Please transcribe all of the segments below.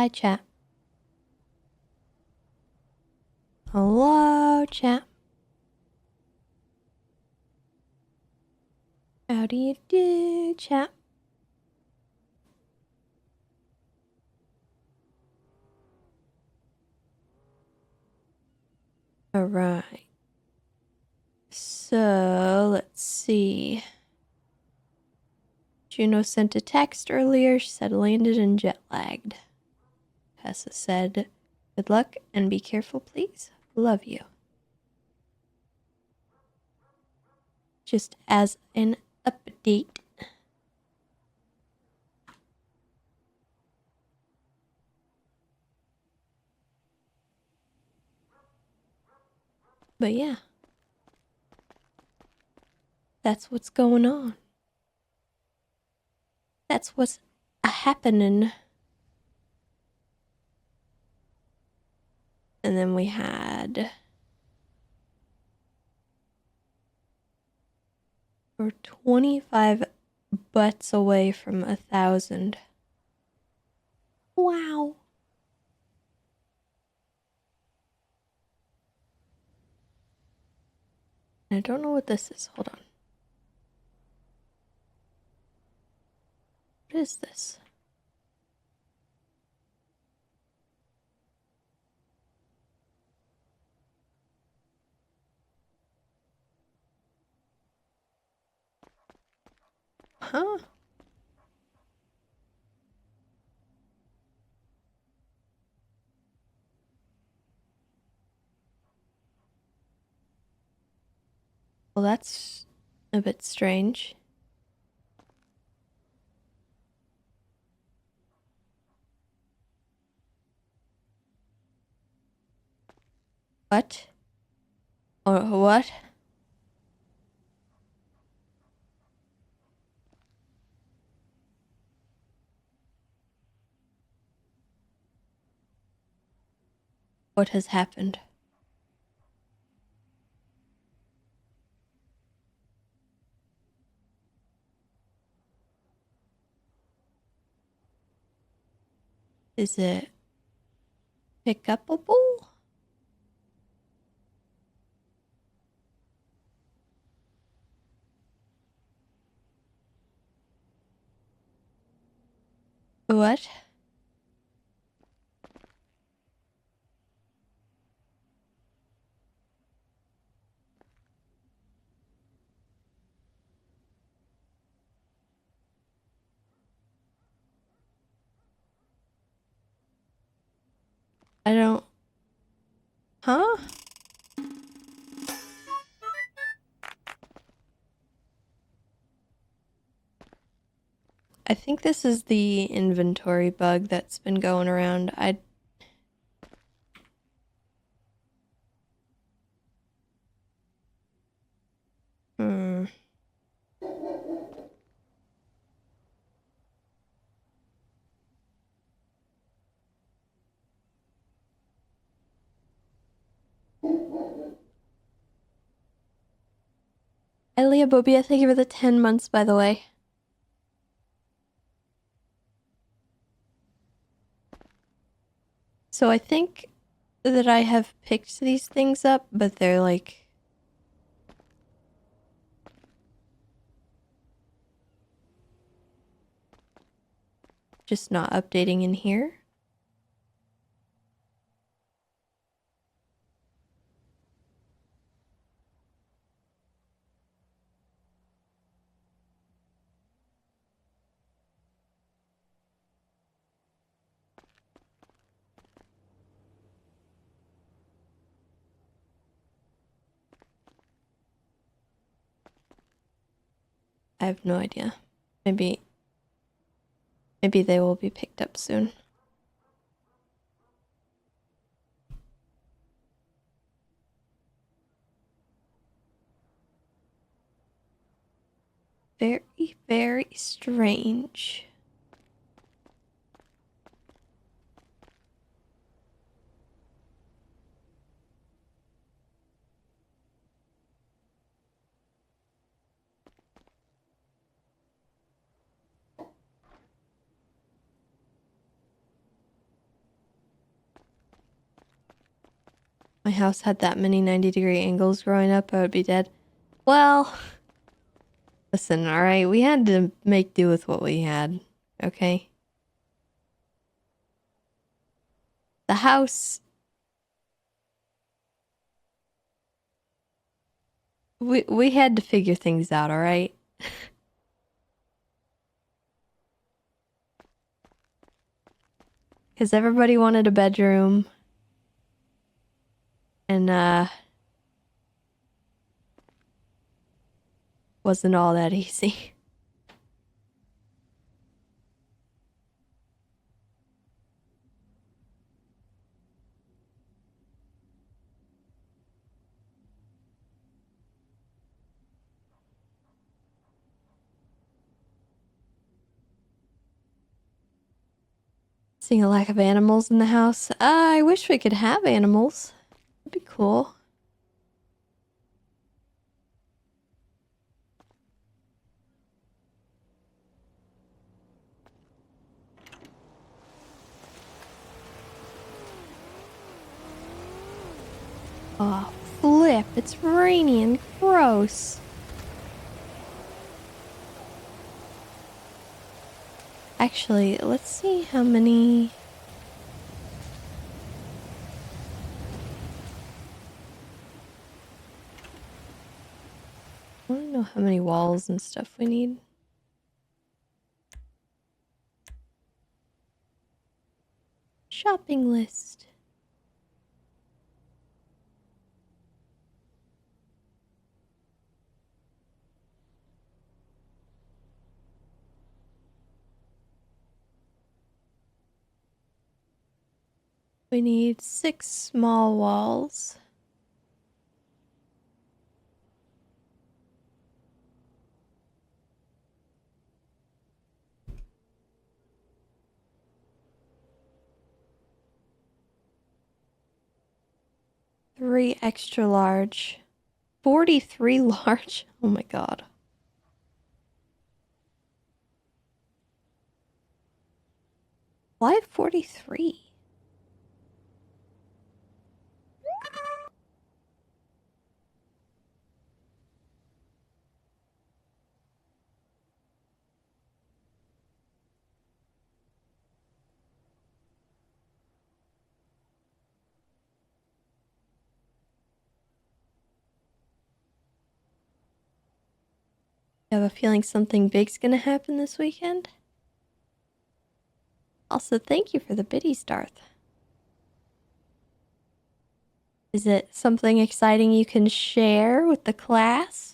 Hi, chat. Hello, chat. How do you do, chat? Alright. So, let's see. Juno sent a text earlier. She said landed and jet lagged. Tessa said, good luck and be careful, please. Love you. Just as an update. But yeah. That's what's going on. That's what's happening. And then we had... We're 25 butts away from 1,000. Wow. I don't know what this is. Hold on. What is this? Huh? Well, that's a bit strange. What? Or what? What has happened? Is it pick-upable? What? I don't... Huh? I think this is the inventory bug that's been going around. Hmm. Elia Bobia, thank you for the 10 months, by the way. So I think that I have picked these things up, but they're like... just not updating in here. I have no idea. Maybe they will be picked up soon. Very, very strange. my house had that many 90-degree angles growing up, I would be dead. Well, listen, alright, we had to make do with what we had, okay? The house... We had to figure things out, alright? Because everybody wanted a bedroom. And, wasn't all that easy. Seeing a lack of animals in the house. I wish we could have animals. That'd be cool. Oh, flip. It's rainy and gross. Actually, let's see how many... I want to know how many walls and stuff we need. Shopping list. We need 6 small walls. Three extra large. 43 large. Oh my god. Why 43? I have a feeling something big's gonna happen this weekend. Also, thank you for the biddies, Darth. Is it something exciting you can share with the class?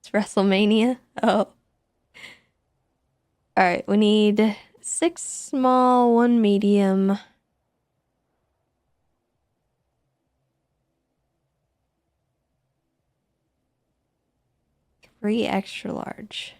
It's WrestleMania. Oh. Alright, we need 6 small, 1 medium. 3 extra large.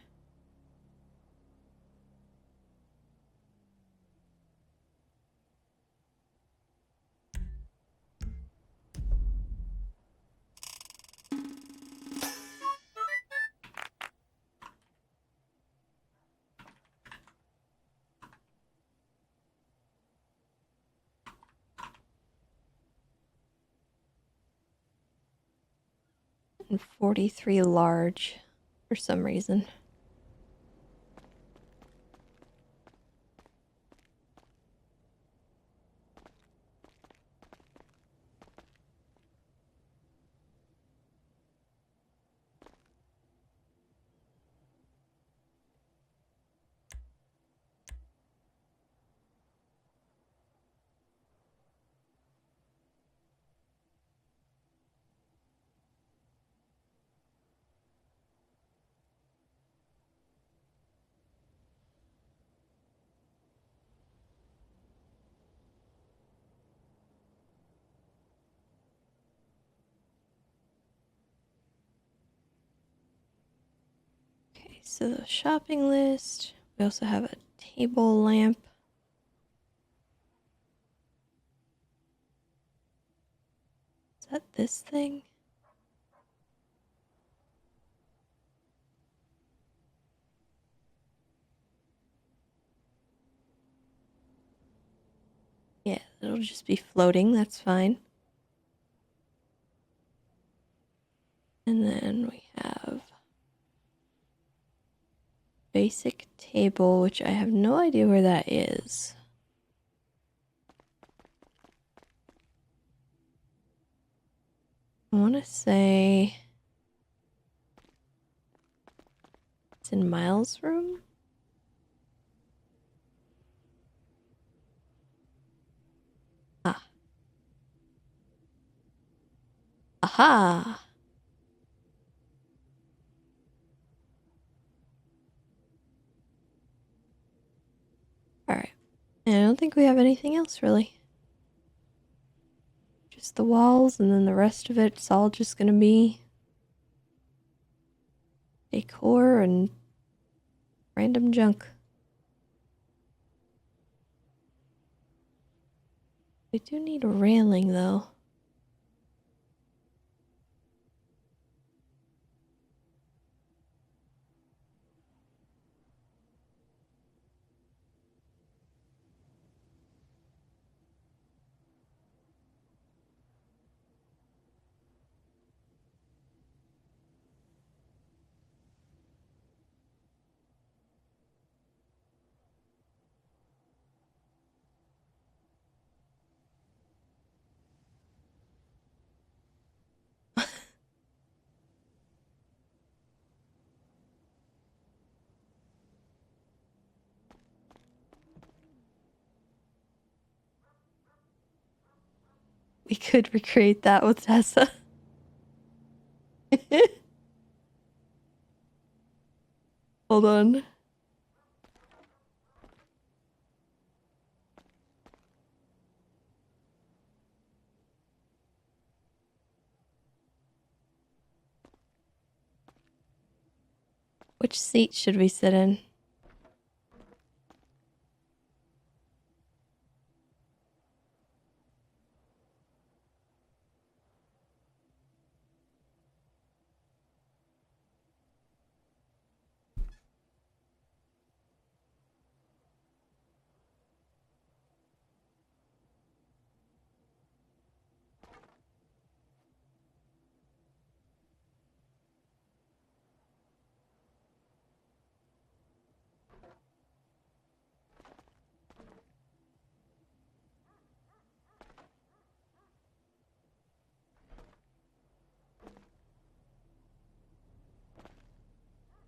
And 43 large for some reason. so the shopping list. We also have a table lamp. Is that this thing? Yeah, it'll just be floating. That's fine. And then we have basic table, which I have no idea where that is. I want to say it's in Miles' room. Ah. Aha! Alright. And I don't think we have anything else really. Just the walls, and then the rest of it's all just gonna be decor and random junk. We do need a railing though. We could recreate that with Tessa. Hold on. Which seat should we sit in?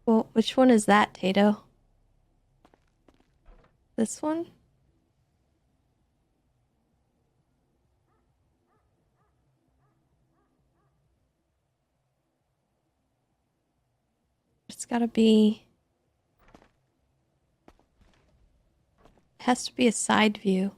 Well, which one is that, Tato? This one? It's gotta be... It has to be a side view.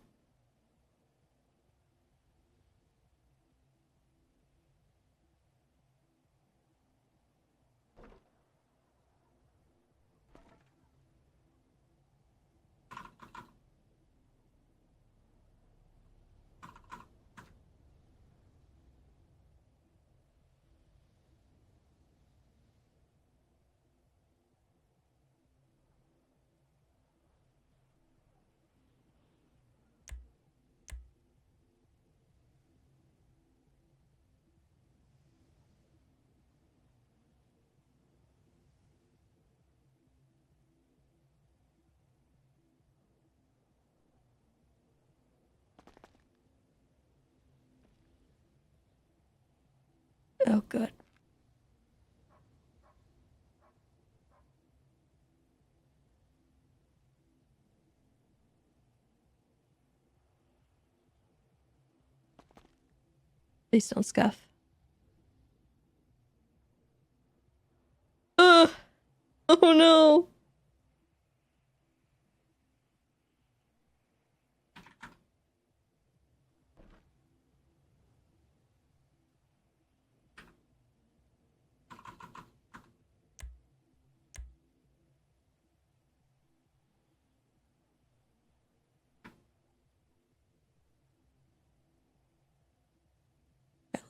Oh, good. Please don't scuff. Ugh! Oh no!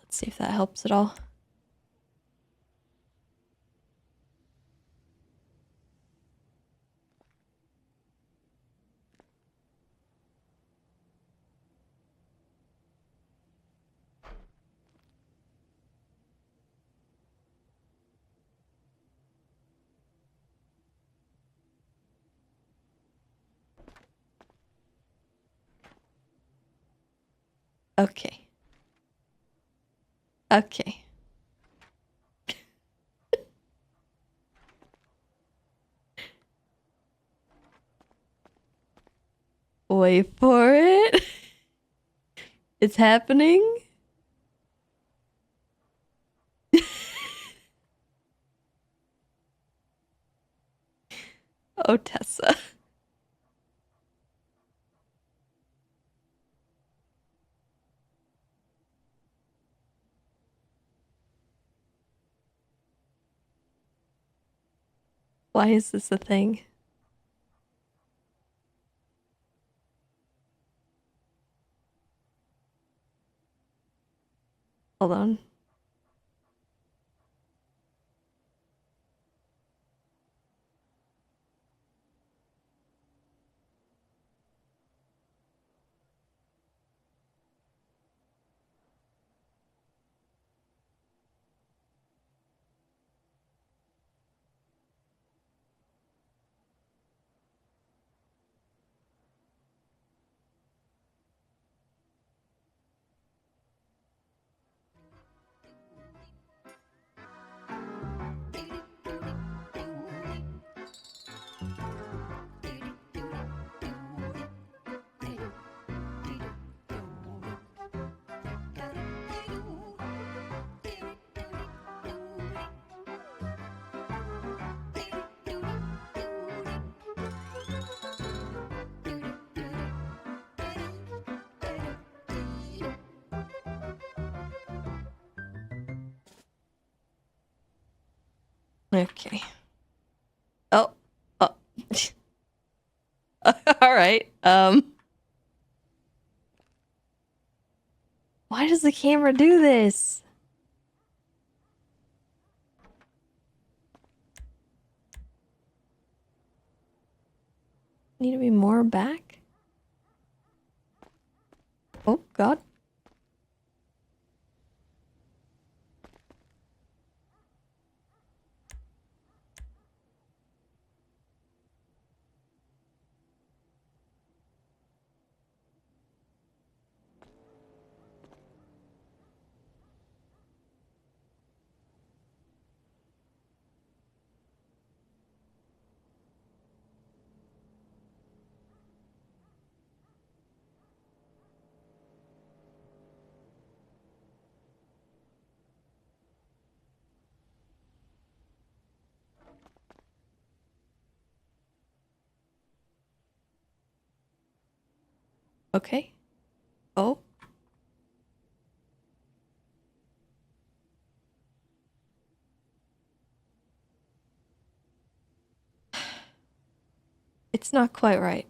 Let's see if that helps at all. Okay. Okay. Wait for it. It's happening. Oh, Tessa. Why is this a thing? Hold on. Okay. Oh. Oh. All right. Why does the camera do this? Need to be more back? Oh, God. Okay. Oh. It's not quite right.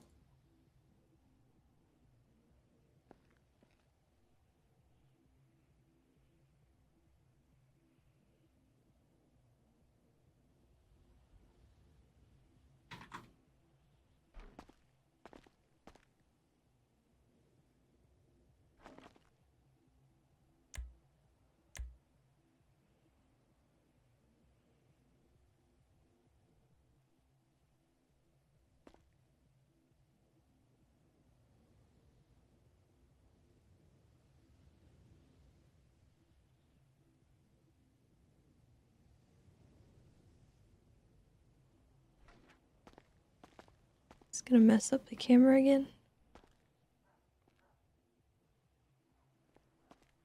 It's gonna mess up the camera again.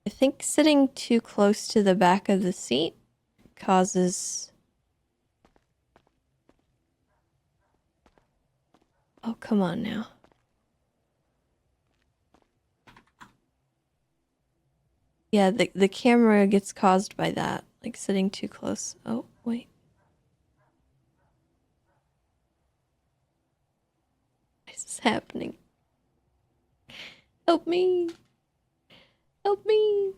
I think sitting too close to the back of the seat causes... Oh, come on now. Yeah, the camera gets caused by that, like sitting too close. Oh, wait. What is happening? Help me! Help me!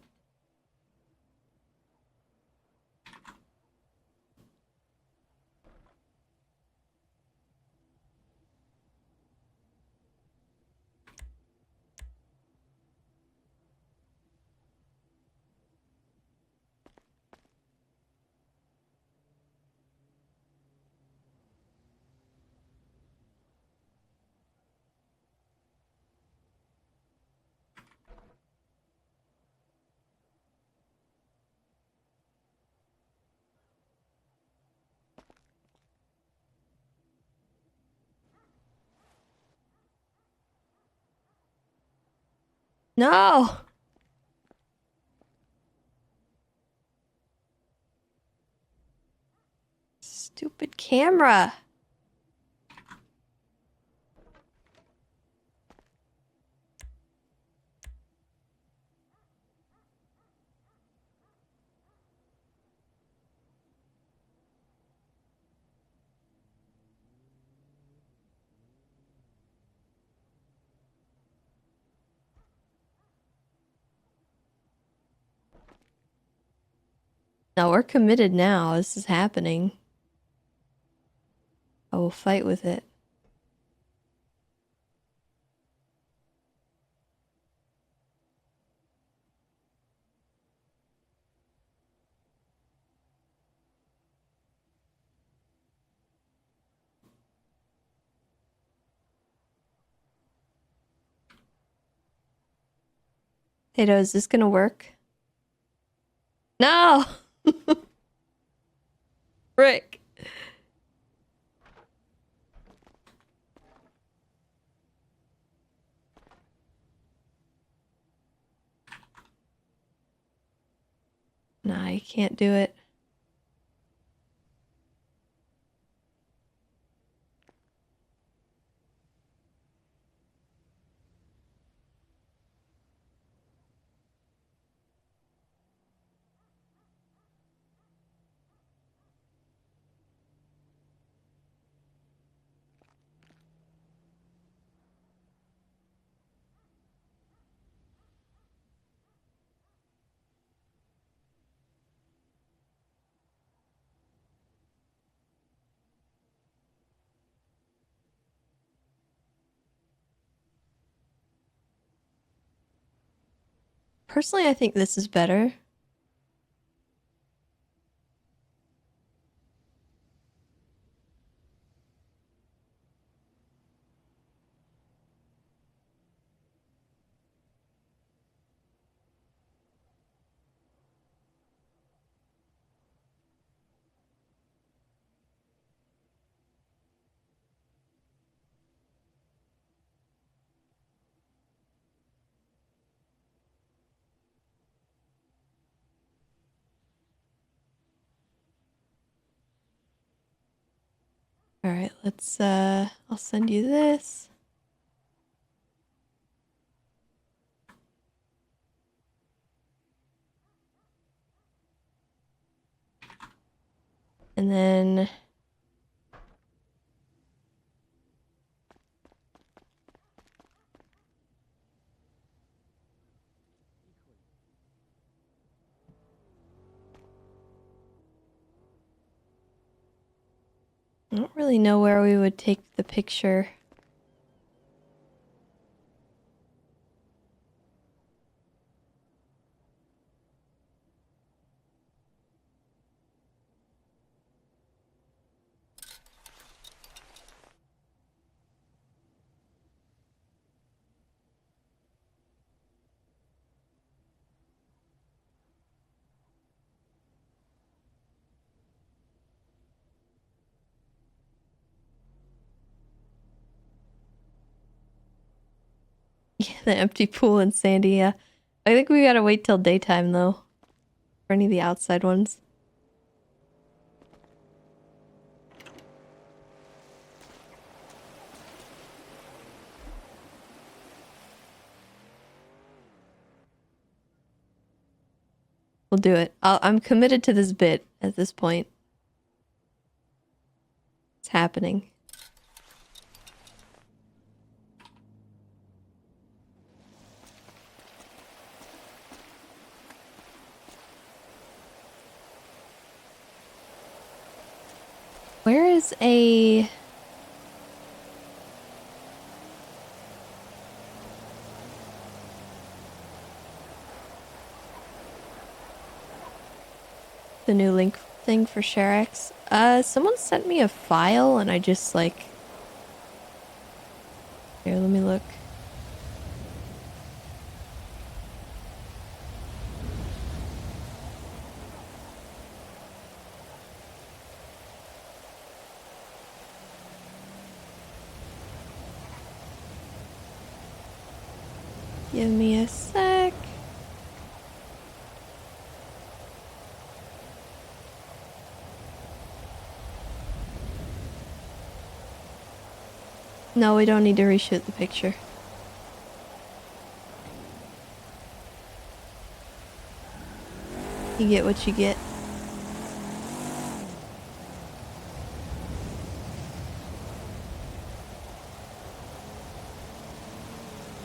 No! Stupid camera. No, we're committed now. This is happening. I will fight with it. Tato, is this gonna work? No! Frick. Nah, you can't do it. Personally, I think this is better. Alright, let's, I'll send you this. And then... I don't really know where we would take the picture. Yeah, the empty pool in Sandy, yeah. I think we gotta wait till daytime, though. For any of the outside ones. We'll do it. I'm committed to this bit at this point. It's happening. Where is a... the new link thing for ShareX? Someone sent me a file and I just like... Here, let me look. Give me a sec. No, we don't need to reshoot the picture. You get what you get.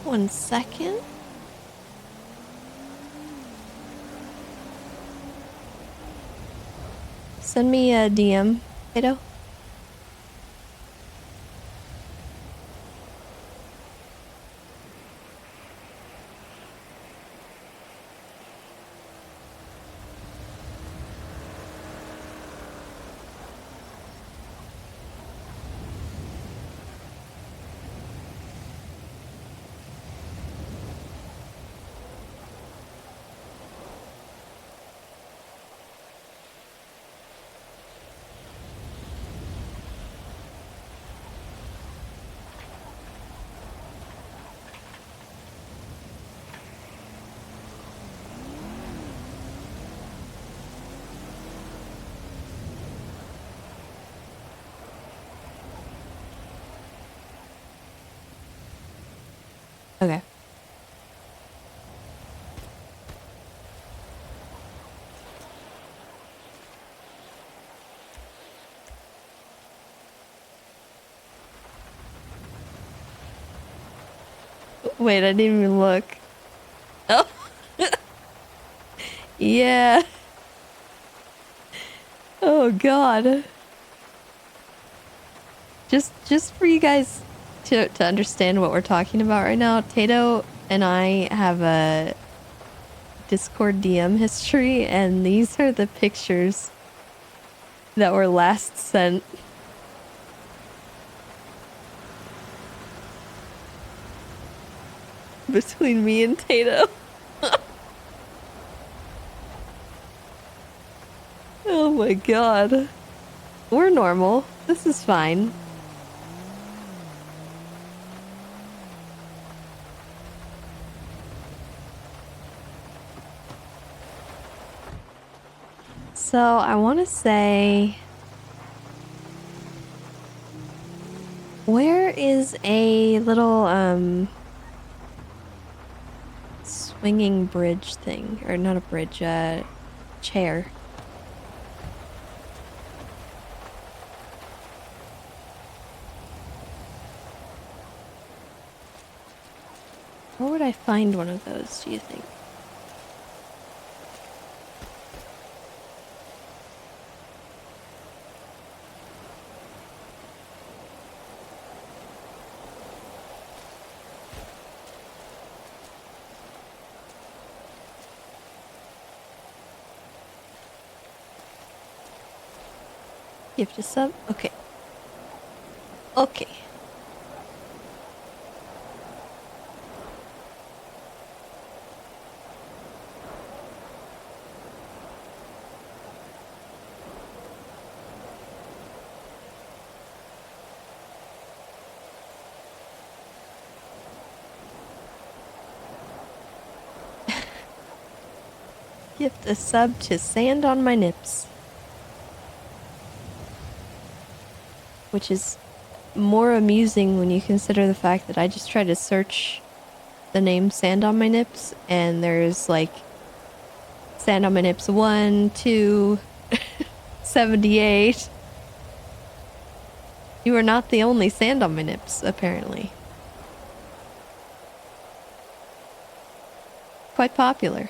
One second. Send me a DM, Kato. Okay. Wait, I didn't even look. Oh. Yeah. Oh god. Just for you guys to understand what we're talking about right now, Tato and I have a Discord DM history, and these are the pictures that were last sent. Between me and Tato. Oh my god. We're normal. This is fine. So I want to say, where is a little swinging bridge thing, or not a bridge, chair? Where would I find one of those, do you think? Gift a sub? Okay. Okay. Gift a sub to Sand on My Nips. Which is more amusing when you consider the fact that I just tried to search the name Sand on My Nips, and there's like Sand on My Nips 1, 2, 78. You are not the only Sand on My Nips, apparently. Quite popular.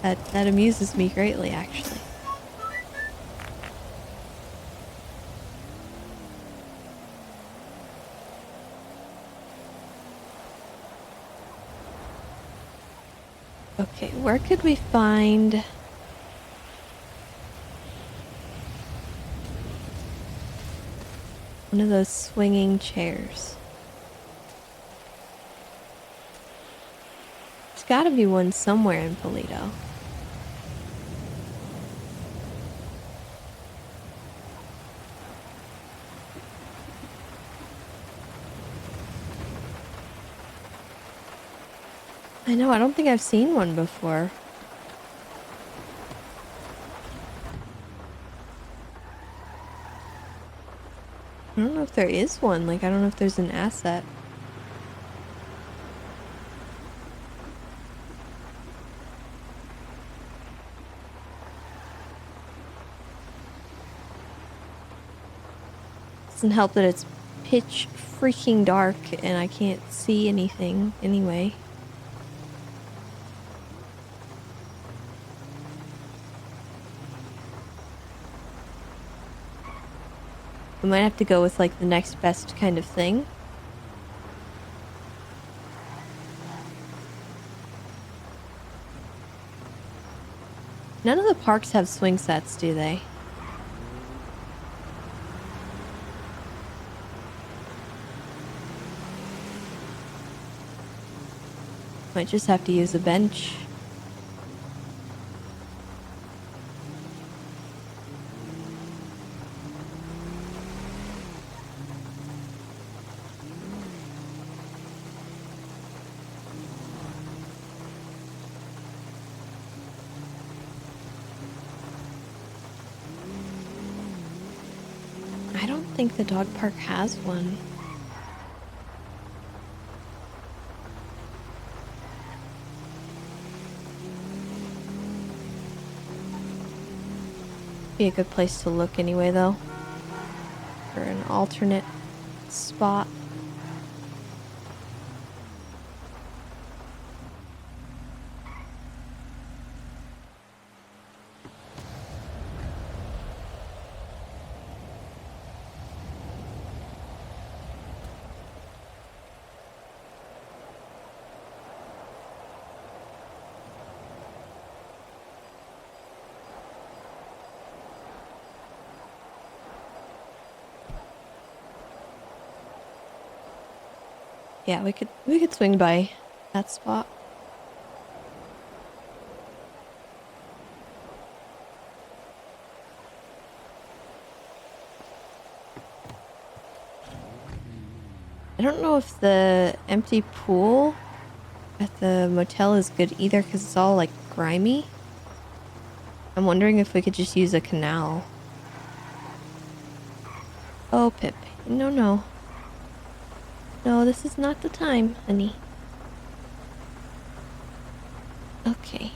That amuses me greatly, actually. Okay, where could we find one of those swinging chairs? There's gotta be one somewhere in Polito. I know, I don't think I've seen one before. I don't know if there is one. Like, I don't know if there's an asset. Doesn't help that it's pitch freaking dark and I can't see anything anyway. We might have to go with like the next best kind of thing. None of the parks have swing sets, do they? Might just have to use a bench. I don't think the dog park has one. Be a good place to look anyway, though, for an alternate spot. Yeah, we could swing by that spot. I don't know if the empty pool at the motel is good either because it's all like grimy. I'm wondering if we could just use a canal. Oh, Pip. No, no. No, this is not the time, honey. Okay.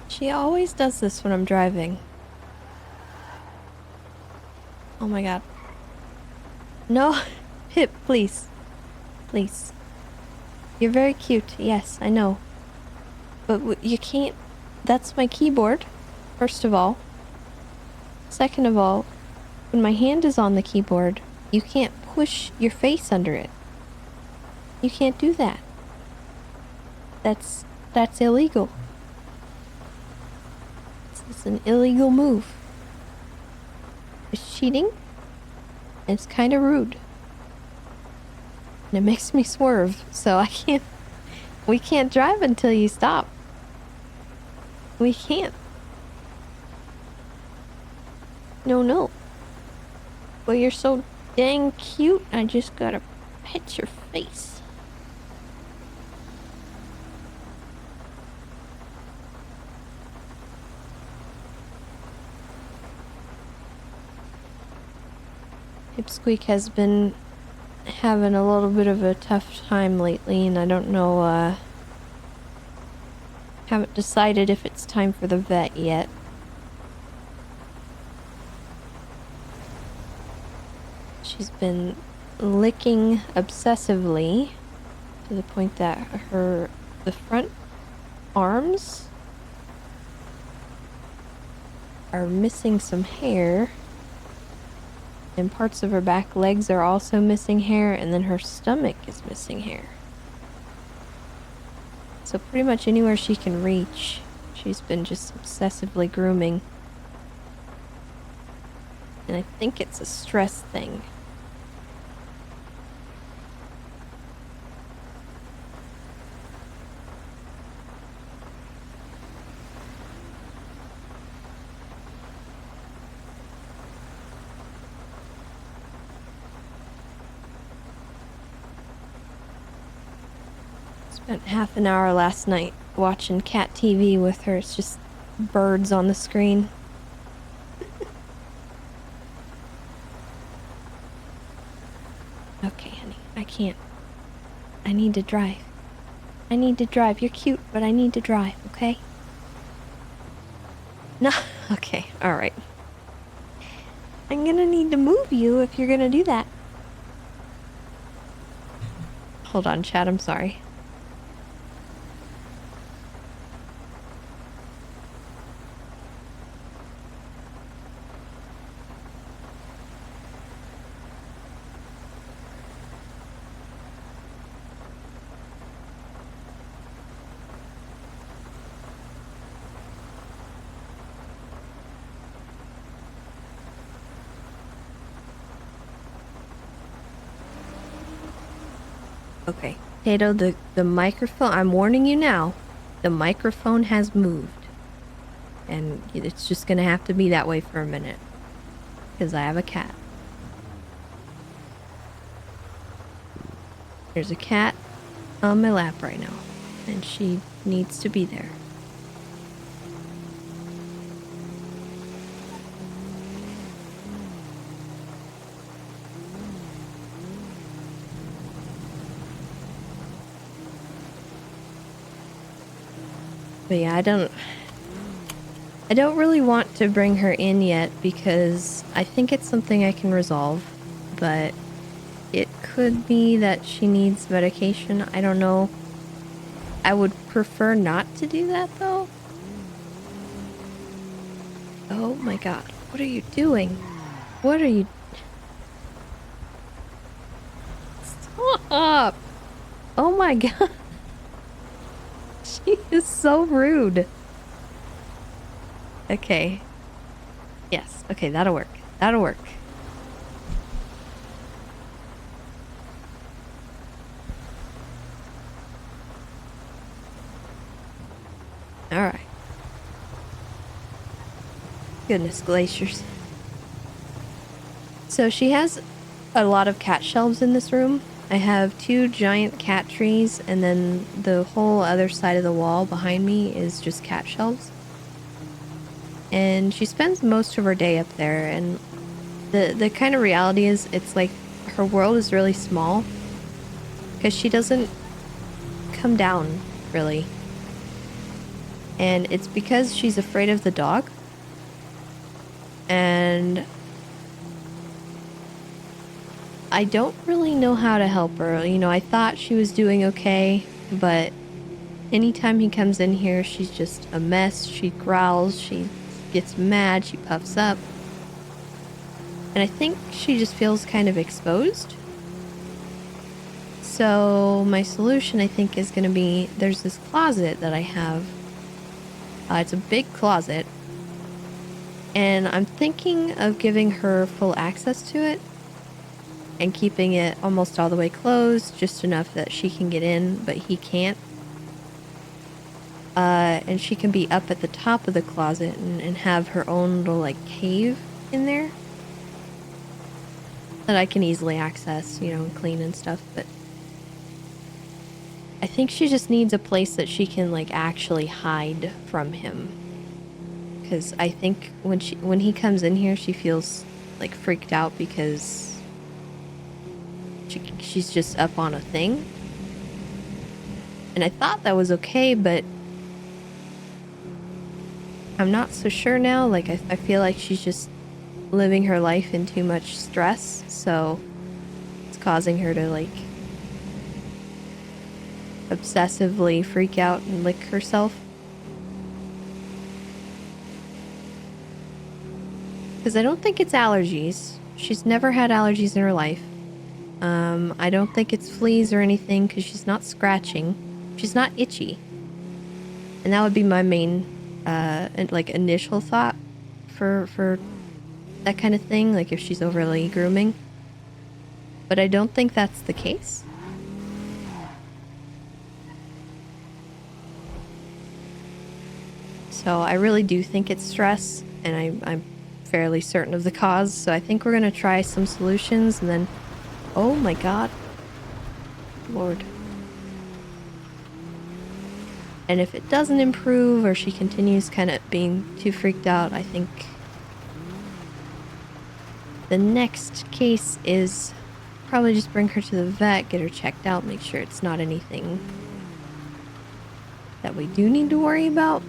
She always does this when I'm driving. Oh my god. No, Pip, please. Please. You're very cute. Yes, I know. But you can't... That's my keyboard, first of all. Second of all, when my hand is on the keyboard, you can't push your face under it. You can't do that. That's illegal. It's an illegal move. It's cheating. And it's kind of rude. And it makes me swerve, so I can't... We can't drive until you stop. We can't. No, no. Well, you're so dang cute, I just gotta pet your face. Pipsqueak has been having a little bit of a tough time lately, and I don't know, haven't decided if it's time for the vet yet. She's been licking obsessively to the point that the front arms are missing some hair. And parts of her back legs are also missing hair, and then her stomach is missing hair. So pretty much anywhere she can reach, she's been just obsessively grooming. And I think it's a stress thing. Spent half an hour last night watching cat TV with her. It's just birds on the screen. Okay, honey, I can't. I need to drive. I need to drive. You're cute, but I need to drive, okay? No, okay, alright. I'm gonna need to move you if you're gonna do that. Hold on, Chad, I'm sorry. Okay, Tato, the microphone, I'm warning you now, the microphone has moved. And it's just gonna have to be that way for a minute. Because I have a cat. There's a cat on my lap right now. And she needs to be there. But yeah, I don't really want to bring her in yet because I think it's something I can resolve, but it could be that she needs medication. I don't know. I would prefer not to do that though. Oh my god. What are you doing? What are you... Stop! Oh my god. She is so rude. Okay. Yes. Okay, that'll work. That'll work. Alright. Goodness glaciers. So she has a lot of cat shelves in this room. I have 2 giant cat trees, and then the whole other side of the wall behind me is just cat shelves. And she spends most of her day up there, and the kind of reality is it's like her world is really small because she doesn't come down really. And it's because she's afraid of the dog. And I don't really know how to help her. You know, I thought she was doing okay, but anytime he comes in here, she's just a mess. She growls, she gets mad, she puffs up. And I think she just feels kind of exposed. So my solution, I think, is going to be, there's this closet that I have. It's a big closet. And I'm thinking of giving her full access to it and keeping it almost all the way closed, just enough that she can get in, but he can't. And she can be up at the top of the closet and have her own little, like, cave in there that I can easily access, you know, and clean and stuff. But I think she just needs a place that she can, like, actually hide from him. Because I think when he comes in here, she feels, like, freaked out because she's just up on a thing. And I thought that was okay, but I'm not so sure now. Like, I feel like she's just living her life in too much stress, so it's causing her to, like, obsessively freak out and lick herself. Because I don't think it's allergies. She's never had allergies in her life. I don't think it's fleas or anything because she's not scratching. She's not itchy. And that would be my main, like, initial thought for that kind of thing, like if she's overly grooming. But I don't think that's the case. So I really do think it's stress, and I'm fairly certain of the cause. So I think we're going to try some solutions, and then... Oh my god. Lord. And if it doesn't improve, or she continues kind of being too freaked out, I think the next case is probably just bring her to the vet, get her checked out, make sure it's not anything that we do need to worry about.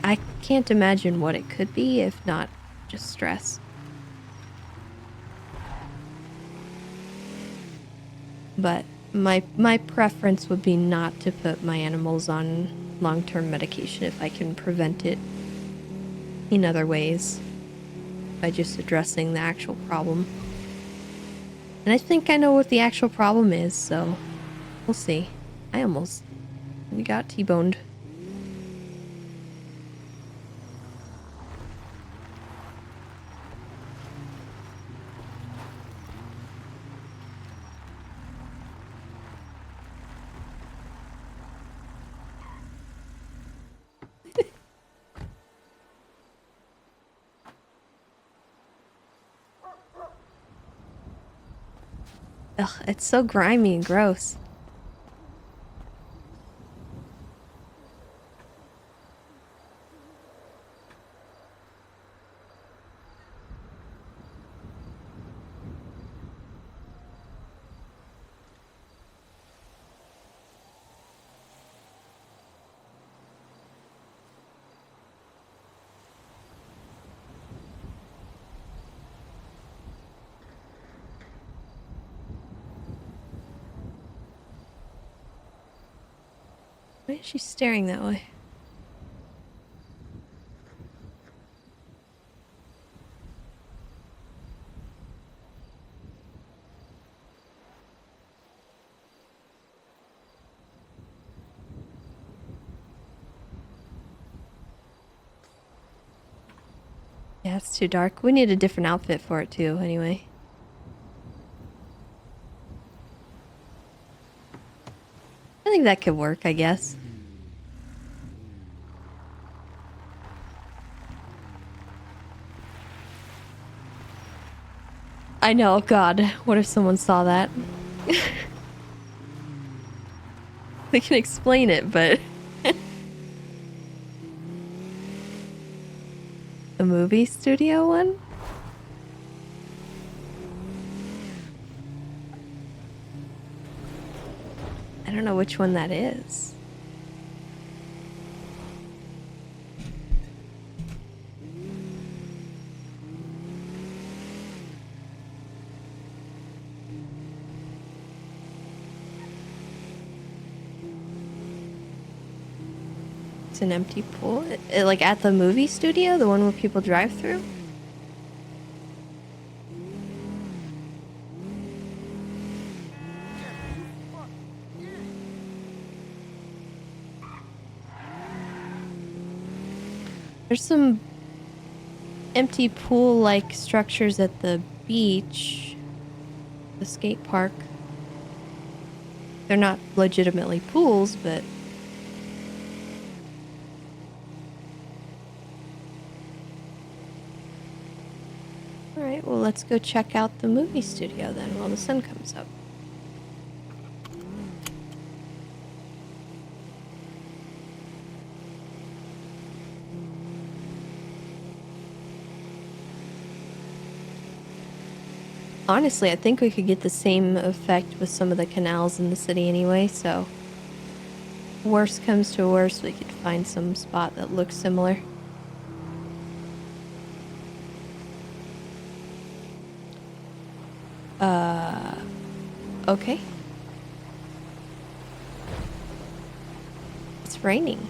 I can't imagine what it could be if not just stress. But my preference would be not to put my animals on long-term medication if I can prevent it in other ways by just addressing the actual problem. And I think I know what the actual problem is, so we'll see. I almost got T-boned. Ugh, it's so grimy and gross. Why is she staring that way? Yeah, it's too dark. We need a different outfit for it too, anyway. I think that could work, I guess. I know, God. What if someone saw that? They can explain it, but... A movie studio one? I don't know which one that is. It's an empty pool? Like at the movie studio? The one where people drive through? There's some empty pool-like structures at the beach. The skate park. They're not legitimately pools, but... Alright, well let's go check out the movie studio then while the sun comes up. Honestly, I think we could get the same effect with some of the canals in the city anyway, so... Worst comes to worst, we could find some spot that looks similar. Okay. It's raining.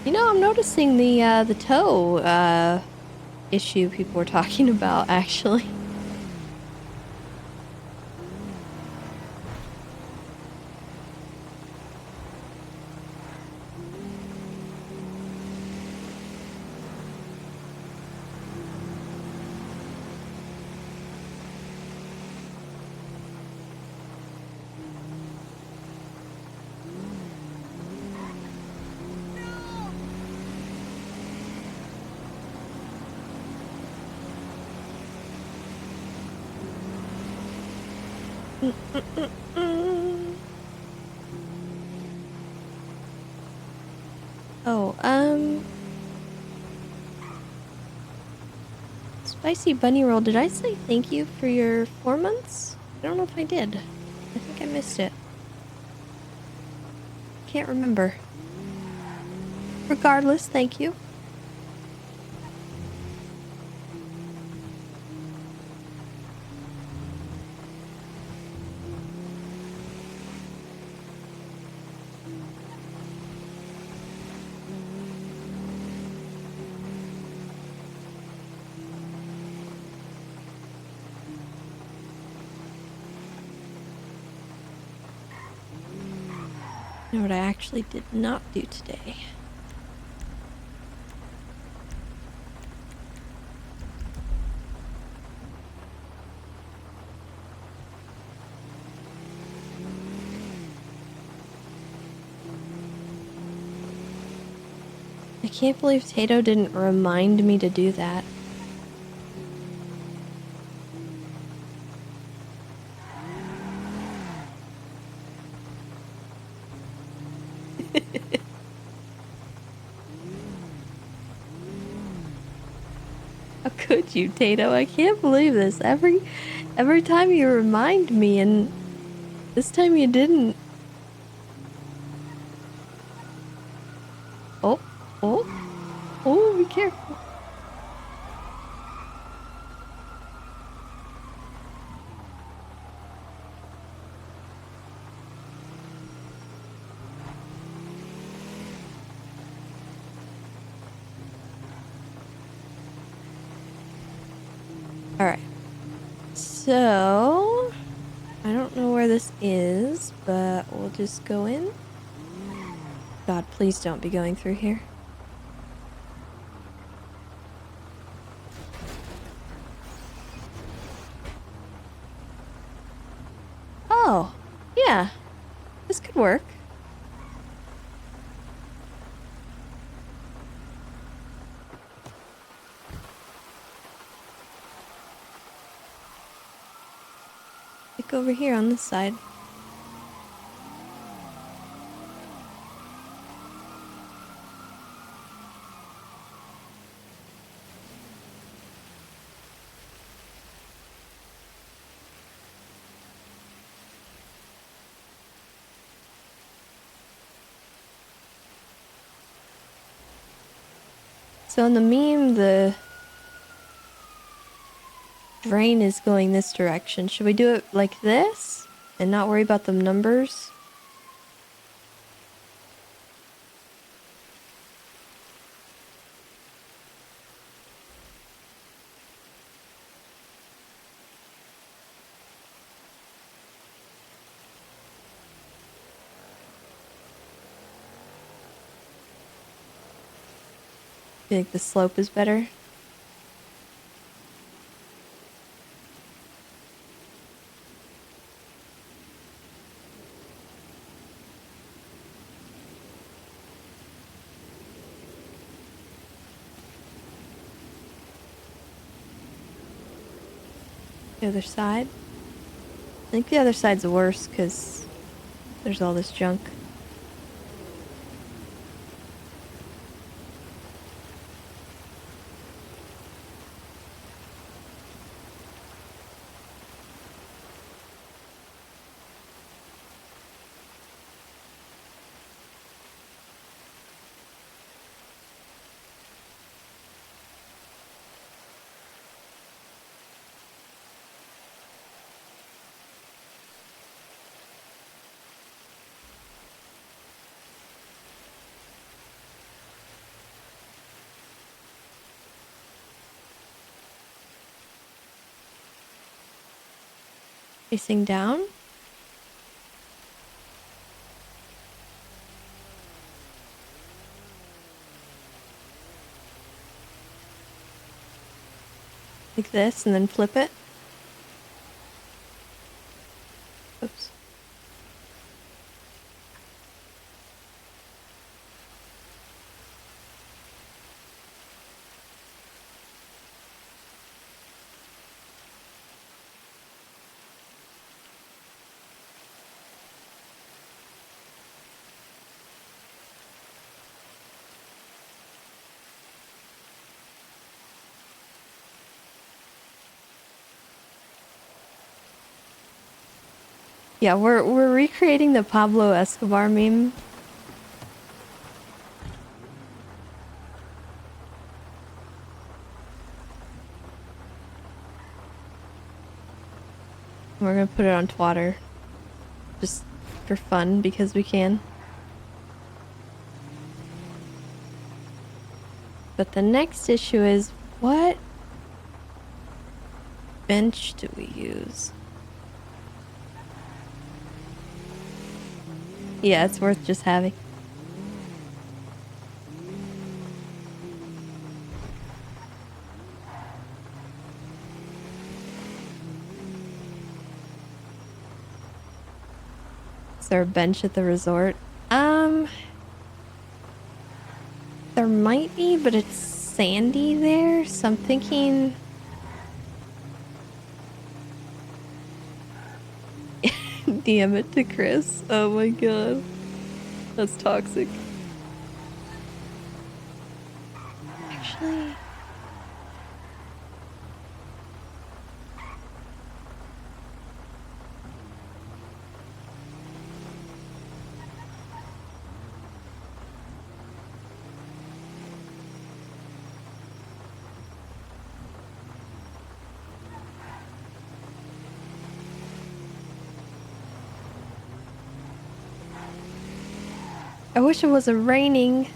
You know, I'm noticing the toe, issue people were talking about, actually. Oh, Spicy Bunny Roll, did I say thank you for your 4 months? I don't know if I did. I think I missed it. Can't remember. Regardless, thank you. You know what I actually did not do today? I can't believe Tato didn't remind me to do that. How could you, Tato? I can't believe this. Every time you remind me, and this time you didn't. Oh, oh, oh, be careful. Alright. So, I don't know where this is, but we'll just go in. God, please don't be going through here. Oh, yeah. This could work. Like over here on this side. So in the meme, the drain is going this direction. Should we do it like this and not worry about the numbers? I think the slope is better. The other side. I think the other side's the worst because there's all this junk. Facing down. Like this, and then flip it. Oops. Yeah, we're recreating the Pablo Escobar meme. We're gonna put it on Twitter. Just for fun because we can. But the next issue is, what bench do we use? Yeah, it's worth just having. Is there a bench at the resort? There might be, but it's sandy there, so I'm thinking... DM it to Chris. Oh my god. That's toxic. Actually... I wish it wasn't raining.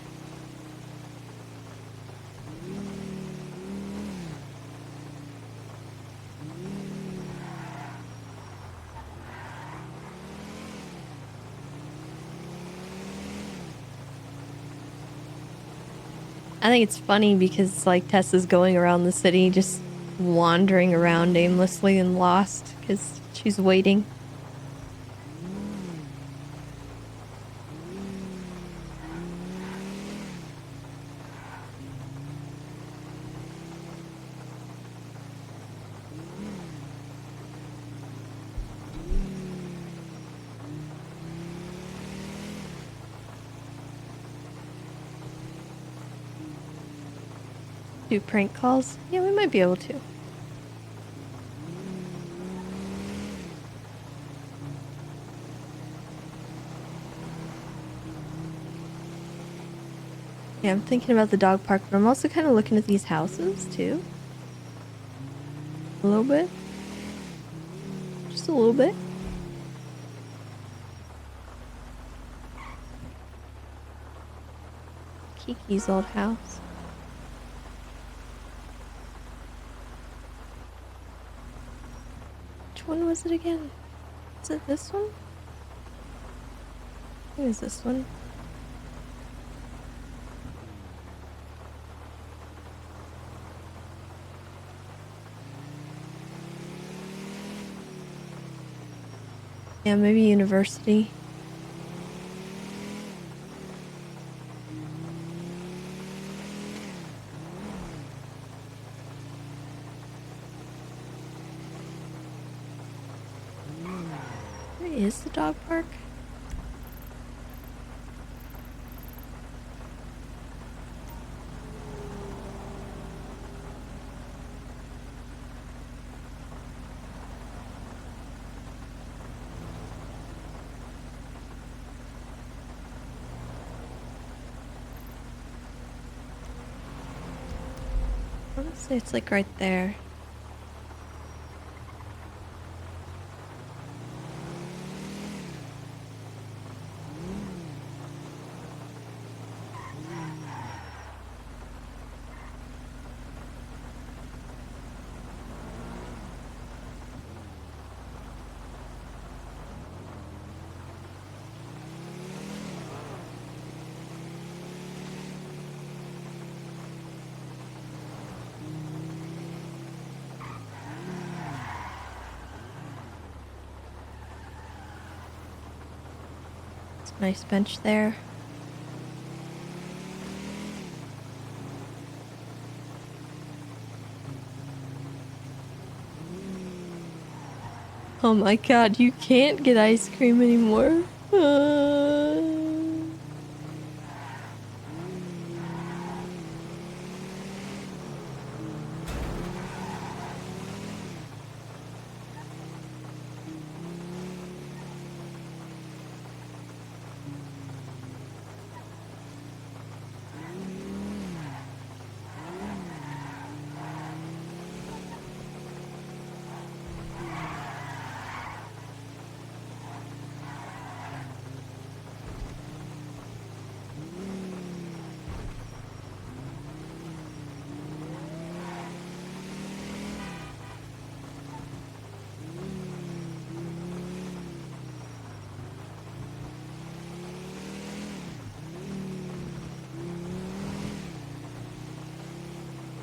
I think it's funny because like Tessa's going around the city just wandering around aimlessly and lost because she's waiting. Do prank calls? Yeah, we might be able to. Yeah, I'm thinking about the dog park, but I'm also kind of looking at these houses too. A little bit. Just a little bit. Kiki's old house. Which one was it again? Is it this one? I think it's this one. Yeah, maybe university. Where is the dog park? I want to say it's like right there. Nice bench there. Oh my god, you can't get ice cream anymore.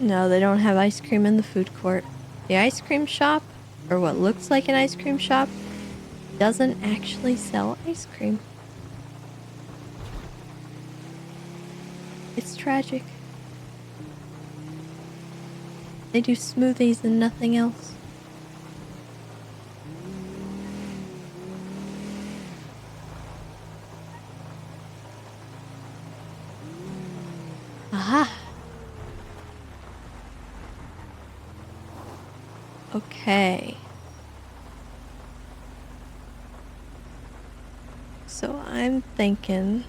No, they don't have ice cream in the food court. The ice cream shop, or what looks like an ice cream shop, doesn't actually sell ice cream. It's tragic. They do smoothies and nothing else. Aha! Okay. So I'm thinking...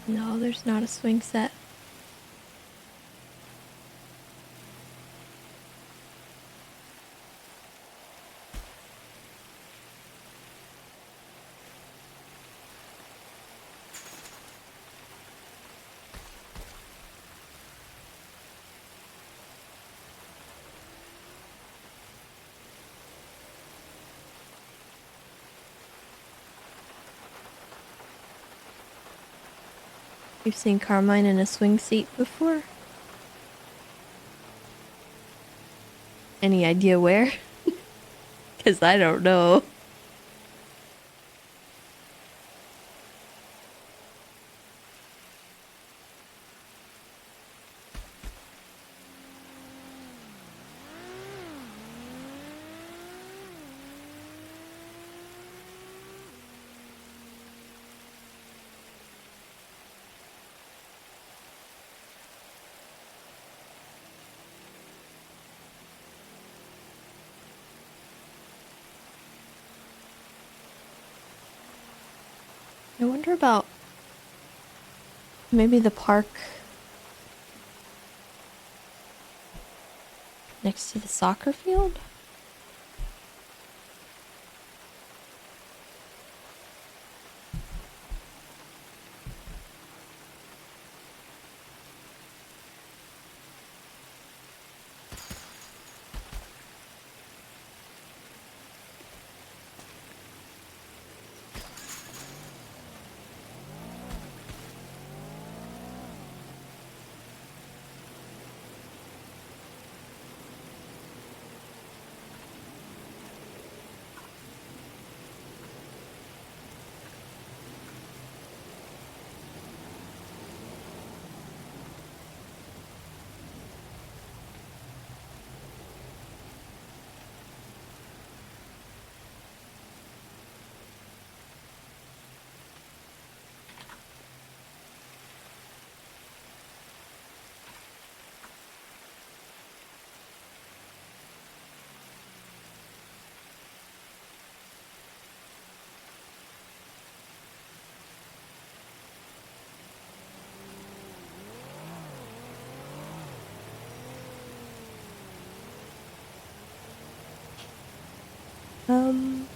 No, there's not a swing set. You've seen Carmine in a swing seat before? Any idea where? 'Cause I don't know. I wonder about maybe the park next to the soccer field? Um,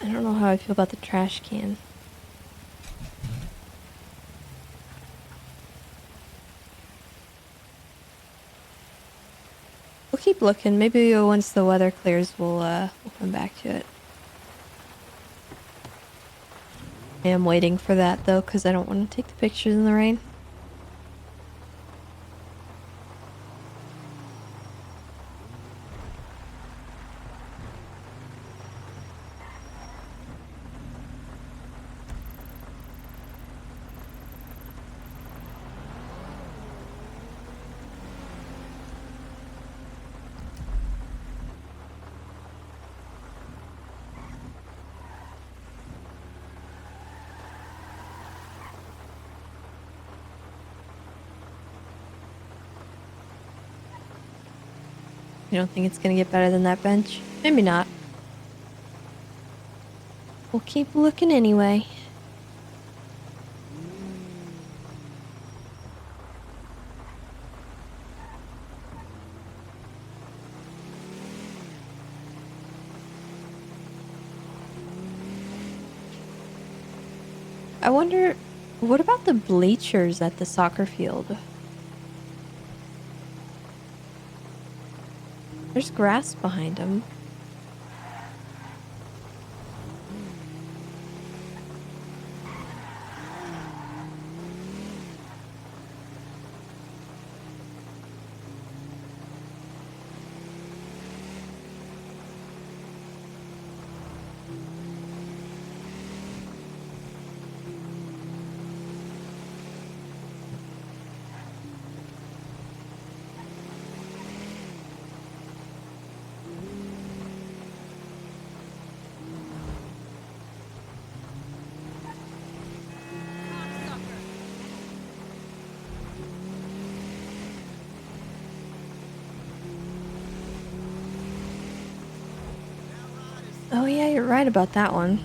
I don't know how I feel about the trash can. We'll keep looking. Maybe once the weather clears, we'll come back to it. I am waiting for that though, because I don't want to take the pictures in the rain. You don't think it's gonna get better than that bench? Maybe not. We'll keep looking anyway. I wonder, what about the bleachers at the soccer field? There's grass behind them. Oh yeah, you're right about that one.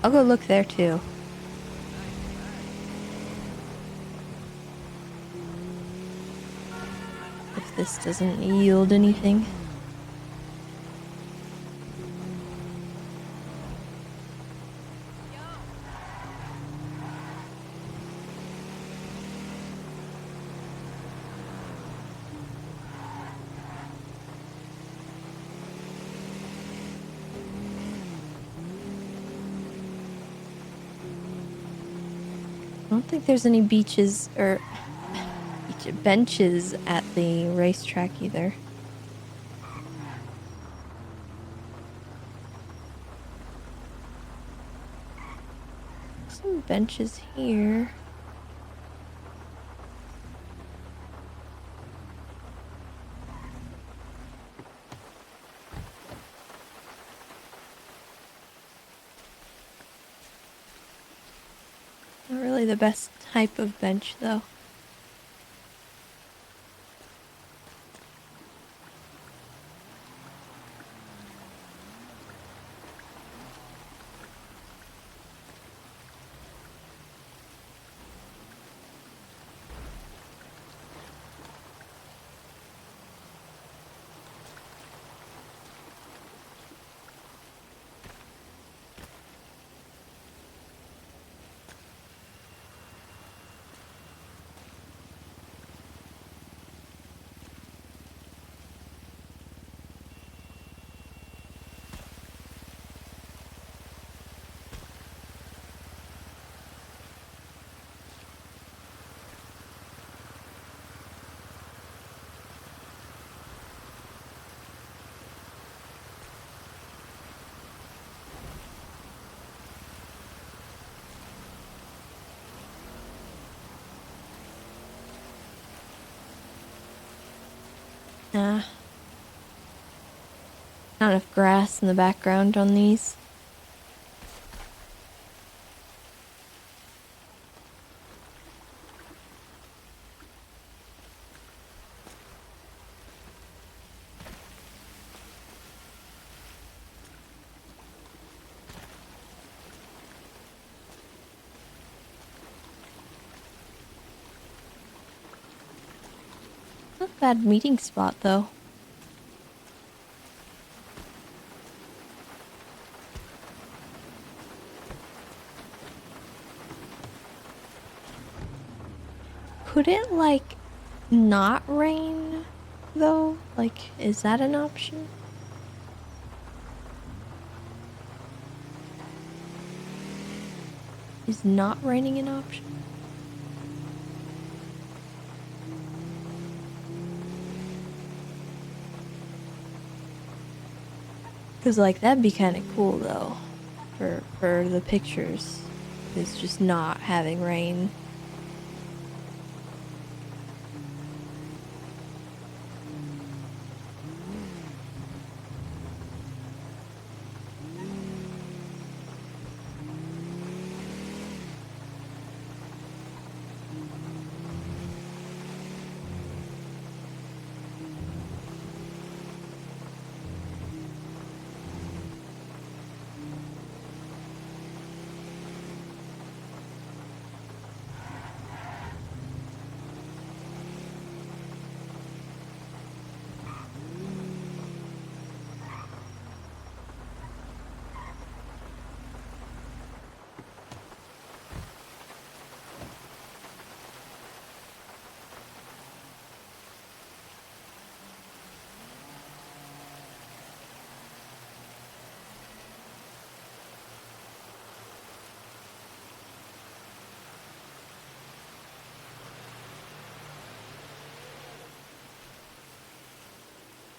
I'll go look there too. If this doesn't yield anything. I don't think there's any beaches or benches at the racetrack either. Some benches here. Not really the best type of bench though. Nah. Not enough grass in the background on these. Not a bad meeting spot though. Could it like not rain though? Like, is that an option? Is not raining an option? Cause like that'd be kind of cool though, for the pictures. Is just not having rain.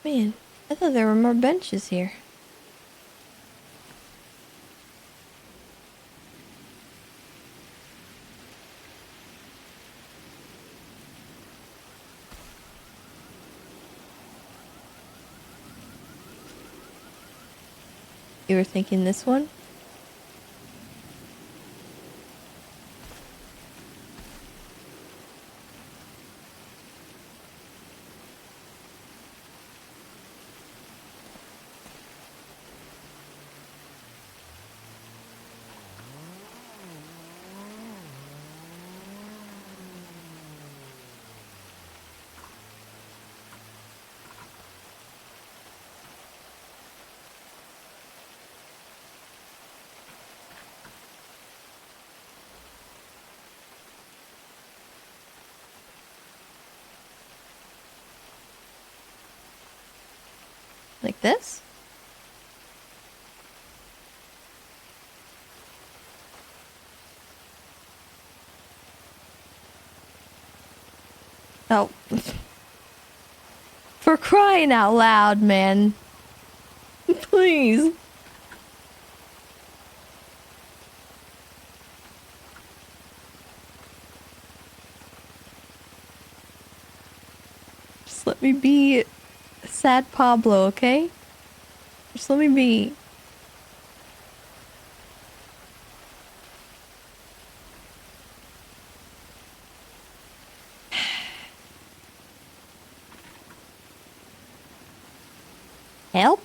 Man, I thought there were more benches here. You were thinking this one? Like this? Oh. For crying out loud, man. Please. Just let me be sad Pablo, okay? Just let me be. Help?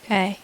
Okay.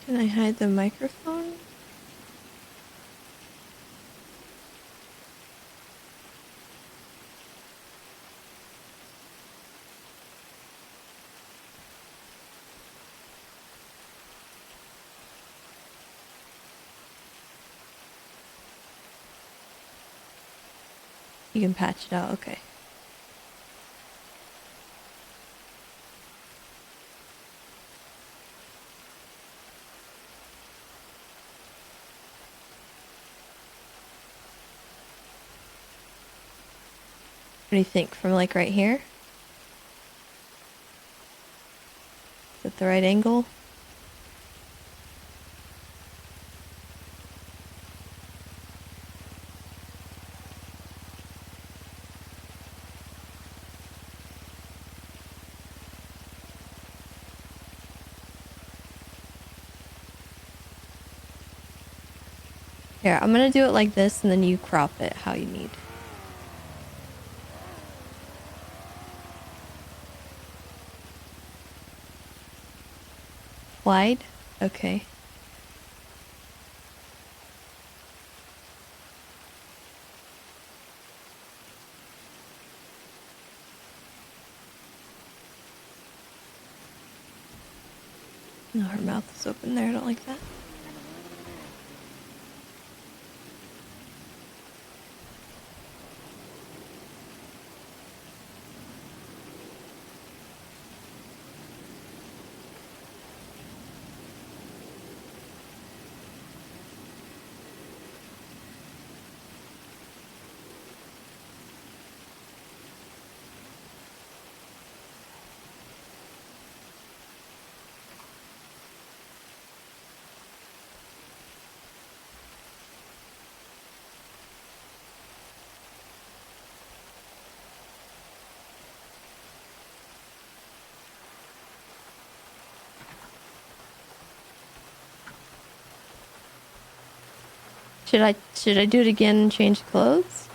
Can I hide the microphone? You can patch it out, okay. What do you think? From like right here? Is that the right angle? Here, I'm gonna do it like this and then you crop it how you need. Wide? Okay. No, her mouth is open there. I don't like that. Should I do it again and change clothes?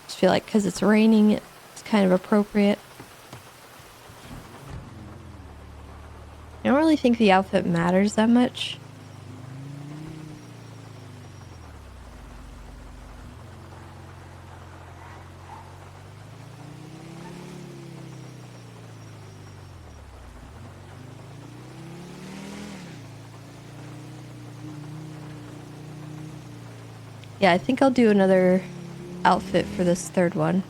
Just feel like because it's raining, it's kind of appropriate. I don't really think the outfit matters that much. Yeah, I think I'll do another outfit for this third one.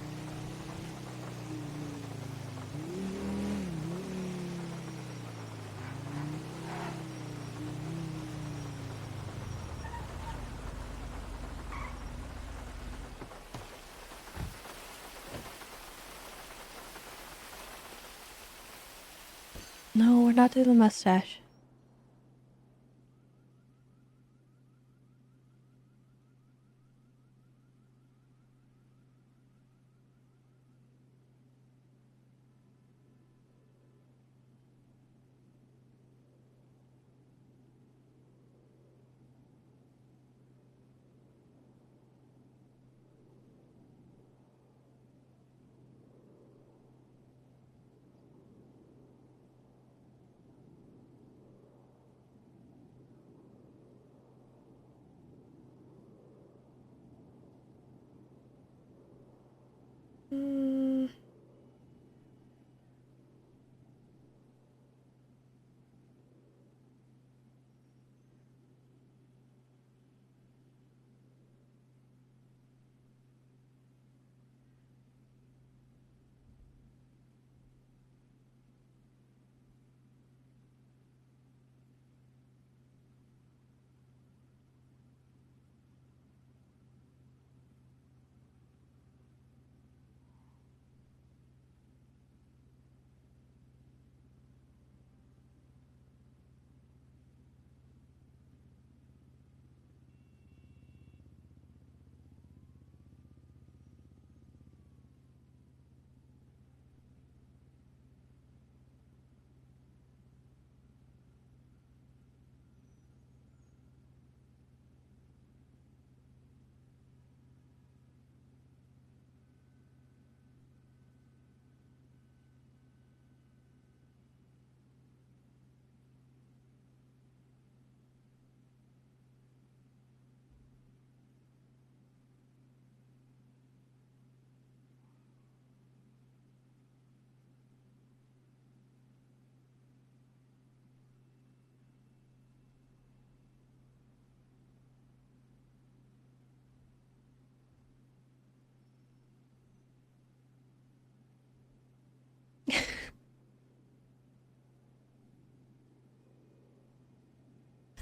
No, we're not doing the mustache.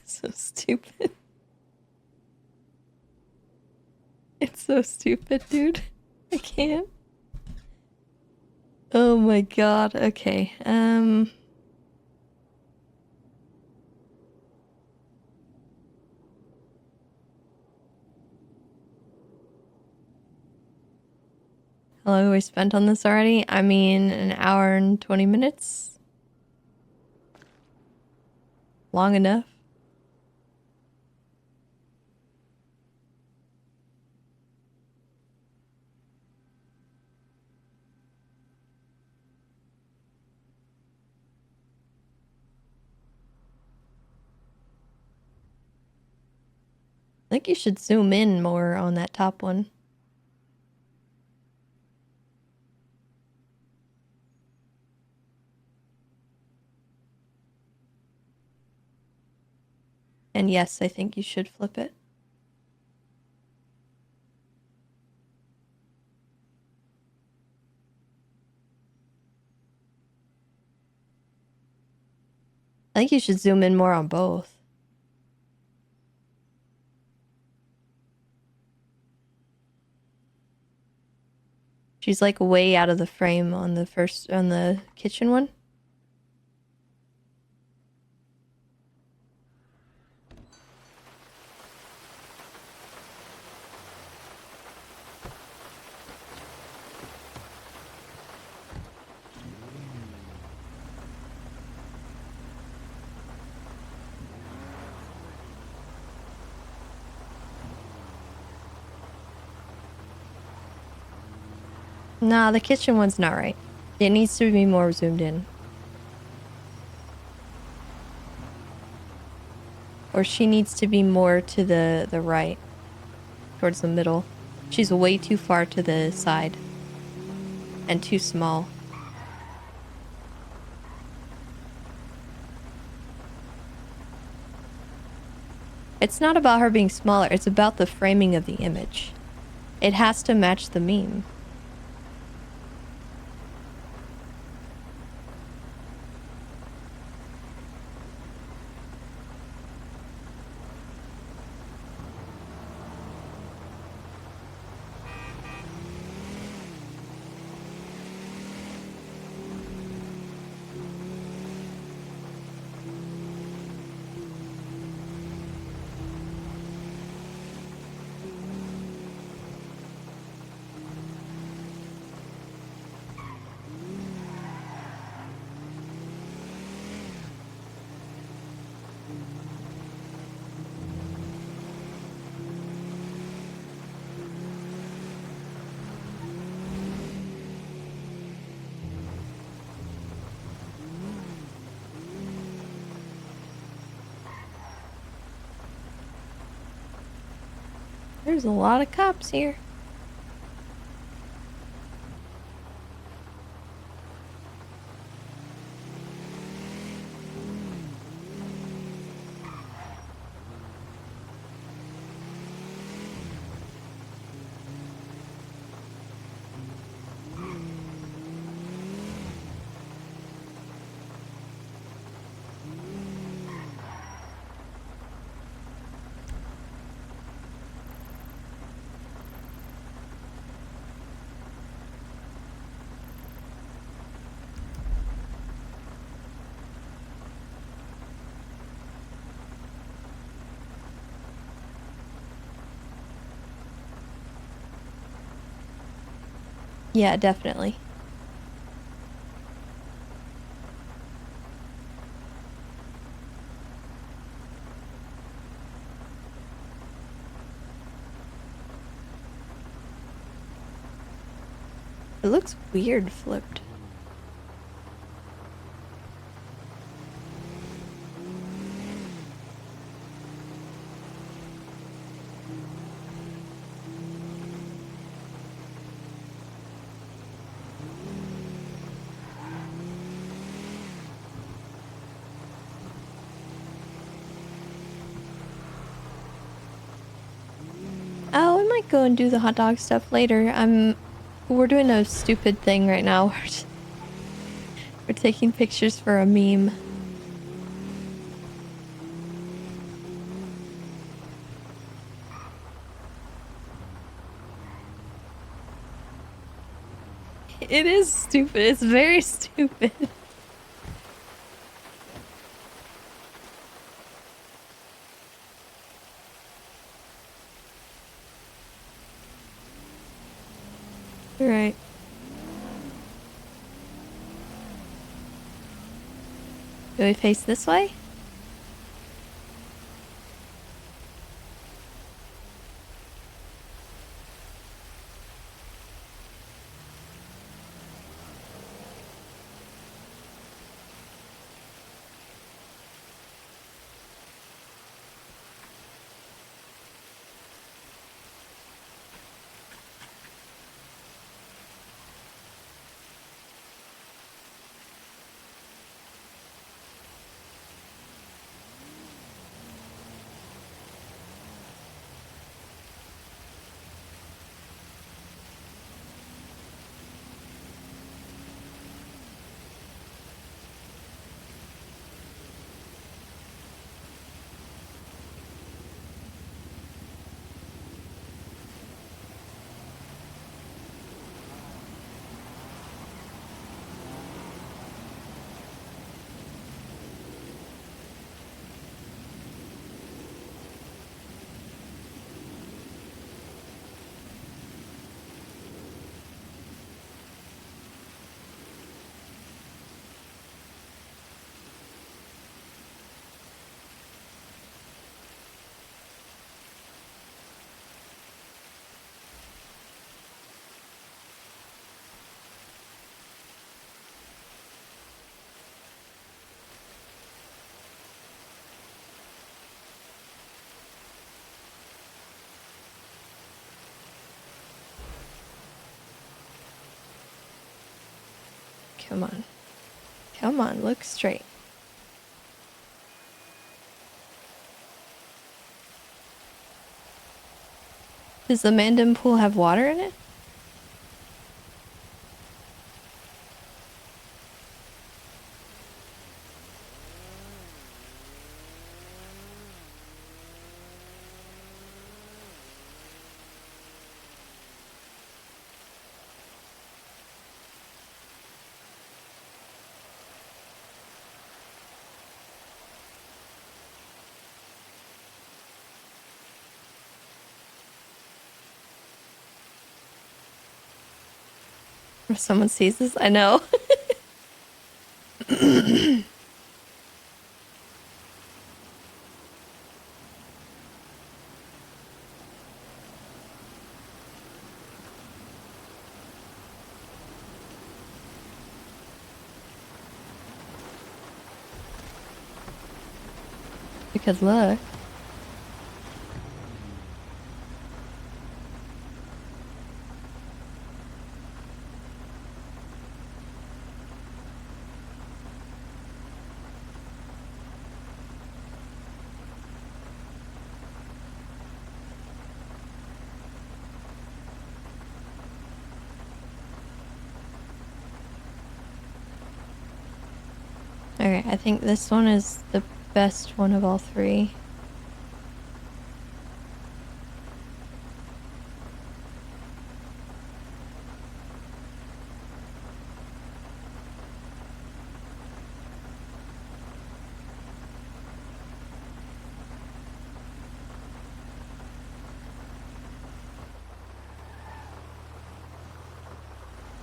So stupid. It's so stupid, dude. I can't. Oh my god. Okay. How long have we spent on this already? I mean, an hour and 20 minutes. Long enough. I think you should zoom in more on that top one. And yes, I think you should flip it. I think you should zoom in more on both. She's like way out of the frame on the kitchen one. Nah, the kitchen one's not right. It needs to be more zoomed in. Or she needs to be more to the right. Towards the middle. She's way too far to the side. And too small. It's not about her being smaller. It's about the framing of the image. It has to match the meme. There's a lot of cops here. Yeah, definitely. It looks weird flipped. Oh, I might go and do the hot dog stuff later. We're doing a stupid thing right now. We're taking pictures for a meme. It is stupid. It's very stupid. Right. Do we face this way? Come on. Come on, look straight. Does the Mandem pool have water in it? If someone sees this, I know. Because look. Okay, I think this one is the best one of all three.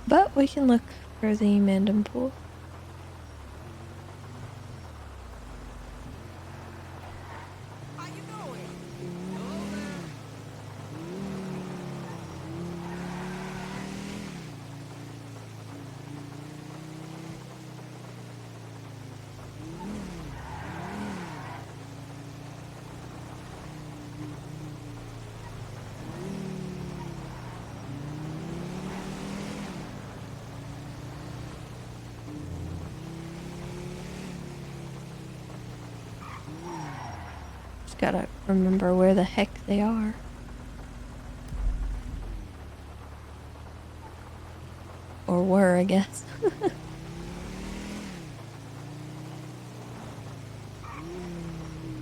But we can look for the Mandem pool. Gotta remember where the heck they are. Or were, I guess.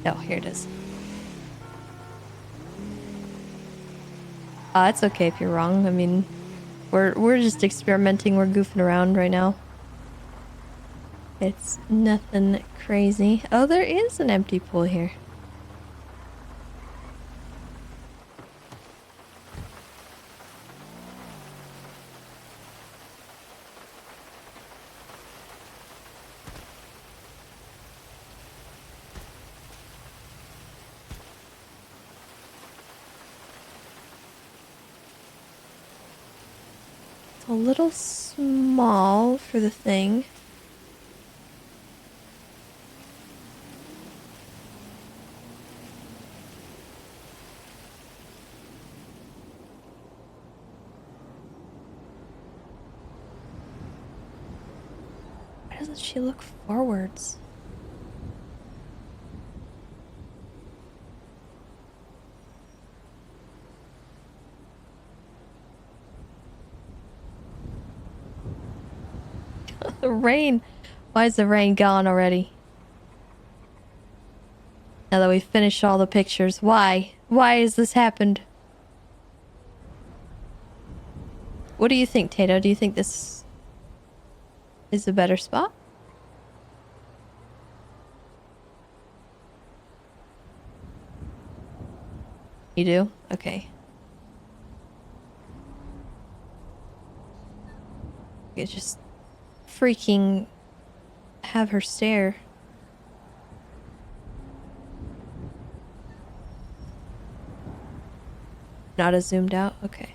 Oh, here it is. It's okay if you're wrong. I mean, we're just experimenting. We're goofing around right now. It's nothing crazy. Oh, there is an empty pool here. A little small for the thing. Why doesn't she look forwards? The rain. Why is the rain gone already? Now that we've finished all the pictures, why? Why has this happened? What do you think, Tato? Do you think this is a better spot? You do? Okay. You just freaking have her stare. Not as zoomed out? Okay.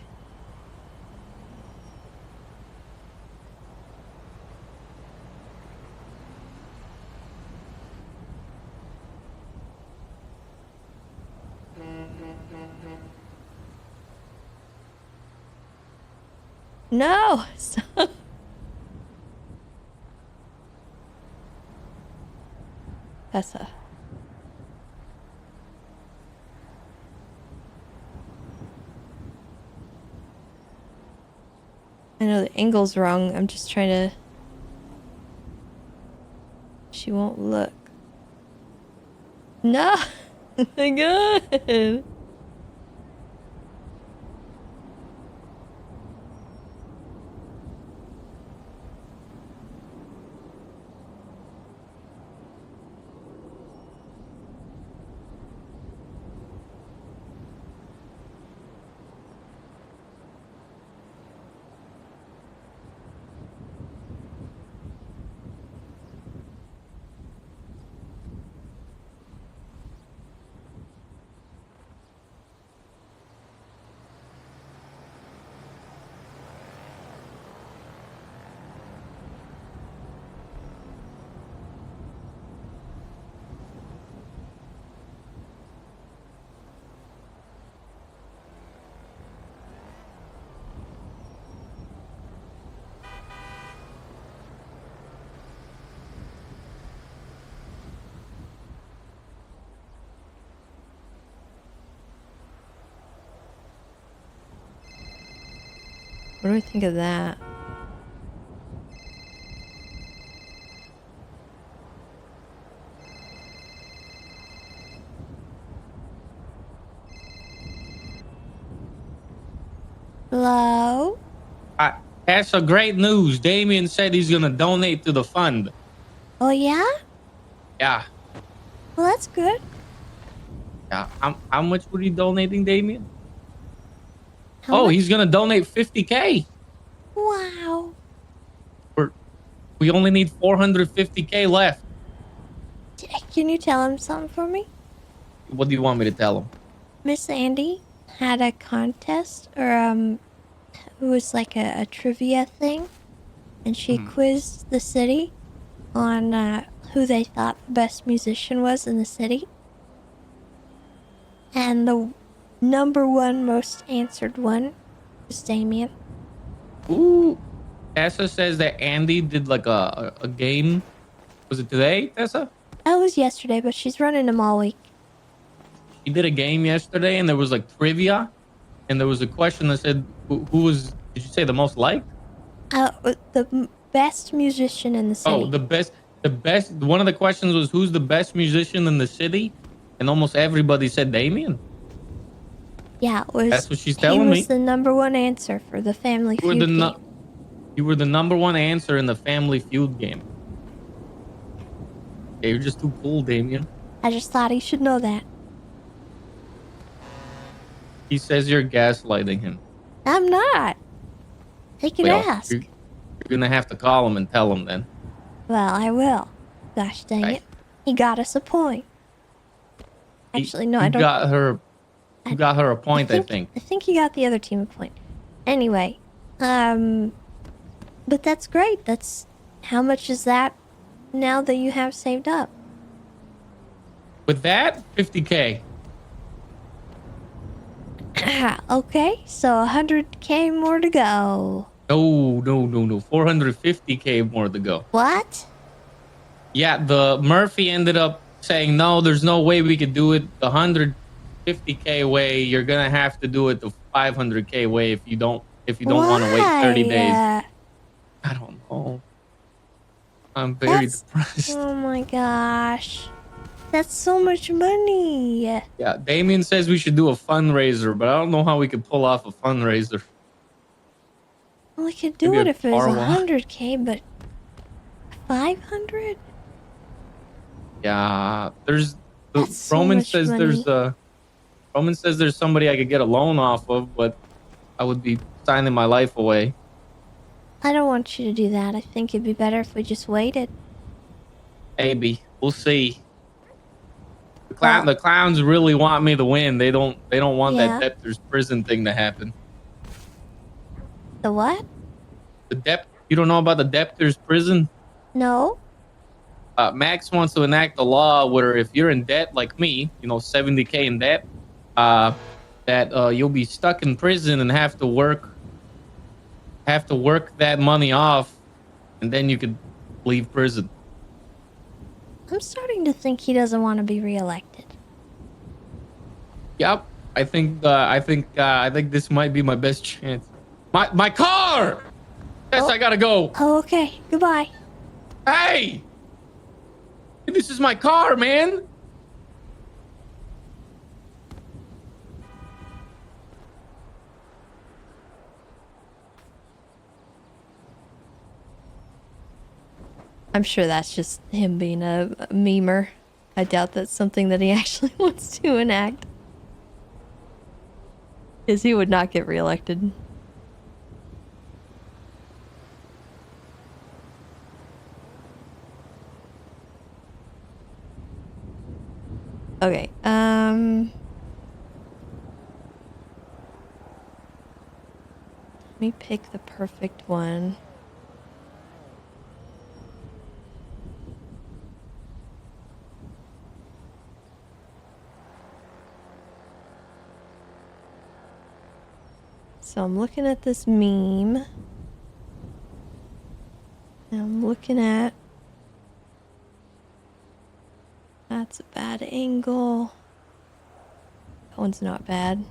No! Stop. Tessa. I know the angle's wrong. I'm just trying to... She won't look. No! My God! What do I think of that? Hello? That's a great news. Damien said he's gonna donate to the fund. Oh, yeah? Yeah. Well, that's good. Yeah. How much were you donating, Damien? How much? He's gonna donate 50K. Wow. We only need 450K left. Can you tell him something for me? What do you want me to tell him? Miss Andy had a contest, or it was like a trivia thing, and she quizzed the city on who they thought the best musician was in the city. And the number one most answered one was Damien. Ooh. Tessa says that Andy did like a game. Was it today, Tessa? That was yesterday, but she's running them all week. He did a game yesterday, and there was like trivia, and there was a question that said, "Who was? Did you say the most liked?" The best musician in the city. Oh, the best. One of the questions was, "Who's the best musician in the city?" And almost everybody said Damien. Yeah, it was. That's what she's telling me. He was the number one answer for the Family Feud game. You were the number one answer in the Family Feud game. Yeah, you're just too cool, Damien. I just thought he should know that. He says you're gaslighting him. I'm not. He can ask. You're gonna have to call him and tell him then. Well, I will. Gosh dang it. He got us a point. Actually, no, I don't. You got her a point, I think. I think he got the other team a point. Anyway, but that's great. That's... How much is that now that you have saved up? With that, 50K. Okay, so 100K more to go. No. 450K more to go. What? Yeah, the Murphy ended up saying, no, there's no way we could do it the 150K way. You're gonna have to do it the 500K way if you don't want to wait 30 days. I don't know. I'm very depressed. Oh my gosh. That's so much money. Yeah, Damien says we should do a fundraiser, but I don't know how we could pull off a fundraiser. Well, we could do it if it was 100K, but 500? Yeah, there's Roman says Roman says there's somebody I could get a loan off of, but I would be signing my life away. I don't want you to do that. I think it'd be better if we just waited. Maybe. We'll see. The clowns really want me to win. They don't want that debtor's prison thing to happen. The what? You don't know about the debtor's prison? No. Max wants to enact a law where if you're in debt like me, 70K in debt, that you'll be stuck in prison and have to work that money off, and then you could leave prison. I'm starting to think he doesn't want to be reelected. Yep. I think this might be my best chance. My car! Yes, Oh, I gotta go. oh, okay. Goodbye. Hey! This is my car, man. I'm sure that's just him being a memer. I doubt that's something that he actually wants to enact. Because he would not get reelected. Okay, let me pick the perfect one. So I'm looking at this meme. And I'm looking at... That's a bad angle. That one's not bad.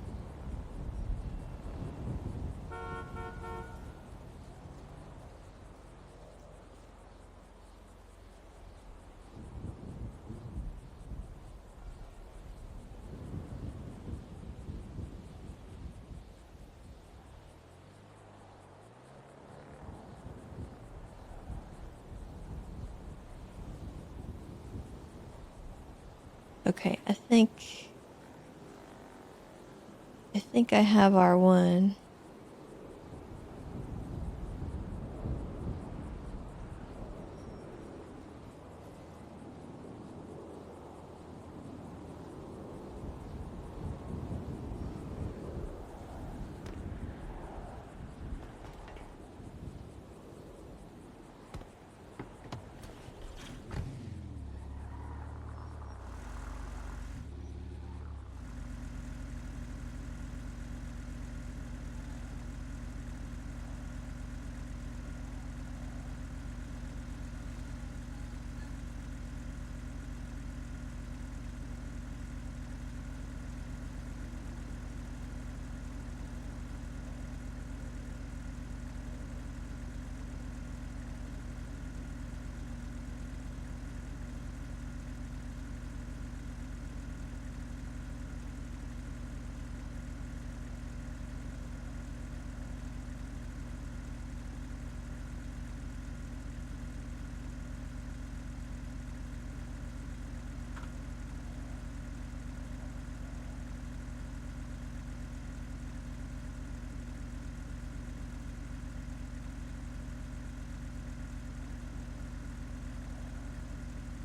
Okay, I think I have our one.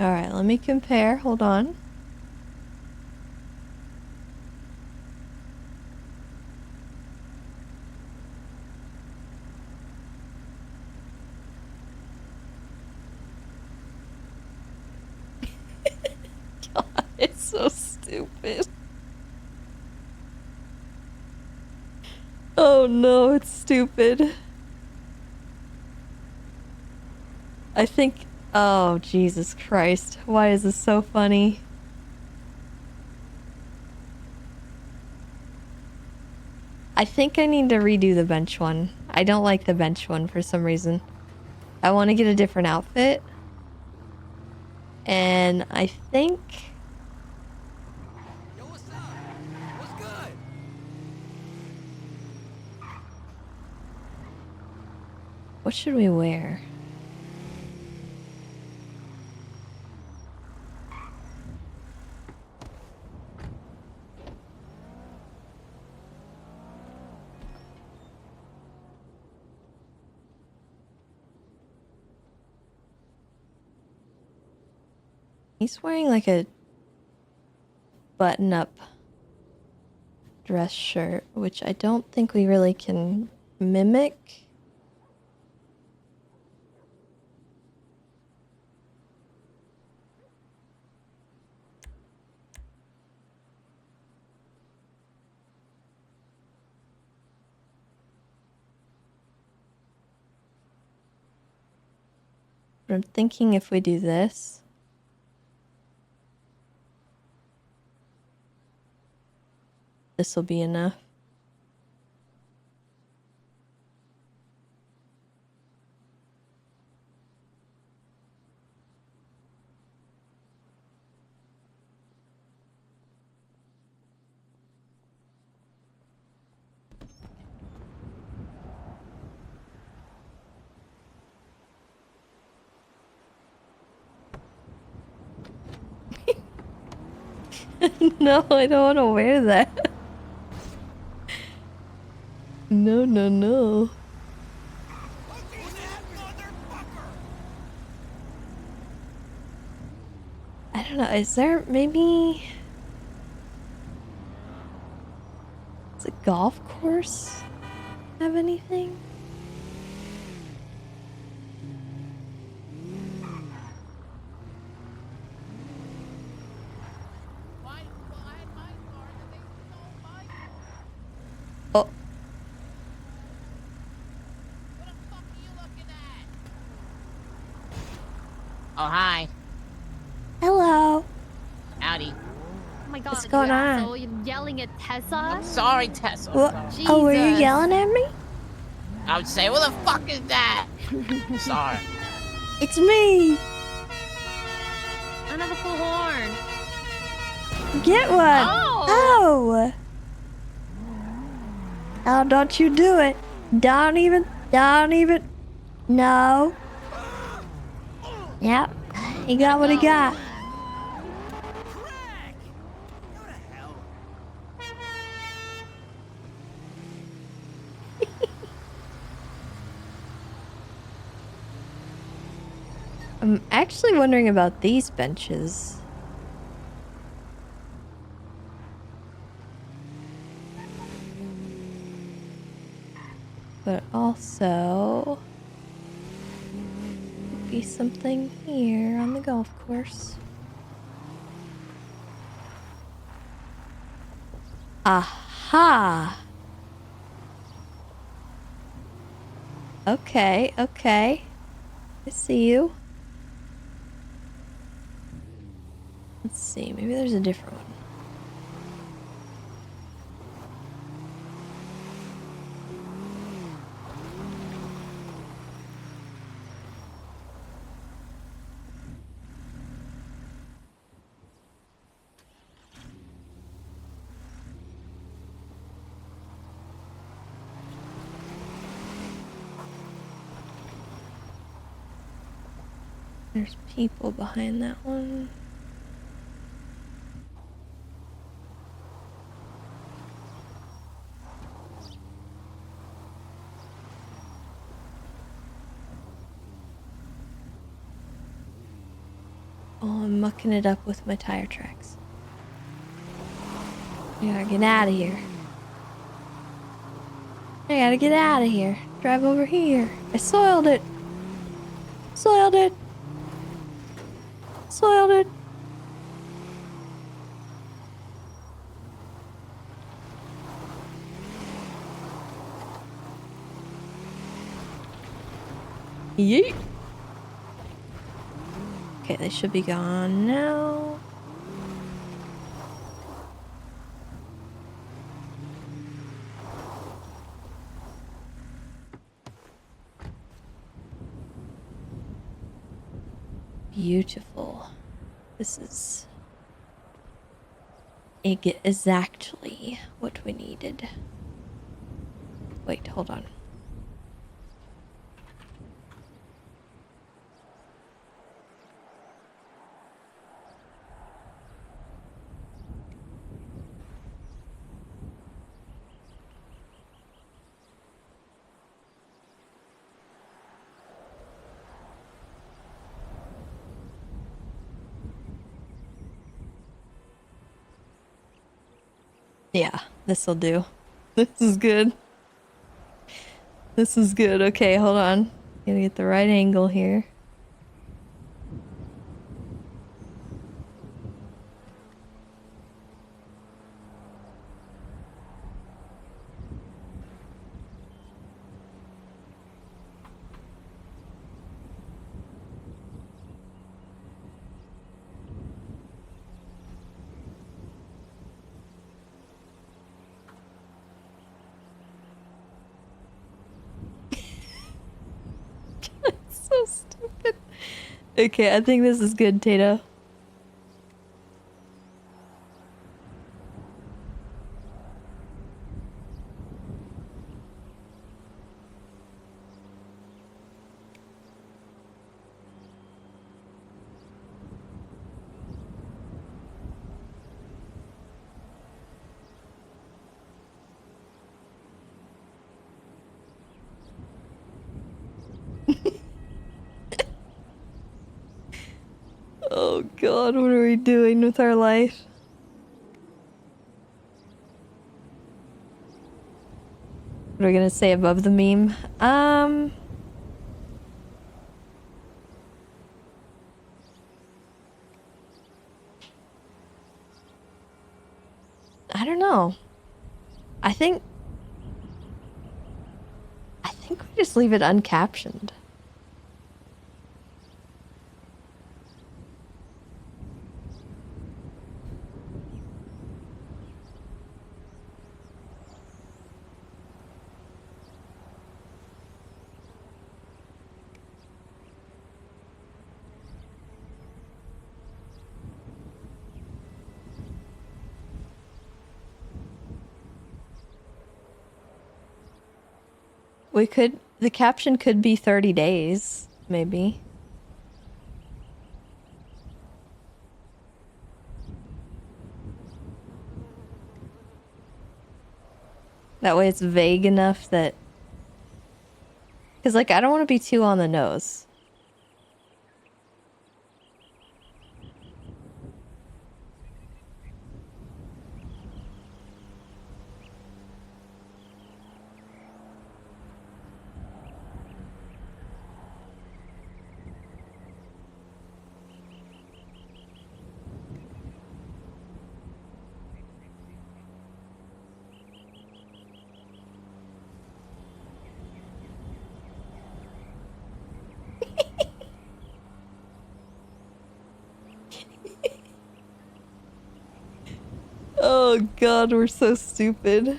Alright, let me compare. Hold on. God, it's so stupid. Oh no, it's stupid. I think... Oh, Jesus Christ. Why is this so funny? I think I need to redo the bench one. I don't like the bench one for some reason. I want to get a different outfit. And I think... Yo, what's up? What's good? What should we wear? He's wearing like a button-up dress shirt, which I don't think we really can mimic. But I'm thinking if we do this... this will be enough. No, I don't want to wear that. No, no, no. Look at that motherfucker! I don't know. Is there maybe... Does a golf course have anything? I had my car and they stole my car. Oh, What the fuck are you looking at? Oh, hi. hello. Howdy. Oh my god, What's going you on? asshole. You're yelling at Tessa? I'm sorry, Tessa. What? Sorry. Oh, were you Jesus. yelling at me? I would say, what the fuck is that? Sorry. It's me. I don't have a full horn. Get one. Oh! Oh. Oh, don't you do it. Don't even. No. Yep. He got what he got. Crack! Go to hell. I'm actually wondering about these benches. But also could be something here on the golf course. Aha! Okay, okay. I see you. Let's see, maybe there's a different one. There's people behind that one. Oh, I'm mucking it up with my tire tracks. I gotta get out of here. I gotta get out of here. Drive over here. I soiled it. Soiled it. Soiled it. Yeet. Okay, they should be gone now. Beautiful. This is exactly what we needed. Wait, hold on. Yeah, this'll do. This is good. This is good. Okay, hold on. Gotta get the right angle here. So stupid. Okay, I think this is good, Tato. Oh god, what are we doing with our life? What are we gonna say above the meme? I don't know. I think we just leave it uncaptioned. The caption could be 30 days, maybe. That way it's vague enough that... Because, like, I don't want to be too on the nose. Oh god, we're so stupid.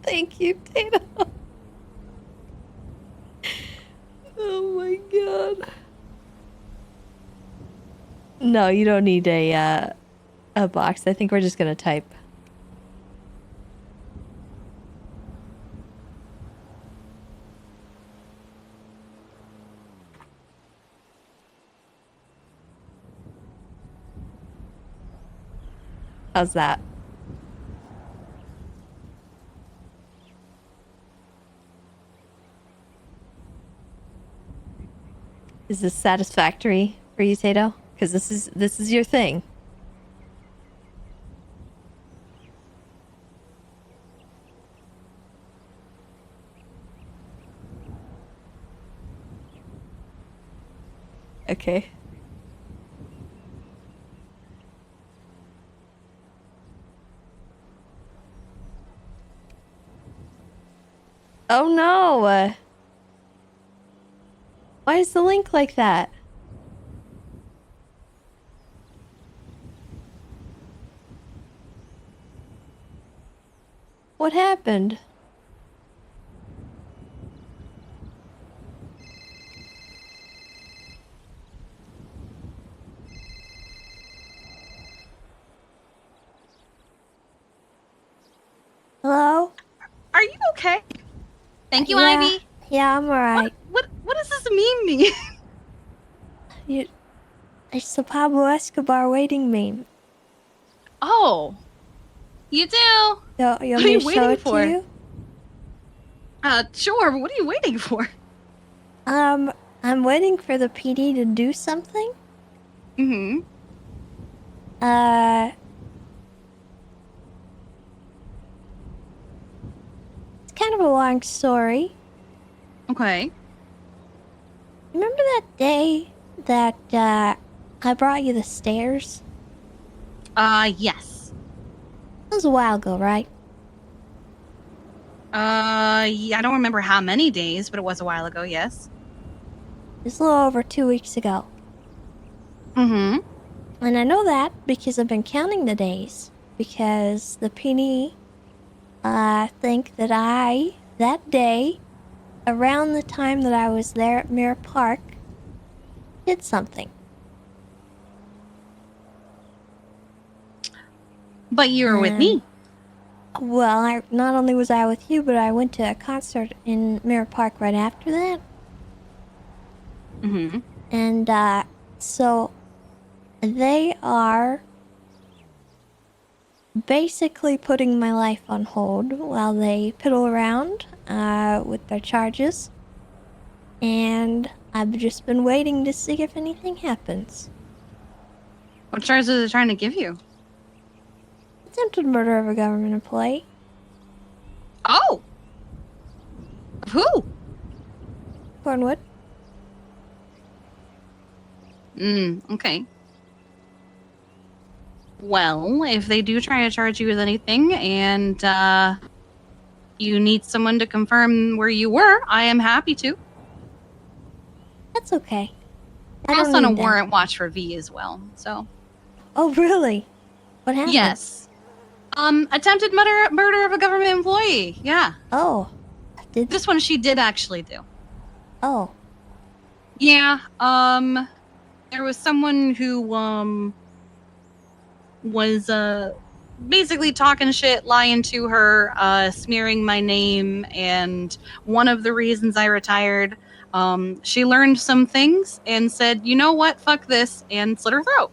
Thank you, Tato. Oh my god. No, you don't need a box. I think we're just gonna type. How's that? Is this satisfactory for you, Tato? Because this is your thing. Okay. Oh no! Why is the link like that? What happened? Hello? Are you okay? Thank you, Yeah. Ivy. Yeah, I'm alright. What does this meme mean? It's the Pablo Escobar waiting meme. Oh, You do. You What want are me you to show waiting it for? to you? Sure, but what are you waiting for? I'm waiting for the PD to do something. Mm-hmm. It's kind of a long story. Okay. Remember that day that, I brought you the stairs? Yes. That was a while ago, right? Yeah, I don't remember how many days, but it was a while ago, yes. It's a little over 2 weeks ago. Mm-hmm. And I know that because I've been counting the days. Because the PD think that that day, around the time that I was there at Mirror Park, did something. But you were with me. Well, not only was I with you, but I went to a concert in Mirror Park right after that. Mm-hmm. And so they are basically putting my life on hold while they piddle around with their charges. And I've just been waiting to see if anything happens. What charges are they trying to give you? Attempted murder of a government employee. Oh! Who? Cornwood. Okay. Well, if they do try to charge you with anything and you need someone to confirm where you were, I am happy to. That's okay. I'm I also don't on a need that. warrant watch for V as well, so. Oh, really? What happened? Yes. Attempted murder of a government employee. Yeah. Oh. This one she did actually do. Oh. Yeah. There was someone who was basically talking shit, lying to her, smearing my name, and one of the reasons I retired, she learned some things and said, "You know what? Fuck this," and slit her throat.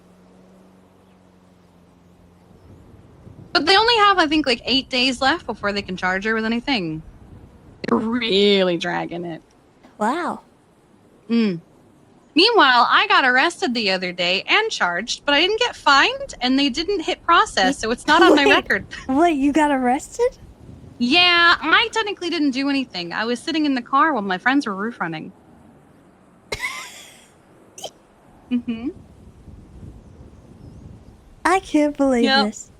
But they only have, I think, like 8 days left before they can charge her with anything. They're really dragging it. Wow. Meanwhile, I got arrested the other day and charged, but I didn't get fined, and they didn't hit process, so it's not on my record. Wait, you got arrested? Yeah, I technically didn't do anything. I was sitting in the car while my friends were roof running. Mm-hmm. I can't believe Yep. this.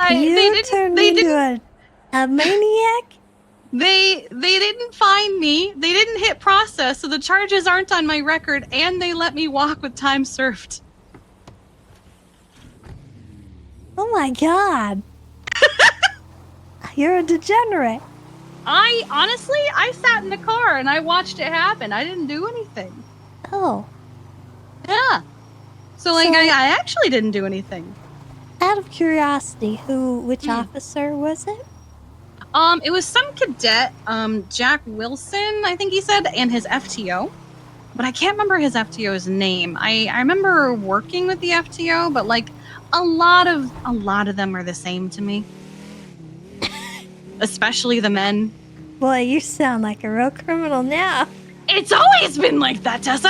They turned me into a maniac? They didn't find me. They didn't hit process, so the charges aren't on my record, and they let me walk with time served. Oh my god. You're a degenerate. I sat in the car and I watched it happen. I didn't do anything. Oh. Yeah. So I actually didn't do anything. Out of curiosity, which officer was it? It was some cadet, Jack Wilson, I think he said, and his FTO. But I can't remember his FTO's name. I remember working with the FTO, but like a lot of them are the same to me. Especially the men. Boy, you sound like a real criminal now. It's always been like that, Tessa!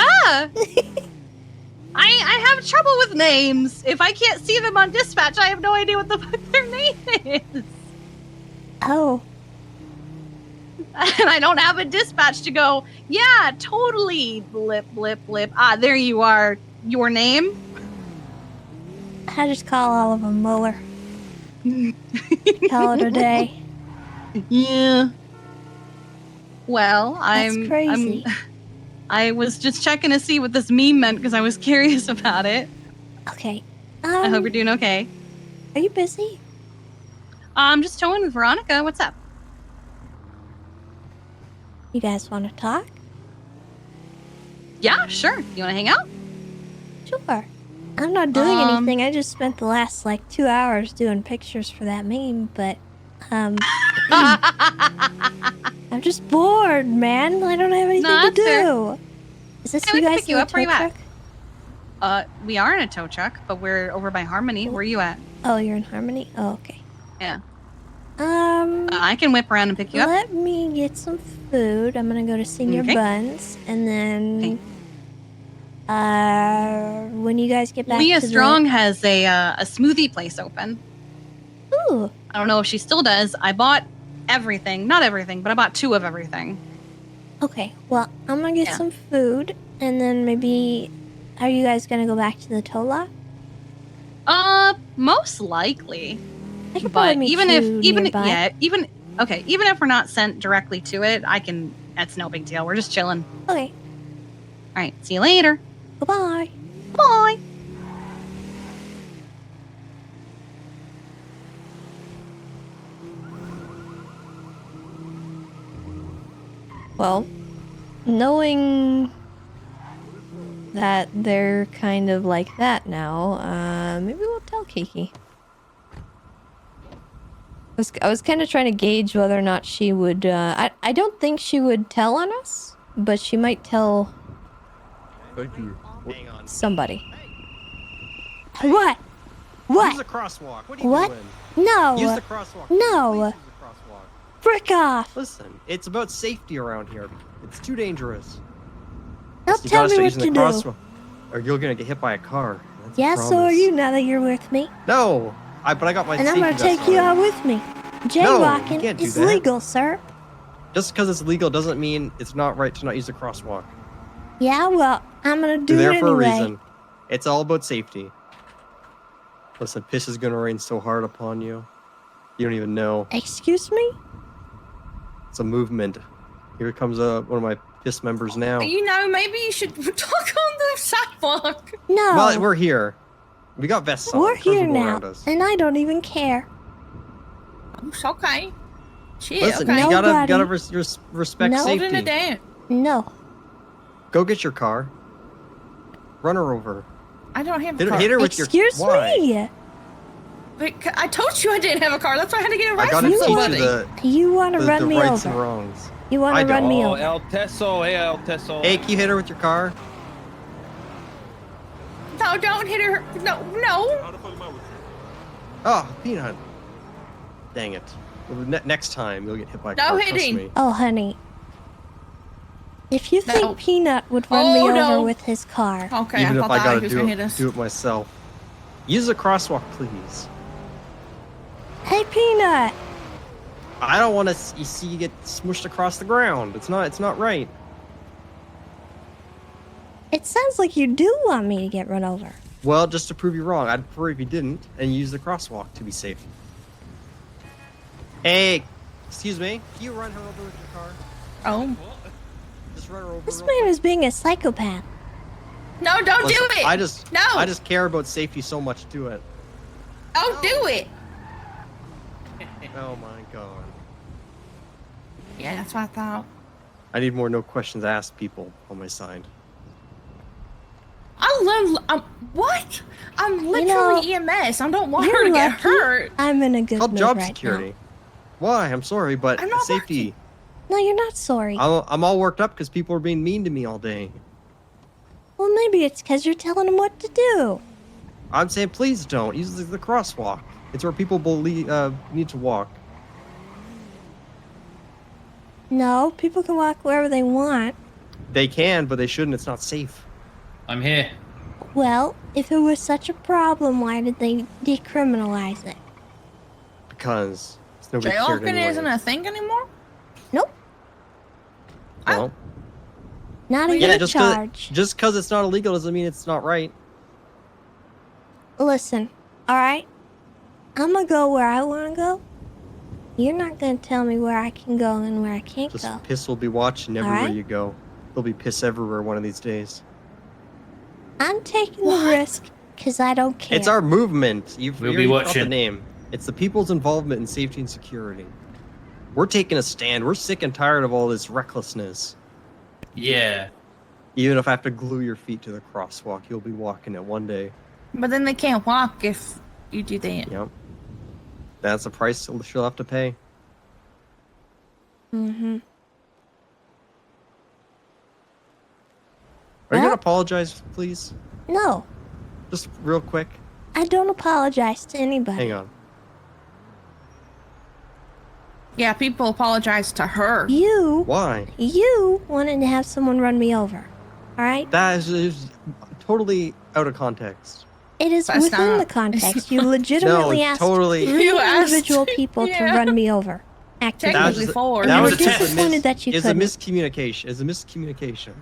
I have trouble with names. If I can't see them on dispatch, I have no idea what the fuck their name is. Oh. And I don't have a dispatch to go, yeah, totally, blip, blip, blip. Ah, there you are. Your name? I just call all of them Mueller. Call it a day. Yeah. Well, That's crazy. I was just checking to see what this meme meant because I was curious about it. Okay. I hope you're doing okay. Are you busy? I'm just towing with Veronica. What's up? You guys want to talk? Yeah, sure. You want to hang out? Sure. I'm not doing anything. I just spent the last, 2 hours doing pictures for that meme, but, I'm just bored, man. I don't have anything to do. Fair. Is this Hey, we you can guys pick you in a up. Where tow you truck? at? We are in a tow truck, but we're over by Harmony. Where are you at? Oh, you're in Harmony? Oh, okay. Yeah. I can whip around and pick you up. Let me get some food. I'm gonna go to Senior Okay. Buns, and then, when you guys get back Leah to Strong has a smoothie place open. Ooh. I don't know if she still does. I bought everything. Not everything, but I bought 2 of everything. Okay, well, I'm gonna get some food, and then maybe... Are you guys gonna go back to the tow lot? Most likely. I could probably But meet even you if nearby. even if we're not sent directly to it, I can. That's no big deal. We're just chilling. Okay. All right. See you later. Goodbye. Bye. Well, knowing that they're kind of like that now, maybe we'll tell Kiki. I was kind of trying to gauge whether or not she would, I don't think she would tell on us, but she might tell Hang on. somebody. What? What? Use the crosswalk. What are you What? doing? No. Use the crosswalk. No. Please use the crosswalk. Frick off. Listen, it's about safety around here. It's too dangerous. Don't You tell gotta me start what using to the do. crosswalk, or you're gonna get hit by a car. That's a Yeah, so are promise. you now that you're with me. No, but I got my And I'm safety gonna vest take you on. out with me. you Jaywalking can't do is that. legal, sir. Just because it's legal doesn't mean it's not right to not use the crosswalk. Yeah, well, I'm gonna do You're it there for anyway. a reason. It's all about safety. Listen, piss is gonna rain so hard upon you. You don't even know. Excuse me? It's a movement. Here comes one of my piss members now. You know, maybe you should talk on the sidewalk. No. Well, we're here. We got vests on. We're Cars will here go now, around us. and I don't even care. It's okay. Shit, Listen, okay. you Nobody- gotta respect No. Holding safety. it down. No. Go get your car. Run her over. I don't have a Hit, car. hit her with your. Excuse Why? me? But I told you I didn't have a car. That's why I had to get a I ride gotta from teach somebody. you You want to run the me rights and over? wrongs. You want I to run don't. me Oh, over? El Teso, hey, El Teso. Hey, can you hit her with your car? No, don't hit her. No, no. Oh, Peanut. Dang it. Well, next time you'll get hit by a No car. hitting. Trust me. Oh, honey. If you think No. Peanut would run me Oh, over no. with his car, Okay, Even I if thought I that gotta he was do gonna hit us. it myself. Use the crosswalk, please. hey, Peanut. I don't want to see you get smushed across the ground. It's not right. It sounds like you do want me to get run over. Well, just to prove you wrong, I'd prefer if you didn't and use the crosswalk to be safe. Hey, excuse me. Can you run her over with your car? Oh. Just run her over. This real man quick. is being a psychopath. No, don't Listen, do it. I just No. care about safety so much. Do it. Don't do it. Oh my god. Yeah, that's what I thought. I need more no questions asked people on my side. What? I'm know, literally EMS. I don't want her You're to get lucky hurt. I'm in a good Called mood job right security. Why? I'm sorry, but I'm not safety. now. No, you're not sorry. I'm all worked up because people are being mean to me all day. Well, maybe it's because you're telling him what to do. I'm saying please don't use the crosswalk. It's where people need to walk. No, people can walk wherever they want. They can, but they shouldn't. It's not safe. I'm here. Well, if it was such a problem, why did they decriminalize it? Because it's nobody cared Jaywalking anyway. isn't a thing anymore? Nope, Well, not a yeah, good just charge. because it's not illegal doesn't mean it's not right. Listen, all right? I'm gonna go where I want to go. You're not gonna tell me where I can go and where I can't Just go. piss will be watching everywhere Alright. you go. There'll be piss everywhere one of these days. I'm taking the risk because I don't care. It's our movement. We'll you be got the watching. name. It's the people's involvement in safety and security. We're taking a stand. We're sick and tired of all this recklessness. Yeah. Even if I have to glue your feet to the crosswalk, you'll be walking it one day. But then they can't walk if you do that. Yep. That's the price she'll have to pay. Mm-hmm. Are you Well- gonna apologize, please? No, Just real quick. I don't apologize to anybody. Hang on. Yeah, people apologize to her. Why? You wanted to have someone run me over. All right? That is totally out of context. It is That's within not- the context. You legitimately No, asked totally. three You asked, individual people yeah. to run me over. Actively. Technically just- four. And that you was were a test of disappointed that you It's a couldn't. miscommunication. It's a miscommunication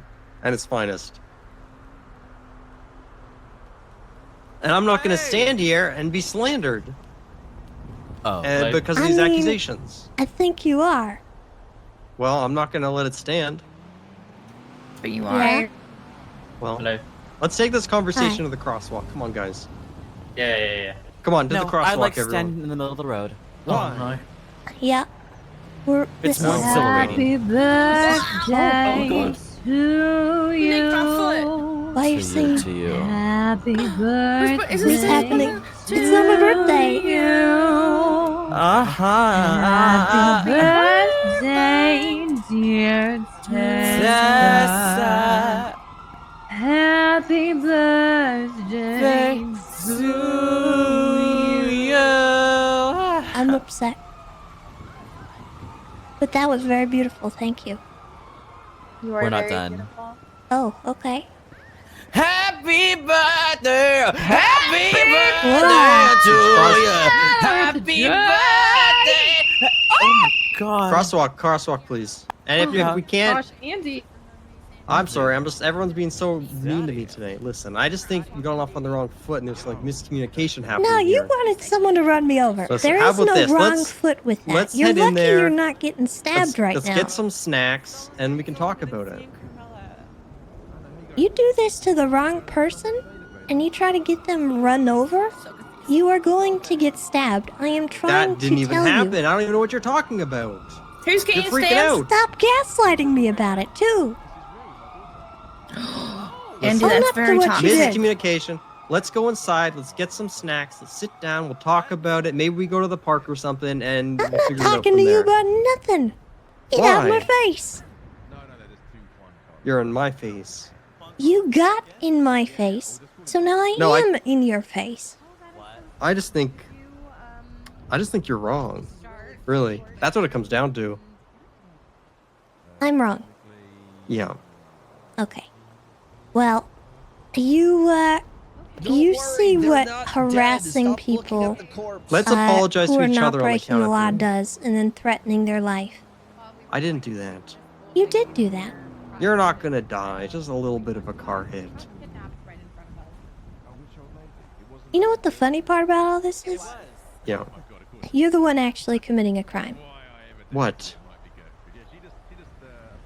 at its finest. And I'm not going to stand here and be slandered. Oh. and Like- because of I these mean- accusations. I think you are. Well, I'm not gonna let it stand. But you Yeah. Well, Hello. let's take this conversation to the crosswalk. Come on, guys. Yeah. Come on, to No, the crosswalk, I like everyone. standing in the middle of the road. Why? Yeah. We're It's this more is- exhilarating. birthday God. to you. Why are you To saying you. happy birthday? Is What's happening? It's not my birthday. Happy birthday, dear Tessa. Happy birthday to you. I'm upset. But that was very beautiful, thank you. We're not done. Oh, okay. Happy birthday! Happy birthday Wow. to Cross- you! Happy birthday! Oh my god. Crosswalk, please. And if we can't, Gosh, Andy. I'm sorry. Everyone's being so mean to me today. Listen, I just think you got off on the wrong foot, and there's like miscommunication happening. No, you here. wanted someone to run me over. Listen, There how is about no this? wrong Let's- foot with that. let's You're head in lucky there. you're not getting stabbed right let's now. get some snacks, and we can talk about it. You do this to the wrong person, and you try to get them run over, you are going to get stabbed. I am trying That didn't to even tell happen. you. I don't even know what you're talking about. Who's You're getting freaking stabbed? out. Stop gaslighting me about it, too. Andy, Own that's up to very what toxic. you did. Miscommunication. Let's go inside. Let's get some snacks. Let's sit down. We'll talk about it. Maybe we go to the park or something, and I'm we'll not figure it out talking from to you there. about nothing. Get out of my Why? face. You're in my face. You got in my face, so now I No, I- am in your face. I just think you're wrong. Really, that's what it comes down to. I'm wrong. Yeah. Okay. Well, you see what harassing people Let's apologize who to are each not other on the breaking count the of law three. does, and then threatening their life. I didn't do that. You did do that. You're not gonna die. Just a little bit of a car hit. You know what the funny part about all this is? Yeah. You're the one actually committing a crime. What?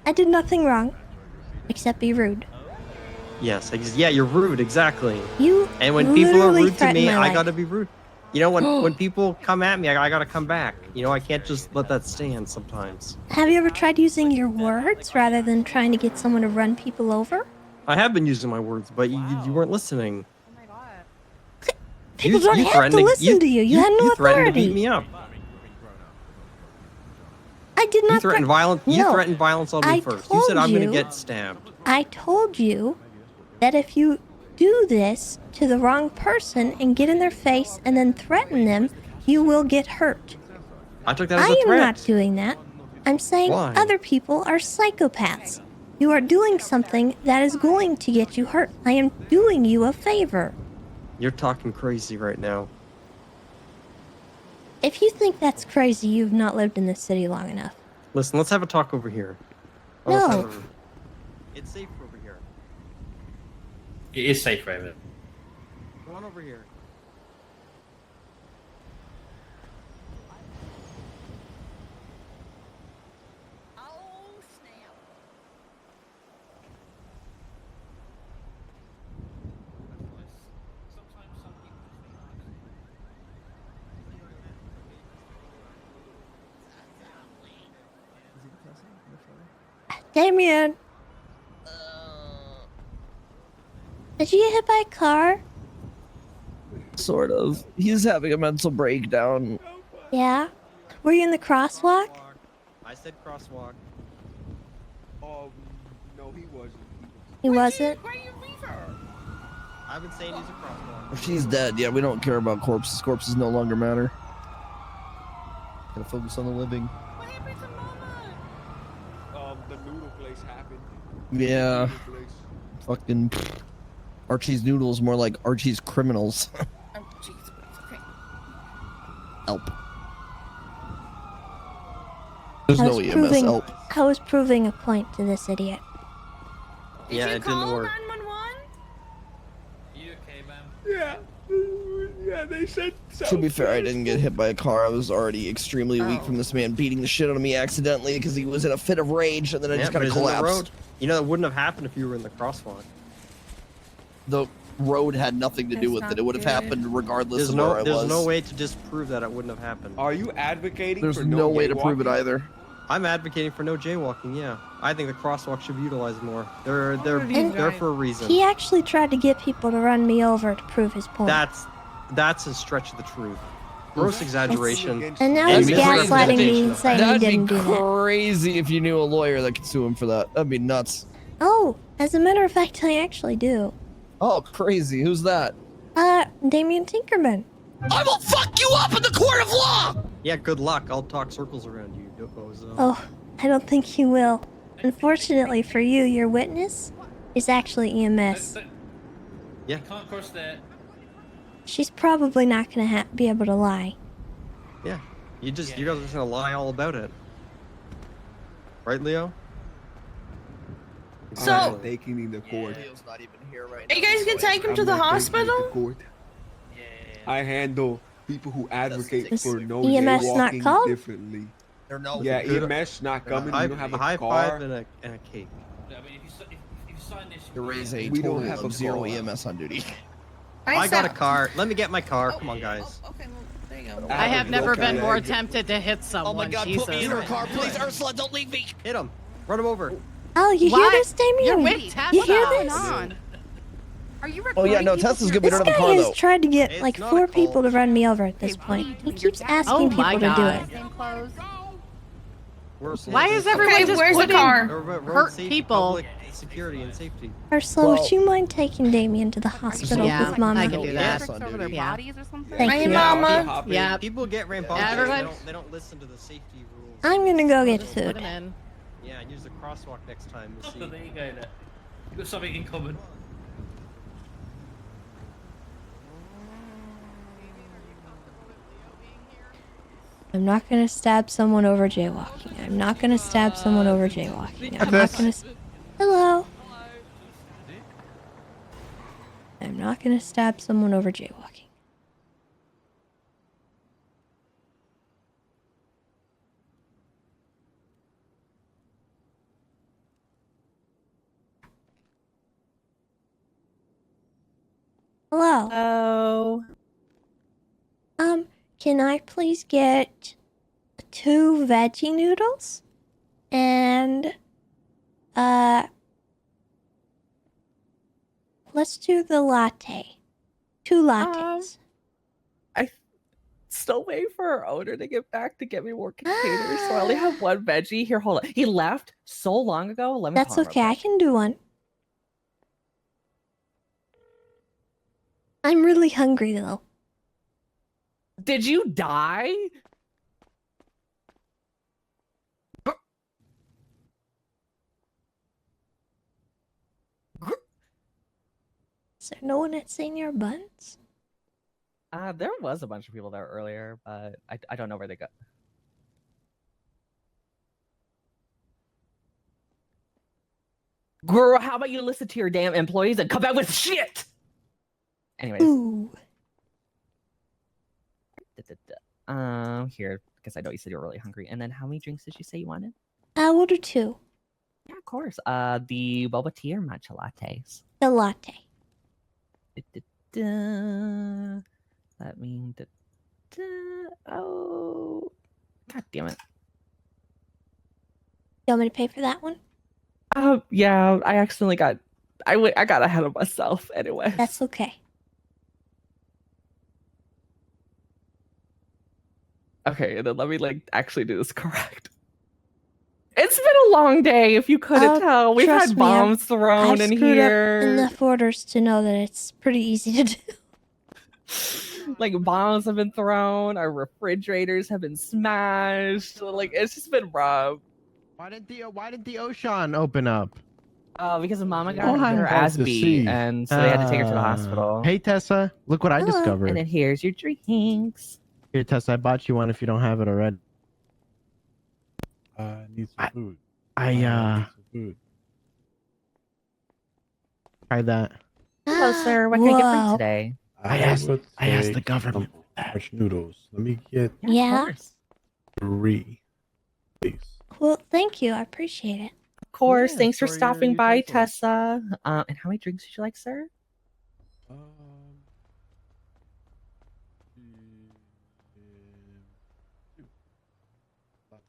I did nothing wrong, except be rude. Yes. Yeah, you're rude. Exactly. You And when people are literally rude to threatened me, my I life. gotta be rude. You know, when people come at me, I gotta come back. You know, I can't just let that stand sometimes. Have you ever tried using your words rather than trying to get someone to run people over? I have been using my words, but you weren't listening. People You- don't you have threatened to listen to you. You had no you threatened to beat authority. me up. I did You not threatened thre- violence. You No. threatened violence on me I first. You said told I'm gonna you- get stabbed. I told you that if you do this to the wrong person and get in their face and then threaten them, you will get hurt. I took that I as a am threat. not doing that. I'm saying Why? other people are psychopaths. You are doing something that is going to get you hurt. I am doing you a favor. You're talking crazy right now. If you think that's crazy, you've not lived in this city long enough. Listen, let's have a talk over here. No. It's safe over here. It is safe, Raven. Come on over here. Damien! Did you get hit by a car? Sort of. He's having a mental breakdown. Yeah? Were you in the crosswalk? I said crosswalk. No, he wasn't. He wasn't? Why you leave her? I've been saying he's a crosswalk. If she's dead, yeah, we don't care about corpses. Corpses no longer matter. Gotta focus on the living. What happened to Mama? The noodle place happened. Yeah. Noodle place. Fucking Archie's noodles, more like Archie's criminals. Oh, jeez. Okay. Help. There's no EMS help. I was proving a point to this idiot. Yeah, Did you it didn't call work. 911? You okay, man? Yeah. Yeah, they said so. To be fair, I didn't get hit by a car. I was already extremely weak from this man beating the shit out of me accidentally because he was in a fit of rage, and then I just kind of collapsed. You know, that wouldn't have happened if you were in the crosswalk. The road had nothing to do with it. It would have happened regardless of where I was. There's no way to disprove that it wouldn't have happened. Are you advocating There's for no way to prove it jaywalking? either. I'm advocating for no jaywalking, yeah. I think the crosswalk should be utilized more. They're there for a reason. He actually tried to get people to run me over to prove his point. That's a stretch of the truth. Gross exaggeration. And now And he's gaslighting me and saying he That'd didn't be do that. crazy if you knew a lawyer that could sue him for that. That'd be nuts. Oh, as a matter of fact, I actually do. Oh, crazy. Who's that? Damien Tinkerman. I will fuck you up in the court of law! Yeah, good luck. I'll talk circles around you, bozo. Oh, I don't think you will. Unfortunately for you, your witness is actually EMS. Yeah. Can't cross that. She's probably not gonna be able to lie. Yeah. You guys are just gonna lie all about it. Right, Leo? So taking him to court. Leo's not even here right You guys can take him to the hospital? I handle people who advocate Is for no EMS not jaywalking called? differently. They're not. Yeah, EMS not coming. You don't have a car. Five and a cake. I mean, if you sign this, There is a We don't total have a of 0 car. EMS on duty. I got a car. Let me get my car. Come on, guys. Okay, well, there you go. I have never been more Okay. tempted to hit someone. Oh my god, Jesus. put me in her car, please, Ursula, don't leave me! Hit him. Run him over. Oh, you hear What? this, Damien? You're with Tessa. You hear What's this? going on? Are you Oh yeah, recording no, people Tessa's for good. We your- don't This have a guy car has though. tried to get It's like not a 4 cult. people to run me over at this Hey, point. what are He you doing? keeps You're asking oh people my to do God. it. Same clothes. Why is everyone just where's the putting car? hurt people? Public security and safety. Ursula, Well- would you mind taking Damien to the hospital Yeah, with Mama? I can do that. Yes, on over duty. their Yeah. bodies or something? Thank My you. mama. Yeah. People get rambunctious. Everyone- They don't listen to the safety rules. I'm gonna go get Just put food. him in. Yeah, and use the crosswalk next time to see. There you go. There. You've got something in common. I'm not gonna stab someone over jaywalking. I'm not gonna stab someone over jaywalking. I'm not gonna. Hello. I'm not gonna stab someone over jaywalking. Hello. Oh. Can I please get 2 veggie noodles? And, let's do the latte. 2 lattes. Still waiting for our owner to get back to get me more containers, so I only have 1 veggie. Here, hold on. He left so long ago. Let me That's call him okay, real I can do one. I'm really hungry though. quick. Did you die? Is there no one at Senior Buns? There was a bunch of people there earlier, but I don't know where they go. Girl, how about you listen to your damn employees and come back with shit? Anyways, Ooh. here, because I know you said you're really hungry. And then how many drinks did you say you wanted? We'll do 2. Yeah, of course. The boba tea or matcha lattes? The latte. That means oh, god damn it. You want me to pay for that one? Yeah, I accidentally got I got ahead of myself anyway. That's okay. Okay, and then let me like actually do this correct. It's been a long day, if you couldn't tell. We've trust had me, bombs thrown I've in screwed here. up enough orders to know that it's pretty easy to do. Like bombs have been thrown, our refrigerators have been smashed. Like it's just been rough. Why didn't the ocean open up? Because Mama Oh, got I'm her glad ass to beat, see. and so they had to take her to the hospital. Hey Tessa, look what I Hello. discovered. And then here's your drinks. Here, Tessa, I bought you one if you don't have it already. Need some food. I Need some food. tried that. Hello, sir. What can I get for you Whoa. today? I asked would the say government. French noodles. Let me get Yeah. 3, please. Well, thank you. I appreciate it. Of course. Yeah, Thanks for for your stopping by, utensils. Tessa. And how many drinks would you like, sir?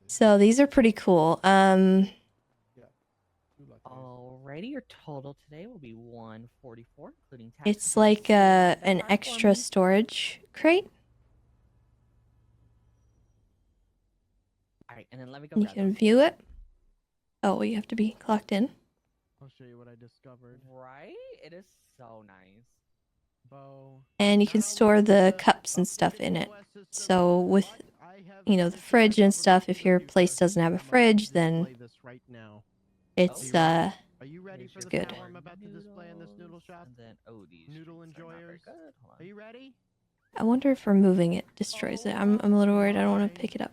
So these are pretty cool. Alrighty, your total today will be 144, including tax. It's like an extra storage crate. Alright, and then let me go You grab can those. view it. Oh, well, you have to be clocked in. I'll show you what I discovered. Right? It is so nice. And you can store the cups and stuff in it. So with, you know, the fridge and stuff, if your place doesn't have a fridge, then it's Are you ready for the good. sample I'm about to display in this noodle shop? And then, oh, these Noodle drinks are not very enjoyers. good. Hold on. Are you ready? I wonder if removing it destroys it. I'm a little worried. I don't want to pick it up.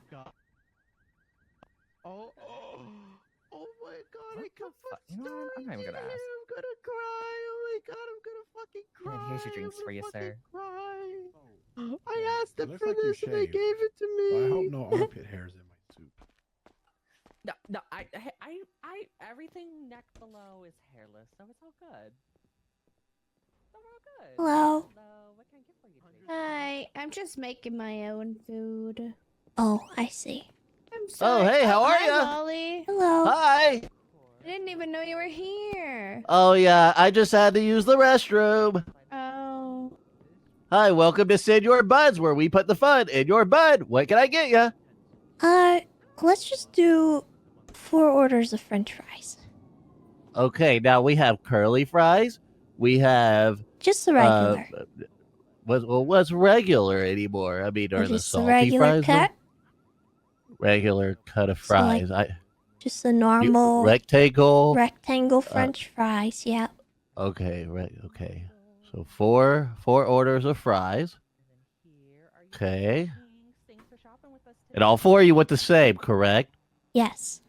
Oh my god, I can't You know what? I'm not even gonna ask. I'm gonna cry. Oh my god, I'm gonna fucking And then cry. here's your drinks I'm for you, gonna sir. fucking cry. I asked them looks for like you this and they shaved. gave it to me. I hope no armpit hairs in my soup. No, everything neck below is hairless, so it's all good. So we're all good. Hello. Hello, what can I get for you today? Hi, I'm just making my own food. Oh, I see. I'm sorry. hey, how are hi, ya? Molly. Hello. Hi. I didn't even know you were here. Oh yeah, I just had to use the restroom. Oh. Hi, welcome to Senor Buds, where we put the fun in your bud. What can I get ya? Let's just do 4 orders of French fries. Okay, now we have curly fries. We have Just the regular. what's regular anymore? I mean, are the Just the salty regular fries cut. regular cut of So, like, fries? Just the normal rectangle. French fries. Yeah. Okay, right. Okay, so four orders of fries. Okay, and all 4 of you want the same, correct? Yes.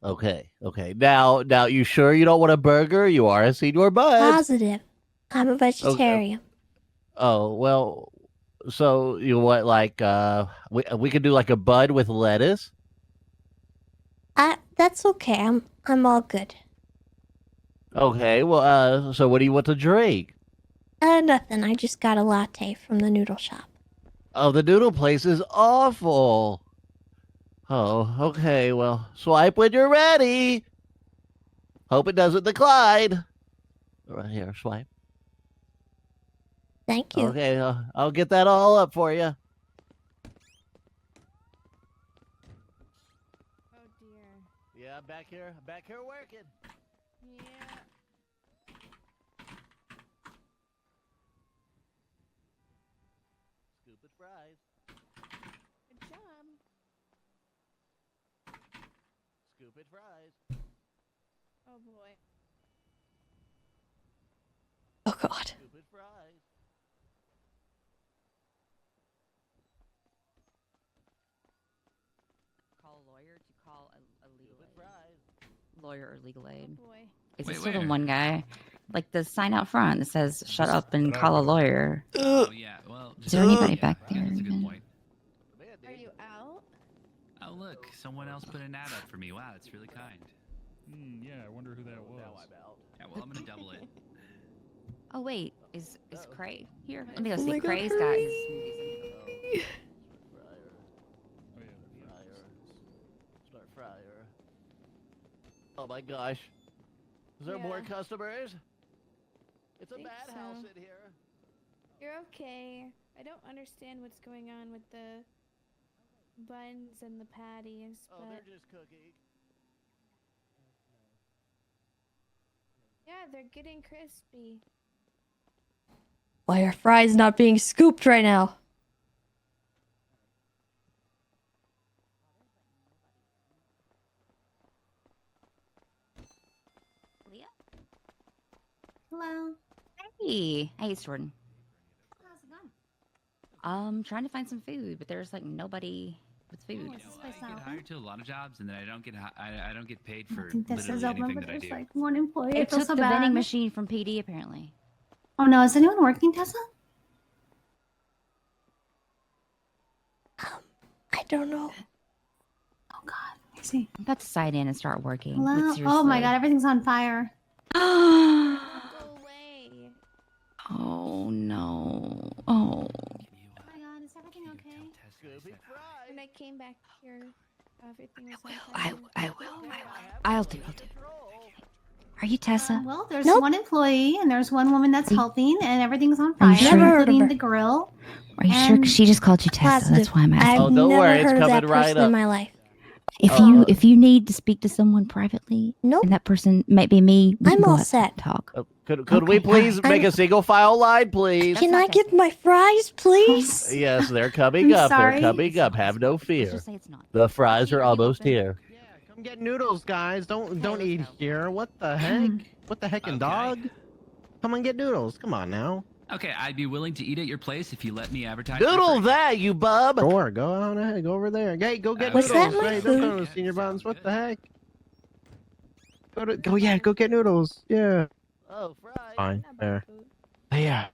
Okay. Now, you sure you don't want a burger? You are a Senor Bud. Positive. I'm a vegetarian. Oh well, so you want like we could do like a bud with lettuce. That's okay. I'm all good. Okay. Well, so what do you want to drink? Nothing. I just got a latte from the noodle shop. Oh, the noodle place is awful. Oh, okay. Well, swipe when you're ready. Hope it doesn't decline. Right here, swipe. Thank you. Okay, I'll get that all up for you. Oh dear. Yeah, back here working. Yeah. Stupid fries. Good job. Stupid fries. Oh boy. Oh god. Stupid fries. Call a lawyer to call a legal Stupid aid. fries. Lawyer or legal aid. Oh boy. Is this still the one guy? Like the sign out front that says "Shut up and call a lawyer." Oh yeah, well. Is there anybody back there? That's a good point. Are you out? Oh look, someone else put an ad up for me. Wow, that's really kind. Yeah, I wonder who that was. Now I'm out. Yeah, well, I'm gonna double it. Oh wait, is Cray here? Let me go Oh see. my God, Cray's got his hurry. smoothies. Start fryer. Oh my gosh. Is there more Yeah. customers? It's a Think madhouse so. in here. You're okay. I don't understand what's going on with the buns and the patties, Oh, but they're just cooking. yeah, they're getting crispy. Why are fries not being scooped right now? Leah? Hello. Hey, it's Jordan. How's it going? Trying to find some food, but there's like nobody with food. Oh, is this place I not get open? hired to a lot of jobs, and then I don't get paid for I think this is literally open, anything but that I there's do. like one employee. I It feel took so the bad. vending machine from PD apparently. Oh no, is anyone working, Tessa? don't know. Oh God. I see. I'm about to sign in and start working. Hello? Oh my God, everything's on fire. Go away. Oh no. Oh. Oh my God, is everything okay? When I came back here, everything was on I fire. will. I'll do. Are you Tessa? Well, there's Nope. one employee and there's one woman that's helping, and everything's on Are fire, you sure? Never heard of including her. the grill. Are you sure? 'Cause she just called you Tessa. Positive. That's why I'm asking. I've Oh, don't never worry, it's heard of that coming right person up. in my life. If you need to speak to someone privately, Nope. and that person might be me, we I'm can go all outside set. and talk. Could we Okay, please alright. make a single file line, please? Can I get my fries, please? Yes, they're coming I'm up. sorry. They're coming up. Have no Let's fear. just say it's not. The fries are Are you almost open? here. Yeah, come get noodles, guys. Don't eat here. What the heck? What the heckin' dog? Come and get noodles. Come on now. Okay, I'd be willing to eat at your place if you let me advertise. Doodle for free. that, you bub. Sure, go on ahead. Go over there. Hey, go get Was noodles. that my Hey, don't food? go to senior buns. What the heck? Go get noodles. Yeah. Oh, fries. Fine. There. Yeah.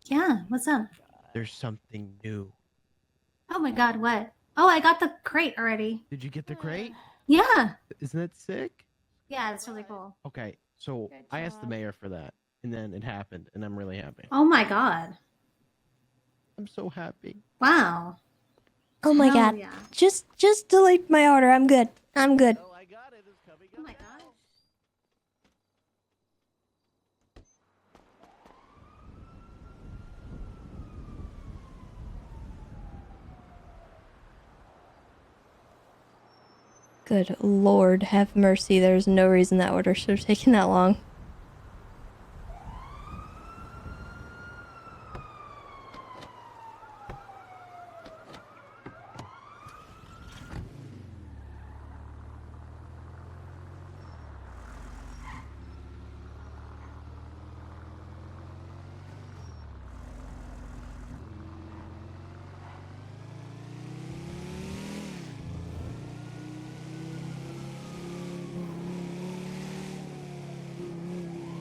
Yeah, what's up? There's something new. Oh my God, what? Oh, I got the crate already. Did you get the crate? Yeah. Isn't that sick? Yeah, it's really cool. Okay, so Good I asked the job. mayor for that, and then it happened, and I'm really happy. Oh my God. I'm so happy. Wow. Oh my Hell God. yeah. Just delete my order. I'm good. I'm good. Oh, I got it. It's coming Oh up. my God. Good Lord, have mercy. There's no reason that order should have taken that long.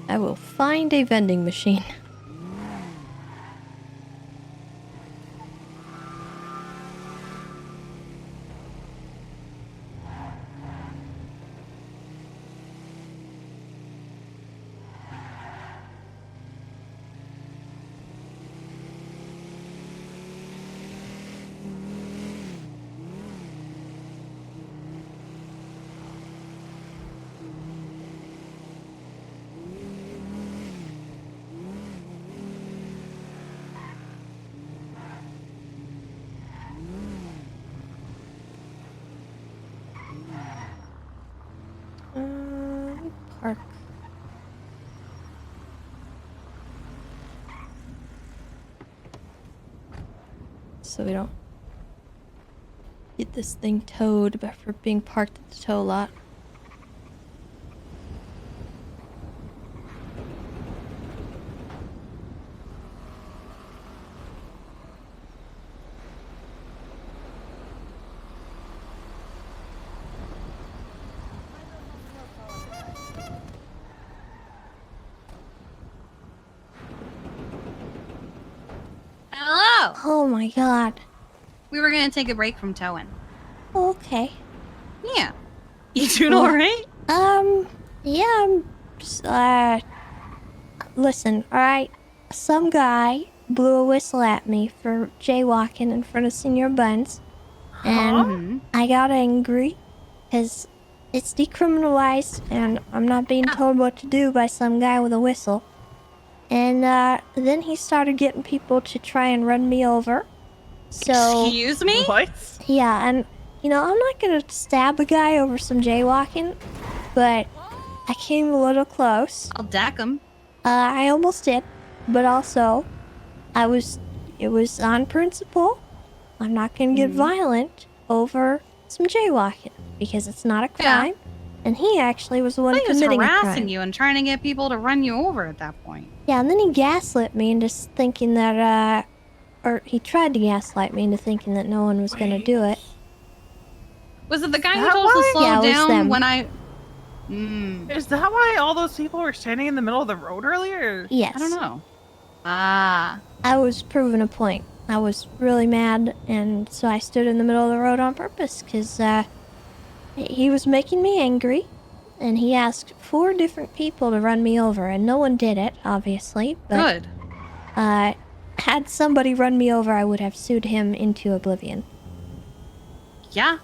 I will find a vending machine. Park. So we don't get this thing towed, but for being parked at the tow lot. Hello. Oh my God. We were gonna take a break from towing. Okay. Yeah. You doing Well, all right? Yeah, I'm just, listen, alright? Some guy blew a whistle at me for jaywalking in front of Senior Buns. And I got angry because it's decriminalized and I'm not being told what to do by some guy with a whistle. And then he started getting people to try and run me over. So Excuse me? What? yeah, and you know, I'm not gonna stab a guy over some jaywalking, but I came a little close. I'll deck him. I almost did, but also, it was on principle. I'm not gonna get violent over some jaywalking because it's not a crime, and he actually was the one He was committing a harassing crime. you and trying to get people to run you over at that point. Yeah, and then he gaslit me into thinking that, or he tried to gaslight me into thinking that no one was gonna do it. Was it the guy who that told us to why? slow Yeah, it was down them. when I... Is that why all those people were standing in the middle of the road earlier? Yes. I don't know. Ah. I was proving a point. I was really mad, and so I stood in the middle of the road on purpose, because he was making me angry, and he asked 4 different people to run me over, and no one did it, obviously. But, Good. had somebody run me over, I would have sued him into oblivion. Yeah.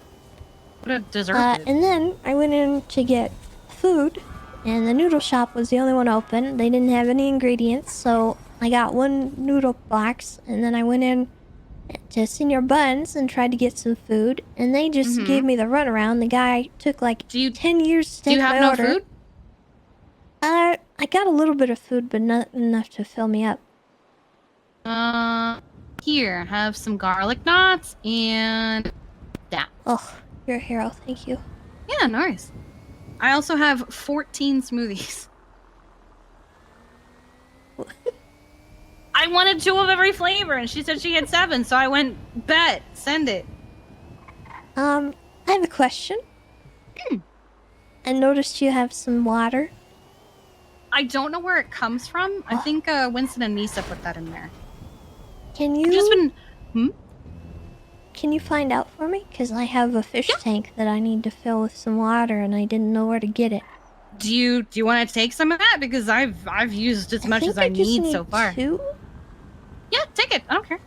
Would have deserved it. And then I went in to get food, and the noodle shop was the only one open. They didn't have any ingredients, so I got 1 noodle box, and then I went in to Senior Buns and tried to get some food, and they just gave me the runaround. The guy took like 10 years to take my order. Do you have no food? I got a little bit of food, but not enough to fill me up. Here, have some garlic knots and that. Oh, you're a hero. Thank you. Yeah, no worries. I also have 14 smoothies. I wanted 2 of every flavor, and she said she had 7, so I went, bet, send it. I have a question. I noticed you have some water. I don't know where it comes from. I think Winston and Nisa put that in there. Can you... Just been... Can you find out for me? Because I have a fish tank that I need to fill with some water, and I didn't know where to get it. Do you want to take some of that? Because I've used as much as I need so far. 2? Yeah, take it. I don't care.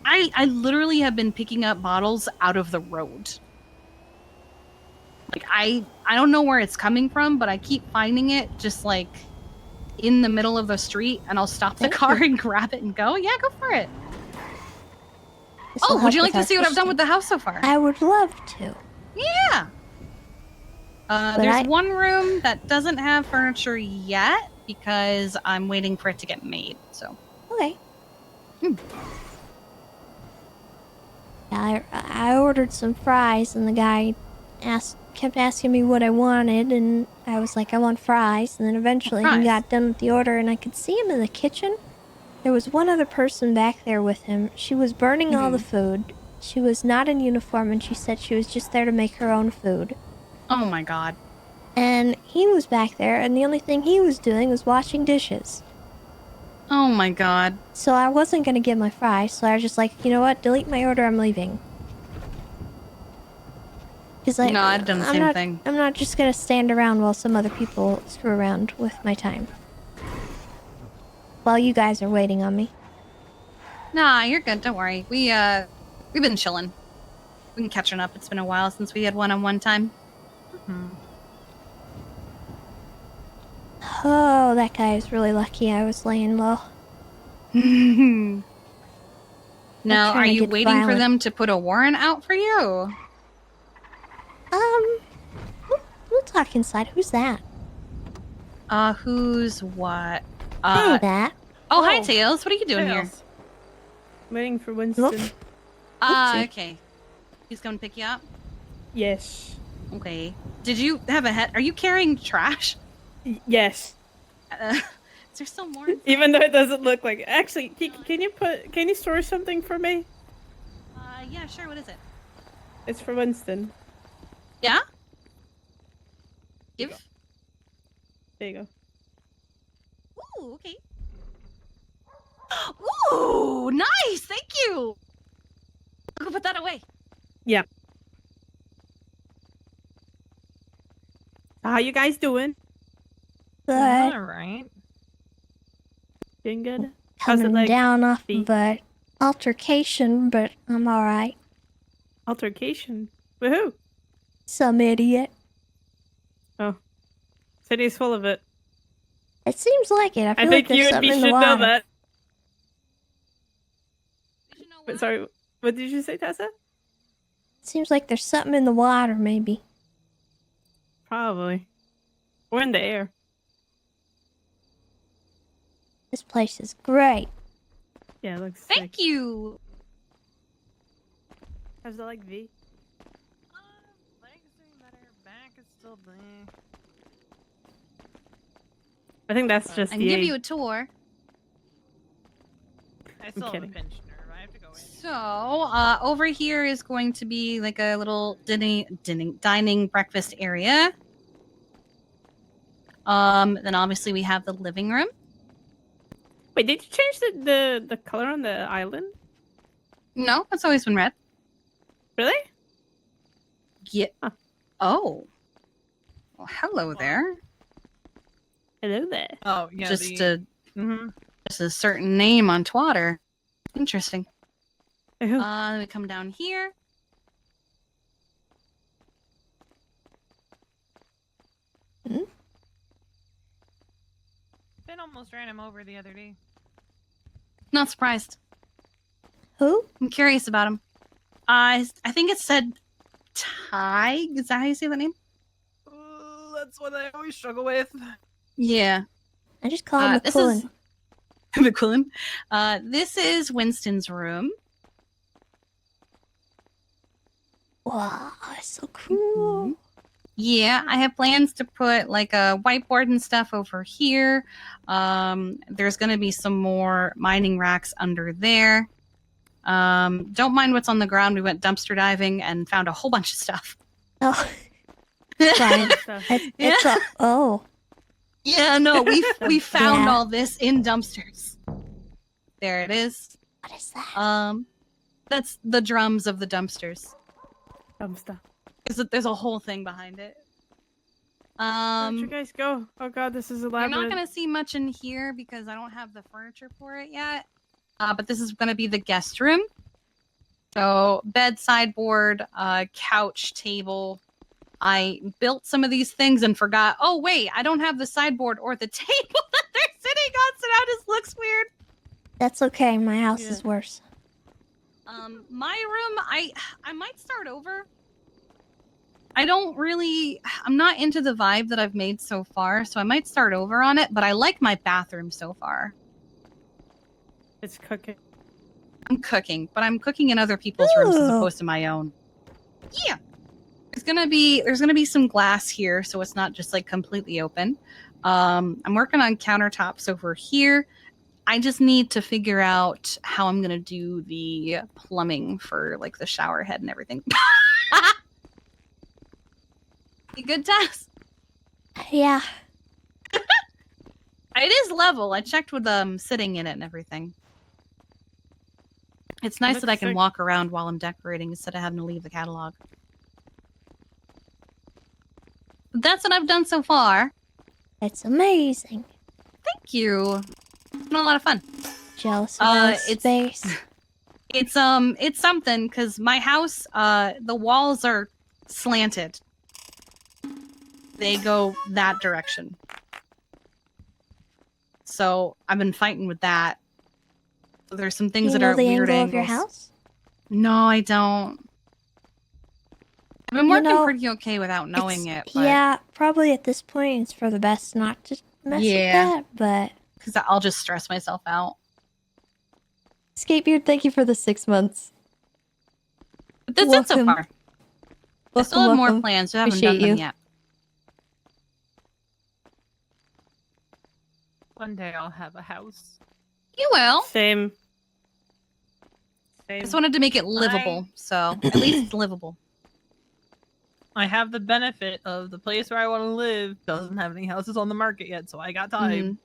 I literally have been picking up bottles out of the road. Like I don't know where it's coming from, but I keep finding it just like in the middle of the street, and I'll stop the car and grab it and go. Yeah, go for it. Oh, would you like to see what I've done with the house so far? I would love to. Yeah. There's one room that doesn't have furniture yet because I'm waiting for it to get made. So. Okay. Yeah, I ordered some fries, and the guy kept asking me what I wanted, and I was like, I want fries. And then eventually he got done with the order, and I could see him in the kitchen. There was one other person back there with him. She was burning all the food. She was not in uniform, and she said she was just there to make her own food. Oh my god. And he was back there, and the only thing he was doing was washing dishes. Oh my god. So I wasn't going to get my fries, so I was just like, you know what? Delete my order, I'm leaving. No, I've done the same thing. I'm not just going to stand around while some other people screw around with my time. While you guys are waiting on me. Nah, you're good. Don't worry. We've been chilling. We've been catching up. It's been a while since we had one-on-one time. Oh, that guy is really lucky I was laying low. Now, are you waiting for them to put a warrant out for you? We'll talk inside. Who's that? Who's what? That. Oh, hi, Tails. What are you doing here? Waiting for Winston. Okay. He's going to pick you up? Yes. Okay. Did you have a head? Are you carrying trash? Yes. Is there still more? Even though it doesn't look like it. Actually, can you store something for me? Yeah, sure. What is it? It's for Winston. Yeah? Give? There you go. Ooh, okay. Ooh, nice! Thank you! I'll go put that away. Yeah. How you guys doing? Good. Alright. Doing good? How's it Coming like? down off of an altercation, but I'm alright. Altercation? With who? Some idiot. Oh. City's full of it. It seems like it. I feel think like you there's and me something in should the know water. that. But sorry, what did you say, Tessa? Seems like there's something in the water, maybe. Probably. Or in the air. This place is great. Yeah, it looks Thank you! How's it like, V? Legs doing better. Back is still there. I think that's just I the can give you a tour. I still have a kidding. pensioner. I have to go in. So, over here is going to be like a little dining breakfast area. Then obviously we have the living room. Wait, did you change the color on the island? No, it's always been red. Really? Yeah. Oh. Well, hello there. Hello there. Oh, yeah. Just a certain name on Twitter. Interesting. Let me come down here. Ben almost ran him over the other day. Not surprised. Who? I'm curious about him. I think it said Ty. Is that how you say that name? That's what I always struggle with. Yeah. I just call him This McQuillan. is McQuillan. This is Winston's room. Wow, it's so cool. Yeah, I have plans to put like a whiteboard and stuff over here. There's going to be some more mining racks under there. Don't mind what's on the ground. We went dumpster diving and found a whole bunch of stuff. Oh, fine. Oh. Yeah, no, we found Yeah. all this in dumpsters. There it is. What is that? That's the drums of the dumpsters. Dumpster. There's a whole thing behind it. Where'd you guys go? Oh god, this is You're elaborate. not gonna see much in here because I don't have the furniture for it yet. But this is gonna be the guest room. So bed, sideboard, couch, table. I built some of these things and forgot. Oh wait, I don't have the sideboard or the table that they're sitting on, so now it just looks weird. That's okay. My house is worse. My room, I might start over. I'm not into the vibe that I've made so far, so I might start over on it, but I like my bathroom so far. It's cooking. I'm cooking, but I'm cooking in other people's rooms as opposed to my own. Yeah. There's gonna be some glass here, so it's not just like completely open. I'm working on countertops over here. I just need to figure out how I'm gonna do the plumbing for like the shower head and everything. You good, Tess? Yeah. It is level. I checked with sitting in it and everything. It's nice that I can walk around while I'm decorating instead of having to leave the catalog. But that's what I've done so far. It's amazing. Thank you. It's been a lot of fun. Jealous of my space. It's something because my house, the walls are slanted. They go that direction. So I've been fighting with that. So there's some things You that know are the weird angle angles. of your house? No, I don't. I've been You working know, pretty okay without knowing it. But Yeah, probably at this point it's for the best not to mess with that, but... Because I'll just stress myself out. Skatebeard, thank you for the 6 months. But that's it so Welcome. far. I still have more plans. I haven't Appreciate done them you. yet. One day I'll have a house. You will. Same. I just wanted to make it livable, so at least it's livable. I have the benefit of the place where I want to live doesn't have any houses on the market yet, so I got time.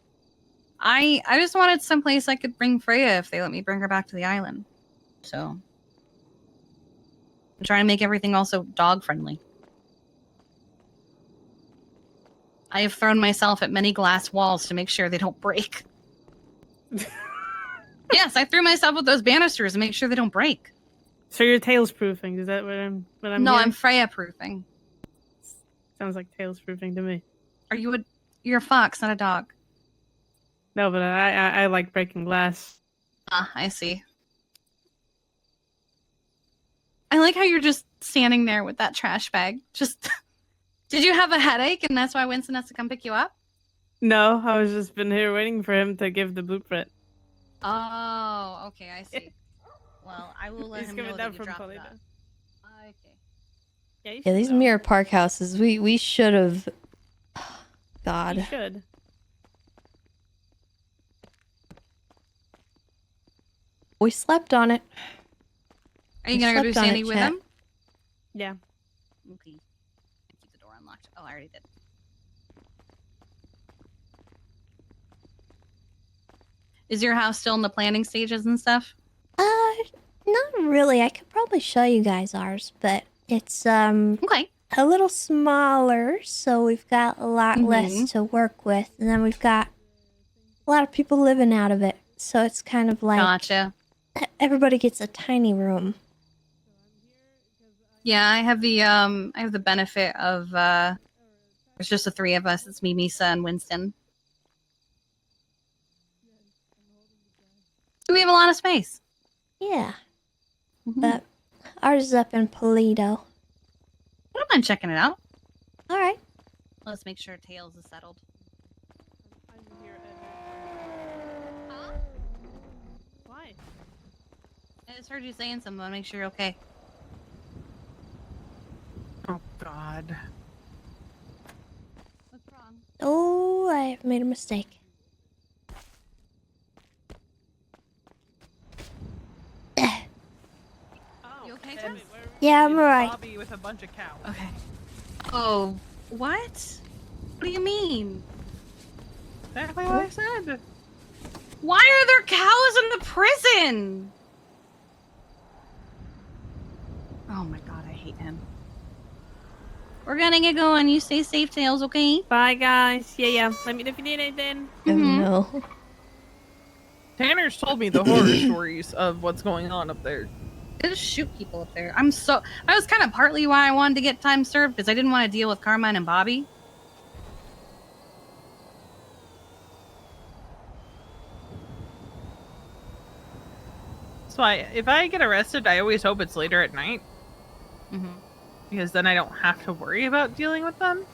I just wanted someplace I could bring Freya if they let me bring her back to the island. So I'm trying to make everything also dog friendly. I have thrown myself at many glass walls to make sure they don't break. Yes, I threw myself with those banisters to make sure they don't break. So you're tails proofing? Is that what I'm? No, hearing? I'm Freya proofing. Sounds like tails proofing to me. You're a fox, not a dog. No, but I like breaking glass. Ah, I see. I like how you're just standing there with that trash bag. Just did you have a headache and that's why Winston has to come pick you up? No, I was just been here waiting for him to give the blueprint. Oh, okay, I see. Well, I will let He's him coming know down that you from dropped it Polina. off. Okay. Yeah, these Mirror Park houses, we should have... God. You should. We slept on it. Are you We gonna go do slept on Sandy it, with chat. him? Yeah. Okay. Keep the door unlocked. Oh, I already did. Is your house still in the planning stages and stuff? Not really. I could probably show you guys ours, but it's okay. a little smaller, so we've got a lot less to work with, and then we've got a lot of people living out of it. So it's kind of like Gotcha. Everybody gets a tiny room. Yeah, I have the benefit of there's just the three of us. It's me, Misa, and Winston. So we have a lot of space. Yeah. But ours is up in Polito. I don't mind checking it out. All right. Let's make sure Tails is settled. Why? I just heard you saying something. I want to make sure you're okay. Oh, God. What's wrong? Oh, I have made a mistake. You okay, Tim? Yeah, I'm alright. Bobby with a bunch of cows. Okay. Oh, what? What do you mean? Exactly what I said. Why are there cows in the prison? Oh my god, I hate him. We're gonna get going. You stay safe, Tails, okay? Bye, guys. Yeah. Let me know if you need anything. Oh no. Tanner's told me the horror stories of what's going on up there. They just shoot people up there. That was kind of partly why I wanted to get time served, because I didn't want to deal with Carmine and Bobby. So if I get arrested, I always hope it's later at night. Mm-hmm. Because then I don't have to worry about dealing with them.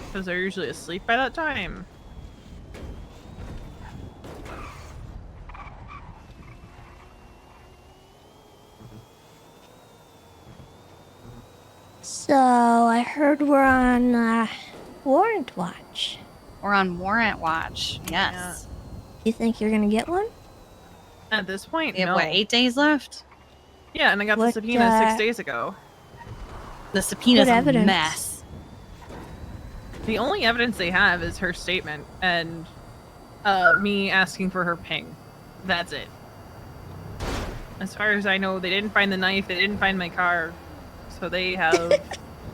Because they're usually asleep by that time. So, I heard we're on warrant watch. We're on warrant watch. Yes. You think you're gonna get one? At this point, We have, no. what, 8 days left? Yeah, and I got the What, subpoena 6 days ago. The subpoena's Good a evidence. mess. The only evidence they have is her statement and me asking for her ping. That's it. As far as I know, they didn't find the knife, they didn't find my car, so they have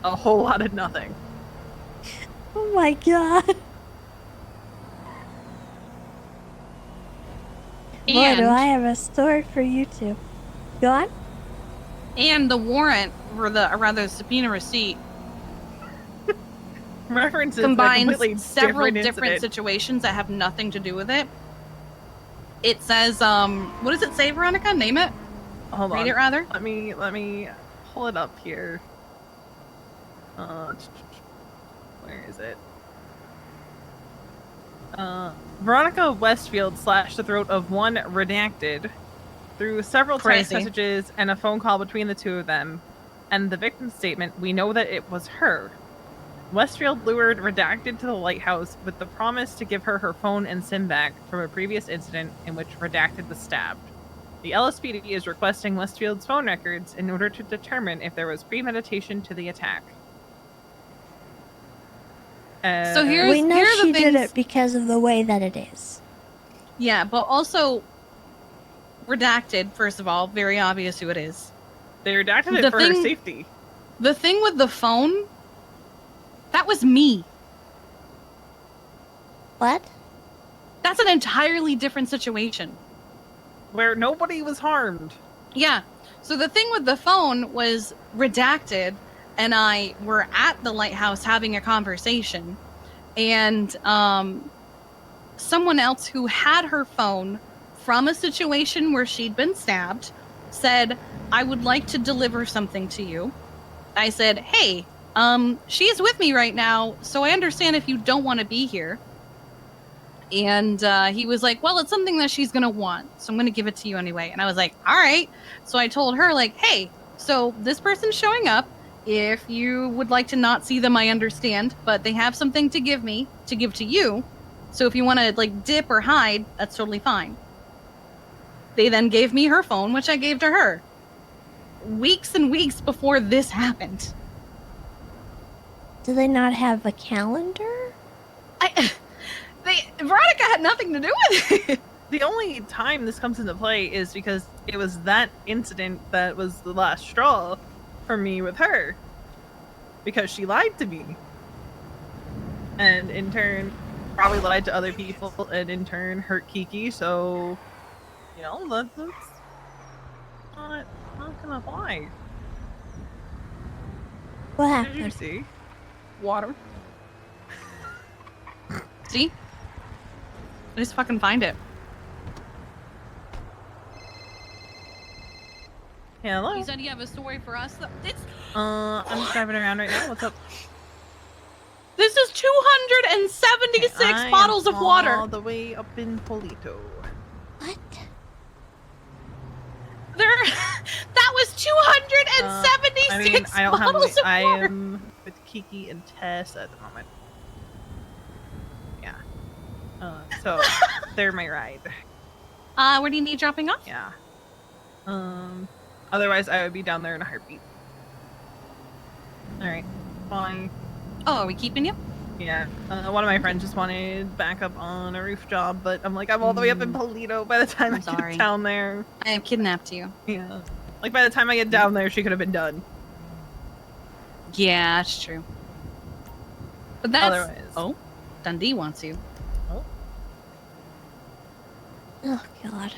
a whole lot of nothing. Oh my god. Boy, do And- I have a story for you two. Go on. And the warrant, or rather the subpoena receipt, References a combines completely several different incident. situations that have nothing to do with it. It says, what does it say, Veronica? Name it. Hold Read on. it, rather. Let me pull it up here. Where is it? Veronica Westfield slashed the throat of one redacted through several text Crazy. messages and a phone call between the two of them. And the victim's statement, we know that it was her. Westfield lured redacted to the lighthouse with the promise to give her her phone and SIM back from a previous incident in which redacted was stabbed. The LSPD is requesting Westfield's phone records in order to determine if there was premeditation to the attack. So here's we know here are she the did things. it because of the way that it is. Yeah, but also redacted. First of all, very obvious who it is. They redacted it The for her thing- safety. The thing with the phone, that was me. What? That's an entirely different situation. Where nobody was harmed. Yeah. So the thing with the phone was redacted, and I were at the lighthouse having a conversation, and someone else who had her phone from a situation where she'd been stabbed said, I would like to deliver something to you. I said, hey, she's with me right now, so I understand if you don't want to be here. And he was like, well, it's something that she's going to want, so I'm going to give it to you anyway. And I was like, all right. So I told her, like, hey, so this person's showing up. If you would like to not see them, I understand. But they have something to give me, to give to you. So if you want to, like, dip or hide, that's totally fine. They then gave me her phone, which I gave to her. Weeks and weeks before this happened. Do they not have a calendar? Veronica had nothing to do with it. The only time this comes into play is because it was that incident that was the last straw for me with her. Because she lied to me. And in turn, probably lied to other people, and in turn hurt Kiki, so, you know, that's not gonna fly. What Did you happened? see? Water. See? I just fucking find it. Hello? You said you have a story for us? It's... I'm just driving around right now. What's up? This is 276 bottles of water. All the way up in Polito. What? That was 276 I don't have. bottles of I water. am with Kiki and Tess at the moment. Yeah. So they're my ride. Where do you need dropping off? Yeah. Otherwise I would be down there in a heartbeat. All right. Bye. Oh, are we keeping you? Yeah. One of my friends just wanted backup on a roof job, but I'm like, I'm all the way up in Polito by the time I sorry. get down there. I have kidnapped you. Yeah. Like by the time I get down there, she could have been done. Yeah, that's true. But that's... Otherwise. Oh, Dundee wants you. Oh, God.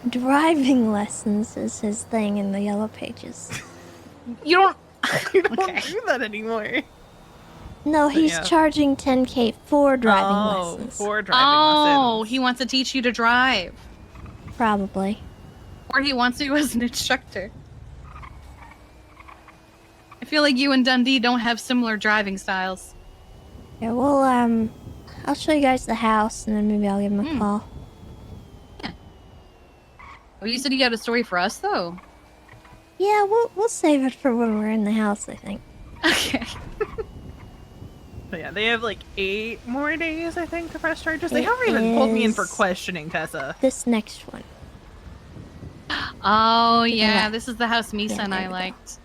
Driving lessons is his thing in the yellow pages. You don't... You don't do that anymore. No, he's yeah. charging 10K for driving Oh, lessons. for driving lessons. Oh, he wants to teach you to drive. Probably. Or he wants you as an instructor. I feel like you and Dundee don't have similar driving styles. Yeah, well, I'll show you guys the house, and then maybe I'll give him a call. Well, you said you had a story for us, though. Yeah, we'll save it for when we're in the house, I think. Okay. But yeah, they have like 8 more days, I think, to press charges. They It haven't even pulled me in for is questioning, Tessa. This next one. Oh, yeah. Yeah. This is the house Misa Yeah, and there I we go. liked.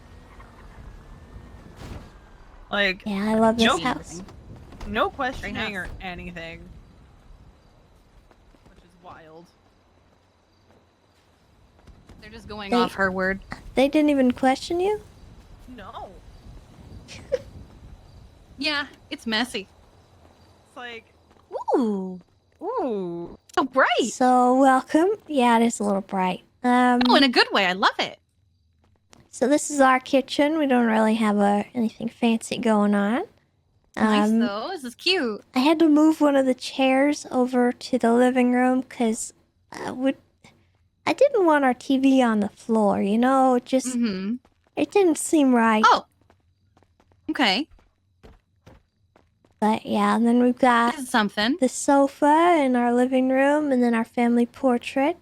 Like, Yeah, I love this no, house. no questioning house. or anything. Which is wild. They're just going They- off her word. They didn't even question you? No. Yeah, it's messy. It's like, Ooh. Ooh. So bright. So, welcome. Yeah, it is a little bright. Oh, in a good way. I love it. So this is our kitchen. We don't really have anything fancy going on. Nice, though. This is cute. I had to move one of the chairs over to the living room because I didn't want our TV on the floor, you know? It just, it didn't seem right. Oh. Okay. But yeah, and then we've got This is something. the sofa in our living room and then our family portrait.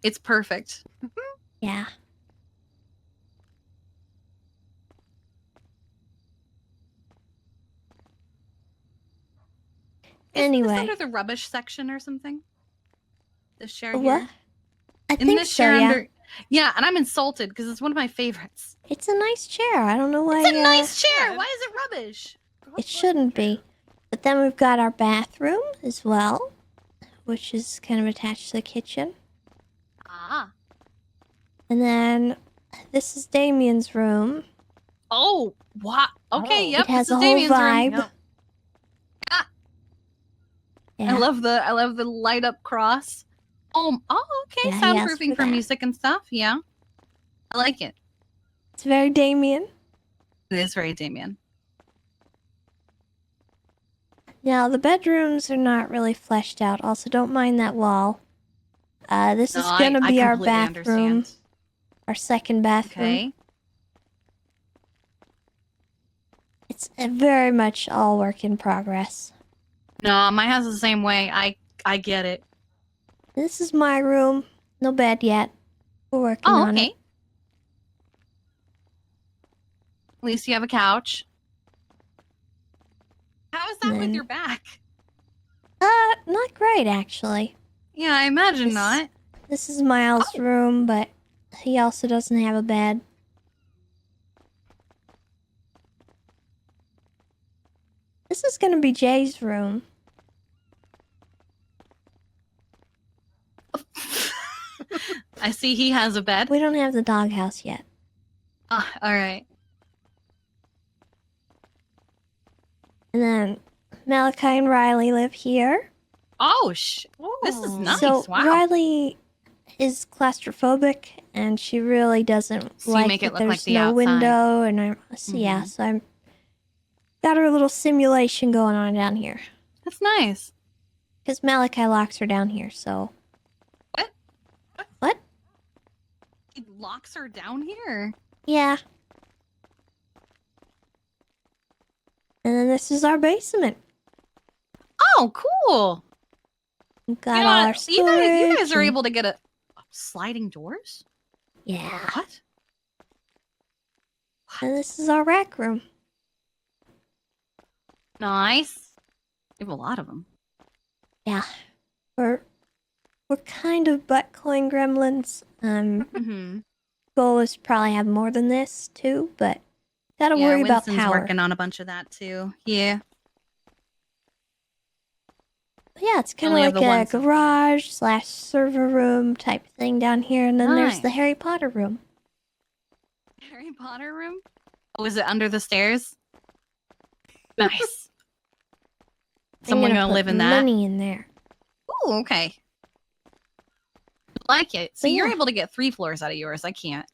It's perfect. Yeah. Isn't this Anyway. under the rubbish section or something? This chair What? here? I Isn't think this so, chair yeah. under... Yeah, and I'm insulted because it's one of my favorites. It's a nice chair. I don't know why. It's a nice chair. Why is it rubbish? It shouldn't be. But then we've got our bathroom as well, which is kind of attached to the kitchen. Ah. And then this is Damien's room. Oh, what? Okay, yep. It has this a is whole Damien's vibe. room. Yep. Yeah. I love the light up cross. Oh, okay. Yeah, he asked Soundproofing for for that. music and stuff. Yeah, I like it. It's very Damien. It is very Damien. Now, the bedrooms are not really fleshed out. Also, don't mind that wall. This is No, going to I be our completely bathroom. understand. Our second bathroom. Okay. It's very much all work in progress. No, my house is the same way. I get it. This is my room. No bed yet. We're working Oh, on okay. it. At least you have a couch. How is that And with then- your back? Not great, actually. Yeah, I imagine This- not. This is Miles' room, but he also doesn't have a bed. This is gonna be Jay's room. I see he has a bed. We don't have the doghouse yet. Ah, all right. And then Malachi and Riley live here. Oh, this is nice. So wow. Riley is claustrophobic, and she really doesn't So you like make it that look there's like the no outside. window. And I'm so yeah, so I'm got her a little simulation going on down here. That's nice. Because Malachi locks her down here. So what? He locks her down here. Yeah. And then this is our basement. Oh, cool. We've got You know all what? our You guys storage are and- able to get a sliding doors. Yeah. What? And this is our rack room. Nice. You have a lot of them. Yeah. We're kind of butt-cloying gremlins. Goal is to probably have more than this too, but gotta Yeah, worry about Winston's power. working on a bunch of that too. Yeah. But yeah, it's kind Only of have the like one a so garage / server room type thing down here, and then there's the Nice. Harry Potter room. Harry Potter room? Oh, is it under the stairs? Nice. I'm Someone gonna put live in that? money in there. Ooh, okay. Like it. So But you're yeah. able to get 3 floors out of yours. I can't.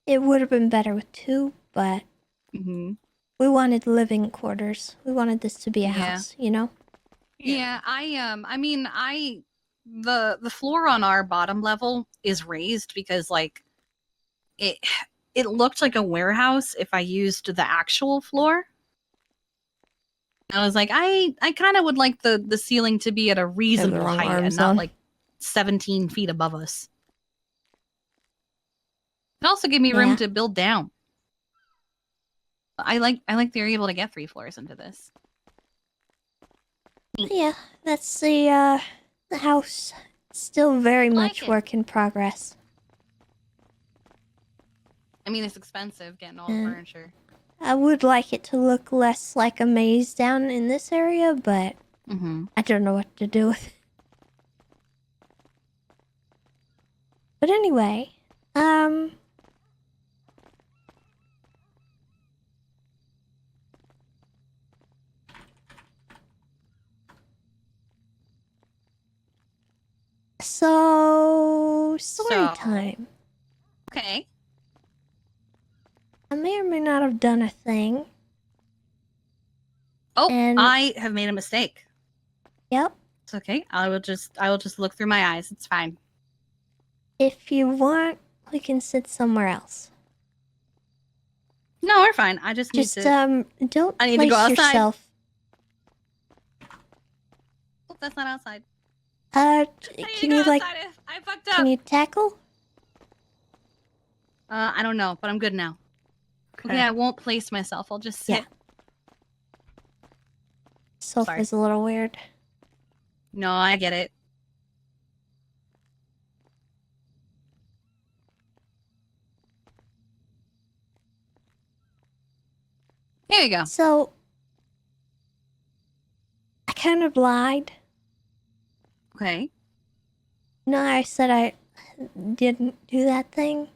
It would have been better with 2, but we wanted living quarters. We wanted this to be a Yeah. house, you know? Yeah, I mean, the floor on our bottom level is raised because like it looked like a warehouse if I used the actual floor. I was like, I kind of would like the ceiling to be at a reasonable wrong height and arms not on. like 17 feet above us. It also gave me room Yeah. to build down. I like they're able to get 3 floors into this. Yeah, that's the house. Still very much it. work in progress. I mean, it's expensive getting all the Mm. furniture. I would like it to look less like a maze down in this area, but I don't know what to do with it. But anyway, so story time. Okay. I may or may not have done a thing. Oh, And- I have made a mistake. Yep. It's okay. I will just look through my eyes. It's fine. If you want, we can sit somewhere else. No, we're fine. I just need Just to. don't I need to place go outside. yourself. Oh, that's not outside. Can you like? I fucked up. Can you tackle? I don't know, but I'm good now. Okay, I won't place myself. I'll just sit. Yeah. Sofa's a little weird. No, I get it. Here you go. So, I kind of lied. Okay. No, I said I didn't do that thing.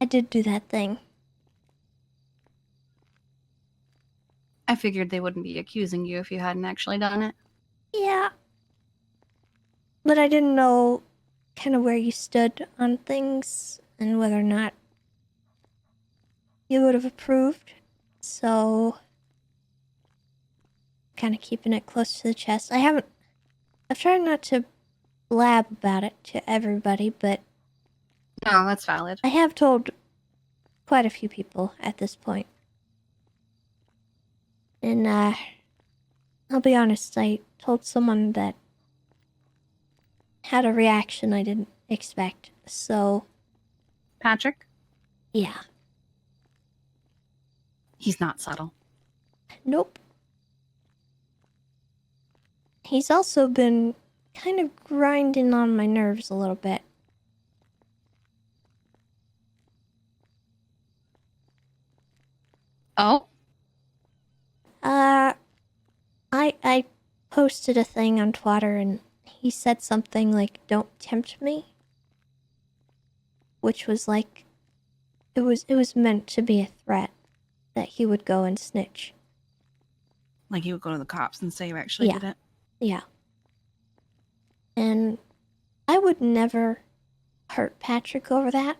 I did do that thing. I figured they wouldn't be accusing you if you hadn't actually done it. Yeah. But I didn't know kind of where you stood on things and whether or not you would have approved. So, kind of keeping it close to the chest. I've tried not to blab about it to everybody, but No, that's valid. I have told quite a few people at this point. And, I'll be honest, I told someone that had a reaction I didn't expect, so... Patrick? Yeah. He's not subtle. Nope. he's also been kind of grinding on my nerves a little bit. Oh? I posted a thing on Twitter and he said something like, "Don't tempt me," which was like, it was meant to be a threat that he would go and snitch. Like he would go to the cops and say you actually did it? Yeah. And I would never hurt Patrick over that.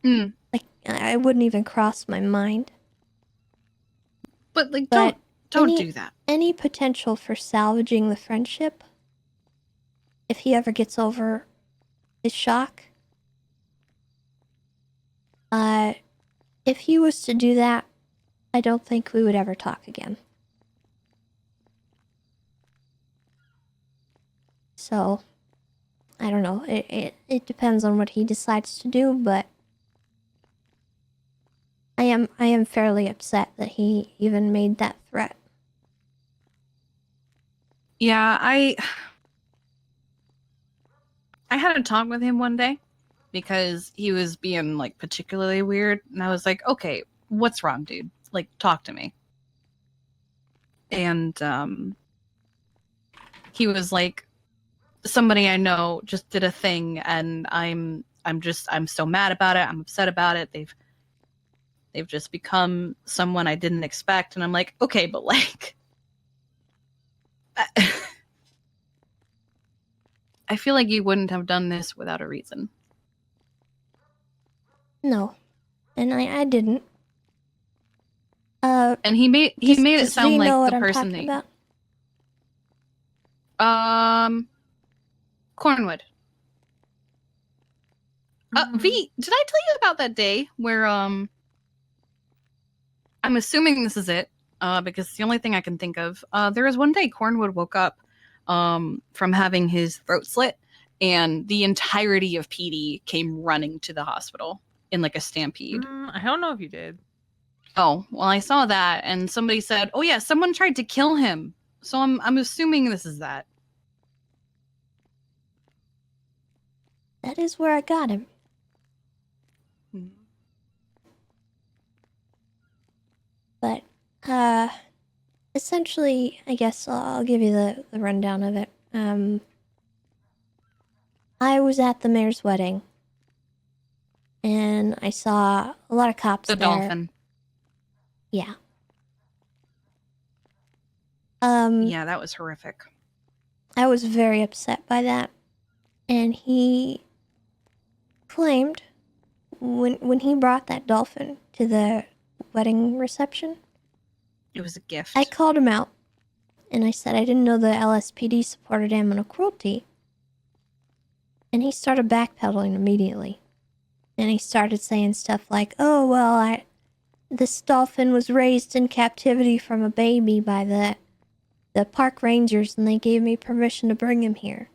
Like, I wouldn't even cross my mind. But, like, But don't do that. Any potential for salvaging the friendship, if he ever gets over his shock, if he was to do that, I don't think we would ever talk again. So, I don't know. It depends on what he decides to do, but I am fairly upset that he even made that threat. Yeah, I had a talk with him one day because he was being like particularly weird, and I was like, "Okay, what's wrong, dude? Like, talk to me." And he was like, "Somebody I know just did a thing, and I'm so mad about it. I'm upset about it. They've just become someone I didn't expect." And I'm like, "Okay, but like." I feel like you wouldn't have done this without a reason. No. And I didn't. And he made it sound like know what the I'm person talking that about? Cornwood. V, did I tell you about that day where I'm assuming this is it, because it's the only thing I can think of. There was one day Cornwood woke up from having his throat slit, and the entirety of PD came running to the hospital in like a stampede. I don't know if you did. Oh, well, I saw that, and somebody said, "Oh yeah, someone tried to kill him." So I'm assuming this is that. That is where I got him. But, essentially, I guess I'll give you the rundown of it. I was at the mayor's wedding, and I saw a lot of cops The there. dolphin. Yeah. Yeah, that was horrific. I was very upset by that, and he claimed when he brought that dolphin to the wedding reception, It was a gift. I called him out, and I said I didn't know the LSPD supported animal cruelty, and he started backpedaling immediately, and he started saying stuff like, "Oh well, this dolphin was raised in captivity from a baby by the park rangers, and they gave me permission to bring him here."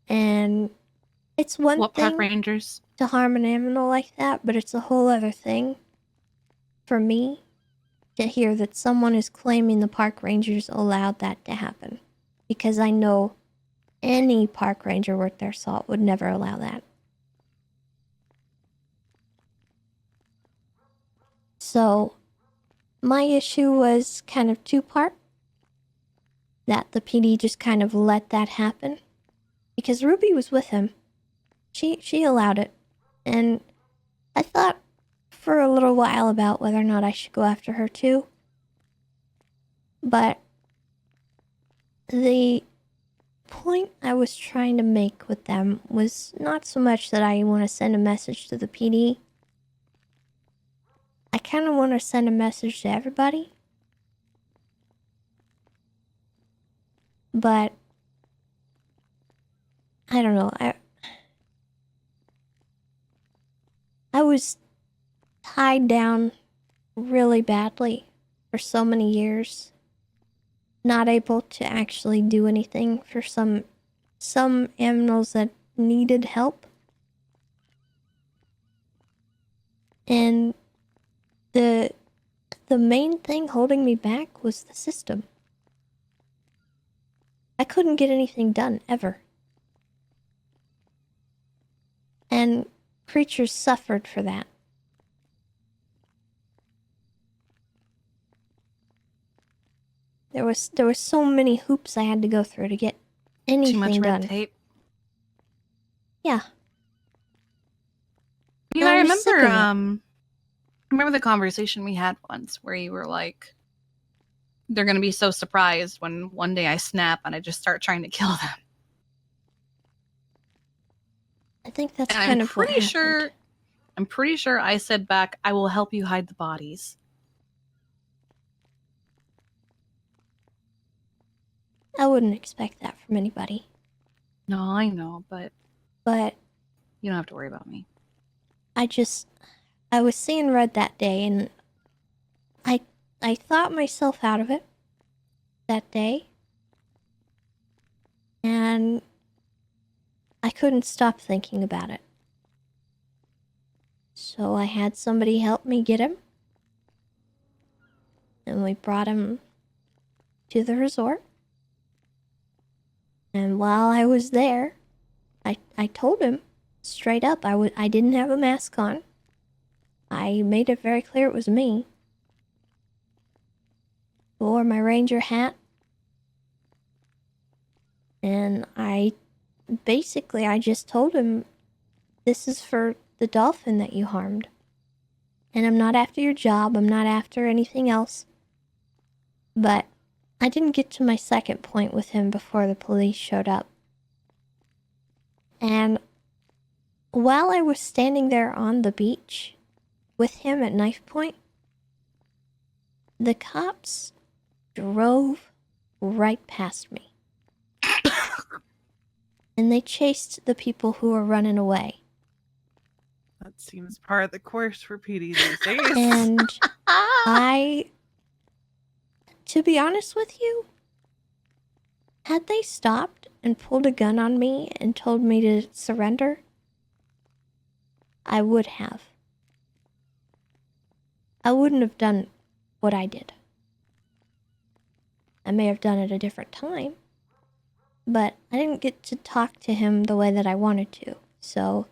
And it's one What thing park rangers? to harm an animal like that, but it's a whole other thing for me to hear that someone is claiming the park rangers allowed that to happen. Because I know any park ranger worth their salt would never allow that. So, my issue was kind of two-part. That the PD just kind of let that happen. Because Ruby was with him. She allowed it. And I thought for a little while about whether or not I should go after her too. But the point I was trying to make with them was not so much that I want to send a message to the PD. I kind of want to send a message to everybody. But I don't know. I was tied down really badly for so many years, not able to actually do anything for some animals that needed help. And the main thing holding me back was the system. I couldn't get anything done, ever. And creatures suffered for that. There was so many hoops I had to go through to get anything Too much red done. tape. Yeah. You know, And I I'm just sick remember of it. remember the conversation we had once where you were like, they're gonna be so surprised when one day I snap and I just start trying to kill them. I think that's And kind of what happened. I'm pretty sure I said back, I will help you hide the bodies. I wouldn't expect that from anybody. No, I know, but you don't have to worry about me. I was seeing red that day, and I thought myself out of it that day, and I couldn't stop thinking about it. So I had somebody help me get him, and we brought him to the resort. And while I was there, I told him straight up I didn't have a mask on. I made it very clear it was me. Wore my ranger hat. And I just told him, this is for the dolphin that you harmed. And I'm not after your job, I'm not after anything else. But I didn't get to my second point with him before the police showed up. And while I was standing there on the beach with him at knife point, the cops drove right past me. And they chased the people who were running away. That seems part of the course for PD these days. And to be honest with you, had they stopped and pulled a gun on me and told me to surrender, I would have. I wouldn't have done what I did. I may have done it a different time, but I didn't get to talk to him the way that I wanted to. So,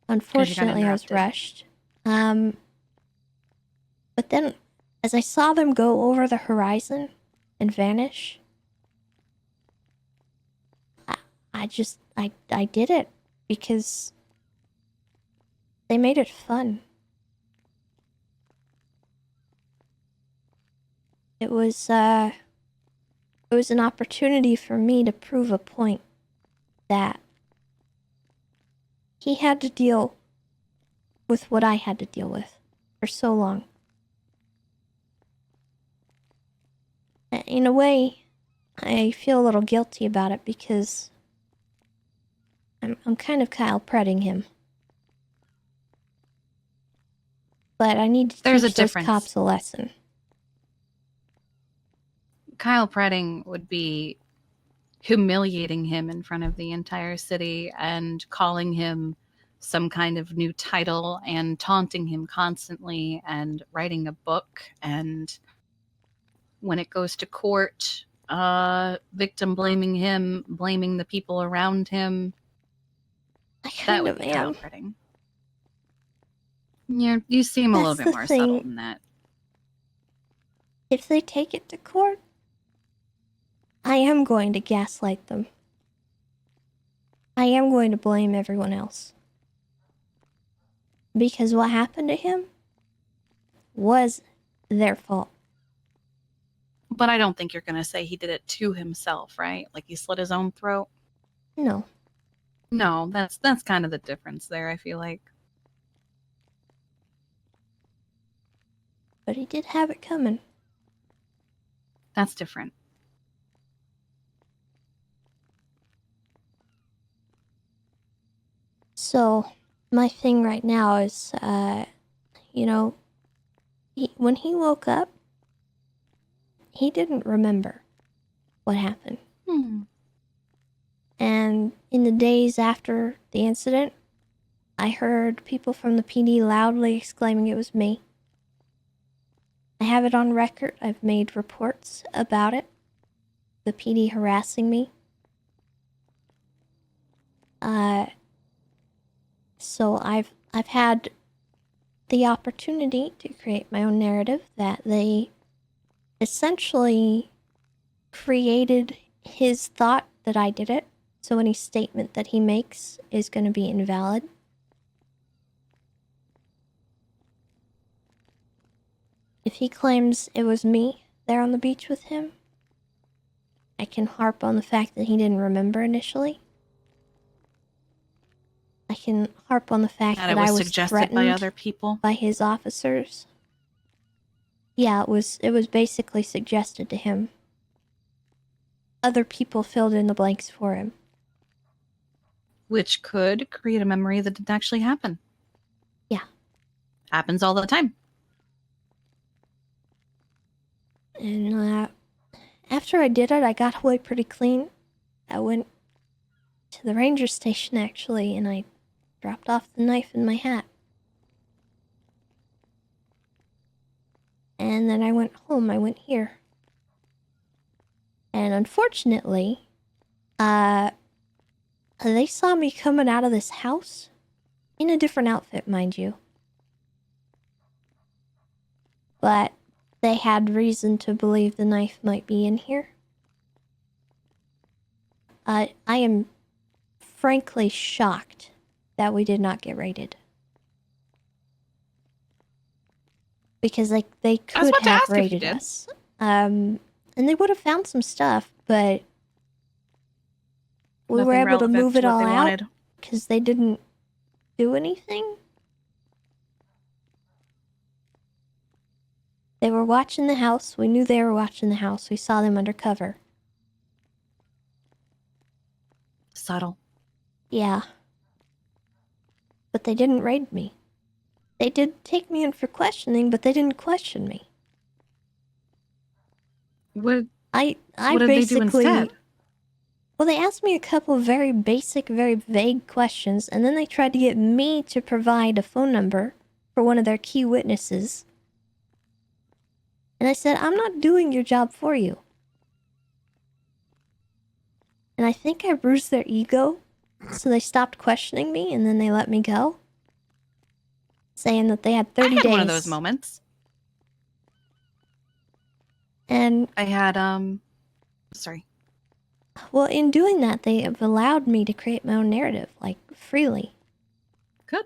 unfortunately, I was rushed. But then, as I saw them go over the horizon and vanish, I did it because they made it fun. It was an opportunity for me to prove a point that he had to deal with what I had to deal with for so long. In a way, I feel a little guilty about it because I'm kind of Kyle Pretting him. But I need to There's teach a those difference. cops a lesson. Kyle Pretting would be humiliating him in front of the entire city and calling him some kind of new title and taunting him constantly and writing a book. And when it goes to court, victim blaming him, blaming the people around him. That would be Kyle Pretting. You seem a little bit more subtle than that. If they take it to court, I am going to gaslight them. I am going to blame everyone else. Because what happened to him was their fault. But I don't think you're going to say he did it to himself, right? Like he slit his own throat? No. No, that's kind of the difference there, I feel like. But he did have it coming. That's different. So, my thing right now is, when he woke up, he didn't remember what happened. And in the days after the incident, I heard people from the PD loudly exclaiming it was me. I have it on record. I've made reports about it. the PD harassing me. So I've had the opportunity to create my own narrative that they essentially created his thought that I did it. So any statement that he makes is going to be invalid. If he claims it was me there on the beach with him, I can harp on the fact that he didn't remember initially. I can harp on the fact that I was suggested threatened by other people. by his officers. Yeah, it was basically suggested to him. Other people filled in the blanks for him. Which could create a memory that didn't actually happen. Yeah. Happens all the time. And after I did it, I got away pretty clean. I went to the ranger station, actually, and I dropped off the knife in my hat. And then I went home. I went here. And unfortunately, they saw me coming out of this house in a different outfit, mind you. But they had reason to believe the knife might be in here. I am frankly shocked that we did not get raided. Because they could have raided us. And they would have found some stuff, but we were able to move it all out because they didn't do anything. They were watching the house. We knew they were watching the house. We saw them undercover. Subtle. Yeah. But they didn't raid me. They did take me in for questioning, but they didn't question me. What I did they do basically... instead? Well, they asked me a couple of very basic, very vague questions, and then they tried to get me to provide a phone number for one of their key witnesses. And I said, I'm not doing your job for you. And I think I bruised their ego, so they stopped questioning me, and then they let me go. Saying that they had 30 days. I had one of those moments. And I had, sorry. Well, in doing that, they have allowed me to create my own narrative, like, freely. Good.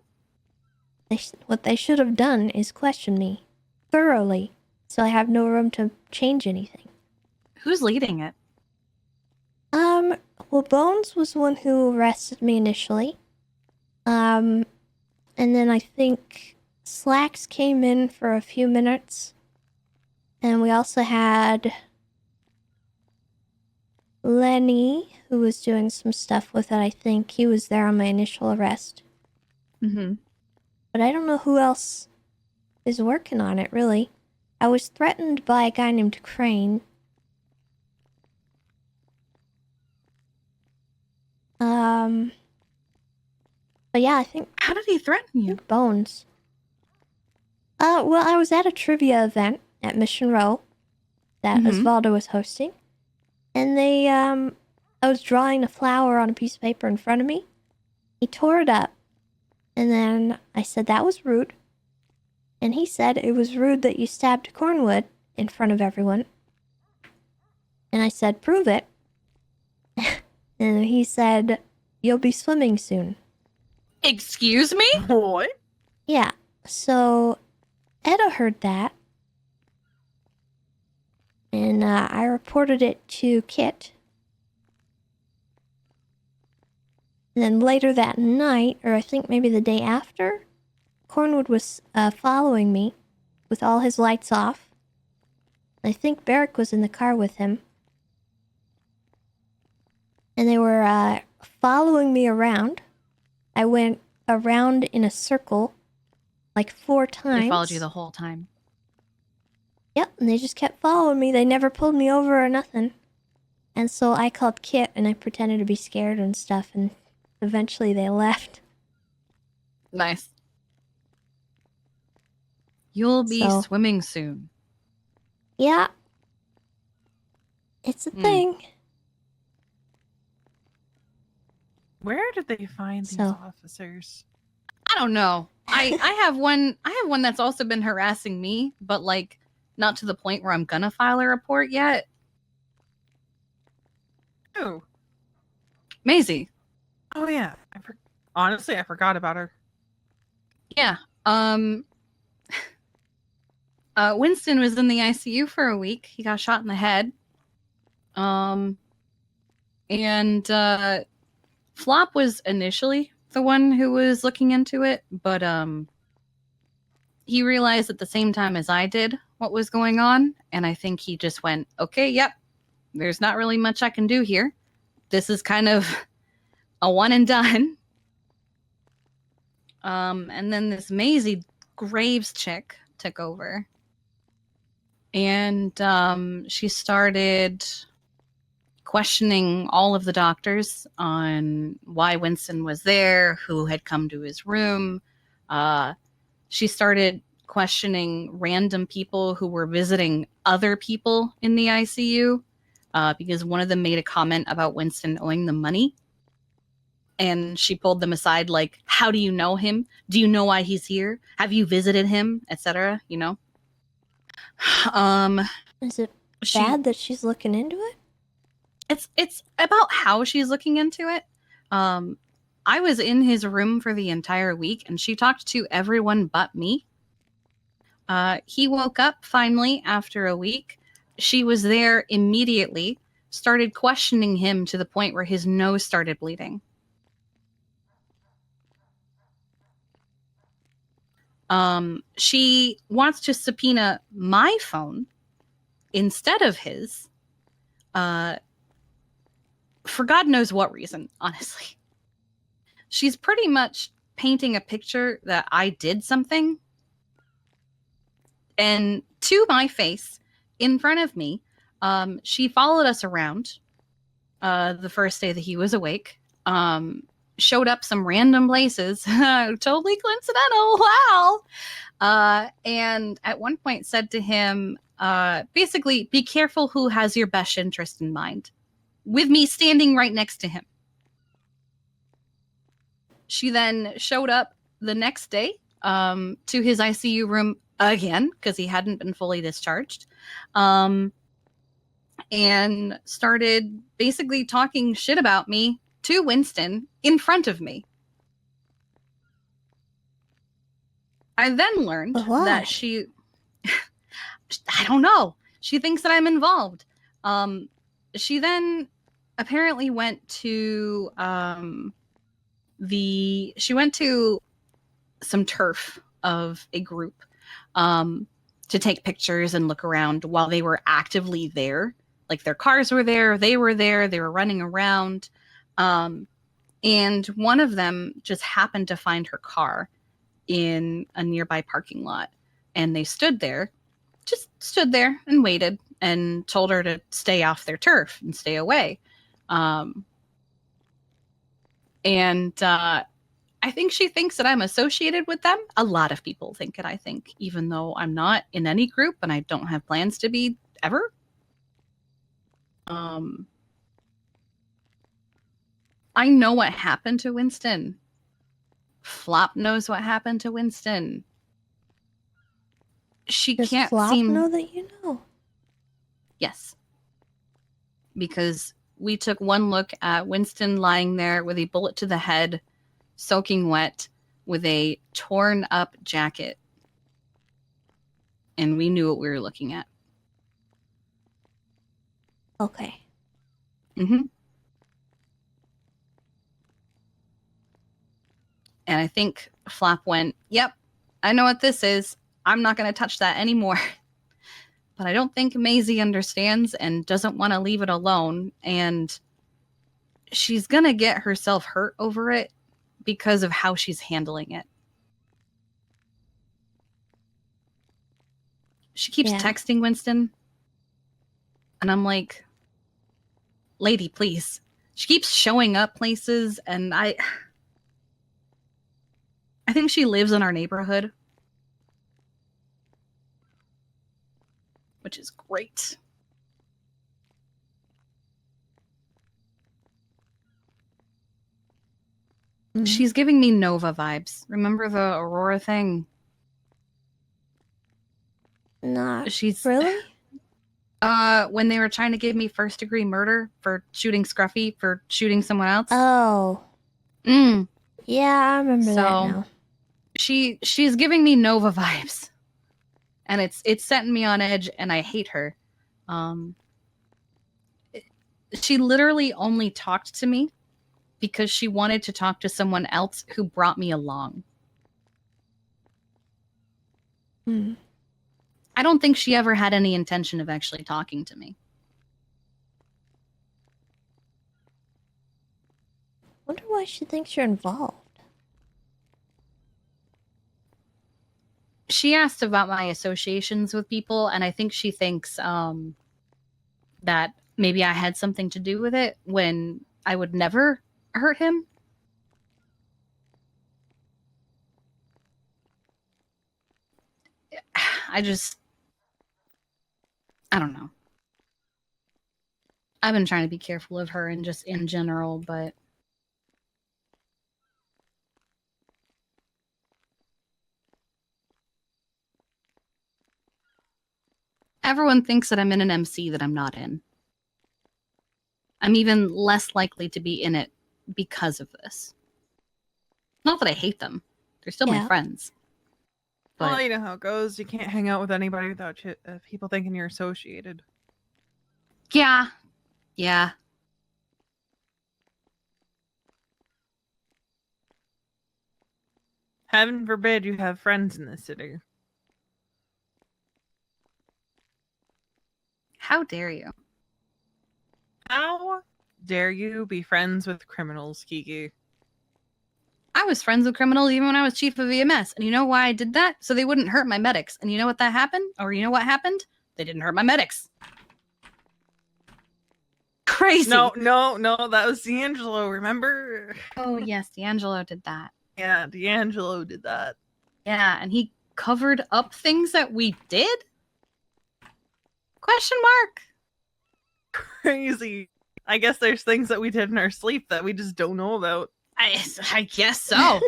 What they should have done is question me thoroughly, so I have no room to change anything. Who's leading it? Well, Bones was the one who arrested me initially. And then I think Slacks came in for a few minutes. And we also had Lenny, who was doing some stuff with it, I think. He was there on my initial arrest. Mm-hmm. But I don't know who else is working on it, really. I was threatened by a guy named Crane. But yeah, I think... How did he threaten you? Bones. Well, I was at a trivia event at Mission Row that Osvaldo was hosting. And they, I was drawing a flower on a piece of paper in front of me. He tore it up. And then I said that was rude. And he said it was rude that you stabbed Cornwood in front of everyone. And I said, prove it. And he said, you'll be swimming soon. Excuse me? What? Yeah, so Etta heard that. And I reported it to Kit. And then later that night, or I think maybe the day after, Cornwood was following me with all his lights off. I think Barrick was in the car with him. And they were following me around. I went around in a circle like 4 times. They followed you the whole time. Yep, and they just kept following me. They never pulled me over or nothing. And so I called Kit and I pretended to be scared and stuff, and eventually they left. Nice. You'll be swimming soon. Yeah. It's a thing. Where did they find these So- officers? I don't know. I have one. I have one that's also been harassing me, but like not to the point where I'm gonna file a report yet. Who? Maisie. Oh yeah. Honestly, I forgot about her. Yeah. Winston was in the ICU for a week. He got shot in the head. And Flop was initially the one who was looking into it, but he realized at the same time as I did what was going on, and I think he just went, "Okay, yep. There's not really much I can do here. This is kind of a one and done." And then this Maisie Graves chick took over. And she started questioning all of the doctors on why Winston was there, who had come to his room. She started questioning random people who were visiting other people in the ICU because one of them made a comment about Winston owing them money. And she pulled them aside like, how do you know him? Do you know why he's here? Have you visited him? Etc. You know? Is it bad that she's looking into it? It's about how she's looking into it. I was in his room for the entire week, and she talked to everyone but me. He woke up finally after a week. She was there immediately, started questioning him to the point where his nose started bleeding. She wants to subpoena my phone instead of his. For God knows what reason, honestly. She's pretty much painting a picture that I did something. And to my face, in front of me, she followed us around the first day that he was awake. Showed up some random places. Totally coincidental. Wow. And at one point said to him, basically, be careful who has your best interest in mind. With me standing right next to him. She then showed up the next day to his ICU room again, because he hadn't been fully discharged, and started basically talking shit about me to Winston in front of me. I then learned that she... I don't know. She thinks that I'm involved. She then apparently went to she went to some turf of a group to take pictures and look around while they were actively there. Like their cars were there, they were running around. And one of them just happened to find her car in a nearby parking lot. And they stood there and waited and told her to stay off their turf and stay away. I think she thinks that I'm associated with them. A lot of people think it, I think, even though I'm not in any group and I don't have plans to be ever. I know what happened to Winston. Flop knows what happened to Winston. She Does can't Flop seem... know that you know? Yes. Because we took one look at Winston lying there with a bullet to the head, soaking wet, with a torn up jacket. And we knew what we were looking at. Okay. Mm-hmm. And I think Flap went, yep, I know what this is. I'm not going to touch that anymore. But I don't think Maisie understands and doesn't want to leave it alone. And she's going to get herself hurt over it because of how she's handling it. She keeps texting Winston. And I'm like, lady, please. She keeps showing up places. And I think she lives in our neighborhood. Which is great. She's giving me Nova vibes. Remember the Aurora thing? Not She's really. When they were trying to give me first degree murder for shooting Scruffy for shooting someone else. Oh. Mm. Yeah, I remember that now. She's giving me Nova vibes, and it's setting me on edge, and I hate her. She literally only talked to me because she wanted to talk to someone else who brought me along. I don't think she ever had any intention of actually talking to me. Wonder why she thinks you're involved. She asked about my associations with people, and I think she thinks that maybe I had something to do with it when I would never hurt him. I don't know. I've been trying to be careful of her and just in general, but everyone thinks that I'm in an MC that I'm not in. I'm even less likely to be in it because of this. Not that I hate them. They're still my friends. But Well, you know how it goes. You can't hang out with anybody without people thinking you're associated. yeah. Yeah. Heaven forbid you have friends in this city. How dare you? How dare you be friends with criminals, Kiki? I was friends with criminals even when I was chief of EMS. And you know why I did that? So they wouldn't hurt my medics. And you know what that happened? Or you know what happened? They didn't hurt my medics. Crazy. No, that was D'Angelo, remember? Oh, yes, D'Angelo did that. Yeah, D'Angelo did that. Yeah, and he covered up things that we did? Question mark. Crazy. I guess there's things that we did in our sleep that we just don't know about. I guess so.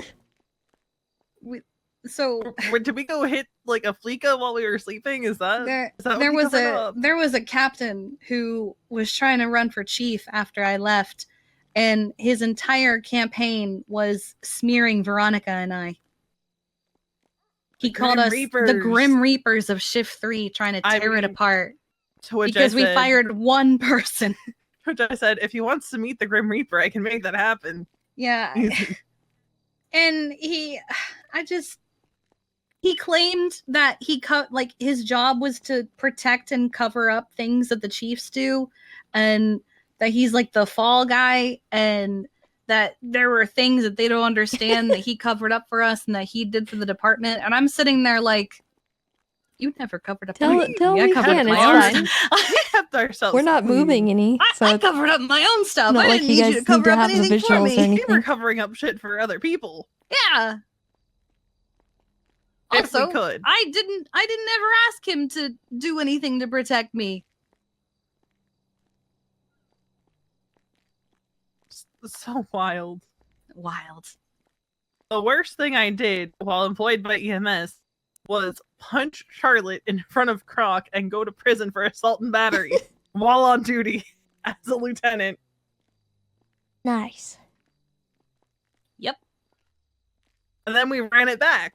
Did we go hit like a fleeka while we were sleeping? Is that there was a captain who was trying to run for chief after I left, and his entire campaign was smearing Veronica and I. He called us the Grim Reapers of Shift 3, trying to tear it apart because we fired one person. Which I said, if he wants to meet the Grim Reaper, I can make that happen. Yeah. And he claimed that his job was to protect and cover up things that the chiefs do, and that he's like the fall guy, and that there were things that they don't understand that he covered up for us and that he did for the department. And I'm sitting there like, you never covered up. Tell me I we covered can, my it's own fine. stuff. I kept ourselves. We're not moving any, so I covered up my own stuff. not I like didn't you need guys you to cover need to up have the anything for visuals or me. anything. We were covering up shit for other people. Yeah. If Also, we could. I didn't ever ask him to do anything to protect me. So wild. Wild. The worst thing I did while employed by EMS was punch Charlotte in front of Croc and go to prison for assault and battery while on duty as a lieutenant. Nice. Yep. And then we ran it back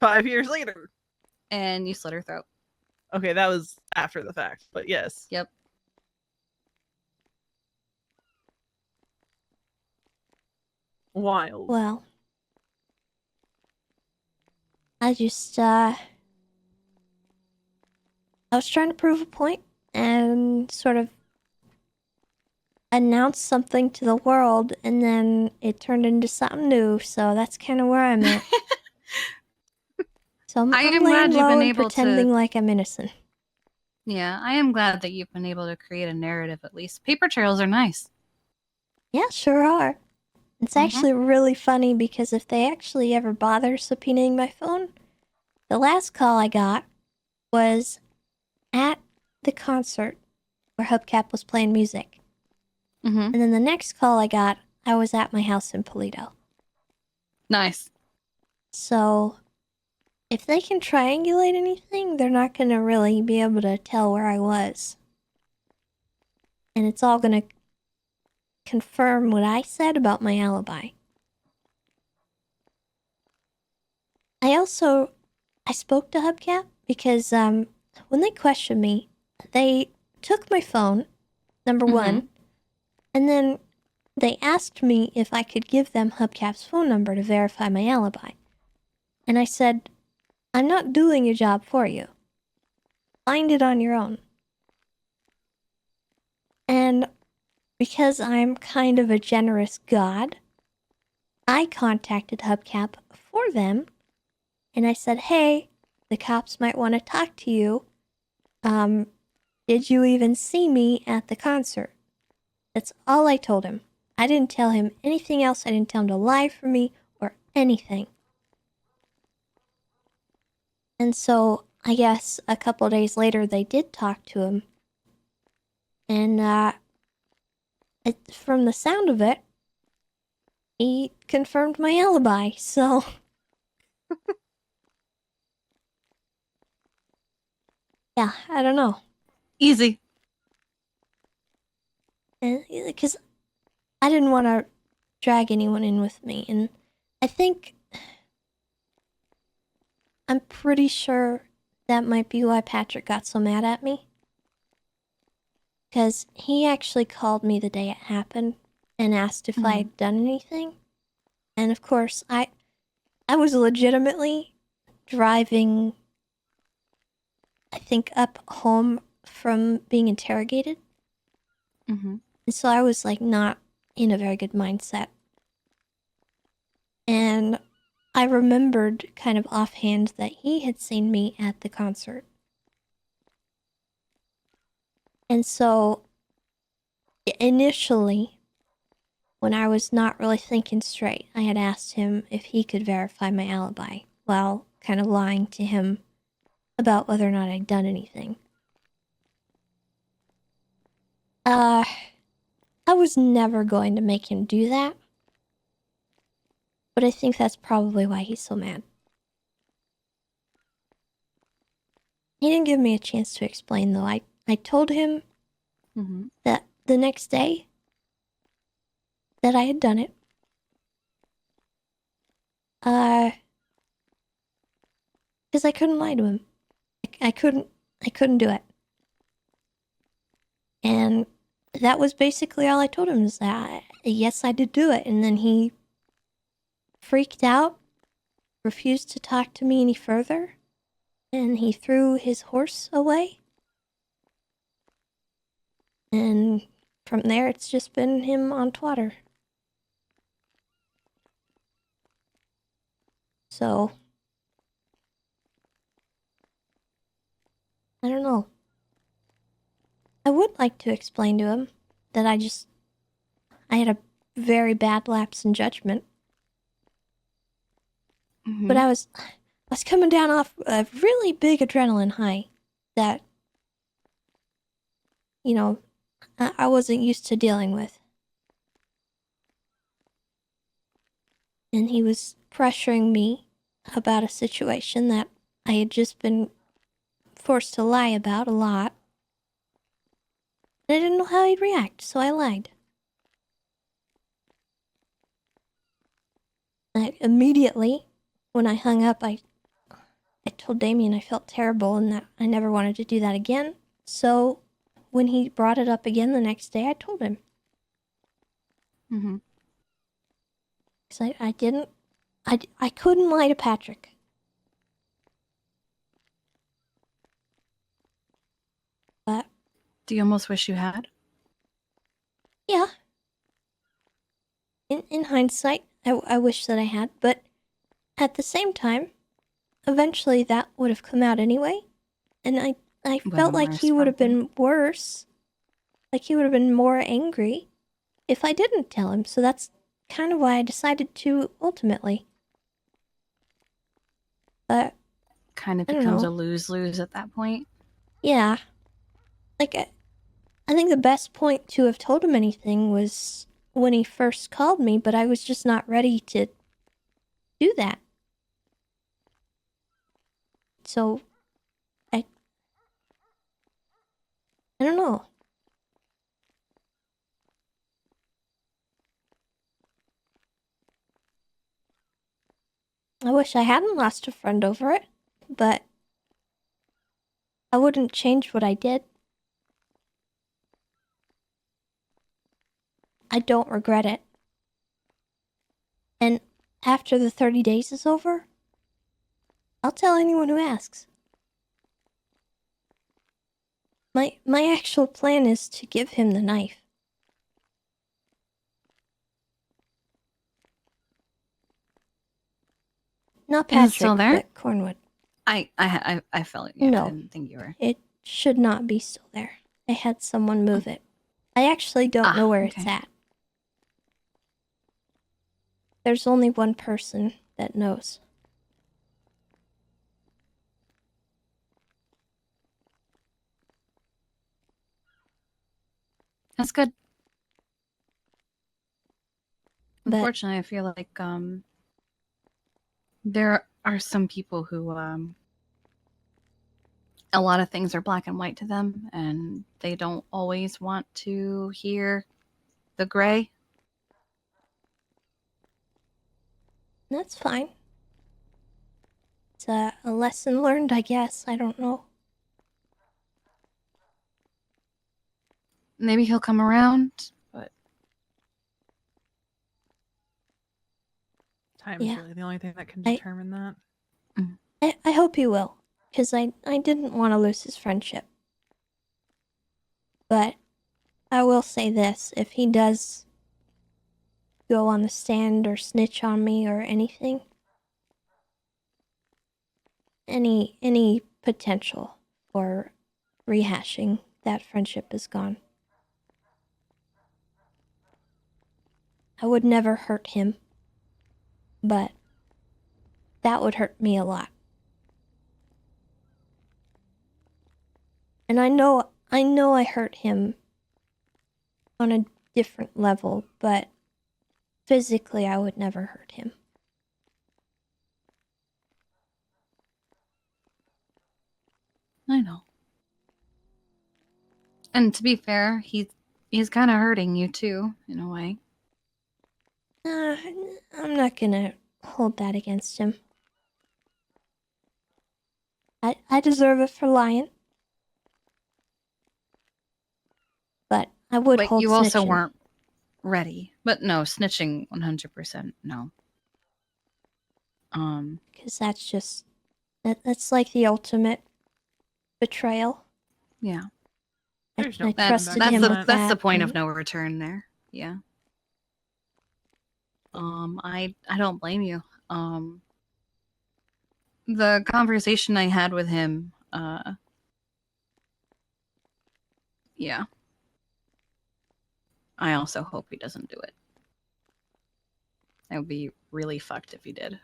5 years later. And you slit her throat. Okay, that was after the fact, but yes. Yep. Wild. Well, I was trying to prove a point and sort of announce something to the world, and then it turned into something new, so that's kind of where I'm at. So I'm I am laying glad you've low been and able pretending to. like I'm innocent. Yeah, I am glad that you've been able to create a narrative at least. Paper trails are nice. Yeah, sure are. It's actually really funny because if they actually ever bother subpoenaing my phone, the last call I got was at the concert where Hubcap was playing music. And then the next call I got, I was at my house in Polito. Nice. So, if they can triangulate anything, they're not going to really be able to tell where I was. And it's all going to confirm what I said about my alibi. I spoke to Hubcap because when they questioned me, they took my phone, number one, and then they asked me if I could give them Hubcap's phone number to verify my alibi. And I said, I'm not doing your job for you. Find it on your own. And because I'm kind of a generous god, I contacted Hubcap for them, and I said, hey, the cops might want to talk to you. Did you even see me at the concert? That's all I told him. I didn't tell him anything else. I didn't tell him to lie for me or anything. And so, I guess a couple days later, they did talk to him. And, from the sound of it, he confirmed my alibi, so... yeah, I don't know. Easy. Because I didn't want to drag anyone in with me, and I think... I'm pretty sure that might be why Patrick got so mad at me. Because he actually called me the day it happened and asked if I had done anything. And of course, I was legitimately driving, I think, up home from being interrogated. And so I was, like, not in a very good mindset. And I remembered kind of offhand that he had seen me at the concert. And so, initially, when I was not really thinking straight, I had asked him if he could verify my alibi, while kind of lying to him about whether or not I'd done anything. I was never going to make him do that. But I think that's probably why he's so mad. He didn't give me a chance to explain, though. I told him that the next day that I had done it. Because I couldn't lie to him. I couldn't do it. And that was basically all I told him, is that, yes, I did do it. And then he freaked out, refused to talk to me any further, and he threw his horse away. And from there, it's just been him on twatter. So, I don't know. I would like to explain to him that I had a very bad lapse in judgment. But I was coming down off a really big adrenaline high that, you know, I wasn't used to dealing with. And he was pressuring me about a situation that I had just been forced to lie about a lot. And I didn't know how he'd react, so I lied. Immediately, when I hung up, I told Damien I felt terrible and that I never wanted to do that again. So, when he brought it up again the next day, I told him. Because I couldn't lie to Patrick. But... do you almost wish you had? yeah. In hindsight, I wish that I had, but at the same time, eventually that would have come out anyway. And I felt like he would have been worse. Like he would have been more angry if I didn't tell him. So that's kind of why I decided to ultimately. But kind of becomes a lose-lose at that point. Yeah. Like, I think the best point to have told him anything was when he first called me, but I was just not ready to do that. So, I don't know. I wish I hadn't lost a friend over it, but I wouldn't change what I did. I don't regret it. And after the 30 days is over, I'll tell anyone who asks. My actual plan is to give him the knife. Not Is it Patrick, still there? but Cornwood. I felt it. Yeah, No. I didn't think you were. It should not be still there. I had someone move it. I actually don't know where it's at. There's only one person that knows. That's good. But- Unfortunately, I feel like there are some people who a lot of things are black and white to them, and they don't always want to hear the gray. That's fine. It's a lesson learned, I guess. I don't know. Maybe he'll come around, but Time's Yeah. really the only thing that can I- determine that. I hope he will, because I didn't want to lose his friendship. But I will say this, if he does go on the stand or snitch on me or anything, any potential for rehashing that friendship is gone. I would never hurt him, but that would hurt me a lot. And I know I hurt him on a different level, but physically I would never hurt him. I know. And to be fair, he's kind of hurting you too, in a way. I'm not gonna hold that against him. I deserve it for lying. But I would But hold you also snitching. weren't ready. But no, snitching 100% no. Because that's like the ultimate betrayal. Yeah. There's no I coming trusted back him from with that. That's the that, point and- of no return there. Yeah. I don't blame you. The conversation I had with him, yeah. I also hope he doesn't do it. It would be really fucked if he did.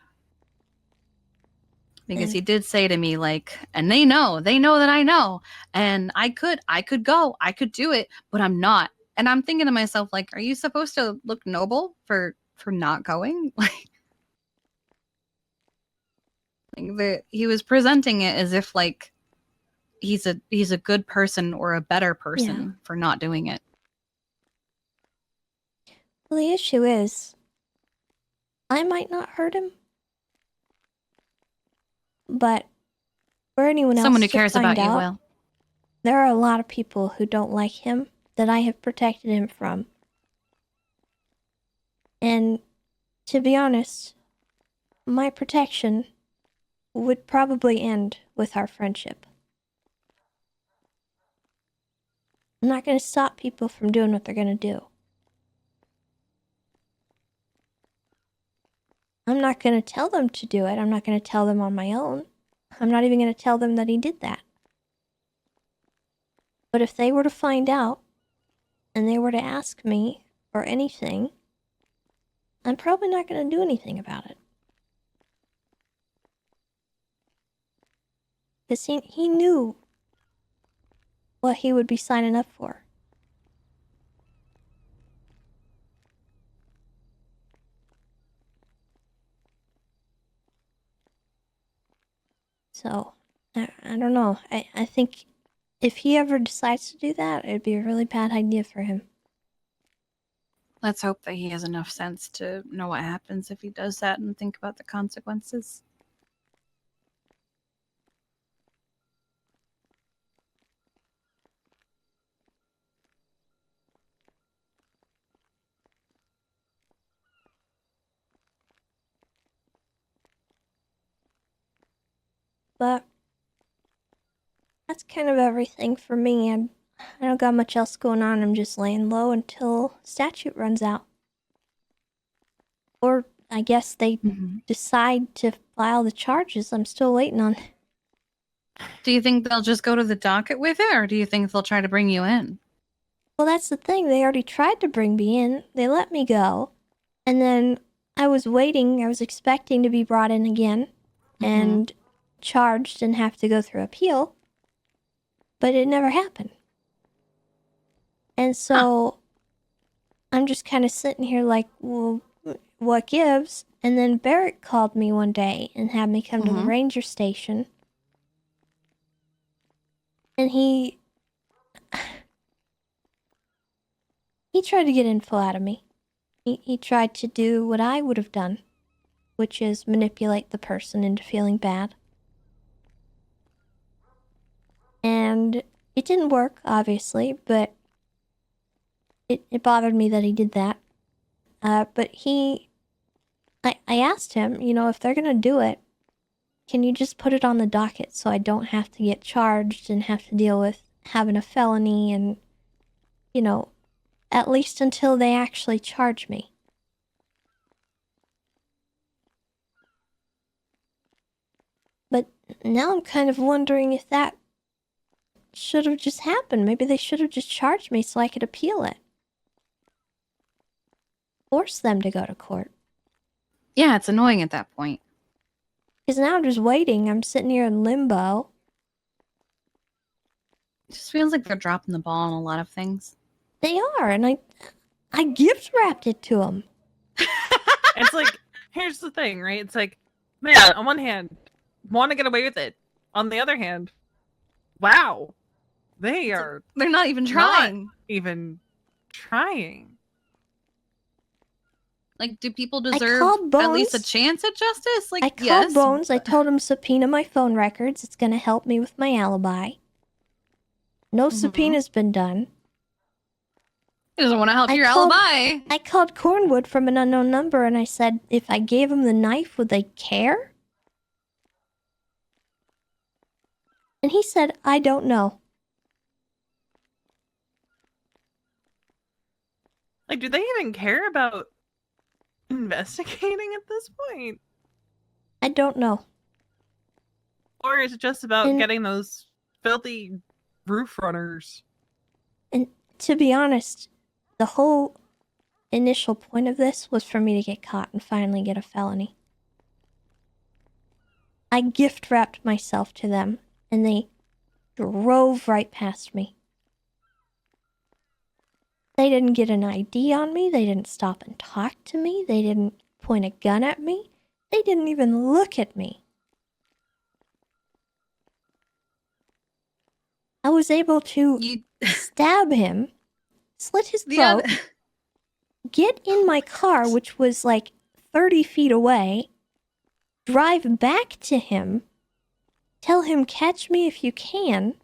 Because he did say to me, like, and they know that I know, and I could go, I could do it, but I'm not. And I'm thinking to myself, like, are you supposed to look noble for not going? Like he was presenting it as if like he's a good person or a better person for not doing it. Well, the issue is, I might not hurt him, but for anyone else Someone who to cares find about you out, will. there are a lot of people who don't like him that I have protected him from. And to be honest, my protection would probably end with our friendship. I'm not going to stop people from doing what they're going to do. I'm not going to tell them to do it. I'm not going to tell them on my own. I'm not even going to tell them that he did that. But if they were to find out, and they were to ask me for anything, I'm probably not going to do anything about it. Because he knew what he would be signing up for. So, I don't know. I think if he ever decides to do that, it'd be a really bad idea for him. Let's hope that he has enough sense to know what happens if he does that and think about the consequences. But that's kind of everything for me. I don't got much else going on. I'm just laying low until statute runs out. Or I guess they decide to file the charges. I'm still waiting on. Do you think they'll just go to the docket with it, or do you think they'll try to bring you in? Well, that's the thing. They already tried to bring me in. They let me go. And then I was waiting. I was expecting to be brought in again and charged and have to go through appeal. But it never happened. And so I'm just kind of sitting here like, well, what gives? And then Barrett called me one day and had me come to the ranger station. And he tried to get info out of me. He tried to do what I would have done, which is manipulate the person into feeling bad. And it didn't work, obviously, but it bothered me that he did that. But I asked him, you know, if they're gonna do it, can you just put it on the docket so I don't have to get charged and have to deal with having a felony and, you know, at least until they actually charge me. But now I'm kind of wondering if that should have just happened. Maybe they should have just charged me so I could appeal it. Force them to go to court. Yeah, it's annoying at that point. Because now I'm just waiting. I'm sitting here in limbo. It just feels like they're dropping the ball on a lot of things. They are, and I gift wrapped it to them. It's like, here's the thing, right? It's like, man, on one hand, want to get away with it. On the other hand, wow, they're not even trying. Not even trying. Like, do people I deserve called at least a Bones. chance at justice? Like, I called yes. Bones. I told him subpoena my phone records. It's going to help me with my alibi. No subpoena's been done. He doesn't want to help your called, alibi. I called Cornwood from an unknown number and I said, if I gave him the knife, would they care? And he said, I don't know. Like, do they even care about investigating at this point? I don't know. Or is it just about getting those filthy roof runners? And to be honest, the whole initial point of this was for me to get caught and finally get a felony. I gift wrapped myself to them, and they drove right past me. They didn't get an ID on me. They didn't stop and talk to me. They didn't point a gun at me. They didn't even look at me. I was able to stab him, slit his throat, get in my car, which was like 30 feet away, drive back to him, tell him, catch me if you can,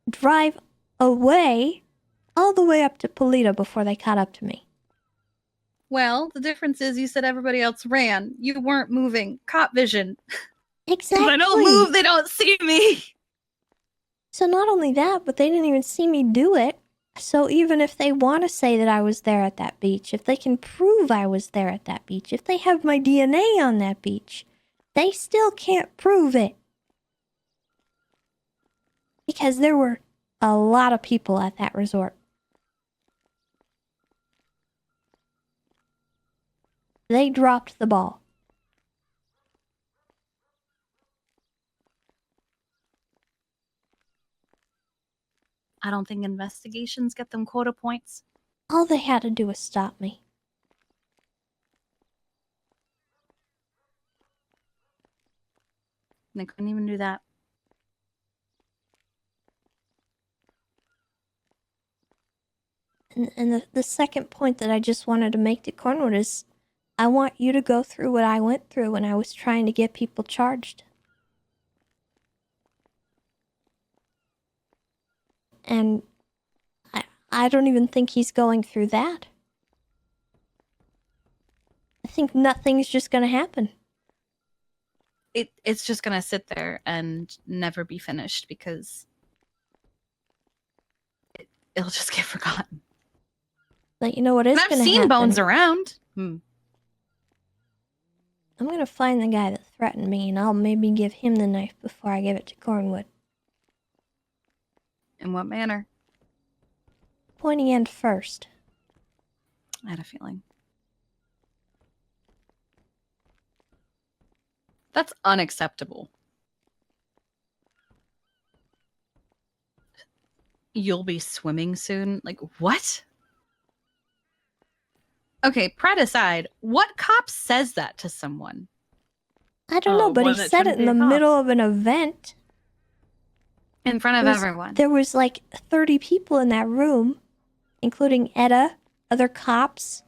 drive away, all the way up to Polito before they caught up to me. Well, the difference is you said everybody else ran. You weren't moving. Cop vision. Exactly. If I don't move, they don't see me. So not only that, but they didn't even see me do it. So even if they want to say that I was there at that beach, if they can prove I was there at that beach, if they have my DNA on that beach, they still can't prove it. Because there were a lot of people at that resort. They dropped the ball. I don't think investigations get them quota points. All they had to do was stop me. They couldn't even do that. And the second point that I just wanted to make to Cornwood is I want you to go through what I went through when I was trying to get people charged. And I don't even think he's going through that. I think nothing's just gonna happen. It's just gonna sit there and never be finished because it'll just get forgotten. But you know what is And I've gonna seen happen? bones around. I'm gonna find the guy that threatened me, and I'll maybe give him the knife before I give it to Cornwood. In what manner? Pointy end first. I had a feeling. That's unacceptable. You'll be swimming soon? Like, what? Okay, pride aside, what cop says that to someone? I don't know, but he said it in the middle of an event. In front of everyone. There was like 30 people in that room, including Etta, other cops.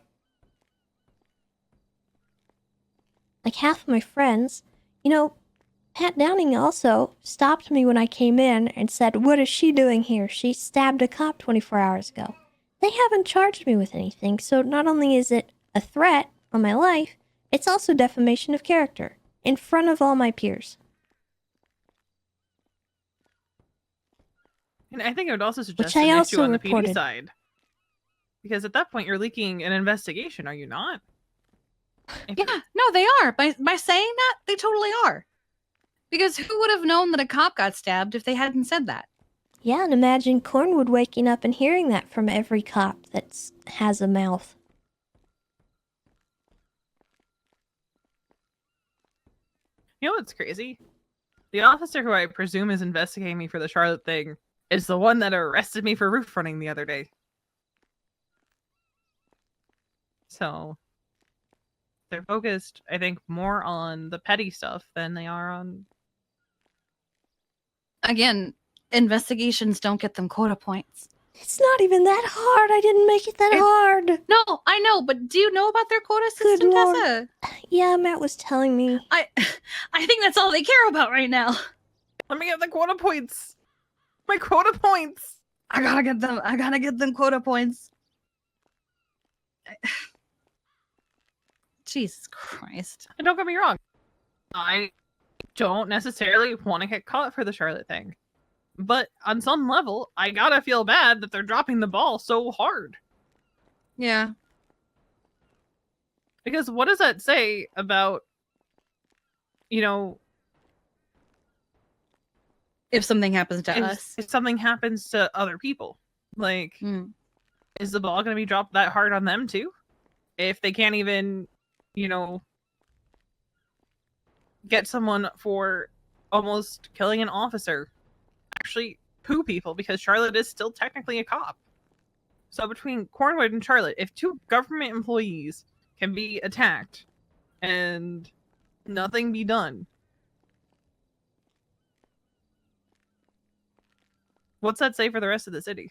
Like half of my friends. You know, Pat Downing also stopped me when I came in and said, "What is she doing here? She stabbed a cop 24 hours ago." They haven't charged me with anything, so not only is it a threat on my life, it's also defamation of character in front of all my peers. And I think I would also suggest Which I an also issue on the PD reported. side. Because at that point, you're leaking an investigation, are you not? Yeah, no, they are. By saying that, they totally are. Because who would have known that a cop got stabbed if they hadn't said that? Yeah, and imagine Cornwood waking up and hearing that from every cop that has a mouth. You know what's crazy? The officer who I presume is investigating me for the Charlotte thing is the one that arrested me for roof running the other day. So they're focused, I think, more on the petty stuff than they are on... Again, investigations don't get them quota points. It's not even that hard. I didn't make it that hard. No, I know, but do you know about their quota Good system, Lord. Tessa? Yeah, Matt was telling me. I think that's all they care about right now. Let me get the quota points. My quota points. I gotta get them quota points. Jesus Christ. And don't get me wrong, I don't necessarily want to get caught for the Charlotte thing. But on some level, I gotta feel bad that they're dropping the ball so hard. Yeah. Because what does that say about, you know... If something happens to us. If something happens to other people. Like, is the ball gonna be dropped that hard on them too? If they can't even, you know, get someone for almost killing an officer, actually poo people, because Charlotte is still technically a cop. So between Cornwood and Charlotte, if two government employees can be attacked and nothing be done, what's that say for the rest of the city?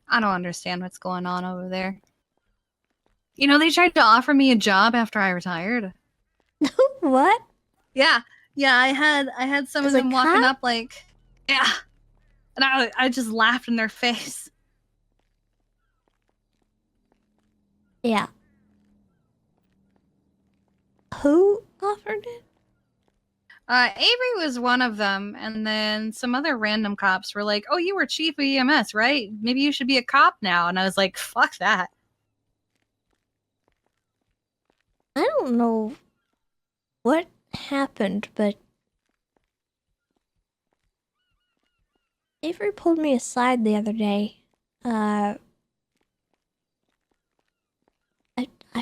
I don't understand what's going on over there. You know, they tried to offer me a job after I retired. What? Yeah. I had some As of a them walking cop? up like, yeah. And I just laughed in their face. Yeah. Who offered it? Avery was one of them, and then some other random cops were like, "Oh, you were chief of EMS, right? Maybe you should be a cop now." And I was like, "Fuck that." I don't know what happened, but Avery pulled me aside the other day. I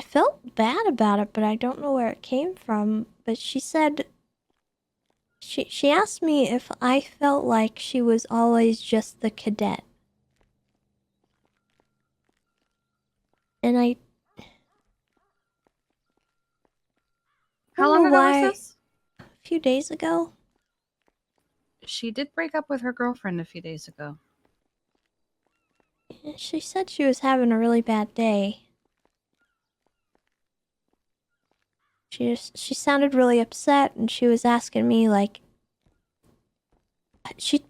felt bad about it, but I don't know where it came from. But she said She asked me if I felt like she was always just the cadet. And I How don't long know ago why, was this? a few days ago. She did break up with her girlfriend a few days ago. She said she was having a really bad day. She sounded really upset, and she was asking me like she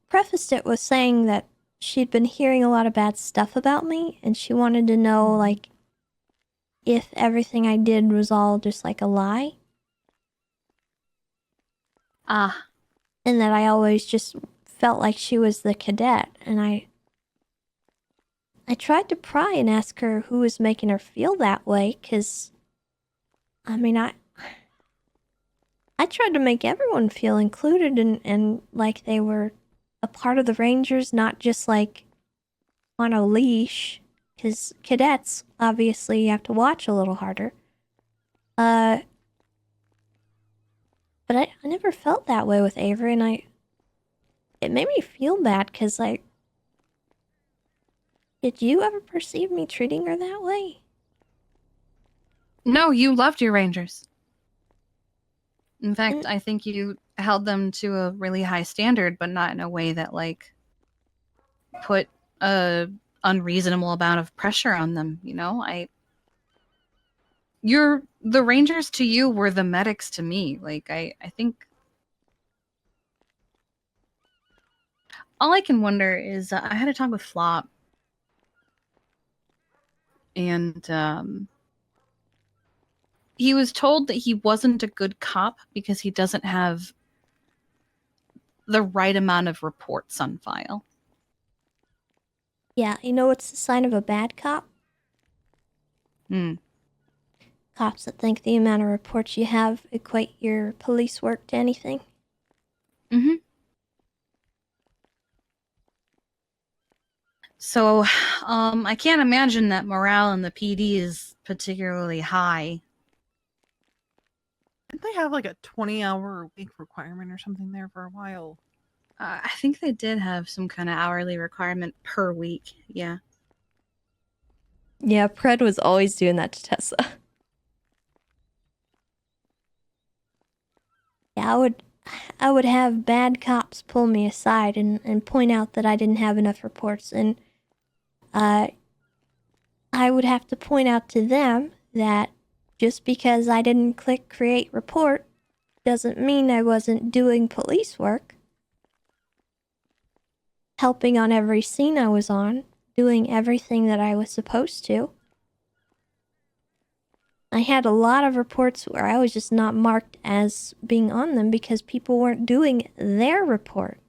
prefaced it with saying that she'd been hearing a lot of bad stuff about me, and she wanted to know like if everything I did was all just like a lie. Ah. And that I always just felt like she was the cadet, and I tried to pry and ask her who was making her feel that way, 'cause I mean, I tried to make everyone feel included and like they were a part of the Rangers, not just like on a leash. 'Cause cadets, obviously, you have to watch a little harder. But I never felt that way with Avery, and it made me feel bad, 'cause did you ever perceive me treating her that way? No, you loved your Rangers. In fact, I think you held them to a really high standard, but not in a way that like put a unreasonable amount of pressure on them, you know? The Rangers to you were the medics to me. Like I think all I can wonder is I had a talk with Flop, and he was told that he wasn't a good cop because he doesn't have the right amount of reports on file. Yeah, you know what's the sign of a bad cop? Hmm. Cops that think the amount of reports you have equate your police work to anything. Mm-hmm. So, I can't imagine that morale in the PD is particularly high. Didn't they have like a 20-hour-a-week requirement or something there for a while? I think they did have some kind of hourly requirement per week. Yeah. Yeah, Pred was always doing that to Tessa. Yeah, I would have bad cops pull me aside and point out that I didn't have enough reports, and I would have to point out to them that just because I didn't click create report doesn't mean I wasn't doing police work. Helping on every scene I was on, doing everything that I was supposed to. I had a lot of reports where I was just not marked as being on them because people weren't doing their report.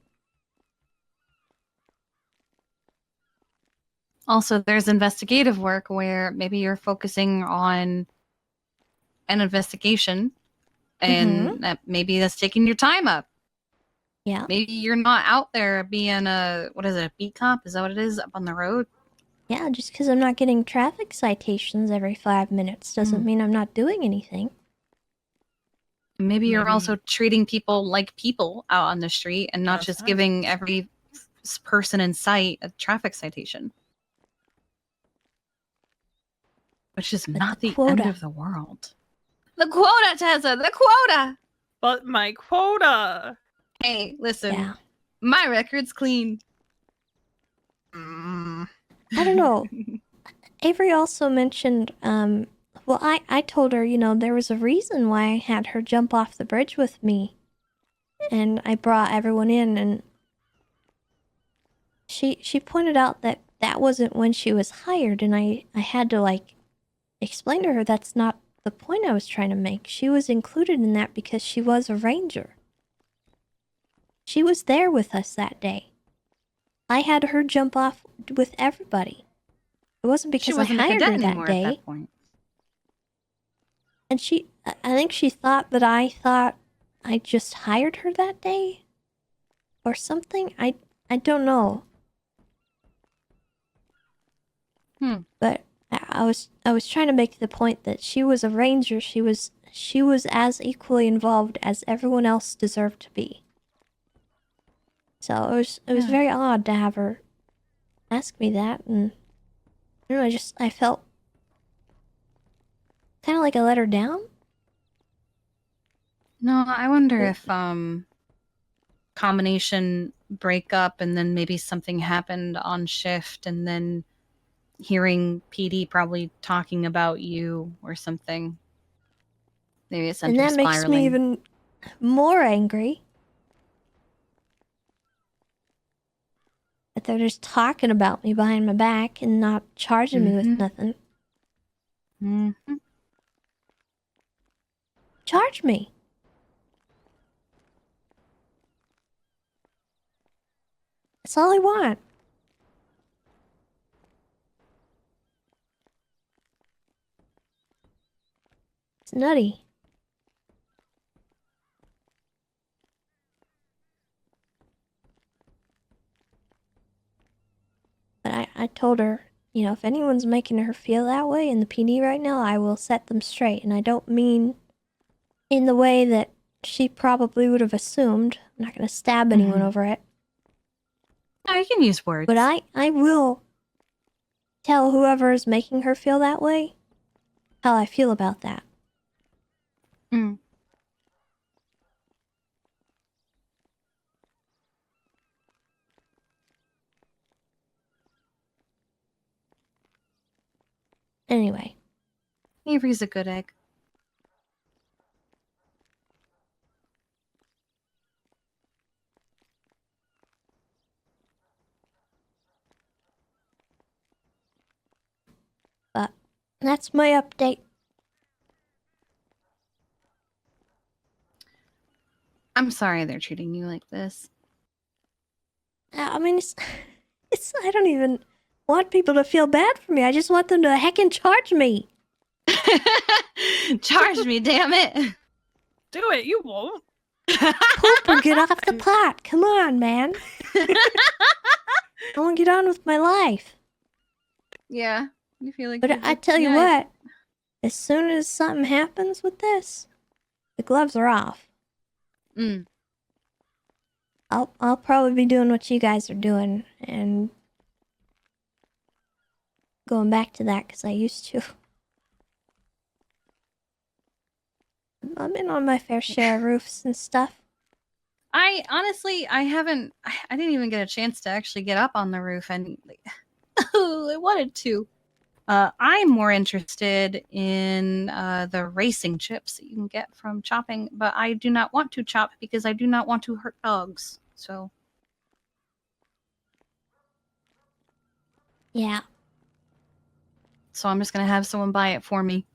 Also, there's investigative work where maybe you're focusing on an investigation and maybe that's taking your time up. Yeah. Maybe you're not out there being a beat cop? Is that what it is? Up on the road? Yeah, just because I'm not getting traffic citations every 5 minutes doesn't mean I'm not doing anything. Maybe you're also treating people like people out on the street and not just giving every person in sight a traffic citation. Which is not the end of the world. The quota, Tessa! The quota! But my quota! Hey, listen. My record's clean. I don't know. Avery also mentioned, well, I told her, you know, there was a reason why I had her jump off the bridge with me. And I brought everyone in, and she pointed out that that wasn't when she was hired, and I had to, like, explain to her that's not the point I was trying to make. She was included in that because she was a ranger. She was there with us that day. I had her jump off with everybody. It wasn't because I hired her that day. At that point. And I think she thought that I thought I just hired her that day or something. I don't know. Hmm. But I was trying to make the point that she was a ranger. She was she was as equally involved as everyone else deserved to be. So it was very odd to have her ask me that, and I don't know, I felt kind of like I let her down. No, I wonder if combination breakup and then maybe something happened on shift and then hearing PD probably talking about you or something. Maybe it sent And her that makes me spiraling. even more angry. That they're just talking about me behind my back and not charging me with nothing. Charge me. That's all I want. It's nutty. But I told her, you know, if anyone's making her feel that way in the PD right now, I will set them straight. And I don't mean in the way that she probably would have assumed. I'm not going to stab anyone over it. No, you can use words. But I will tell whoever is making her feel that way how I feel about that. Anyway. Avery's a good egg. But that's my update. I'm sorry they're treating you like this. I mean, it's I don't even want people to feel bad for me. I just want them to heckin' charge me. Charge me, damn it. Do it, you won't. Poop or get off the pot. Come on, man. I want to get on with my life. Yeah, you feel like. But I tell you what, as soon as something happens with this, the gloves are off. I'll probably be doing what you guys are doing and going back to that because I used to. I've been on my fair share of roofs and stuff. I didn't even get a chance to actually get up on the roof, and I wanted to. I'm more interested in the racing chips that you can get from chopping, but I do not want to chop because I do not want to hurt dogs. So. Yeah. So I'm just gonna have someone buy it for me.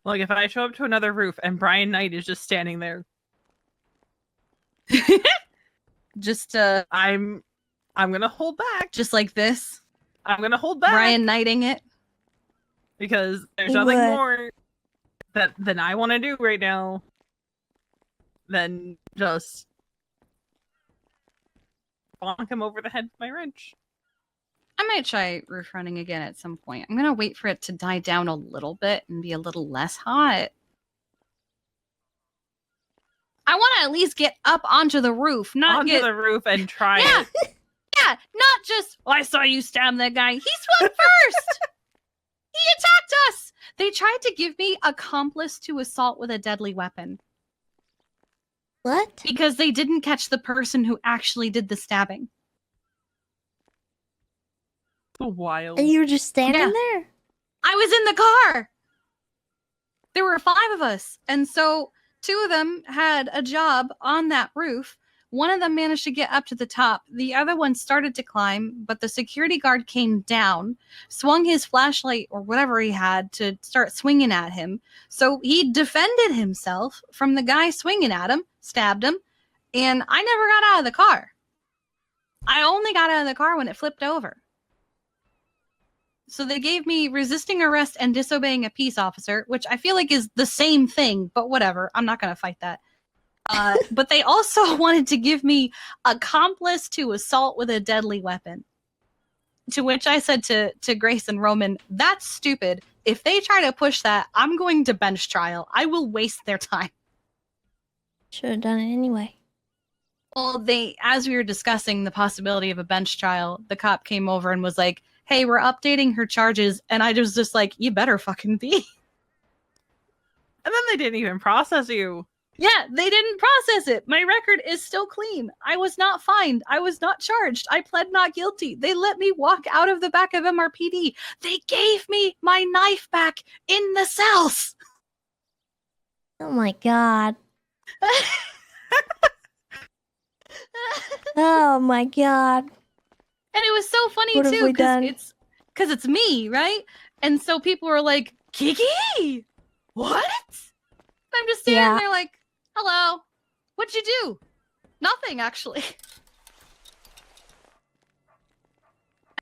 Like if I show up to another roof and Brian Knight is just standing there. Just I'm gonna hold back. Just like this. I'm gonna hold back. Brian Knighting it. Because there's nothing more than I want to do right now than just bonk him over the head with my wrench. I might try roof running again at some point. I'm gonna wait for it to die down a little bit and be a little less hot. I want to at least get up onto the roof, not onto the roof and try it. Yeah, not just, I saw you stab that guy. He swung first! He attacked us! They tried to give me accomplice to assault with a deadly weapon. What? Because they didn't catch the person who actually did the stabbing. Wild. And you were just standing there? I was in the car! There were 5 of us, and so 2 of them had a job on that roof. One of them managed to get up to the top. The other one started to climb, but the security guard came down, swung his flashlight or whatever he had to start swinging at him. So he defended himself from the guy swinging at him, stabbed him, and I never got out of the car. I only got out of the car when it flipped over. So they gave me resisting arrest and disobeying a peace officer, which I feel like is the same thing, but whatever. I'm not going to fight that. But they also wanted to give me accomplice to assault with a deadly weapon. To which I said to Grace and Roman, that's stupid. If they try to push that, I'm going to bench trial. I will waste their time. Should have done it anyway. Well, as we were discussing the possibility of a bench trial, the cop came over and was like, hey, we're updating her charges. And I was just like, you better fucking be. And then they didn't even process you. Yeah, they didn't process it. My record is still clean. I was not fined. I was not charged. I pled not guilty. They let me walk out of the back of MRPD. They gave me my knife back in the cells. Oh my god. Oh my god. And it was so funny What have too, we done? because it's me, right? And so people were like, Kiki, what? I'm just standing there like, hello, what'd you do? Nothing, actually.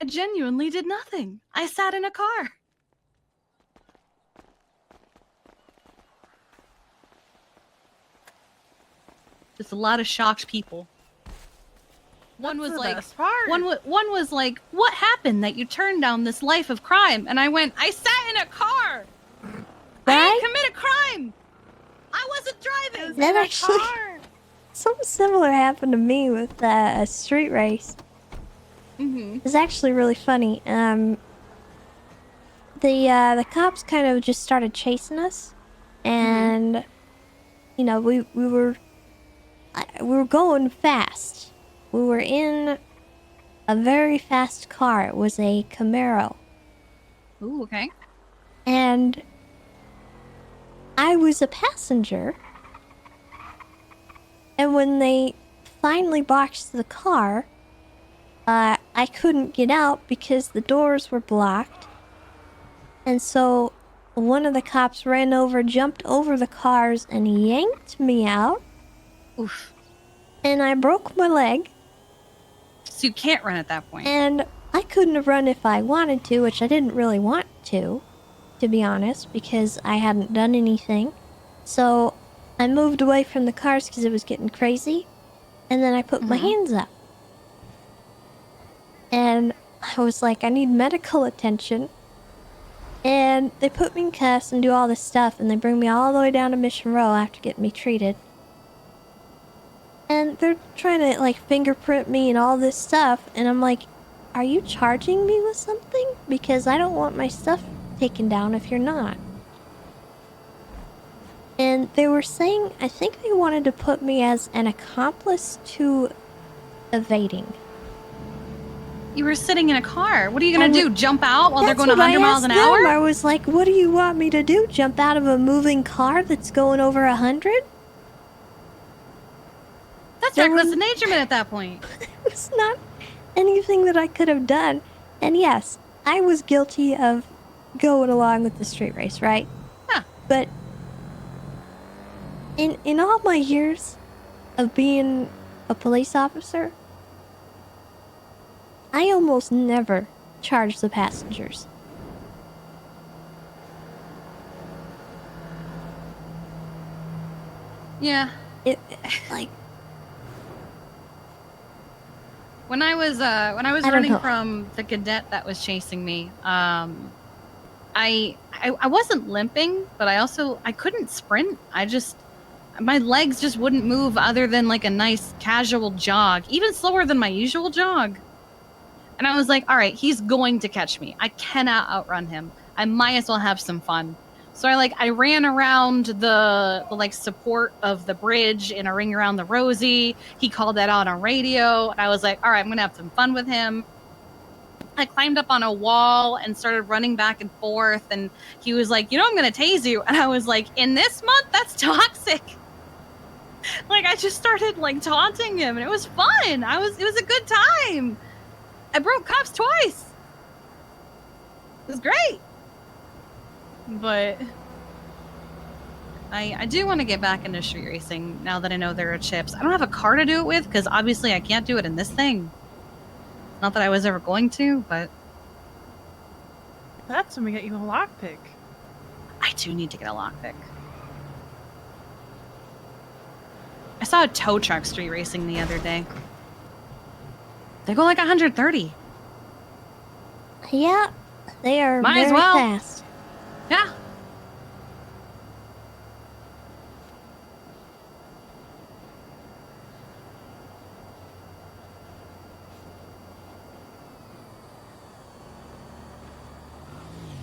I genuinely did nothing. I sat in a car. Just a lot of shocked people. One was like, one was like, what happened that you turned down this life of crime? And I went, I sat in a car. I didn't commit a crime. I wasn't driving. That actually, something similar happened to me with a street race. It's actually really funny. The cops kind of just started chasing us, and you know we were going fast. We were in a very fast car. It was a Camaro. Ooh, okay. And I was a passenger. And when they finally boxed the car, I couldn't get out because the doors were blocked. And so one of the cops ran over, jumped over the cars, and yanked me out. Oof. And I broke my leg. So you can't run at that point. And I couldn't have run if I wanted to, which I didn't really want to be honest, because I hadn't done anything. So I moved away from the cars because it was getting crazy. And then I put my hands up. And I was like, I need medical attention. And they put me in cuffs and do all this stuff, and they bring me all the way down to Mission Row after getting me treated. And they're trying to, like, fingerprint me and all this stuff, and I'm like, are you charging me with something? Because I don't want my stuff taken down if you're not. And they were saying, I think they wanted to put me as an accomplice to evading. You were sitting in a car. What are you going to do? Jump out while they're going 100 miles an them. hour? I was like, what do you want me to do? Jump out of a moving car that's going over 100? That's reckless endangerment at that point. It's not anything that I could have done. And yes, I was guilty of going along with the street race, right? Huh. But in all my years of being a police officer, I almost never charge the passengers. Yeah. Like, when I was running from the cadet that was chasing me, I wasn't limping, but I couldn't sprint. My legs just wouldn't move other than like a nice casual jog, even slower than my usual jog. And I was like, all right, he's going to catch me. I cannot outrun him. I might as well have some fun. So I ran around the like support of the bridge in a ring around the Rosie. He called that out on radio. I was like, all right, I'm going to have some fun with him. I climbed up on a wall and started running back and forth. And he was like, you know, I'm going to tase you. And I was like, in this month, that's toxic. Like, I just started like taunting him, and it was fun. It was a good time. I broke cops twice. It was great. But I do want to get back into street racing now that I know there are chips. I don't have a car to do it with because obviously I can't do it in this thing. Not that I was ever going to, but that's when we get you a lockpick. I do need to get a lockpick. I saw a tow truck street racing the other day. They go like 130. Yeah, they are Might as very well. fast. Yeah.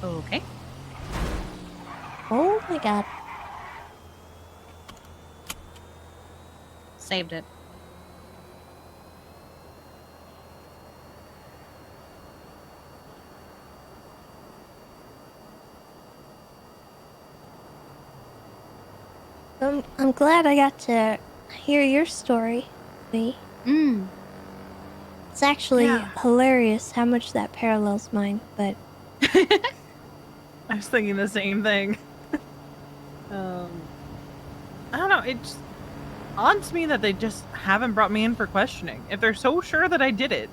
Okay. Oh my god. Saved it. I'm glad I got to hear your story, V. It's actually hilarious how much that parallels mine, but I was thinking the same thing. I don't know. It's odd to me that they just haven't brought me in for questioning. If they're so sure that I did it.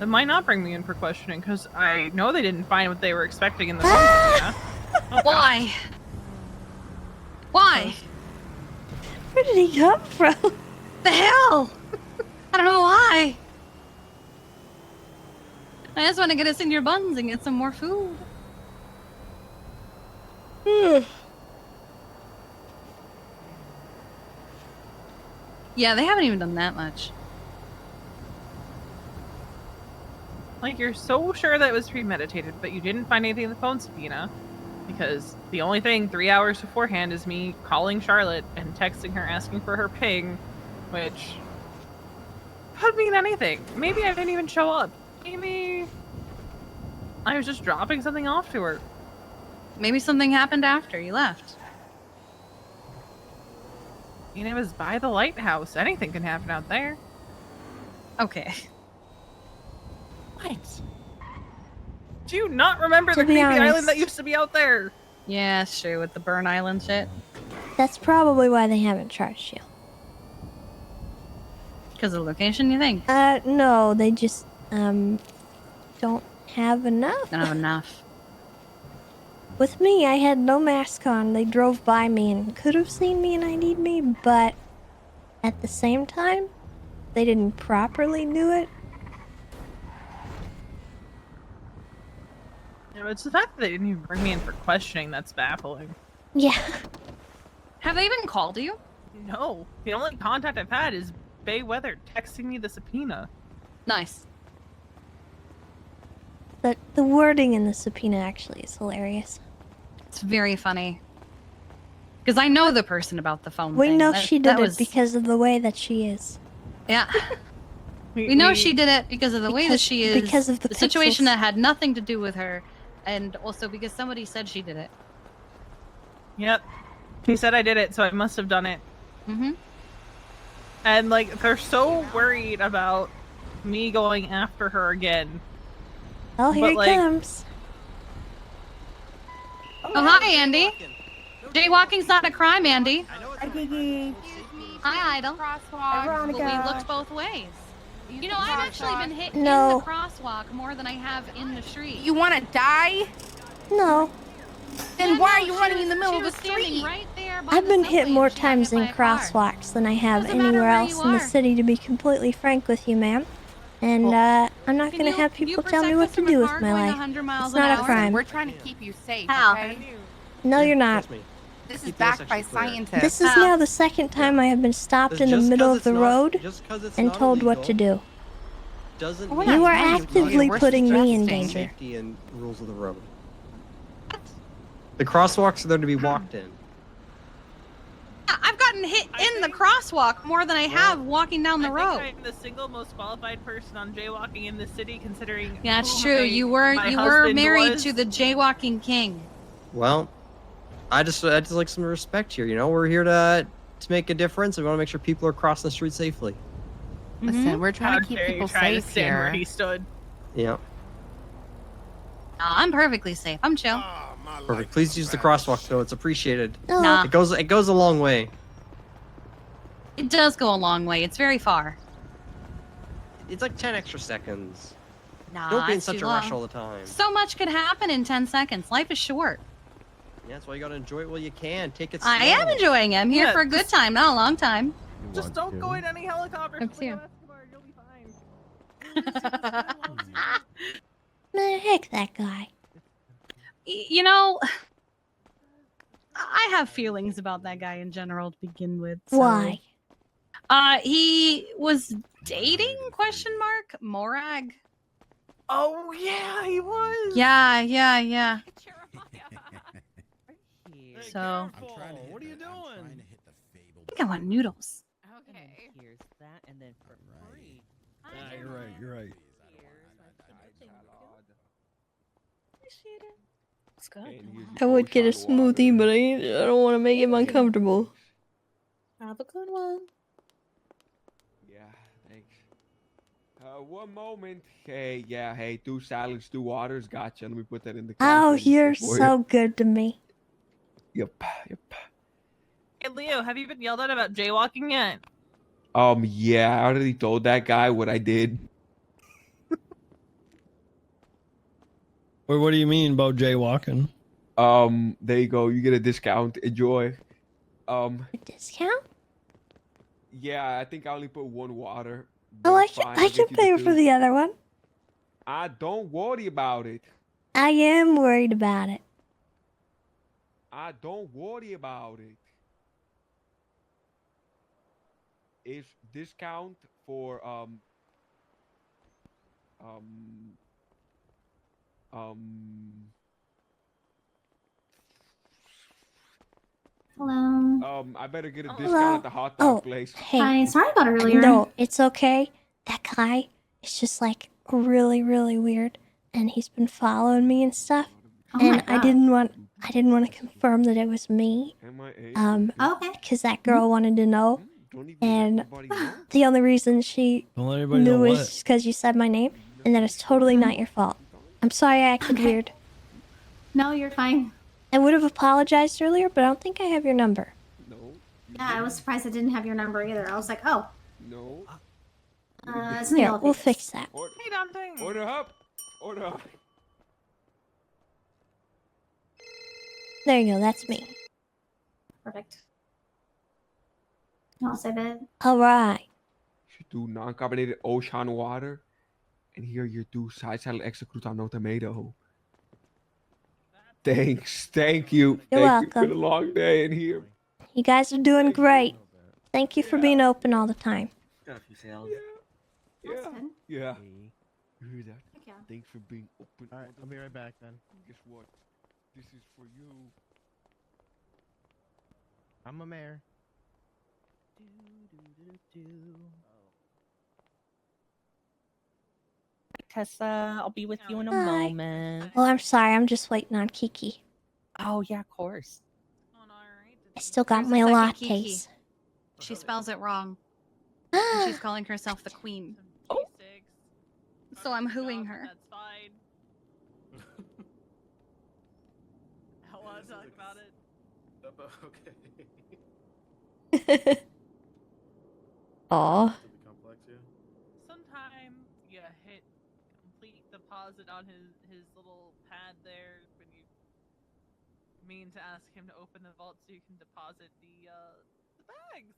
They might not bring me in for questioning because I know they didn't find what they were expecting in the phone. Why? Why? Where did he come from? The hell? I don't know why. I just want to get us in your buns and get some more food. Yeah, they haven't even done that much. Like, you're so sure that it was premeditated, but you didn't find anything in the phone subpoena. Because the only thing 3 hours beforehand is me calling Charlotte and texting her asking for her ping, which could mean anything. Maybe I didn't even show up. Maybe I was just dropping something off to her. Maybe something happened after you left. And it was by the lighthouse. Anything can happen out there. Okay. What? Do you not remember To the be creepy honest. island that used to be out there? Yeah, it's true, with the Burn Island shit. That's probably why they haven't charged you. Because of the location, you think? No, they just, don't have enough. Don't have enough. With me, I had no mask on. They drove by me and could have seen me and ID'd me, but at the same time, they didn't properly do it. No, it's the fact that they didn't even bring me in for questioning that's baffling. Yeah. Have they even called you? No. The only contact I've had is Bay Weather texting me the subpoena. Nice. The wording in the subpoena actually is hilarious. It's very funny. Because I know the person about the phone We thing. know That- she that did it was- because of the way that she is. Yeah. We know she did it because of the way that she is. Because of the situation pixels. that had nothing to do with her. And also because somebody said she did it. Yep. He said I did it, so I must have done it. Mm-hmm. And, like, they're so worried about me going after her again. Oh, here But, he like- comes. Oh, hi, Andy. Jaywalking's not a crime, Andy. Hi, Gigi. Hi, Idle. Hi, But we Veronica. looked both ways. You know, I've actually been hit No. in the crosswalk more than I have in the street. You want to die? No. Then why are you running in the middle of the street? Right there by I've the been subway hit more and she got times hit in by a car. crosswalks than I have Doesn't matter anywhere where else you in the are. city, to be completely frank with you, ma'am. And I'm not going to have people tell me what to do with my life. It's not a crime. We're trying to keep you safe, How? okay? No, you're not. This is backed by scientists. This is now the second time I have been stopped in the Just middle 'cause of the it's not- road just 'cause it's and not told what to illegal do. Doesn't We're mean not You are telling you what to do. actively We're putting me in suggesting. danger. safety and rules of the road. The crosswalks are there to be walked in. Yeah, I've gotten hit in the crosswalk more than I have walking down the road. I'm the single most qualified person on jaywalking in the city, considering. Yeah, it's who true. my- You were my you were husband married was. to the jaywalking king. Well, I just like some respect here. You know, we're here to make a difference. We want to make sure people are crossing the street safely. Listen, we're trying How to keep dare you people try to safe stand where here. he stood. Yeah, No, I'm perfectly safe. I'm chill. perfect. Please use the crosswalk though. It's appreciated. No. Nah. It goes a long way. It does go a long way. It's very far. It's like 10 extra seconds. Nah, Don't be in it's such too a rush long. all the time. So much could happen in 10 seconds. Life is short. Yeah, that's why you gotta enjoy it while you can. Take it. I am slow. enjoying it. I'm here for a good time, not a long time. Just don't go in any helicopters. Up to you. You'll be fine. Man, heck that guy. You know, I have feelings about that guy in general to begin with. So. Why? He was dating ? Morag. Oh yeah, he was. Yeah. So. What are you doing? I think I want noodles. Okay. Here's that, and then for free. You're right. You're right. It's good. I would get a smoothie, but I don't want to make him uncomfortable. Have a good one. Yeah, thanks. One moment. Hey, yeah, hey, 2 salads, 2 waters. Gotcha. Let me put that in the Oh, register you're for so you. good to me. Yep. Hey Leo, have you been yelled at about jaywalking yet? Yeah, I already told that guy what I did. Or what do you mean about jaywalking? There you go. You get a discount. Enjoy. A discount? Yeah, I think I only put 1 water. Oh, but I it's can, fine, I I'll can get you pay the for 2. the other one. Don't worry about it. I am worried about it. Don't worry about it. It's discount for Hello. I better get a Hello? discount at the hot dog place. Hey. Hi, sorry about earlier. No, it's okay. That guy is just like really, really weird, and he's been following me and stuff. Oh my And I God. didn't want to confirm that it was me. Okay. Because that girl wanted to know, and know. the only reason she Don't let everybody know knew what. is because you said my name, and that is totally not your fault. I'm sorry I acted weird. No, you're fine. I would have apologized earlier, but I don't think I have your number. Yeah, I was surprised I didn't have your number either. I was like, oh. No. It's in the Here, we'll elevators. fix that. Hey Dante. Order up. Order up. There you go, that's me. Perfect. I'll save it. Alright. Should do non-carbonated ocean water. And here you do side salad extra crouton no tomato. Thanks. Thank you. You're Thank you. It's welcome. been a long day in here. You guys are doing great. Thank you for being open all the time. Yeah. That's good. Yeah. You hear that? Heck yeah. Thanks for being open. All right, I'll be right back then. Guess what? This is for you. I'm a mayor. Tessa, I'll be with you in a Hi. moment. Well, I'm sorry, I'm just waiting on Kiki. Oh, yeah, of course. I still got There's my a second Kiki. lattes. She spells it wrong. And she's calling herself the queen. Oh. So I'm hooing her. That's fine. I want to talk about it. Okay. Aw. Sometimes you hit complete deposit on his little pad there when you mean to ask him to open the vault so you can deposit the bags.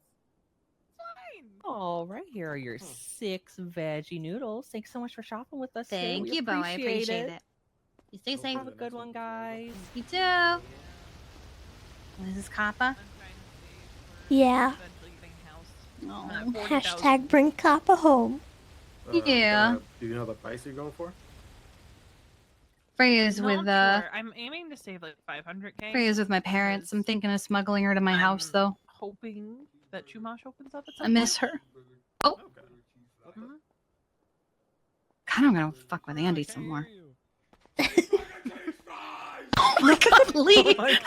It's fine. Oh, right here are your 6 veggie noodles. Thanks so much for shopping with us. today. Thank We you, Bo. I appreciate it. You stay safe. Have a good one, guys. You too. This is Kappa. Yeah. Oh. Hashtag bring Kappa home. Yeah. Do you know the price you're going for? Freya's Not with sure. I'm aiming to save like 500k. Freya's with my parents. I'm thinking of smuggling her to my house though. Hoping that Chumash opens up at I some miss point. her. Oh. God, I'm gonna fuck with Andy some more. Oh my God, Leo! Leo! I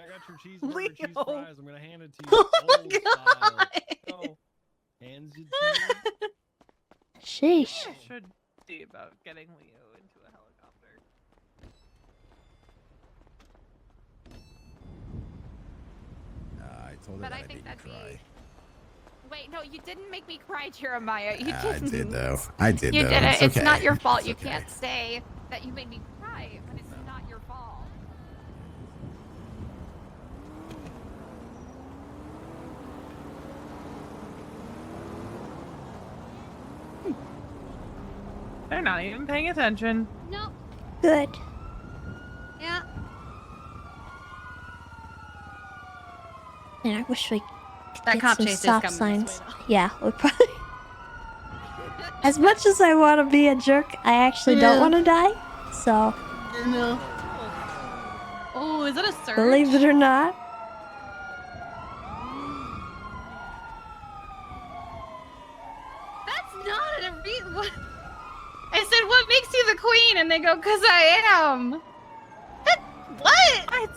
got your cheeseburger, cheese fries. I'm gonna hand it to you. Oh my God. So, hands it to you. Sheesh. I should see about getting Leo into a helicopter. I told her But that I I'd think make that'd you cry. be. Wait, no, you didn't make me cry, Jeremiah. You I didn't. did though. I did You though. did it. It's okay. not your fault. It's You okay. can't say that you made me cry when it's not your fault. not even paying attention. No. Good. Yeah. And I wish we could That get cop some chase is stop coming this signs. way Yeah, we probably. As much as I want to be a jerk, I actually don't want to die. So, No. Oh, is that a surge? believe it or not. That's not a reason. I said, what makes you the queen? And they go, 'cause I am. What?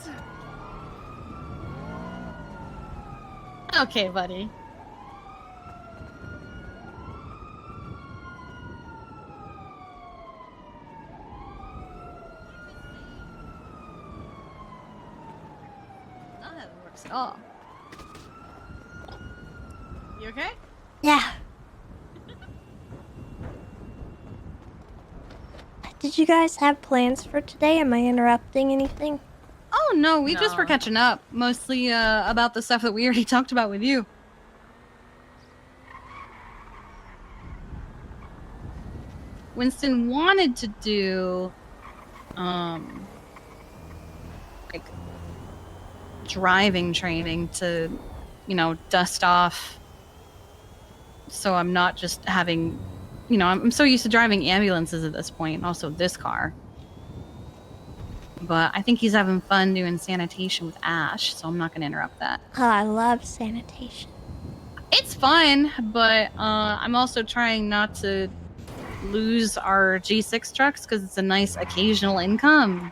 Okay, buddy. None of it works at all. You okay? Yeah. Did you guys have plans for today? Am I interrupting anything? Oh no, we just were catching up. Mostly about the stuff that we already talked about with you. Winston wanted to do like driving training to, you know, dust off, so I'm not just having, you know, I'm so used to driving ambulances at this point, and also this car. But I think he's having fun doing sanitation with Ash, so I'm not going to interrupt that. Oh, I love sanitation. It's fun, but I'm also trying not to lose our G6 trucks because it's a nice occasional income.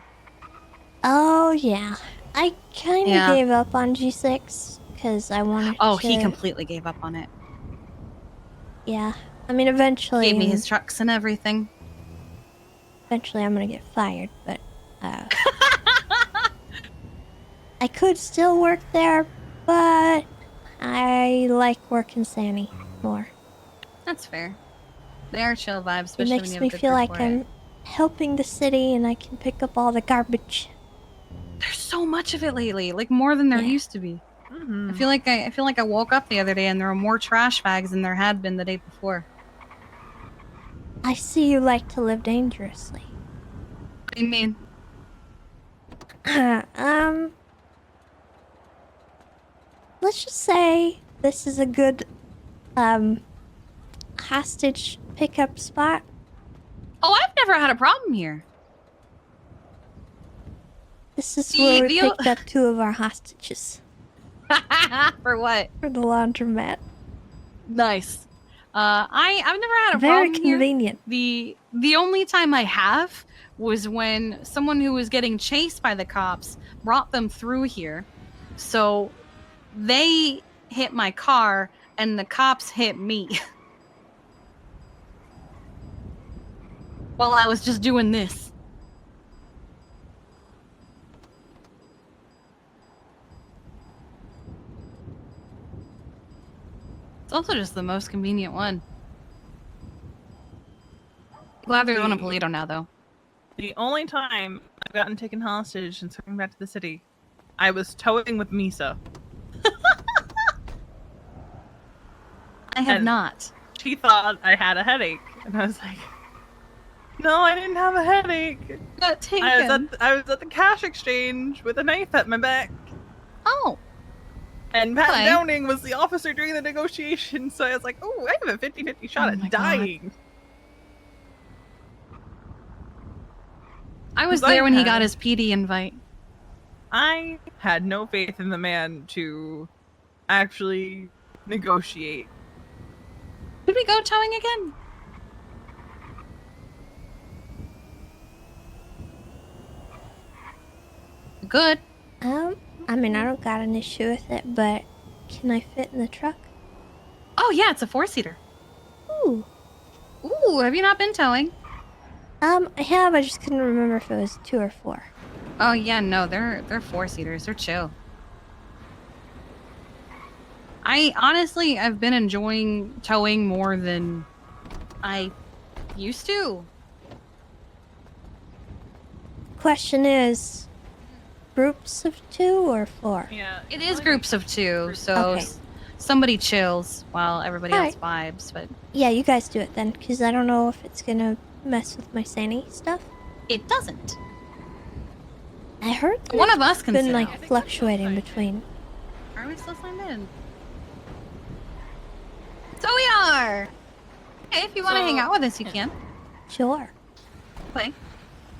Oh, yeah. I kind of Yeah. gave up on G6 because I wanted Oh, to... he completely gave up on it. Yeah. I mean, eventually... Gave me his trucks and everything. Eventually I'm going to get fired, but... I could still work there, but I like working Sani more. That's fair. They are chill vibes, It especially when makes you have me a good feel group like for it. I'm helping the city and I can pick up all the garbage. There's so much of it lately, like more than there used to be. I feel like I woke up the other day and there were more trash bags than there had been the day before. I see you like to live dangerously. What do you mean? Let's just say this is a good, hostage pickup spot. Oh, I've never had a problem here. This is where we the- picked up 2 of our hostages. For what? For the laundromat. Nice. I've never had a Very problem here. convenient. The only time I have was when someone who was getting chased by the cops brought them through here. So they hit my car and the cops hit me. While I was just doing this. It's also just the most convenient one. Glad there's one in Polito now, though. The only time I've gotten taken hostage since coming back to the city, I was towing with Misa. I have And not. She thought I had a headache, and I was like, "No, I didn't have a headache. Got taken. I was at the cash exchange with a knife at my back." Oh. And Pat Why? Downing was the officer during the negotiation, so I was like, "Oh, I have a 50-50 shot Oh my at dying." I was 'Cause I there when he had- got his PD invite. I had no faith in the man to actually negotiate. Did we go towing again? Good. I mean, I don't got an issue with it, but can I fit in the truck? Oh yeah, it's a 4-seater. Ooh. Ooh, have you not been towing? I have, I just couldn't remember if it was 2 or 4. Oh yeah, no, they're 4-seaters. They're chill. I've been enjoying towing more than I used to. Question is, groups of 2 or 4? Yeah, It is groups of 2, so Okay. Somebody chills while everybody else Alright. vibes. But Yeah, you guys do it then, because I don't know if it's gonna mess with my Sani stuff? It doesn't. I heard that One it's of us can been sit like out. fluctuating between. Are we still signed in? So we are. Hey, if you want to hang out with us, you can. Sure. Play.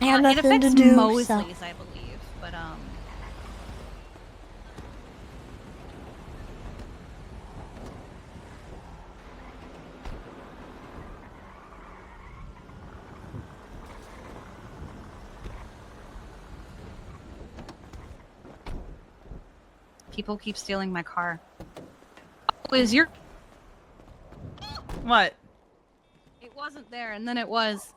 I have It nothing to affects do, Mosley's, so. I believe, but people keep stealing my car. Oh, is your... What? It wasn't there, and then it was.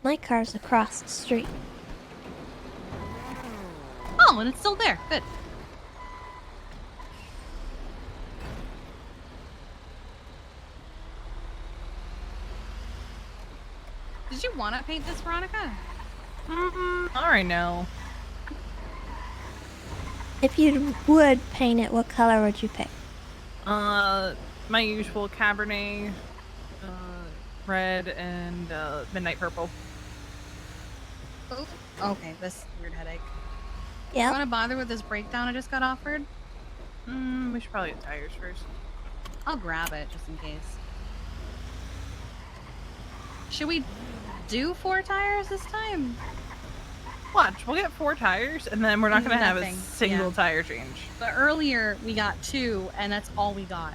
My car's across the street. Oh, and it's still there. Good. Did you want to paint this, Veronica? All right now. If you would paint it, what color would you pick? My usual Cabernet, red and midnight purple. Oh, okay. This weird headache. Yeah. You want to bother with this breakdown I just got offered? We should probably get tires first. I'll grab it just in case. Should we do 4 tires this time? Watch, we'll get 4 tires, and then we're not going to have a Nothing, single yeah. tire change. But earlier we got 2, and that's all we got.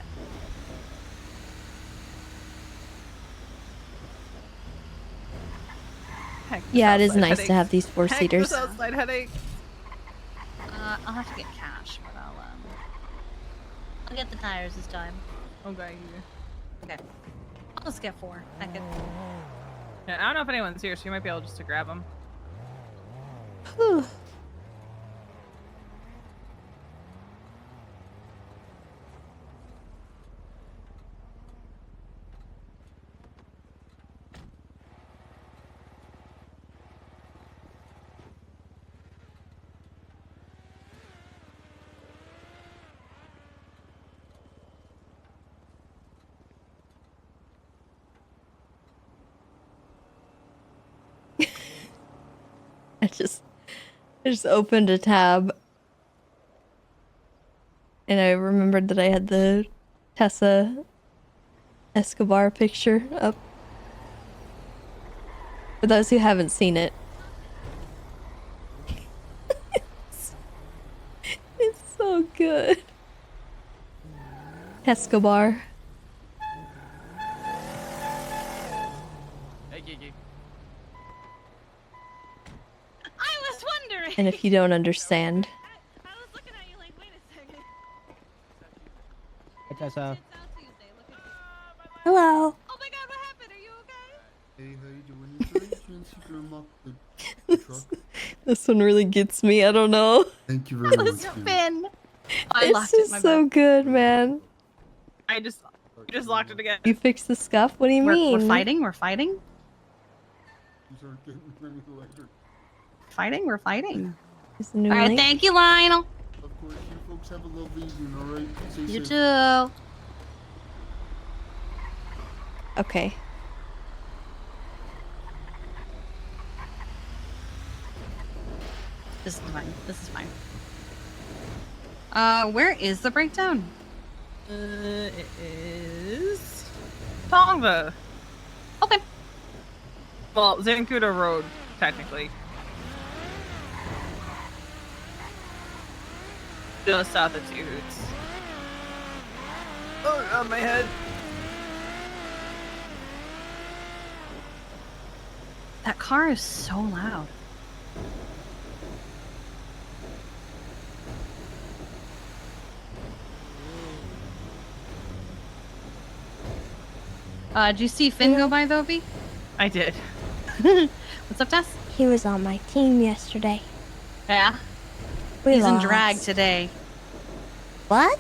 Heck, this Yeah, it is outside nice headache. to have these Heck, 4-seaters. this outside headache. I'll have to get cash, but I'll get the tires this time. Okay. Okay. I'll just get 4. I could. Yeah, I don't know if anyone's here, so you might be able just to grab them. Whew. I just opened a tab and I remembered that I had the Tessa Escobar picture up. For those who haven't seen it. It's so good. Escobar. Hey, Kiki. I was wondering. And if you don't understand, I was looking at you like, wait a second. Hey, Tessa. Hello. Oh my god, what happened? Are you okay? Hey, how you doing? You very fancy grandma. The truck. this one really gets me. I don't know. Thank you very It was much. ma'am. Finn. I It's locked it. just My so bad. good, man. I just locked it again. You fixed the scuff? What do you mean? We're fighting. We're fighting. You start getting me the electric. Fighting. We're fighting. Is the new All right. link? Thank you, Lionel. Of course, you folks have a lovely evening, alright? Stay You safe. too. Okay. This is fine. This is fine. Where is the breakdown? It is Tonga. Okay. Well, Zancudo Road, technically. Just south of Toots. Oh, on my head. That car is so loud. Did you see Finn go by though, B? I did. What's up, Tess? He was on my team yesterday. Yeah. We He's in lost. drag today. What?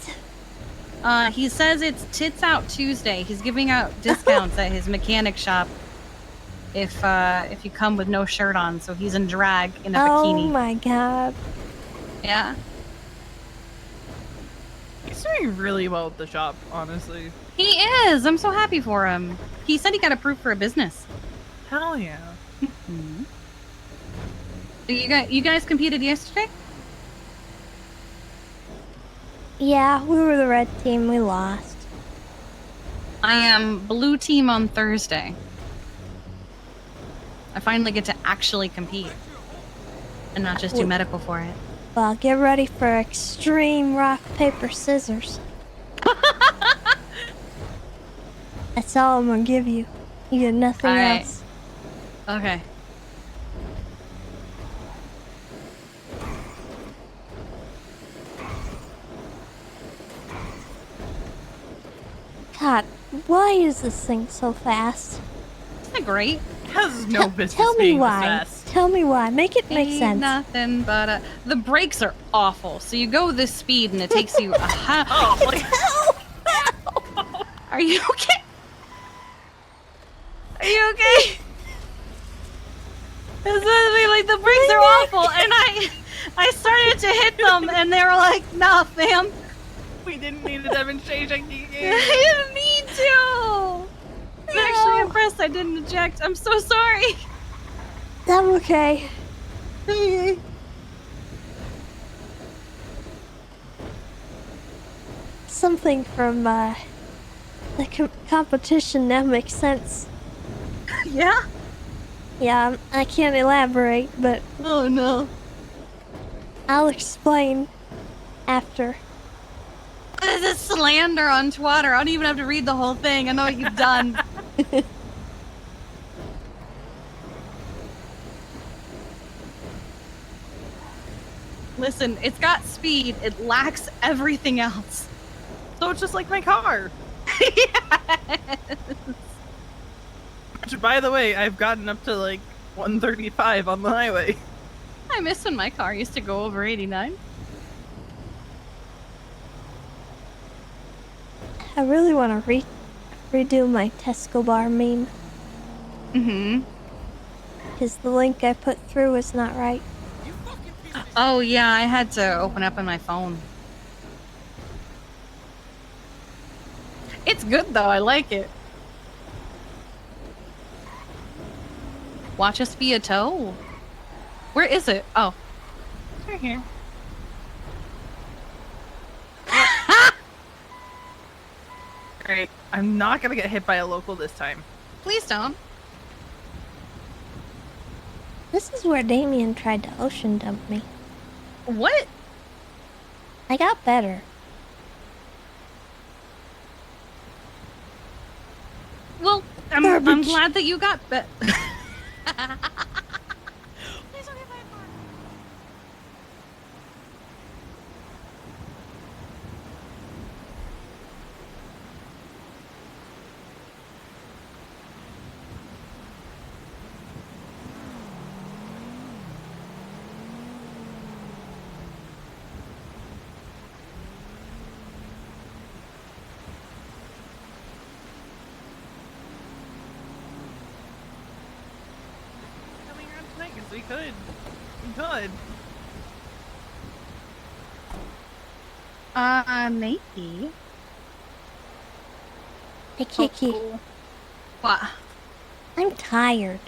He says it's Tits Out Tuesday. He's giving out discounts at his mechanic shop if you come with no shirt on. So he's in drag in a bikini. Oh my god. Yeah. He's doing really well at the shop, honestly. He is. I'm so happy for him. He said he got approved for a business. Hell yeah. You guys competed yesterday? Yeah, we were the red team. We lost. I am blue team on Thursday. I finally get to actually compete and not just do medical for it. Well, get ready for extreme rock, paper, scissors. That's all I'm gonna give you. You get nothing Alright. else. Okay. God, why is this thing so fast? Isn't it great? Has no business Tell me being why. this fast. Tell me why. Make it make Ain't sense. nothing but the brakes are awful. So you go this speed and it takes you a half. Oh, like, Are you okay? Are you okay? It's literally like the brakes are awful, and I started to hit them, and they were like, "Nah, fam." we didn't need a demonstration. I didn't need to. I'm actually impressed I didn't eject. I'm so sorry. I'm okay. Something from the competition now makes sense. Yeah? Yeah, I can't elaborate, but... Oh no. I'll explain after. This is slander on Twitter. I don't even have to read the whole thing. I know what you've done. Listen, it's got speed. It lacks everything else. So it's just like my car. Which, by the way, I've gotten up to like 135 on the highway. I miss when my car used to go over 89. I really want to redo my Tesco bar meme. Mm-hmm. Because the link I put through is not right. Oh yeah, I had to open up on my phone. It's good though, I like it. Watch us be a tow. Where is it? Oh. It's right here. Great. I'm not gonna get hit by a local this time. Please don't. This is where Damien tried to ocean dump me. What? I got better. Well, I'm glad that you got bet. We could. We could. Maybe. Hey, Kiki. Cool. What? I'm tired.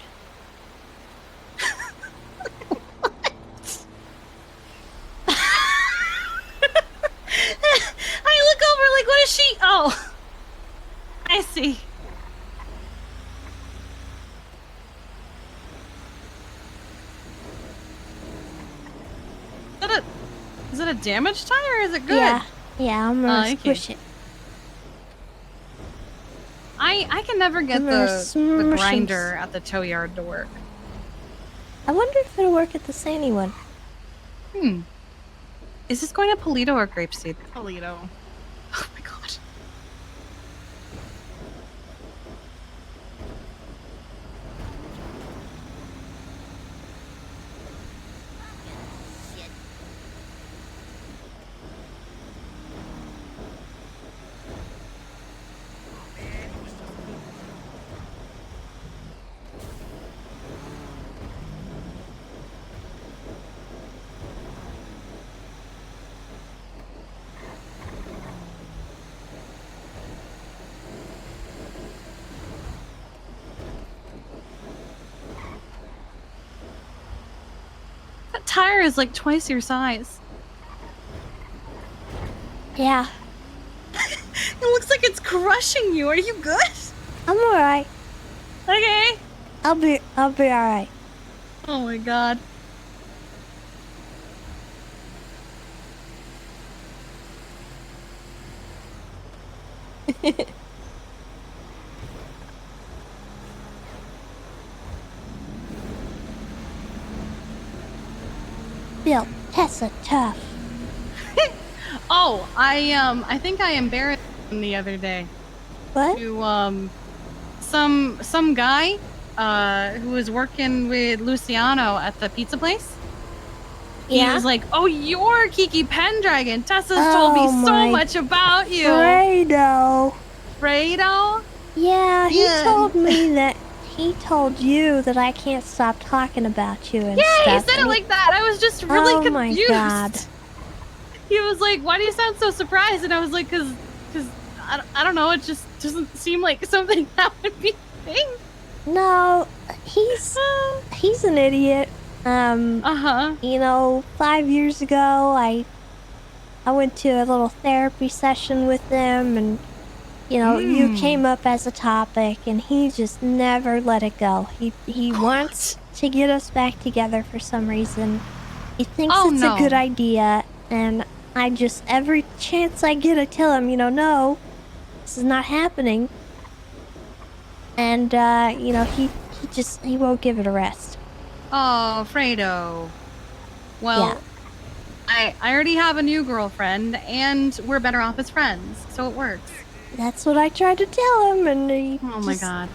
I look over like, what is she? Oh. I see. Is it a damaged tire or is it good? Yeah, I'm gonna squish it. I can never get the grinder at the tow yard to work. I wonder if it'll work at the Sani one. Is this going to Polito or Grapeseed? Polito. Oh my god. That tire is like twice your size. Yeah, It looks like it's crushing you. Are you good? I'm alright. Okay. I'll be alright. Oh my god. Bill, Tessa, tough. Oh, I think I embarrassed him the other day. What? To some guy who was working with Luciano at the pizza place. Yeah? He was like, "Oh, you're Kiki Pendragon. Tessa's told me so my much about you." Fredo. Fredo? Yeah, he Yeah. told me that he told you that I can't stop talking about you and Yeah, stuff. he said it and like that. I was just really Oh confused. my god. He was like, "Why do you sound so surprised?" And I was like, "Cause I don't know. It just doesn't seem like something that would be a thing." No, he's an idiot. You know, 5 years ago, I went to a little therapy session with them, and you know, you came up as a topic, and he just never let it go. He wants to get us back together for some reason. He thinks it's a good idea, and I just every chance I get, I tell him, you know, no, this is not happening. And you know, he won't give it a rest. Oh, Fredo. Well, I already have a new girlfriend, and we're better off as friends, so it works. That's what I tried to tell him, and he Oh my god.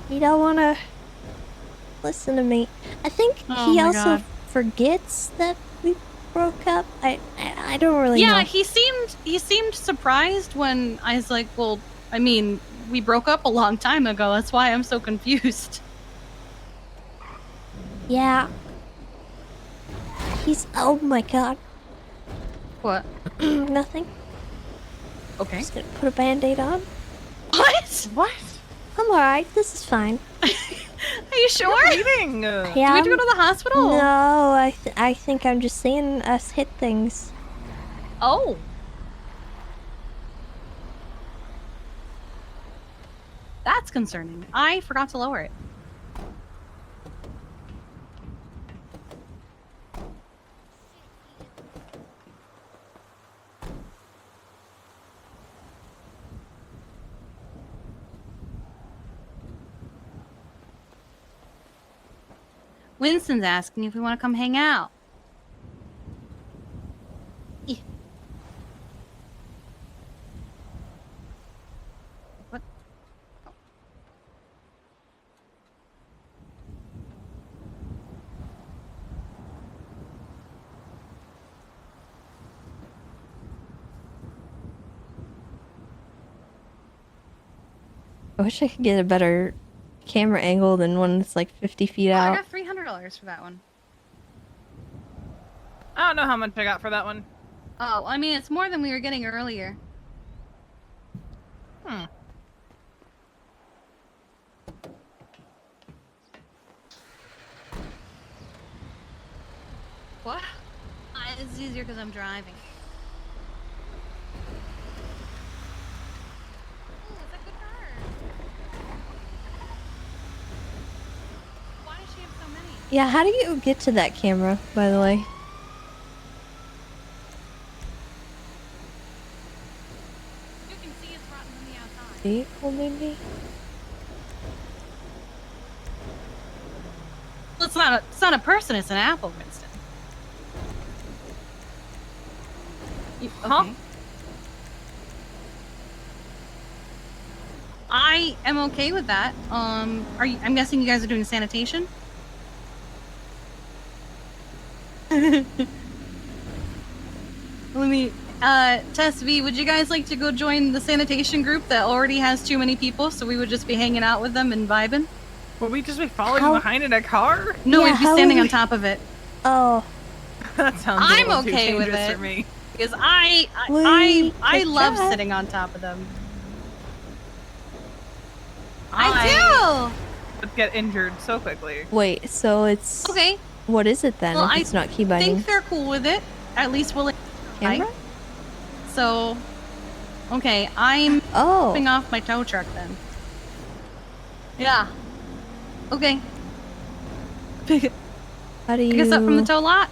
He don't want to listen to me. I think Oh he my also God. forgets that we broke up. I don't really know. Yeah, he seemed surprised when I was like, "Well, I mean, we broke up a long time ago. That's why I'm so confused." Yeah. He's oh my god. What? Nothing. Okay. Just gonna put a band-aid on. What? What? I'm alright. This is fine. Are you sure? Yeah, Do we have to go to the hospital? No, I think I'm just seeing us hit things. Oh. That's concerning. I forgot to lower it. Winston's asking if we want to come hang out. What? I wish I could get a better camera angle than one that's like 50 feet I out. got $300 for that one. I don't know how much I got for that one. Oh, I mean, it's more than we were getting earlier. What? It's easier because I'm driving. Ooh, it's a good car. Why does she have so many? Yeah, how do you get to that camera, by the way? You can see it's rotten from the outside. Vehicle, maybe? Well, it's not a person, it's an apple, Winston. Huh? I am okay with that. I'm guessing you guys are doing sanitation? Let me, Tess V, would you guys like to go join the sanitation group that already has too many people, so we would just be hanging out with them and vibing? Would we just be following behind in a car? No, Yeah, we'd be how standing would on we- top of it. Oh. That sounds I'm a little too okay with dangerous it. for me. Because I We love could sitting on top of them. I but get injured so quickly. Wait, so it's Okay. What is it then? Well, if I it's not key think binding. they're cool with it. At least willing. Camera? So, okay, I'm dropping off my tow truck then. Yeah. Okay. How do you? Pick us up from the tow lot.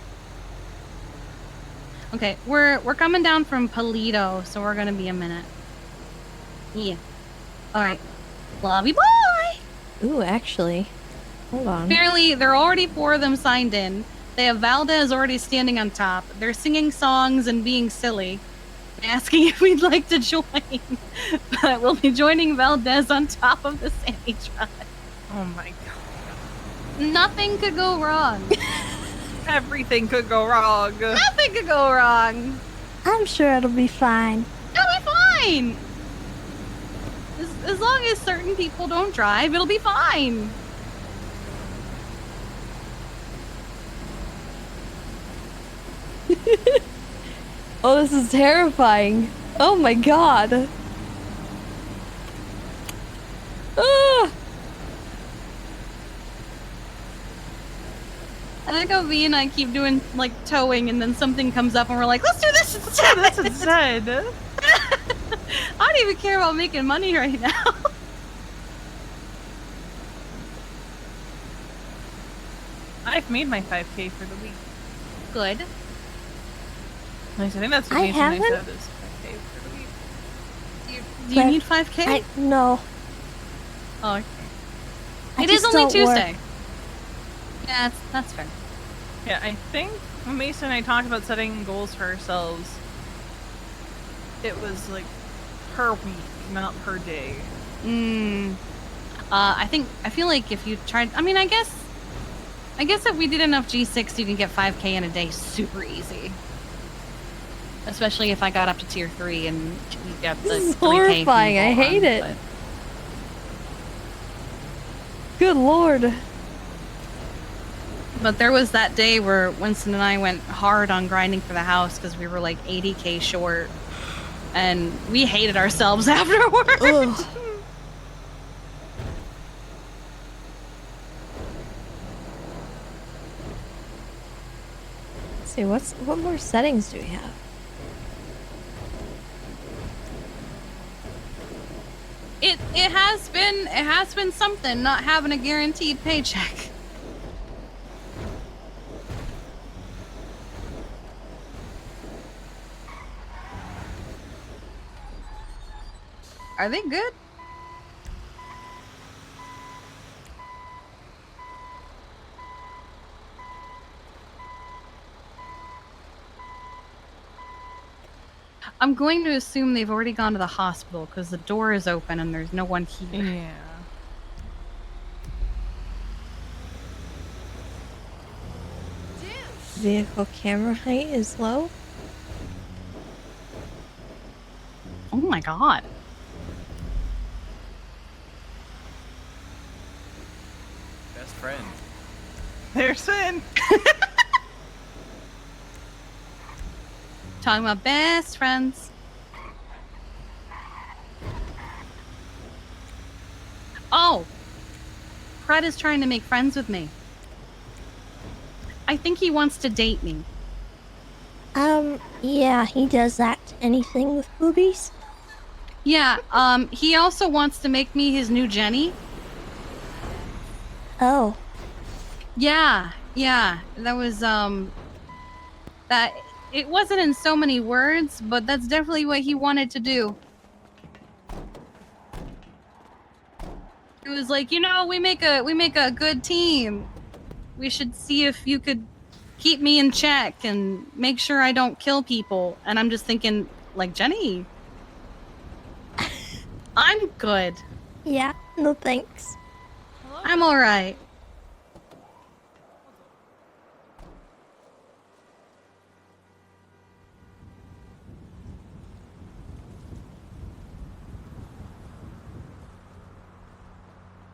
Okay, we're coming down from Polito, so we're gonna be a minute. Yeah. All right. Love you, bye. Ooh, actually, hold on. Apparently, there are already 4 of them signed in. They have Valdez already standing on top. They're singing songs and being silly, asking if we'd like to join. But we'll be joining Valdez on top of the Sammy truck. Oh my god. Nothing could go wrong. Everything could go wrong. Nothing could go wrong. I'm sure it'll be fine. It'll be fine. As long as certain people don't drive, it'll be fine. Oh, this is terrifying. Oh my god. Ah! I think V and I keep doing like towing, and then something comes up, and we're like, "Let's do this instead." That's instead. I don't even care about making money right now. I've made my 5K for the week. Good. Nice. I think that's what I Mason and I haven't. said is 5K for the week. Do you need 5K? No. Oh, okay. I It is just only don't work. Tuesday. Yeah, that's fair. Yeah, I think when Mason and I talked about setting goals for ourselves, it was like per week, not per day. I feel like if you tried, I mean, I guess if we did enough G6, you can get 5K in a day super easy. Especially if I got up to tier 3 and you got the This is 3K horrifying. I people hate on, it. but- Good lord. But there was that day where Winston and I went hard on grinding for the house because we were like 80K short. And we hated ourselves afterwards. Ugh. Let's see, what more settings do we have? It has been something not having a guaranteed paycheck. Are they good? I'm going to assume they've already gone to the hospital because the door is open and there's no one here. Yeah. Vehicle camera height is low. Oh my god. Best friend. There's Sin. Talking about best friends. Oh! Fred is trying to make friends with me. I think he wants to date me. Yeah, he does that to anything with boobies. Yeah, he also wants to make me his new Jenny. Oh. Yeah, that was, that, it wasn't in so many words, but that's definitely what he wanted to do. It was like, you know, we make a good team. We should see if you could keep me in check and make sure I don't kill people. And I'm just thinking, like, Jenny, I'm good. Yeah, no thanks. I'm alright.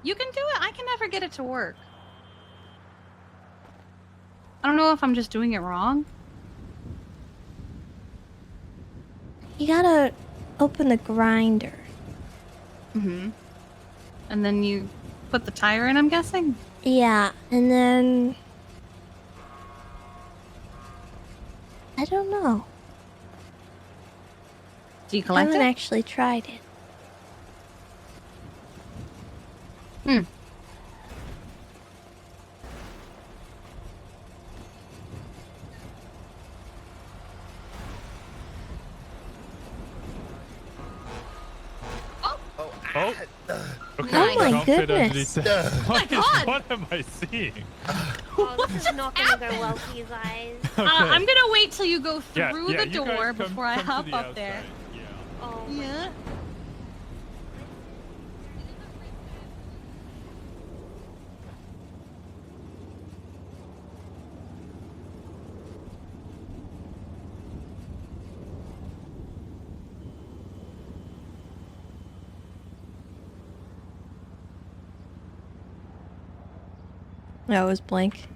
You can do it. I can never get it to work. I don't know if I'm just doing it wrong. You gotta open the grinder. Mm-hmm. And then you put the tire in, I'm guessing? Yeah, and then I don't know. Do you I collect haven't it? actually tried it. Hmm. Oh. Okay, Oh my jump it goodness. underneath. Oh my God. What am I seeing? Oh, this is not gonna go well for you guys. I'm gonna wait till you go Yeah, through yeah, the you guys door come- before I come to hop the up there. outside. Oh. Yeah. No, it was blank.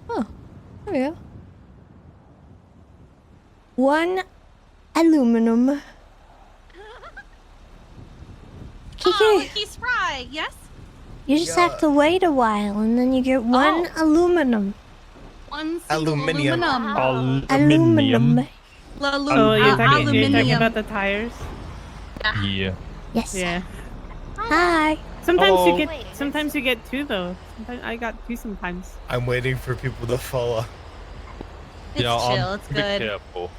Oh, there we go. 1 aluminum. Kiki, Oh, he's Fry, yes? you just have to wait a while, and then you get 1 aluminum. One single aluminum. Aluminum. So you're talking Aluminium. about the tires? Yeah. Yes. Yeah. Hi. Sometimes you get 2 though. Sometimes I got 2 sometimes. I'm waiting for people to follow. It's chill, it's Be good. careful.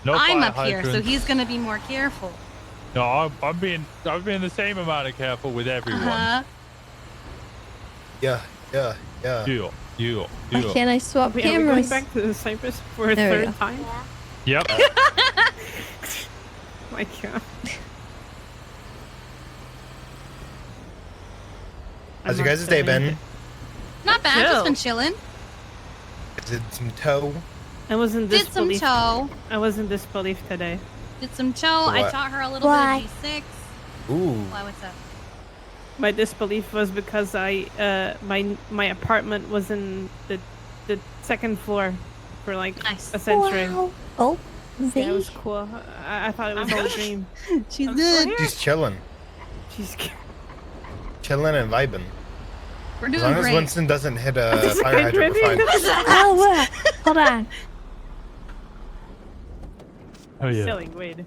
No I'm fire up here, so hydrants. he's gonna be more careful. No, I'm being the same amount of careful with everyone. Uh-huh. Yeah. You. Why can't I swap Wait, are we going cameras? back to the Cypress for a There we third go. time? Yep. My God. How's your guys' day been? Not bad, just been chilling. Did some toe? I wasn't Did some disbelief. toe. I wasn't disbelief today. Did some toe. I What? taught her a little Why? bit of G6. Ooh. Why, what's up? My disbelief was because my apartment was in the 2nd floor for like a century. Wow. Oh, Yeah, it was cool. I thought it was all a dream. She's I'm good. still here. She's chilling. She's Chilling and vibing. We're As doing long as great. Winston doesn't hit a fire hydrant, we're fine. Oh, what? Hold on. Oh yeah. silly. Wait.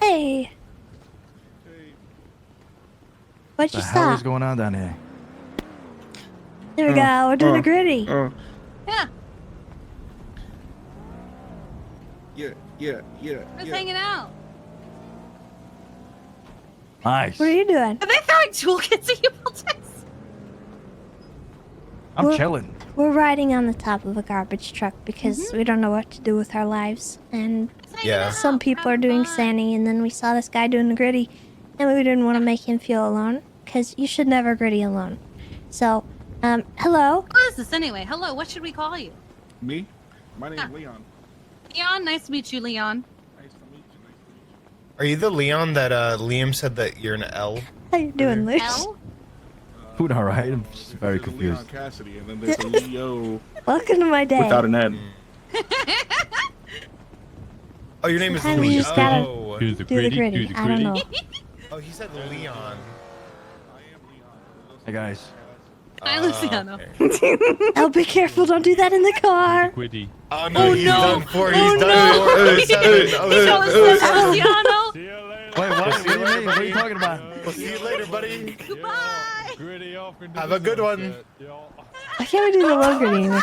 Hey. Why'd you The hell is stop? going on down here? There we go. We're doing the gritty. Yeah. Yeah. We're just hanging out. Nice. What are you doing? Are they throwing toolkits at you, Baltex? I'm We're- chilling. We're riding on the top of a garbage truck because we don't know what to do with our lives. And Yeah. some people are doing Sani, and then we saw this guy doing the gritty, and we didn't want to make him feel alone because you should never gritty alone. So, hello. Who is this anyway? Hello, what should we call you? Me? My name's Huh. Leon. Leon, nice to meet you, Leon. Are you the Leon that Liam said that you're an L? How you doing, Luke? L? Food, all right. I'm just very There's a confused. Leon Cassidy, and then there's a Leo Welcome to my day. without an N. Oh, your name is Sometimes you Leon. just gotta Oh. do the gritty. I don't know. Oh, he said Leon. Hey guys. Hi, Luciano. Oh, be careful! Don't do that in the car. Quiddy. Oh no, Oh, he's no. done for. He's Oh, done no. for. Oh, seven. He chose Luciano. Wait, what? What do you mean? What are you talking about? We'll see you later, buddy. Goodbye. Gritty off into Have the a good one. sunset, yo. Why can't we do the low gritty anymore?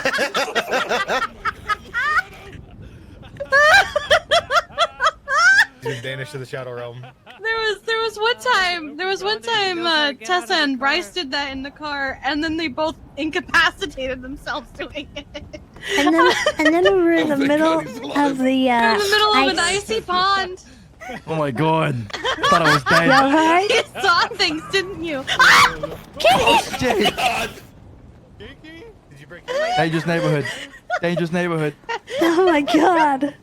He's Danish to the Shadow Realm. There was one time Tessa and Bryce did that in the car, and then they both incapacitated themselves doing it. And then we were in the middle of the They're in the middle of an ice. icy pond. Oh my god. I thought I was dead. Y'all alright? You saw things, didn't you? Kitty! Did you break your leg? Dangerous neighborhood. Dangerous neighborhood. Oh my god. Guys,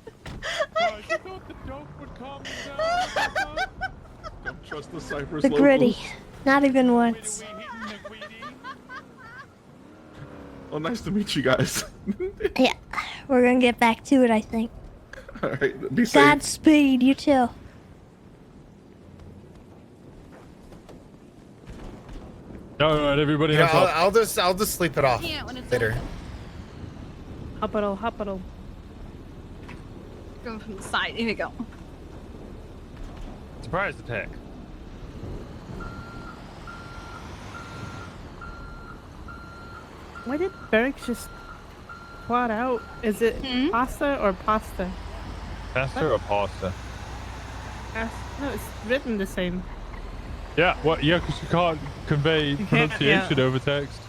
I thought the joke would calm you down. trust the Cypress The gritty. locals. Not even once. Well, nice to meet you guys. Yeah, we're gonna get back to it, I think. All right, be safe. Godspeed, you too. All right, everybody. Yeah, hands up. I'll just sleep it off later. Hospital. Going from the side. Here we go. Surprise attack. Why did Beric just plot out? Is it pasta or pasta? Pasta or pasta? No, it's written the same. Yeah, what? Yeah, because you can't convey can't, pronunciation yeah. over text.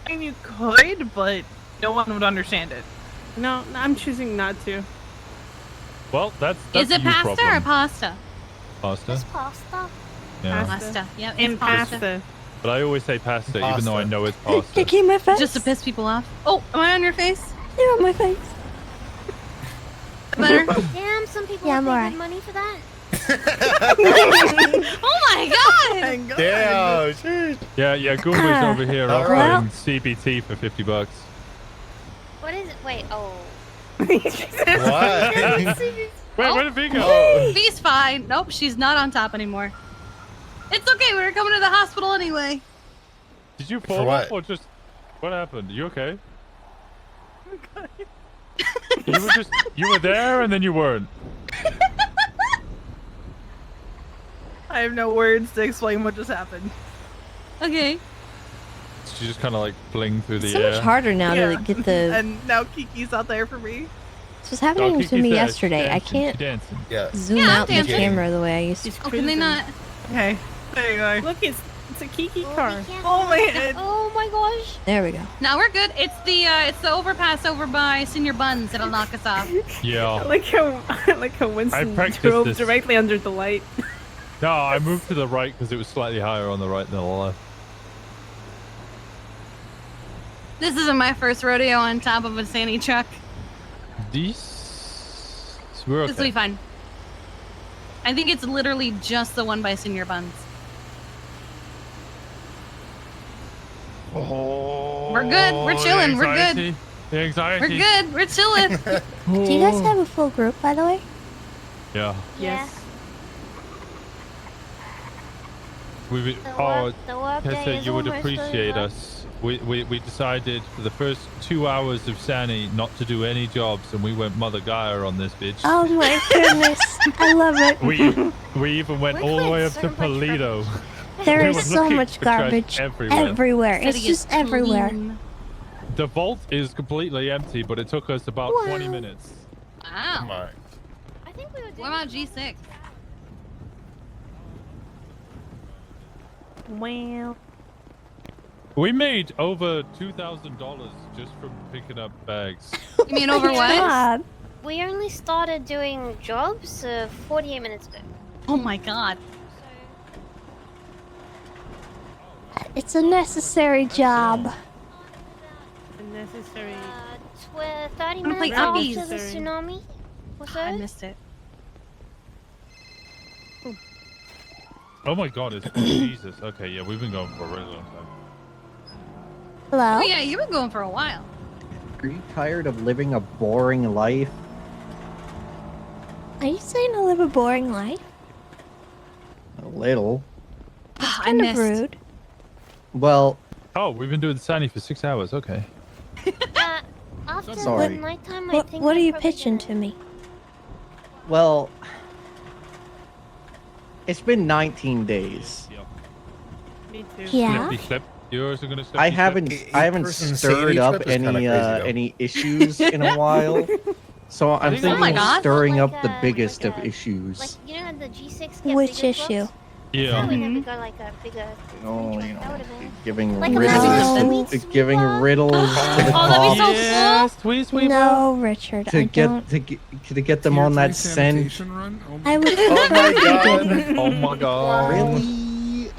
I mean, you could, but no one would understand it. No, I'm choosing not to. Well, that's Is a it you pasta problem. or pasta? Pasta. Pasta. Yeah. Pasta. Yep, And it's pasta. pasta. But I always say pasta, even though I know it's pasta. Kicking my face. Just to piss people off. Oh, am I on your face? You're on my face. Better? Damn, some people pay good money for that. Oh my god! Damn, shit. Yeah, Goomba's over here Well- offering CBT for $50. What is it? Wait, oh. What? Wait, where did V go? Oh. V's fine. Nope, she's not on top anymore. It's okay, we were coming to the hospital anyway. Did you For fall what? off or just... What happened? You okay? Okay. You were there and then you weren't. I have no words to explain what just happened. Okay. She just kind of like fling through the It's so air. much harder now Yeah. to get the. And now Kiki's out there for me. This was happening to Kiki's me there. yesterday. She's I dancing, can't she's dancing. Yeah. zoom Yeah, out the dancing. camera the way I used to. Oh, can they not? Okay. There you go. Look, it's a Kiki car. Oh man. Oh my gosh. There we go. No, we're good. It's the overpass over by Senior Buns that'll knock us off. Yeah. I like how Winston practiced drove this. directly under the light. No, I moved to the right because it was slightly higher on the right than the left. This isn't my first rodeo on top of a Sani truck. We're This will be okay. fun. I think it's literally just the one by Senior Buns. Oh, We're good. We're chilling. We're good. The anxiety. We're good. We're chilling. Do you guys have a full group, by the way? Yeah. Yes. We the work day Tessa, is you would almost appreciate over. us. We decided for the first 2 hours of Sani not to do any jobs, and we went Mother Gaia on this bitch. Oh my goodness. I love it. We even went all the way up to Polito. There We is were so looking much for trash garbage everywhere. It's City just is everywhere. clean. The vault is completely empty, but it took us about 20 Wow. minutes. Come Wow. on. I think we would What about G6? Well. We made over $2,000 just from picking up bags. You mean over what? God. We only started doing jobs 48 minutes ago. Oh my god. It's a necessary job. Unnecessary. 30 wanna play minutes after Uppies. the tsunami. Was I it? missed it. Oh my god, it's Jesus. Okay, yeah, we've been going for a really long time. Hello? Oh yeah, you've been going for a while. Are you tired of living a boring life? Are you saying I live a boring life? A little. That's I kind of missed. rude. Well, Oh, we've been doing Sani for 6 hours. Okay. After Sorry. the nighttime, I think What are I'm you probably pitching gonna- to me? well, it's been 19 days. Me too. Yeah? Slippy slip. Yours are gonna slip. I haven't person stirred Sadie up trip is kinda crazy, though. any issues in a while. So I'm think- thinking Oh my of God. stirring Like up the a- biggest like of a- issues. Like, you know how the G6 get Which bigger issue? trucks? Yeah. We never got like a bigger Oh, truck. you That know, would've been- giving Like a riddles, Mississippi to, giving riddles to the Oh, that'd be so cops Yes, tweet sweeper. No, Richard, to I get don't. to get them on that send. Sanitation run? Oh I would Oh my prefer god. you didn't. Oh my god. Really?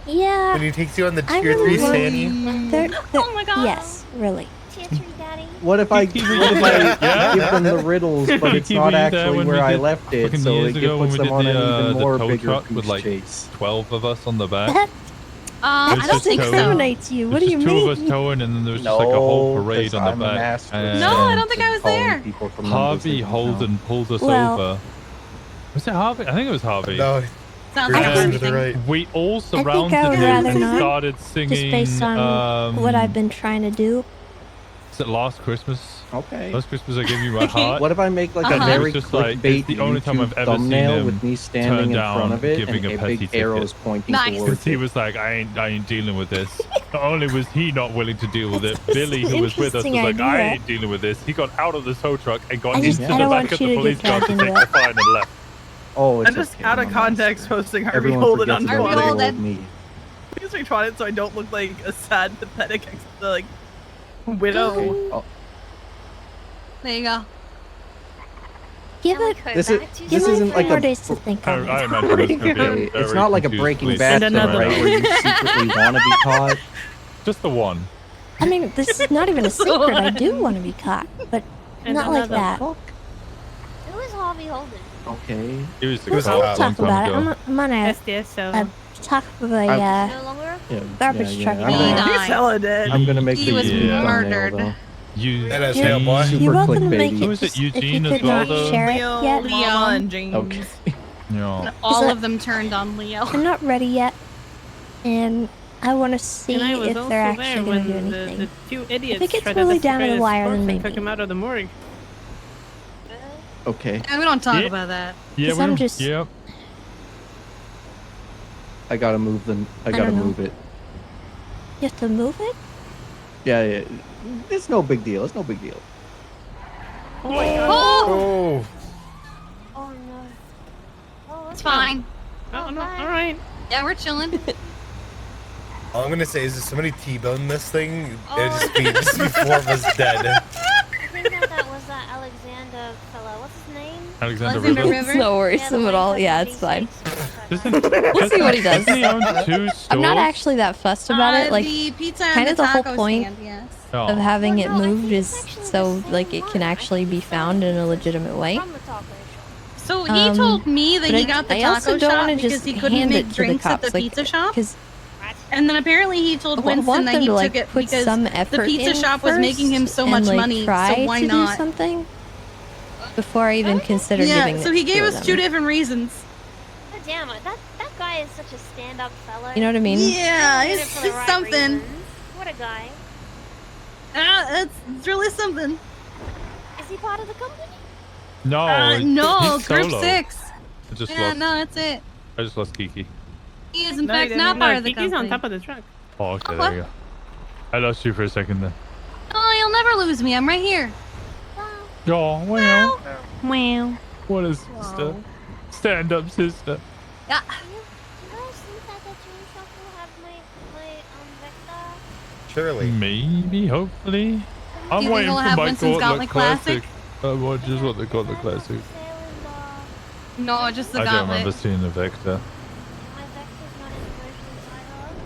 Yeah. When he takes you on the I tier 3 really Sandy. want- Oh my god. Yes, really. Tier 3 daddy. What if I give them the riddles, but it's not actually where I left it, so it puts them on an even more bigger with like chase. 12 of us on the back. That It was just incriminates you. What do you Two mean? of us towing, and then there was just like a whole No, parade 'cause on the I'm a back. master And No, I don't think I was there. people from numbers Harvey they don't Holden know. pulled us Well- over. Was it Harvey? I think it was Harvey. No. Sounds like And everything. we all think surrounded I would him rather and not, started singing. Just based on what I've been trying to do. Is it Last Christmas? Okay. Last Christmas I gave you my heart. What if I make like And a it very was just like, clickbait it's the only time I've YouTube ever seen thumbnail him with me standing turn in down front of it giving and a a petty big ticket. arrows pointing Nice. towards Because he it? was like, I ain't dealing with this. Not only was he not willing to deal with it, That's Billy, an who was with us, was interesting like, I idea. ain't dealing with this. He got out of the tow truck and got I into don't the want back of you the to police get car to dragged take into the fine and left. Oh, it's I'm just okay, out of I'm a context master. posting Harvey Everyone Holden forgets on about Twitter. little old me. Please retweet it so I don't look like a sad, pathetic, like widow. Oh, There you go. Give it. this isn't like 4 a. days to think on I it. imagine it's gonna be a Okay, it's very not like a confused Breaking police Bad officer thing, another right? now. Where you secretly want to be caught. Just the one. I mean, this is not even a secret. I do want to be caught, but And not like another that. Who is Harvey Holden? Okay. He was the We'll cop a long talk time about it. ago. I'm on a SDS, so. top of a No longer? garbage truck. I'm He gonna, died. Hella dead. I'm gonna make He the was YouTube murdered. thumbnail, You, That is You're- hell, boy. Super You're welcome to make clickbaity. it. Who is it, Just, if you Eugene as could well, not though? share it yet. Mama and James. Okay. Yeah. All that- of them turned on Leo. I'm not ready yet, and I want to see And I was if also they're there actually when going to do the anything. two idiots If it gets tried really to down to the desecrate his wire, corpse then and took maybe. him out of the morgue. Okay. And we don't talk Yeah. about that. Yeah, 'Cause I'm just- yeah. I gotta move them. I gotta don't know. move it. You have to move it? Yeah, yeah. It's no big deal. It's no big deal. Oh! Oh. Oh no. Oh, It's fine. Oh, no, alright. Yeah, we're chilling. All I'm gonna say is if somebody T-boned this thing, Oh. it'd just be 4 of us dead. I think that was that Alexander fellow. What's his name? Alexander Alexander River. River. It's no worrisome at all. Yeah, it's fine. We'll see what he does. Doesn't he own 2 stores? I'm not actually that fussed about it. Like, the pizza and kind the of the whole taco point stand, yes. Oh. of having it Well, no, I moved think is it's actually so the same like it can one. I actually think be it's found in a legitimate way. From the taco shop. So he told me that but he got the I also taco don't shop wanna because just he couldn't hand it make to the drinks at the cops, like, pizza shop. 'cause And then apparently he told I Winston want that them he to took like it put because some the effort pizza in shop was making him first so and, much like, money, try so why to not? do something before I even consider giving Yeah, so it he gave to us them. 2 different reasons. Oh, damn it. That guy is such a stand-up fella. You know what I mean? Yeah, He did he's it for the right something. reasons. What a guy. It's really something. Is he part of the company? No, No, he's Group solo. 6. I just Yeah, lost. no, that's it. I just lost Kiki. He is in No, fact he not didn't. part No, of the Kiki's company. on top of the truck. Oh, okay, what? there you go. I lost you for a second then. Oh, you'll never lose me. I'm right here. Oh, well. Wow. What a sister. Stand up, sister. Yeah. You guys think that the dream shop will have my Vector? Surely. Maybe, hopefully. I'm you think waiting we'll for have my Winston's Gauntlet Gauntlet Classic? Classic. What just what they call the Classic. No, just the I don't gauntlet. remember seeing the Vector. My Vector's not in the version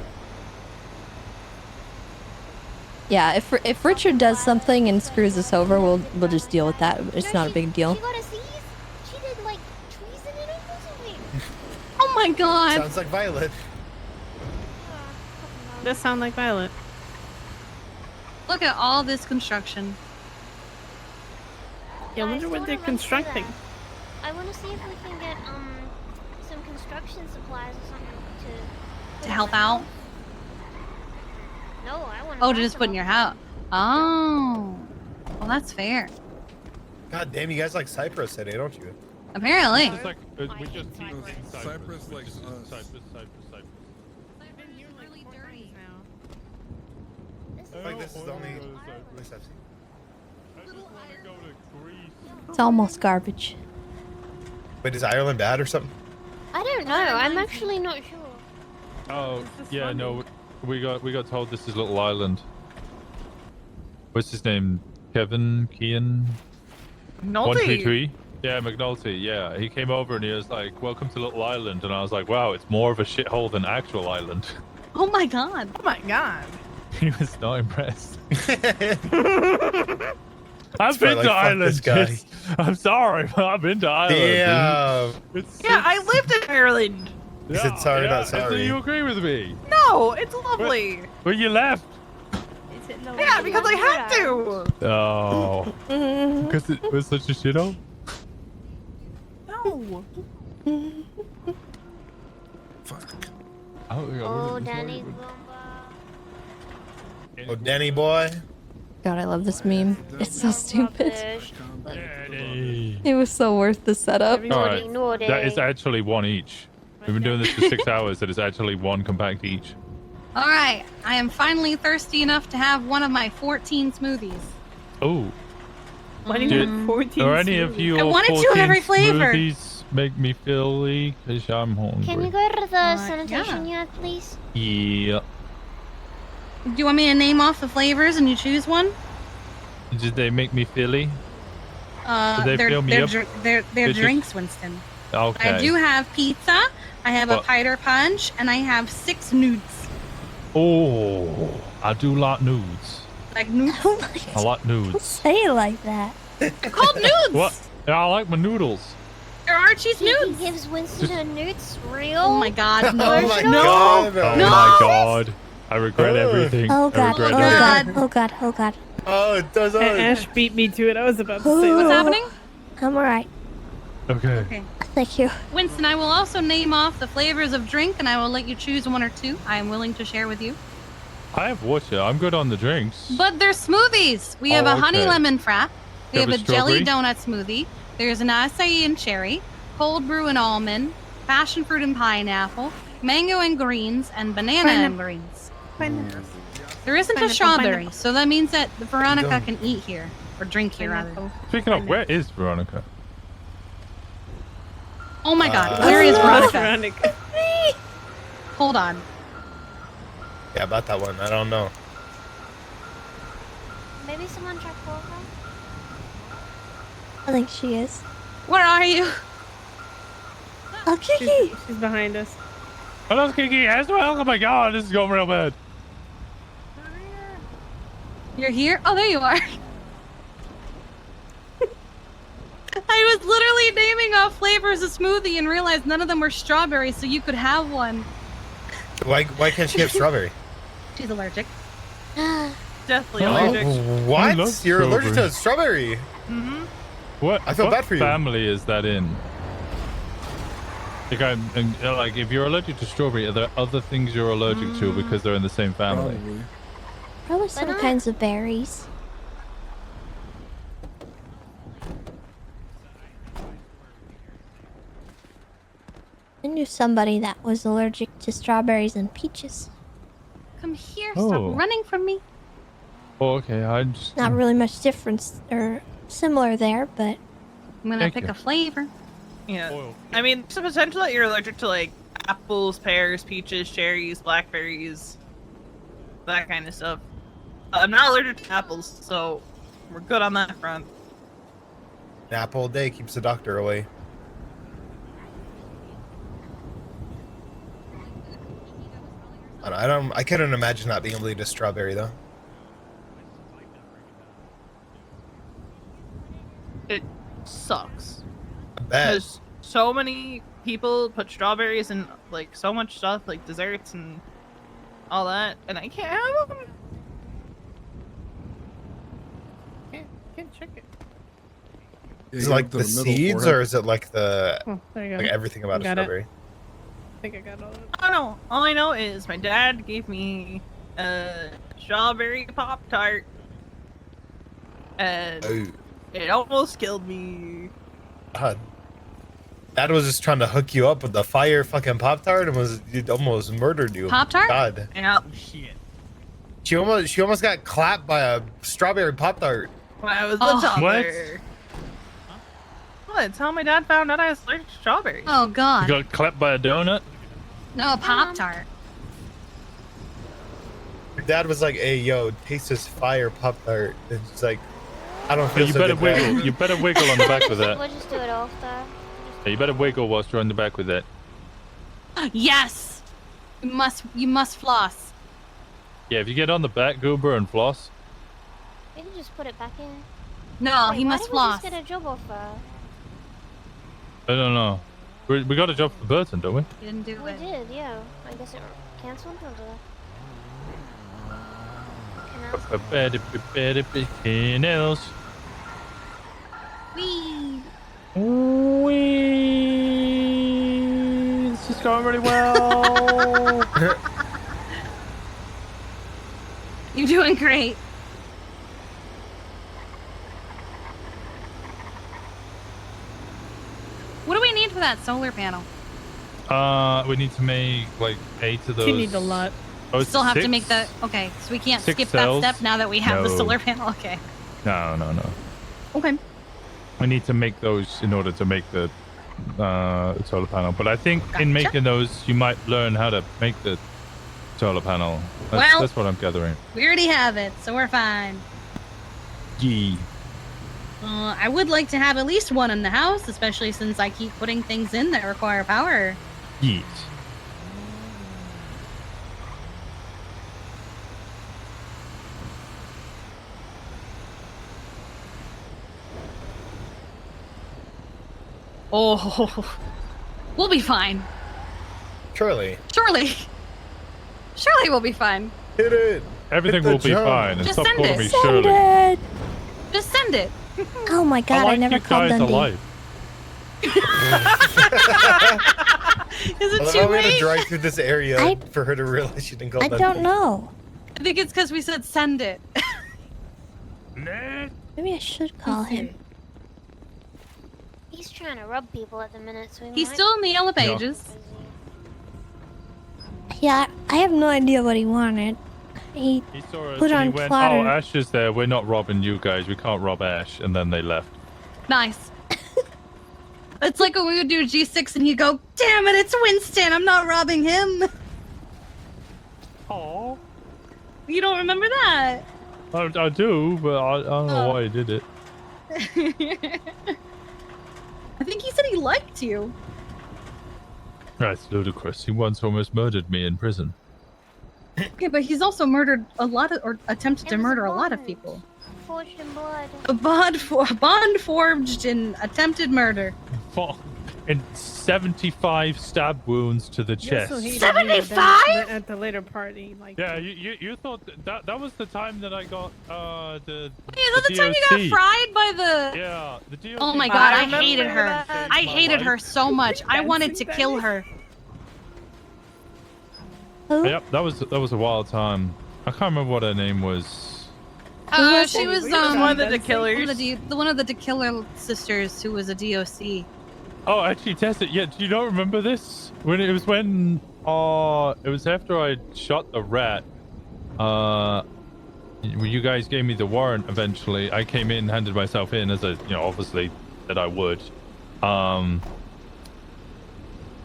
Yeah, if Richard does something and screws us over, we'll just deal with that. It's not a big deal. She got a seize. She did like treason and all something. Oh my god. Sounds like Violet. Does sound like Violet. Look at all this construction. Yeah, I wonder what they're constructing. I want to see if we can get some construction supplies or something To help out? No, I want Oh, to just put in your house. Oh. Well, that's fair. God damn, you guys like Cypress City, don't you? Apparently. It's like, we just Cypress like us. Cypress. Like this is the only place I've seen. It's almost garbage. Wait, is Ireland bad or something? I don't know. I'm actually not sure. Oh, yeah, no, we got told this is Little Island. What's his name? Kevin Kean? McNulty. 133? Yeah, McNulty, yeah. He came over and he was like, welcome to Little Island. And I was like, wow, it's more of a shithole than actual island. Oh my god. Oh my god. He was not impressed. I've I've been to Ireland. Guy. I'm sorry, but I've been to Ireland. Yeah. Yeah, I lived in Ireland. He said sorry, not So sorry. you agree with me? No, it's lovely. But you left. Yeah, because I had to. Oh. Because it was such a shithole? No. Oh, Danny. Oh, Danny boy. God, I love this meme. It's so stupid. Danny. It was so worth the setup. Alright, that is actually one each. We've been doing this for 6 hours. That is actually one compact each. All right, I am finally thirsty enough to have one of my 14 smoothies. Oh. Why do you Did- want 14 Are any of you I wanted two of every flavor. smoothies make me filly? Because I'm hungry. Can we go to the sanitation yet, please? Yeah. Do you want me to name off the flavors and you choose one? Did they make me filly? Did they they're fill me they're, up? they're Did you- drinks, Winston. Okay. I do have pizza. I have a What? Piter Punch, and I have 6 nudes. Oh, I do like nudes. Like nudes? I like nudes. Say it like that. They're called nudes. What? Yeah, I like my noodles. They're Archie's He nudes. gives Winston a nudes real. Oh my God! No! Oh my no! God. Oh No! my god. I regret everything. Oh I god, oh regret everything. god, oh god, oh god. Oh, it does. Ash beat me to it. I was about to say What's that. happening? I'm alright. Okay. Okay. Thank you. Winston, I will also name off the flavors of drink, and I will let you choose 1 or 2. I am willing to share with you. I have water. I'm good on the drinks. But they're smoothies. We have Oh, a honey okay. lemon frap. We You have have a a jelly strawberry? donut smoothie. There's an acai and cherry, cold brew and almond, passion fruit and pineapple, mango and greens, and banana and greens. There isn't a Pineapple, strawberry, pineapple. so that means that Veronica Go. can eat here. Or drink here, rather. Speaking of, where is Veronica? Oh my god, where is Veronica? Veronica. Hold on. Yeah, about that one. I don't know. Maybe someone check for her. I think she is. Where are you? Oh, Kiki! She's behind us. Hello, Kiki as well. Oh my god, this is going real bad. You're here? Oh, there you are. I was literally naming off flavors of smoothie and realized none of them were strawberry, so you could have one. Why can't she have strawberry? She's allergic. Deathly Oh. allergic. I What? love You're allergic to strawberry. strawberry? What? I feel what bad for you. family is that in? Like, if you're allergic to strawberry, are there other things you're allergic to because they're in the same family? Probably some kinds of berries. I knew somebody that was allergic to strawberries and peaches. Come here, Oh. stop running from me. Oh, okay. I just. Not really much difference or similar there, but I'm gonna Thank pick you. a flavor. Yeah. I mean, there's a potential that you're allergic to like apples, pears, peaches, cherries, blackberries, that kind of stuff. I'm not allergic to apples, so we're good on that front. An apple a day keeps the doctor away. I couldn't imagine not being able to eat a strawberry though. It sucks. Bet. Because so many people put strawberries in like so much stuff, like desserts and all that, and I can't have them. Can't check it. Is it like the seeds or is it like the Oh, there you go. like everything about a Got it. strawberry? I think I got all of it. I don't know. All I know is my dad gave me a strawberry Pop-Tart, and Oh. it almost killed me. God. Dad was just trying to hook you up with the fire fucking Pop-Tart and it almost murdered you. Pop-Tart? God. Yeah. Shit. She almost got clapped by a strawberry Pop-Tart. When I was a Oh. toddler. What? That's how my dad found out I was allergic to strawberries. Oh You god. got clapped by a donut? No, a Pop-Tart. Your dad was like, "Hey, yo, taste this fire Pop-Tart." And it's like, I don't feel You so better good, Dad. wiggle. You better wiggle on the back with that. We'll just do it off there. Yeah, you better wiggle whilst you're on the back with that. Yes! You must floss. Yeah, if you get on the back, Goober, and floss. We can just put it back in. No, Wait, he why must did floss. We just get a job offer? I don't know. We got a job for Burton, don't we? You didn't do We it. did, yeah. I guess it cancelled or Canals. Wee. Wee. This is going really well. You're doing great. What do we need for that solar panel? We need to make like 8 of those. You need a lot. Oh, Still have to 6? make the. Okay, so we can't 6 skip cells? that step now that we have the No. solar panel. Okay. No. Okay. We need to make those in order to make the solar panel. But I think in making those, you might learn how to make the solar panel. That's what I'm gathering. We already have it, so we're fine. Yee. I would like to have at least one in the house, especially since I keep putting things in that require power. Yeet. Oh, we'll be fine. Surely. Surely we'll be fine. Hit it. Everything Hit the will be jump. fine. And Just stop send calling it. me Send Shirley. Dead. Just send it. Oh my god, I, like never you called guys Dundee. alive. Is I it love too how we had to late? drive through this area for her to realize she didn't call I Dundee. don't know. I think it's because we said send it. Maybe I should call him. He's trying to rub people at the minute, so He's still in the yellow pages. Yeah, I have no idea what he wanted. He He saw us put and on he went, Twitter. "Oh, Ash is there. We're not robbing you guys. We can't rob Ash." And then they left. Nice. It's like when we would do G6 and he'd go, "Damn it, it's Winston. I'm not robbing him." Oh. You don't remember that? I do, but I don't know why he did it. I think he said he liked you. That's ludicrous. He once almost murdered me in prison. Okay, but he's also murdered a lot of, or attempted to murder a lot of people. Forged in blood. A bond forged in attempted murder. And 75 stab wounds to the chest. So he 75? at the later party, like. Yeah, you thought that was the time that I got the. Hey, is that the time you got fried by the? Yeah, the DOC. Oh my god, I hated her. I hated her so much. I wanted to kill her. Yep, that was a wild time. I can't remember what her name was. She was one of the DeKillers. One of the DeKiller sisters who was a DOC. Oh, actually, Tessa, yeah, do you not remember this? It was after I shot the rat. You guys gave me the warrant eventually. I came in, handed myself in as obviously that I would.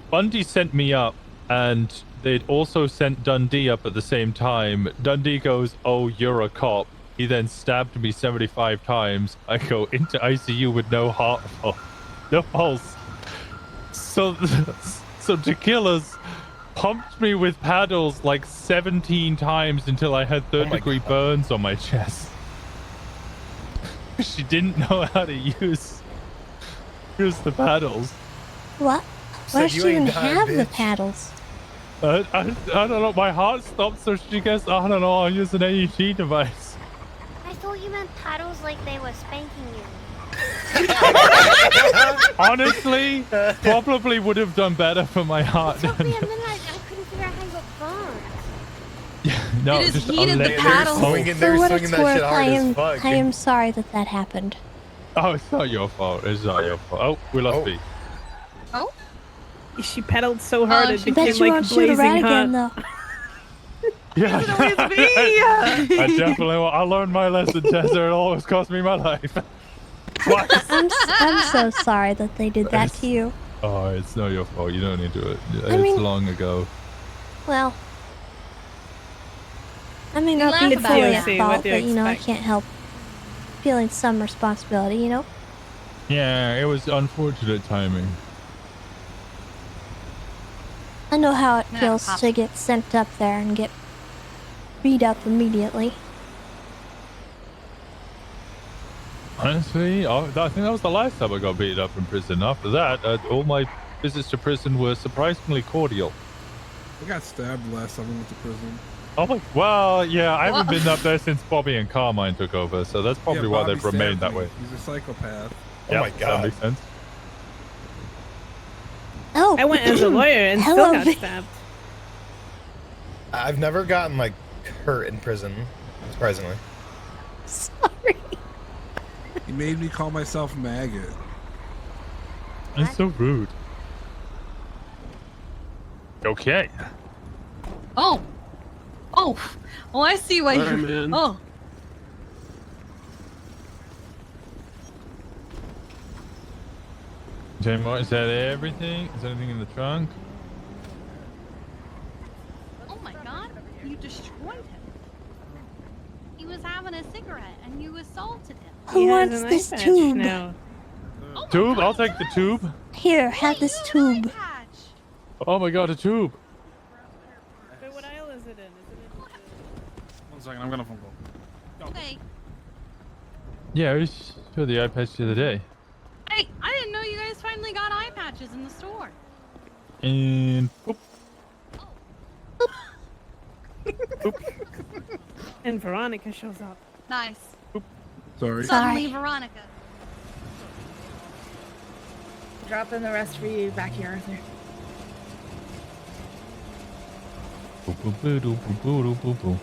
Bundy sent me up, and they'd also sent Dundee up at the same time. Dundee goes, "Oh, you're a cop." He then stabbed me 75 times. I go into ICU with no heart, no pulse. So Tequila's pumped me with paddles like 17 times until I had third-degree burns on my chest. She didn't know how to use the paddles. What? Why does she even have the paddles? I don't know. My heart stopped, so she goes, "I don't know. I'll use an AEG device." I thought you meant paddles like they were spanking you. Honestly, probably would have done better for my heart. It took me a minute. I couldn't figure out how you got burned. No, It just just heated the unla- paddle. For what it's worth, I am sorry that happened. Oh, it's not your fault. It's not your fault. Oh, we lost B. Oh? She pedaled so hard it Bet became you like won't shoot a blazing rat hot. again, though. Yeah. I definitely will. I learned my lesson, Tessa. It always cost me my life. Twice. I'm so sorry that they did that to you. Oh, it's not your fault. You don't need to do it. It's mean- long ago. Well, I may not laugh be about fully it. at See, fault, what do you but I expect? can't help feeling some responsibility, Yeah, it was unfortunate timing. I know how it Yeah, feels Pop. to get sent up there and get beat up immediately. Honestly, I think that was the last time I got beaten up in prison. After that, all my visits to prison were surprisingly cordial. I got stabbed the last time I went to prison. Oh my, well, yeah, I haven't been up there since Bobby and Carmine took over, so that's probably why Bobby they've remained stabbed that me. way. He's a psychopath. Oh my That god. makes sense. Oh, I went as a lawyer and still hello, got Vic. stabbed. I've never gotten like hurt in prison, surprisingly. Sorry. He made me call myself maggot. That's so rude. Okay. Oh. Oh. Well, I see why Sorry, you're. man. Oh. Jane Martin, is that everything? Is there anything in the trunk? Oh my God! You destroyed him. He was having a cigarette and you assaulted him. Who wants this tube? Now. Tube? I'll take the tube. Here, have this tube. Oh my God, a tube. Wait, what aisle is it in? One second, I'm gonna phone call. Okay. Yeah, I was for the eye patch the other day. Hey, I didn't know you guys finally got eye patches in the store. And boop. And Veronica shows up. Nice. Sorry. Suddenly, Veronica. Dropping the rest for you back here, Arthur. Boop, boop, boop, boop, boop, boop, boop.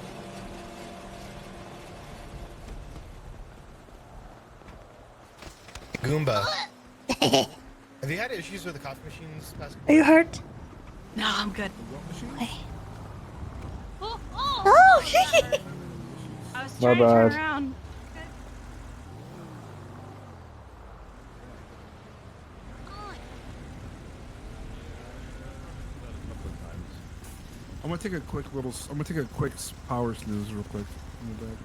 Goomba. Have you had issues with the coffee machines past? Are you hurt? No, I'm good. Okay. Oh, Oh, I was My trying to turn bad. around. I'm gonna take a quick power snooze real quick in the back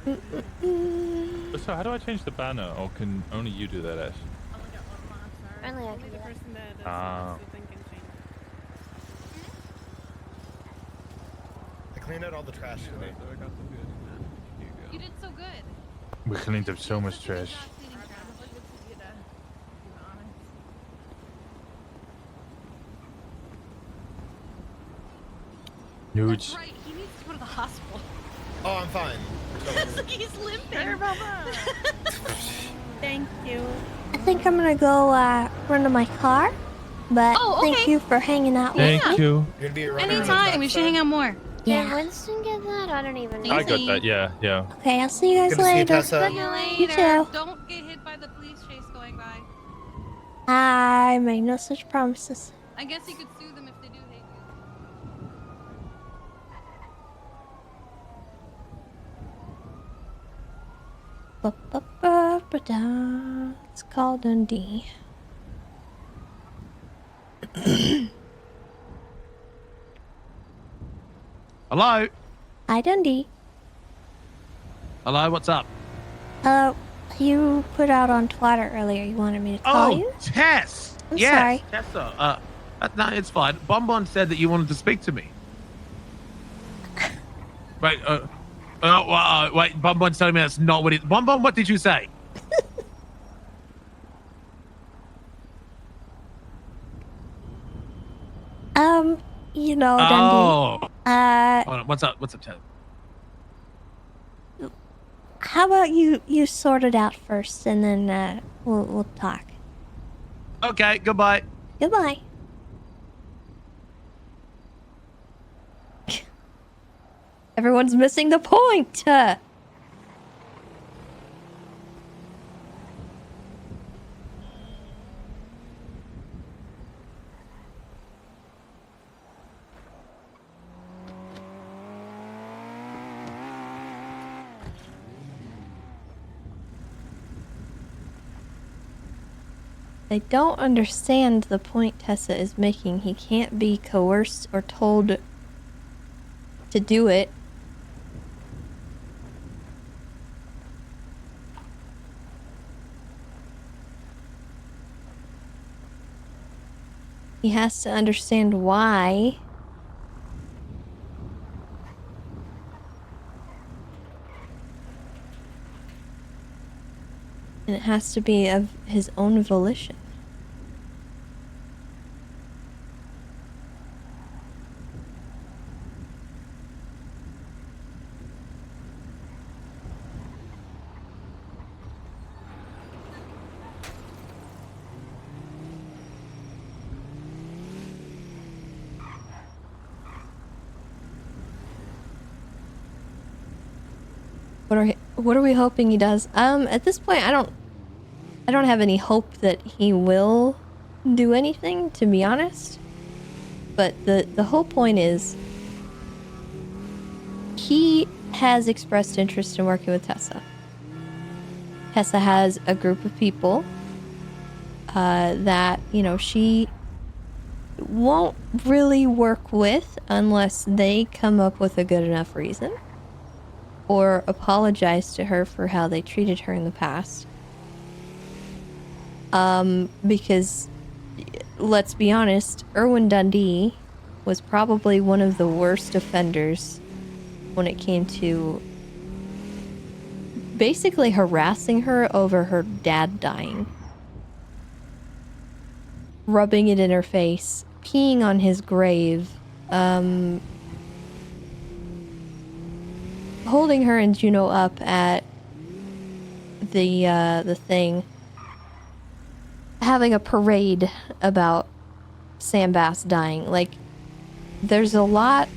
there. So how do I change the banner, or can only you do that, Ash? Only I can do that. Ah. I cleaned out all the trash today. You did so good. We cleaned up so much trash. Huge. Right, he needs to go to the hospital. Oh, I'm fine. He's limping. Sorry about that. Thank you. I think I'm gonna go run to my car. But Oh, thank okay. you for hanging out with me. Thank you. You're gonna be running Anytime, we should hang out more. Did Yeah. Winston get that? I don't even know. I got that. Yeah, yeah. Okay, I'll see you guys Good to see you, later. Tessa. See you later. You too. Don't get hit by the police chase going by. I made no such promises. I guess you could sue them if they do hate you. Ba-ba-ba-ba-da. It's called Dundee. Hello? Hi, Dundee. Hello, what's up? You put out on Twitter earlier. You wanted me to call Oh, you? Tess! I'm yes, sorry. Tessa. No, it's fine. Bonbon said that you wanted to speak to me. Wait, wait, Bonbon's telling me that's not what it... Bonbon, what did you say? You know, Dundee. Hold on, what's up, Tess? How about you sort it out first, and then we'll talk. Okay, goodbye. Goodbye. Everyone's missing the point. They don't understand the point Tessa is making. He can't be coerced or told to do it. He has to understand why And it has to be of his own volition. What are we hoping he does? At this point, I don't have any hope that he will do anything, to be honest. But the whole point is, he has expressed interest in working with Tessa. Tessa has a group of people that, you know, she won't really work with unless they come up with a good enough reason or apologize to her for how they treated her in the past. Because, let's be honest, Erwin Dundee was probably one of the worst offenders when it came to basically harassing her over her dad dying. Rubbing it in her face, peeing on his grave, holding her and Juno up at the thing, having a parade about Sam Bass dying. Like, there's a lot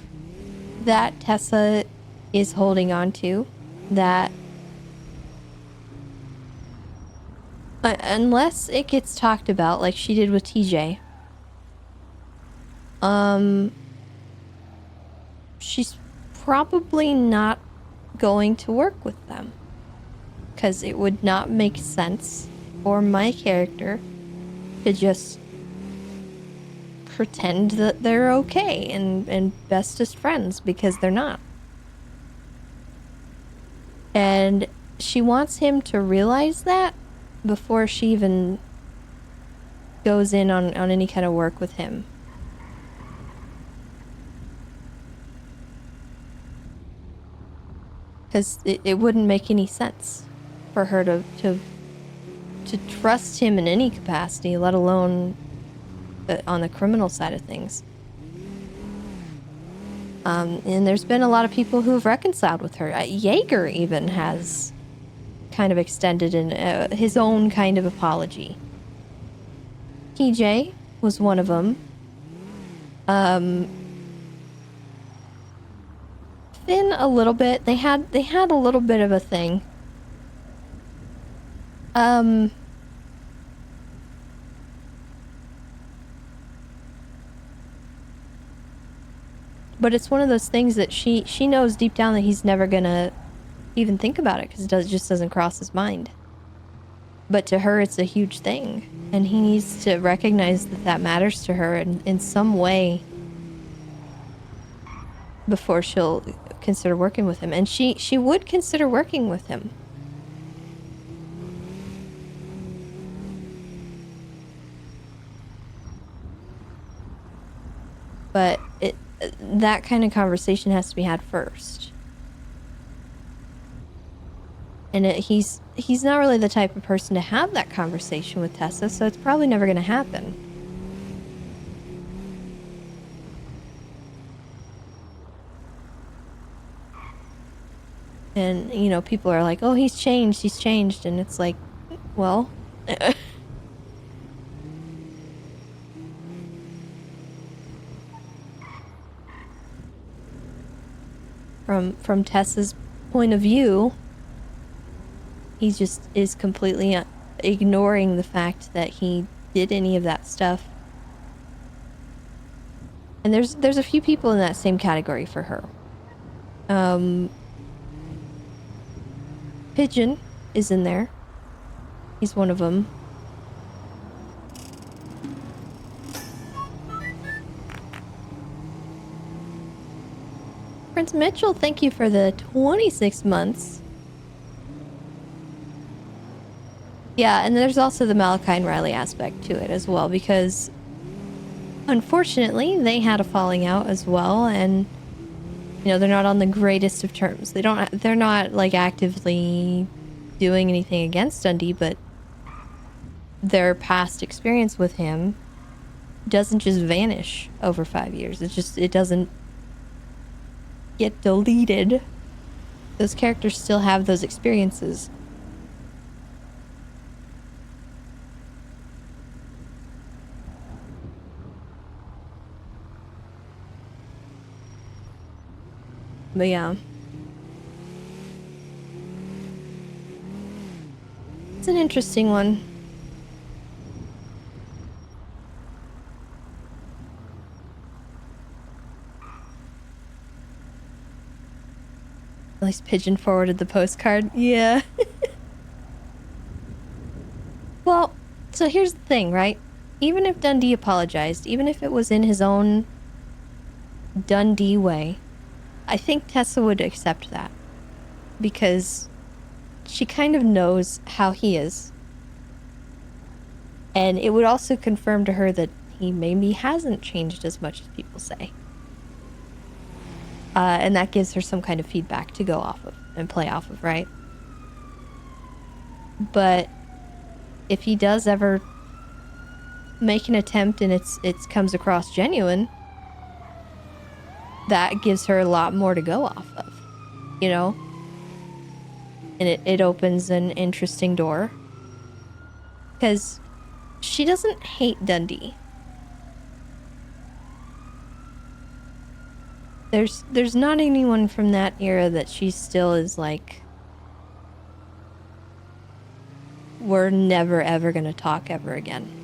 that Tessa is holding on to that, unless it gets talked about like she did with TJ, she's probably not going to work with them, because it would not make sense for my character to just pretend that they're okay and bestest friends, because they're not. And she wants him to realize that before she even goes in on any kind of work with him. Because it wouldn't make any sense for her to trust him in any capacity, let alone on the criminal side of things. And there's been a lot of people who have reconciled with her. Jaeger even has kind of extended his own kind of apology. TJ was one of them. Finn a little bit. They had a little bit of a thing. But it's one of those things that she knows deep down that he's never gonna even think about it, because it just doesn't cross his mind. But to her, it's a huge thing, and he needs to recognize that matters to her in some way before she'll consider working with him. And she would consider working with him. But that kind of conversation has to be had first. And he's not really the type of person to have that conversation with Tessa, so it's probably never going to happen. And, you know, people are like, oh, he's changed. And it's like, well... From Tessa's point of view, he just is completely ignoring the fact that he did any of that stuff. And there's a few people in that same category for her. Pigeon is in there. He's one of them. Prince Mitchell, thank you for the 26 months. Yeah, and there's also the Malachi and Riley aspect to it as well, because unfortunately they had a falling out as well, and you know, they're not on the greatest of terms. They're not like actively doing anything against Dundee, but their past experience with him doesn't just vanish over 5 years. It doesn't get deleted. Those characters still have those experiences. But yeah. It's an interesting one. At least Pigeon forwarded the postcard. Yeah. Well, so here's the thing, right? Even if Dundee apologized, even if it was in his own Dundee way, I think Tessa would accept that. Because she kind of knows how he is. And it would also confirm to her that he maybe hasn't changed as much as people say. And that gives her some kind of feedback to go off of and play off of, right? But if he does ever make an attempt and it comes across genuine, that gives her a lot more to go off of, you know? And it opens an interesting door. Because she doesn't hate Dundee. There's not anyone from that era that she still is like, we're never ever gonna talk ever again.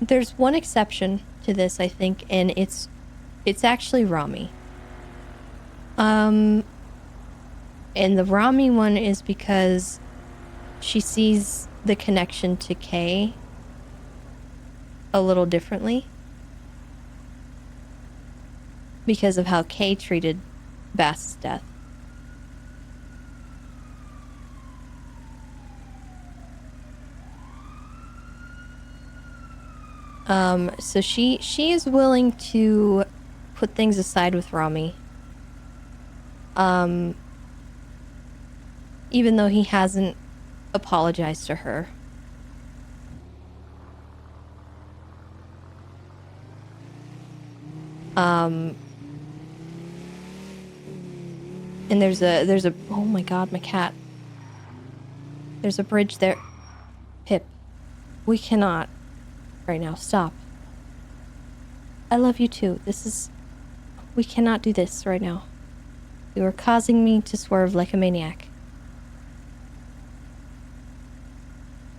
There's one exception to this, I think, and it's actually Rami. And the Rami one is because she sees the connection to Kay a little differently. Because of how Kay treated Bass's death. So she is willing to put things aside with Rami. Even though he hasn't apologized to her. And there's a oh my god, my cat. There's a bridge there. Pip, we cannot right now. Stop. I love you too. We cannot do this right now. You are causing me to swerve like a maniac.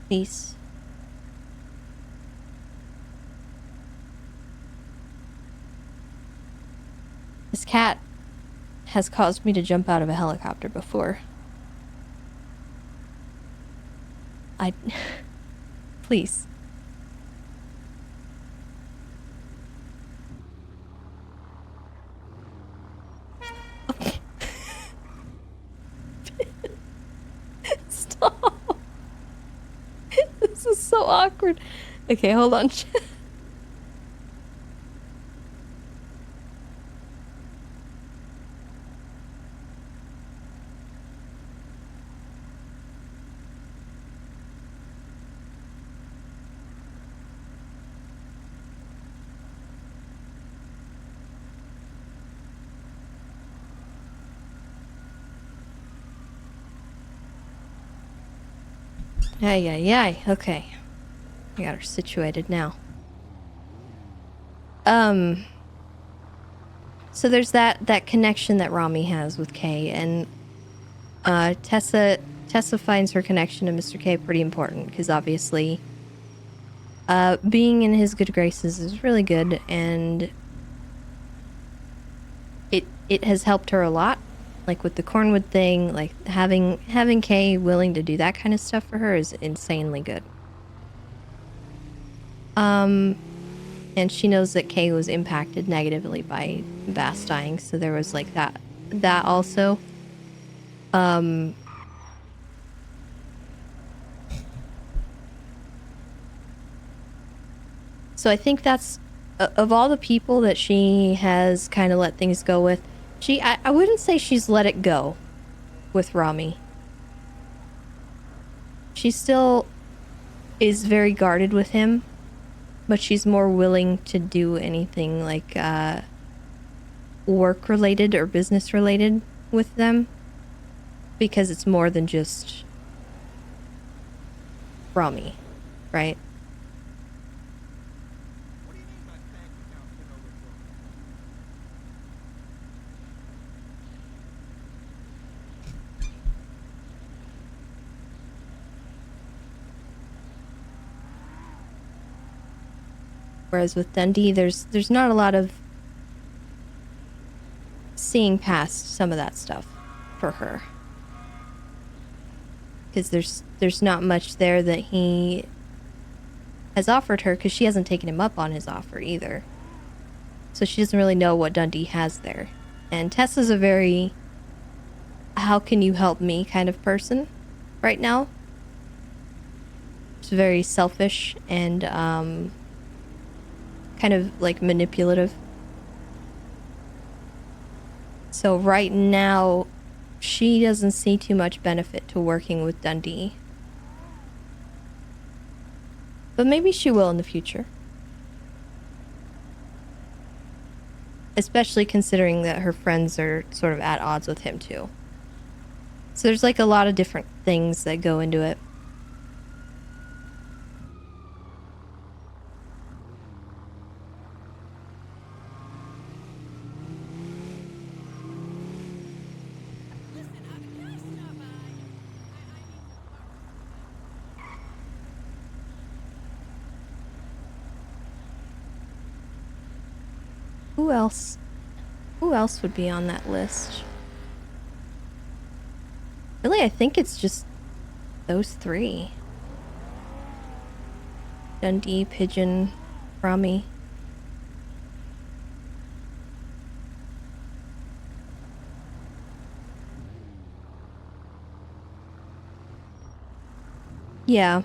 Please. This cat has caused me to jump out of a helicopter before. Please. Stop. This is so awkward. Okay, hold on. Ay. Okay. I got her situated now. So there's that connection that Rami has with Kay, and Tessa finds her connection to Mr. K pretty important, because obviously being in his good graces is really good, and it has helped her a lot. Like with the Cornwood thing, like having Kay willing to do that kind of stuff for her is insanely good. And she knows that Kay was impacted negatively by Bass dying, so there was like that also. So I think that's, of all the people that she has kind of let things go with, I wouldn't say she's let it go with Rami. She still is very guarded with him, but she's more willing to do anything like work related or business related with them, because it's more than just Rami, right? Whereas with Dundee, there's not a lot of seeing past some of that stuff for her, because there's not much there that he has offered her, because she hasn't taken him up on his offer either. So she doesn't really know what Dundee has there. And Tessa's a very how can you help me kind of person right now. She's very selfish and kind of like manipulative. So right now, she doesn't see too much benefit to working with Dundee. But maybe she will in the future. Especially considering that her friends are sort of at odds with him too. So there's like a lot of different things that go into it. Who else? Who else would be on that list? Really, I think it's just those three. Dundee, Pigeon, Rami. Yeah.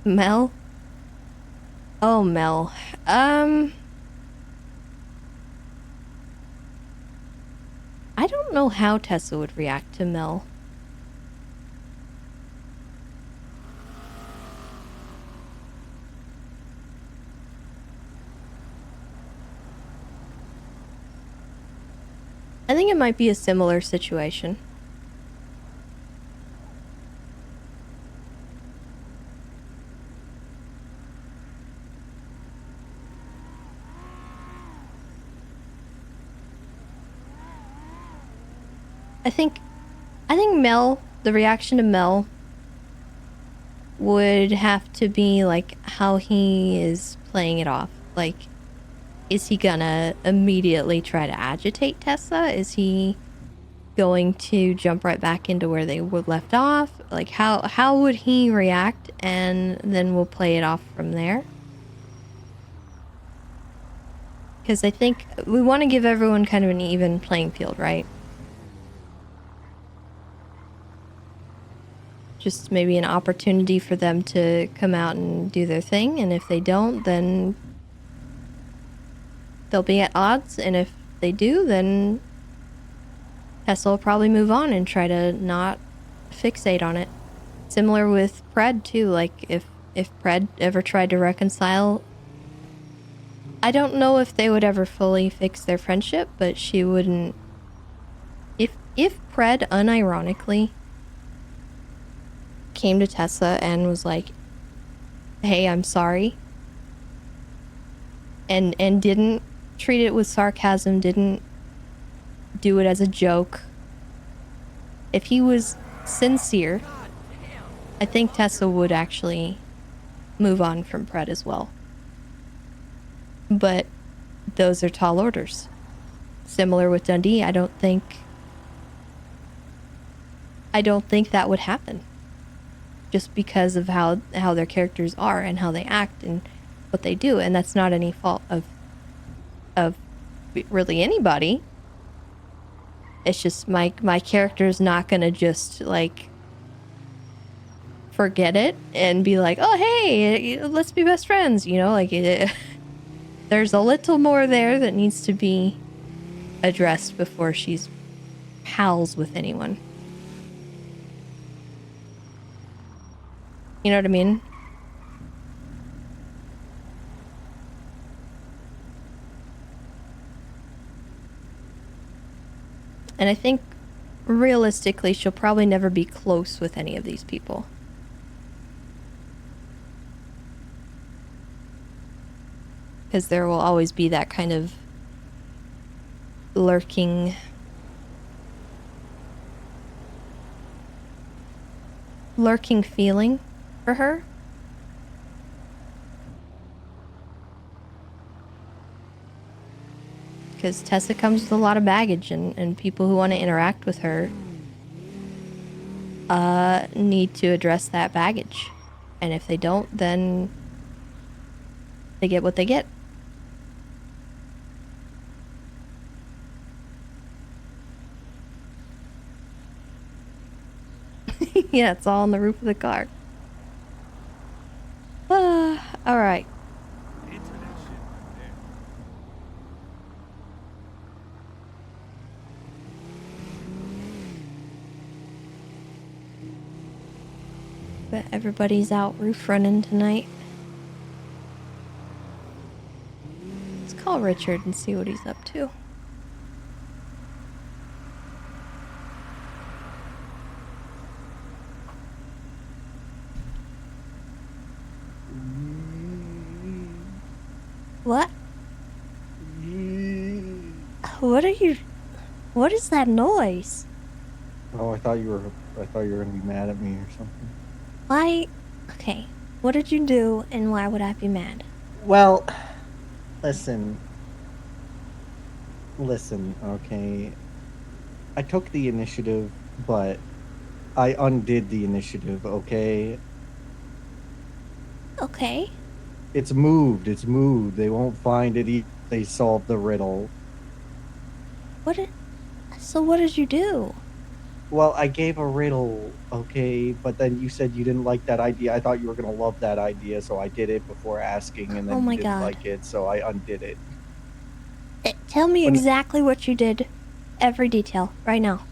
Mel? Oh, Mel. I don't know how Tessa would react to Mel. I think it might be a similar situation. I think Mel, the reaction to Mel would have to be like how he is playing it off. Like, is he gonna immediately try to agitate Tessa? Is he going to jump right back into where they were left off? Like, how would he react? And then we'll play it off from there. Because I think we want to give everyone kind of an even playing field, right? Just maybe an opportunity for them to come out and do their thing, and if they don't, then they'll be at odds, and if they do, then Tessa will probably move on and try to not fixate on it. Similar with Pred too, like if Pred ever tried to reconcile, I don't know if they would ever fully fix their friendship, but she wouldn't. If Pred unironically came to Tessa and was like, hey, I'm sorry, and didn't treat it with sarcasm, didn't do it as a joke, if he was sincere, I think Tessa would actually move on from Pred as well. But those are tall orders. Similar with Dundee, I don't think that would happen. just because of how their characters are and how they act and what they do, and that's not any fault of really anybody. It's just my character's not gonna just like forget it and be like, oh hey, let's be best friends, you know, like there's a little more there that needs to be addressed before she's pals with anyone. You know what I mean? And I think realistically she'll probably never be close with any of these people. Because there will always be that kind of lurking feeling for her. Because Tessa comes with a lot of baggage, and people who want to interact with her need to address that baggage. And if they don't, then they get what they get. Yeah, it's all on the roof of the car. Alright. But everybody's out roof running tonight. Let's call Richard and see what he's up to. What? What is that noise? Oh, I thought you were gonna be mad at me or something. Why? Okay. What did you do and why would I be mad? Well, listen, okay. I took the initiative, but I undid the initiative, okay? Okay. It's moved. They won't find it if they solve the riddle. So what did you do? Well, I gave a riddle, okay, but then you said you didn't like that idea. I thought you were gonna love that idea, so I did it before asking, and then you didn't like it, so I undid it. Tell me exactly what you did. Every detail, right now.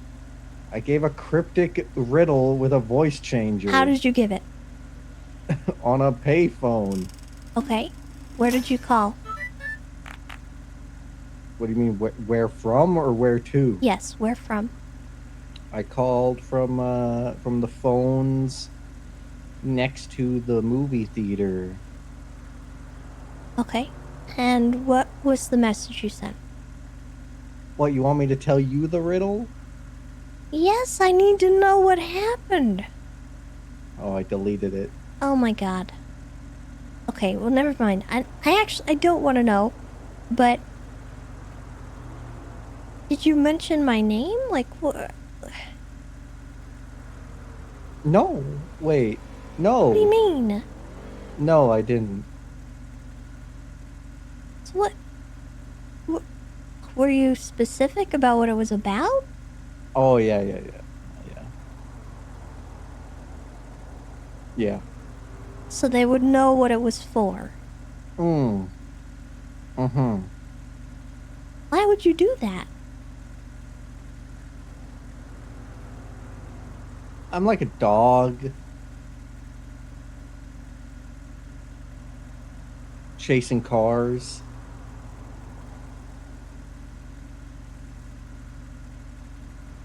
I gave a cryptic riddle with a voice changer. How did you give it? On a payphone. Okay. Where did you call? What do you mean, where from or where to? Yes, where from? I called from the phones next to the movie theater. Okay. And what was the message you sent? What, you want me to tell you the riddle? Yes, I need to know what happened. Oh, I deleted it. Oh my god. Okay, well, never mind. I don't want to know, but did you mention my name? Like, what? No. Wait. No. What do you mean? No, I didn't. So what? Were you specific about what it was about? Oh, yeah. Yeah. So they would know what it was for. Mm-hmm. Why would you do that? I'm like a dog. Chasing cars.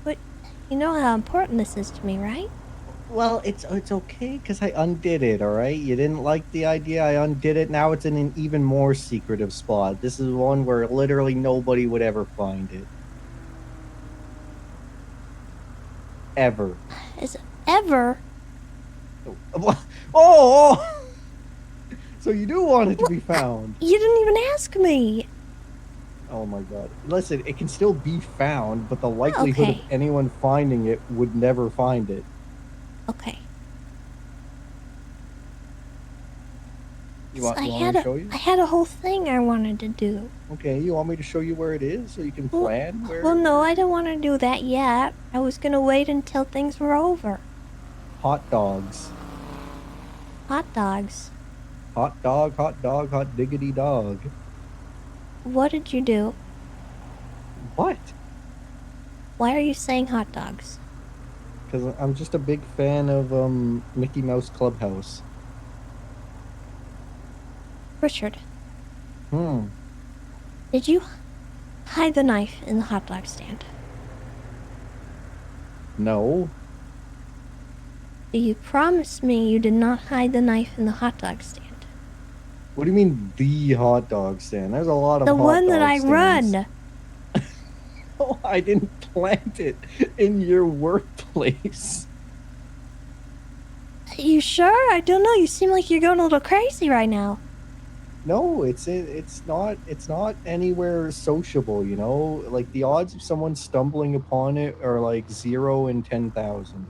But you know how important this is to me, right? Well, it's okay because I undid it, alright? You didn't like the idea, I undid it. Now it's in an even more secretive spot. This is one where literally nobody would ever find it. Ever. Is it ever? Oh! So you do want it to be found. You didn't even ask me. Oh my god. Listen, it can still be found, but the likelihood of anyone finding it would never find it. Okay. You want I me had to show you? I had a whole thing I wanted to do. Okay, you want me to show you where it is so you can plan where? Well, no, I don't want to do that yet. I was gonna wait until things were over. Hot dogs. Hot dogs. Hot dog, hot diggity dog. What did you do? What? Why are you saying hot dogs? Because I'm just a big fan of Mickey Mouse Clubhouse. Richard, Hmm. did you hide the knife in the hot dog stand? No. Do you promise me you did not hide the knife in the hot dog stand? What do you mean the hot dog stand? There's a lot of The hot one that dog I stands. run. Oh, I didn't plant it in your workplace. You sure? I don't know. You seem like you're going a little crazy right now. No, it's not anywhere sociable, you know? Like the odds of someone stumbling upon it are like 0 in 10,000.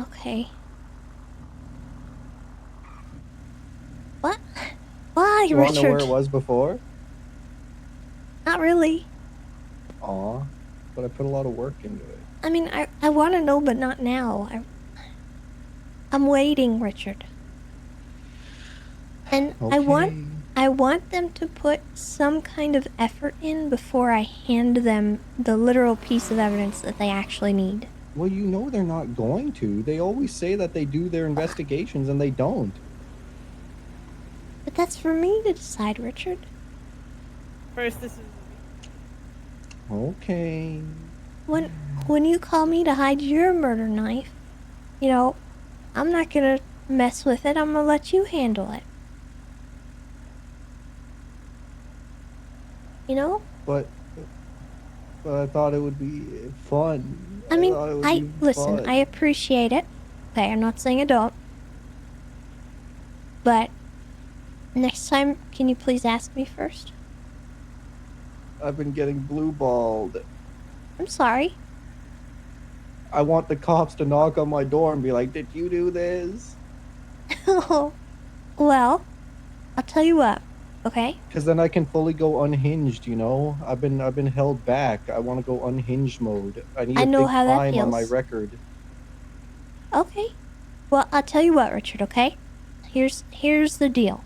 Okay. What? Why, You want to know where Richard? it was before? Not really. Aw, but I put a lot of work into it. I mean, I want to know, but not now. I'm waiting, Richard. And I want them to put some kind of effort in before I hand them the literal piece of evidence that they actually need. Well, you know they're not going to. They always say that they do their investigations and they don't. But that's for me to decide, Richard. First, this is. Okay. When you call me to hide your murder knife, you know, I'm not gonna mess with it. I'm gonna let you handle it. You know? But I thought it would be fun. I mean, thought it would be listen, fun. I appreciate it. Okay, I'm not saying I don't. But next time, can you please ask me first? I've been getting blue-balled. I'm sorry. I want the cops to knock on my door and be like, "Did you do this?" Well, I'll tell you what, okay? Because then I can fully go unhinged, you know? I've been held back. I want to go unhinged mode. I need I a know big how that time on my feels. record. Okay. Well, I'll tell you what, Richard, okay? Here's the deal.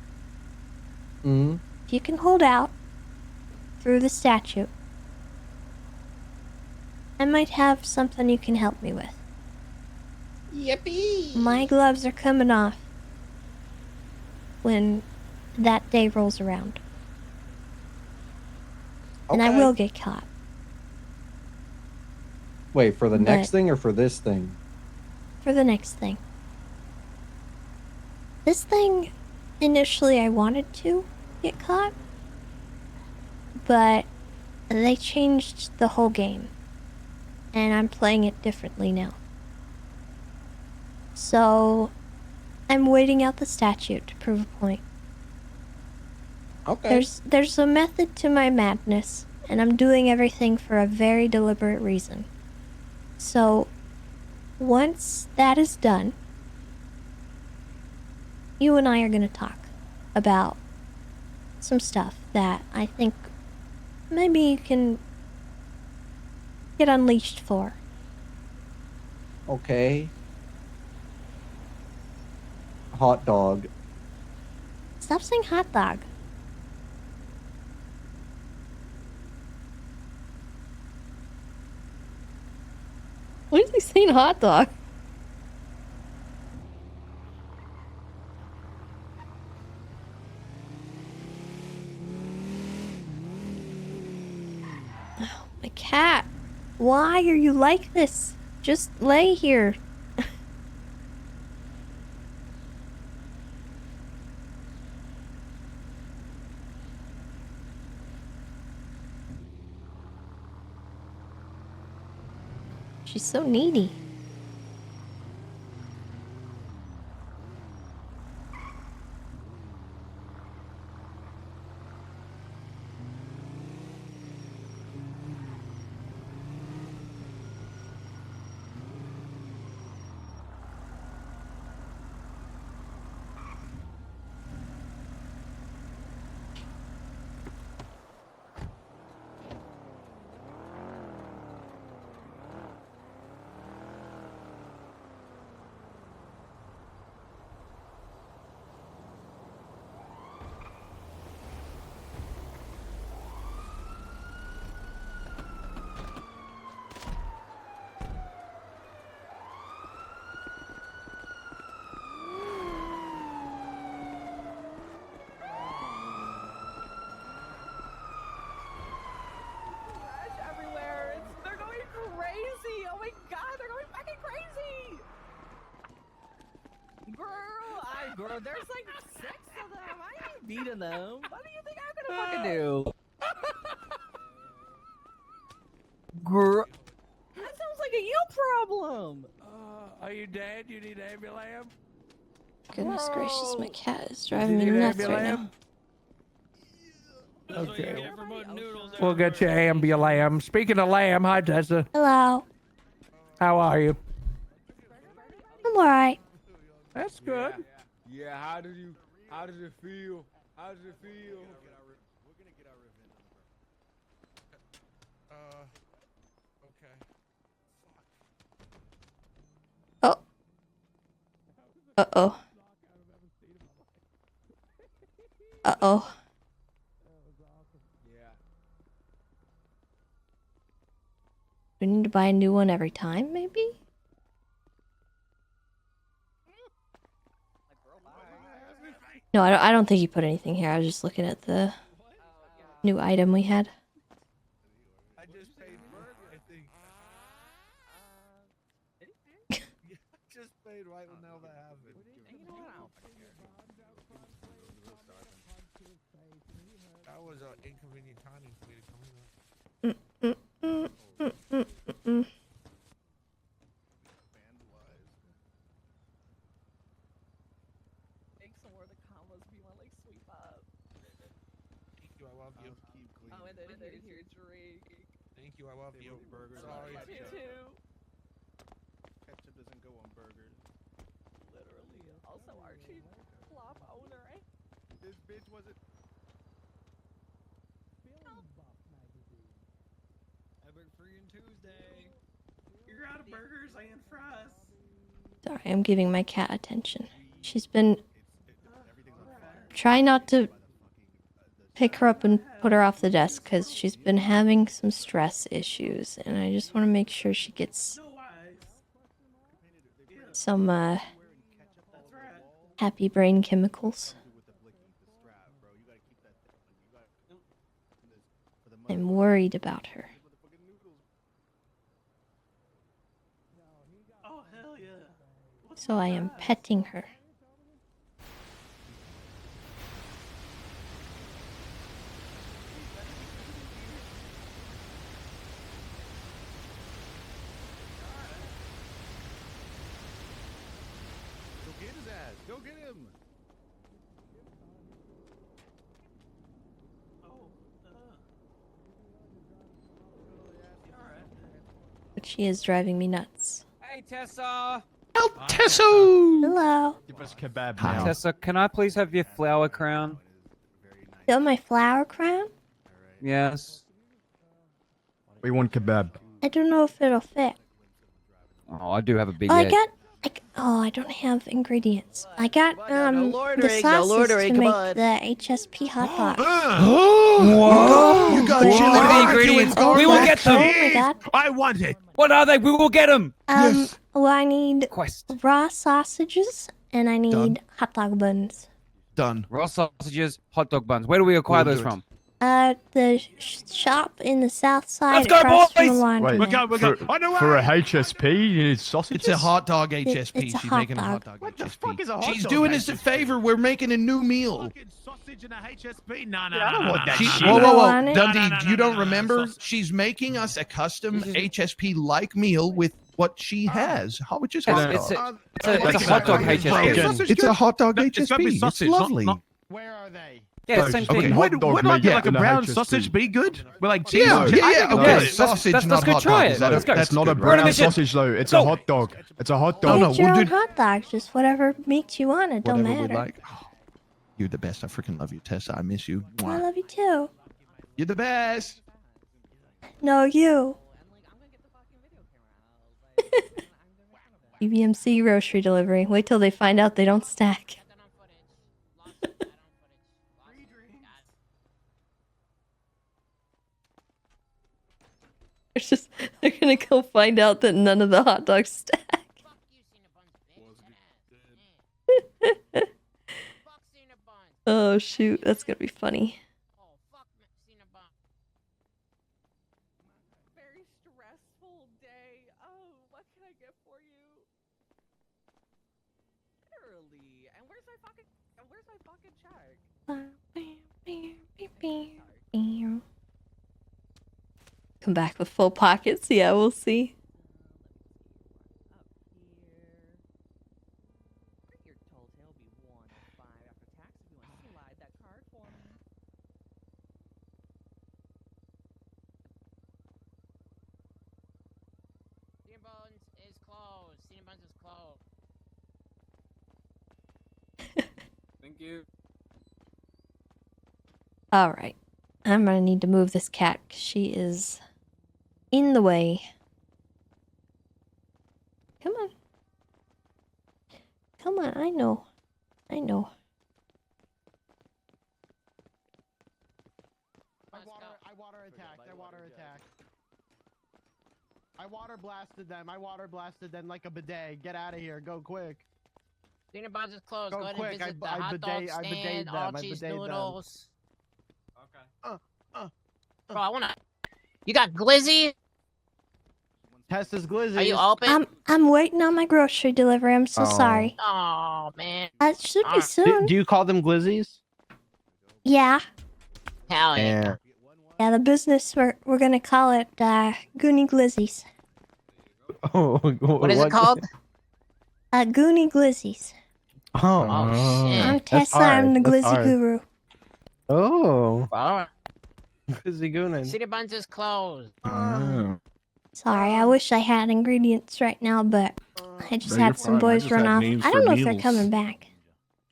Hmm? If you can hold out through the statute, I might have something you can help me with. Yippee! My gloves are coming off when that day rolls around. And I Okay. will get caught. Wait, for the next But- thing or for this thing? For the next thing. This thing, initially I wanted to get caught, but they changed the whole game, and I'm playing it differently now. So, I'm waiting out the statute to prove a point. Okay. There's a method to my madness, and I'm doing everything for a very deliberate reason. So, once that is done, you and I are going to talk about some stuff that I think maybe you can get unleashed for. Okay. Hot dog. Stop saying hot dog. What is he saying hot dog? Oh, my cat. Why are you like this? Just lay here. She's so needy. there's like 6 of them. I ain't beating them. What do you think I'm gonna fucking do? That sounds like a you problem. Are you dead? You need ambulance? Goodness gracious, my cat is driving me nuts right now. Okay. We'll get you ambulance. Speaking of lamb, hi Tessa. Hello. How are you? I'm alright. That's good. Yeah, how does it feel? How does it feel? Okay. Oh. Uh-oh. Uh-oh. We need to buy a new one every time, maybe? No, I don't think you put anything here. I was just looking at the new item we had. I just paid I think. Just paid right when all that happened. That was an inconvenient timing for me to come in. Make some more of the combos we want like sweep up. Thank you, I love you. Oh, and then here's your drink. Thank you, I love you. Burgers. Sorry. Me too. Ketchup doesn't go on burgers. Literally. Also, Archie, flop owner, eh? This bitch wasn't. Tuesday. You're out of burgers and fries. Sorry, I'm giving my cat attention. She's been... Try not to pick her up and put her off the desk because she's been having some stress issues, and I just want to make sure she gets some happy brain chemicals. I'm worried about her. Oh hell yeah. So I am petting her. Go get his ass. Go get him. But she is driving me nuts. Hey, Tessa! Help, Tessa! Hello. Give us kebab Hi. now. Tessa, can I please have your flower crown? Feel my flower crown? Yes. We want kebab. I don't know if it'll fit. Oh, I do have a big Oh, head. I don't have ingredients. I got the loitering, no sauces loitering, to come make on. the HSP hot dogs. Whoa! You got Where Look are at the they? ingredients. Oh, We will my get them. God. Oh my God. I want it. What are they? We will get them. Well, I need raw sausages and I need hot dog buns. Done. Raw sausages, hot dog buns. Where do we acquire those from? The shop in the south side Let's go, across from boys! the laundromat. For a HSP, you need sausages? It's a hot dog HSP. It's a She's hot making a hot dog. dog. What the fuck is a hot She's dog doing us a favor. We're making a new meal. Sausage and a HSP? No, I don't want that She, shit. whoa, You whoa, whoa, want it? Dundee, No, you don't no, remember? She's making us a custom HSP-like meal with what she has, which is hot It's dog. a hot dog HSP. It's a hot dog It's gotta be HSP. It's sausage, lovely. Where are they? Yeah, same Okay, thing. hot dog Would like meat like a and brown HSP. sausage be good? With like cheese? Yeah, and yeah, I yeah. think Okay, it would. sausage, let's not go hot try dog. it. Is that Let's go. It's not a good, We're gonna brown get you- sausage though. It's Go. a hot dog. It's a hot No, dog. no, Make your we'll own do hot dogs, just whatever meat you want. It don't whatever matter. we like. Oh, you're the best. I freaking love you, Tessa. I miss you. I Mwah. love you too. You're the best. No, you. UBMC grocery delivery. Wait till they find out they don't stack. It's just, they're gonna go find out that none of the hot dogs stack. Oh shoot, that's gonna be funny. Very stressful day. Oh, what can I get for you? Literally. And where's my fucking check? Come back with full pockets. Yeah, we'll see. Your total will be 105 after tax if you want to slide that card for me. Cinnabons is closed. Cinnabons is closed. Thank you. All right. I'm gonna need to move this cat 'cause she is in the way. Come on. Come on, I know. I know. I water attacked. I water attacked. I water blasted them. I water blasted them like a bidet. Get out of here. Go quick. Cinnabons is closed. Go Go ahead quick. and visit the I hot dog bidet- I bidet stand, them. all I cheese bidet them. noodles. Okay. Bro, I wanna. You got glizzy? Tessa's glizzy. Are you open? I'm waiting on my grocery delivery. I'm so Oh. sorry. Oh man. It should be Alright. soon. Do you call them glizzies? Yeah. Hell yeah. Yeah, the business we're gonna call it Goonie Glizzies. Oh, What is it called? Goonie Glizzies. Oh, shit. I'm That's Tessa. hard. I'm the That's Glizzy hard. Guru. Oh. Alright. Glizzy Goonin. Cinnabons is closed. Sorry, I wish I had ingredients right now, but I just No, you're had some fine. I boys just run had off. names I for don't know if they're meals. coming back.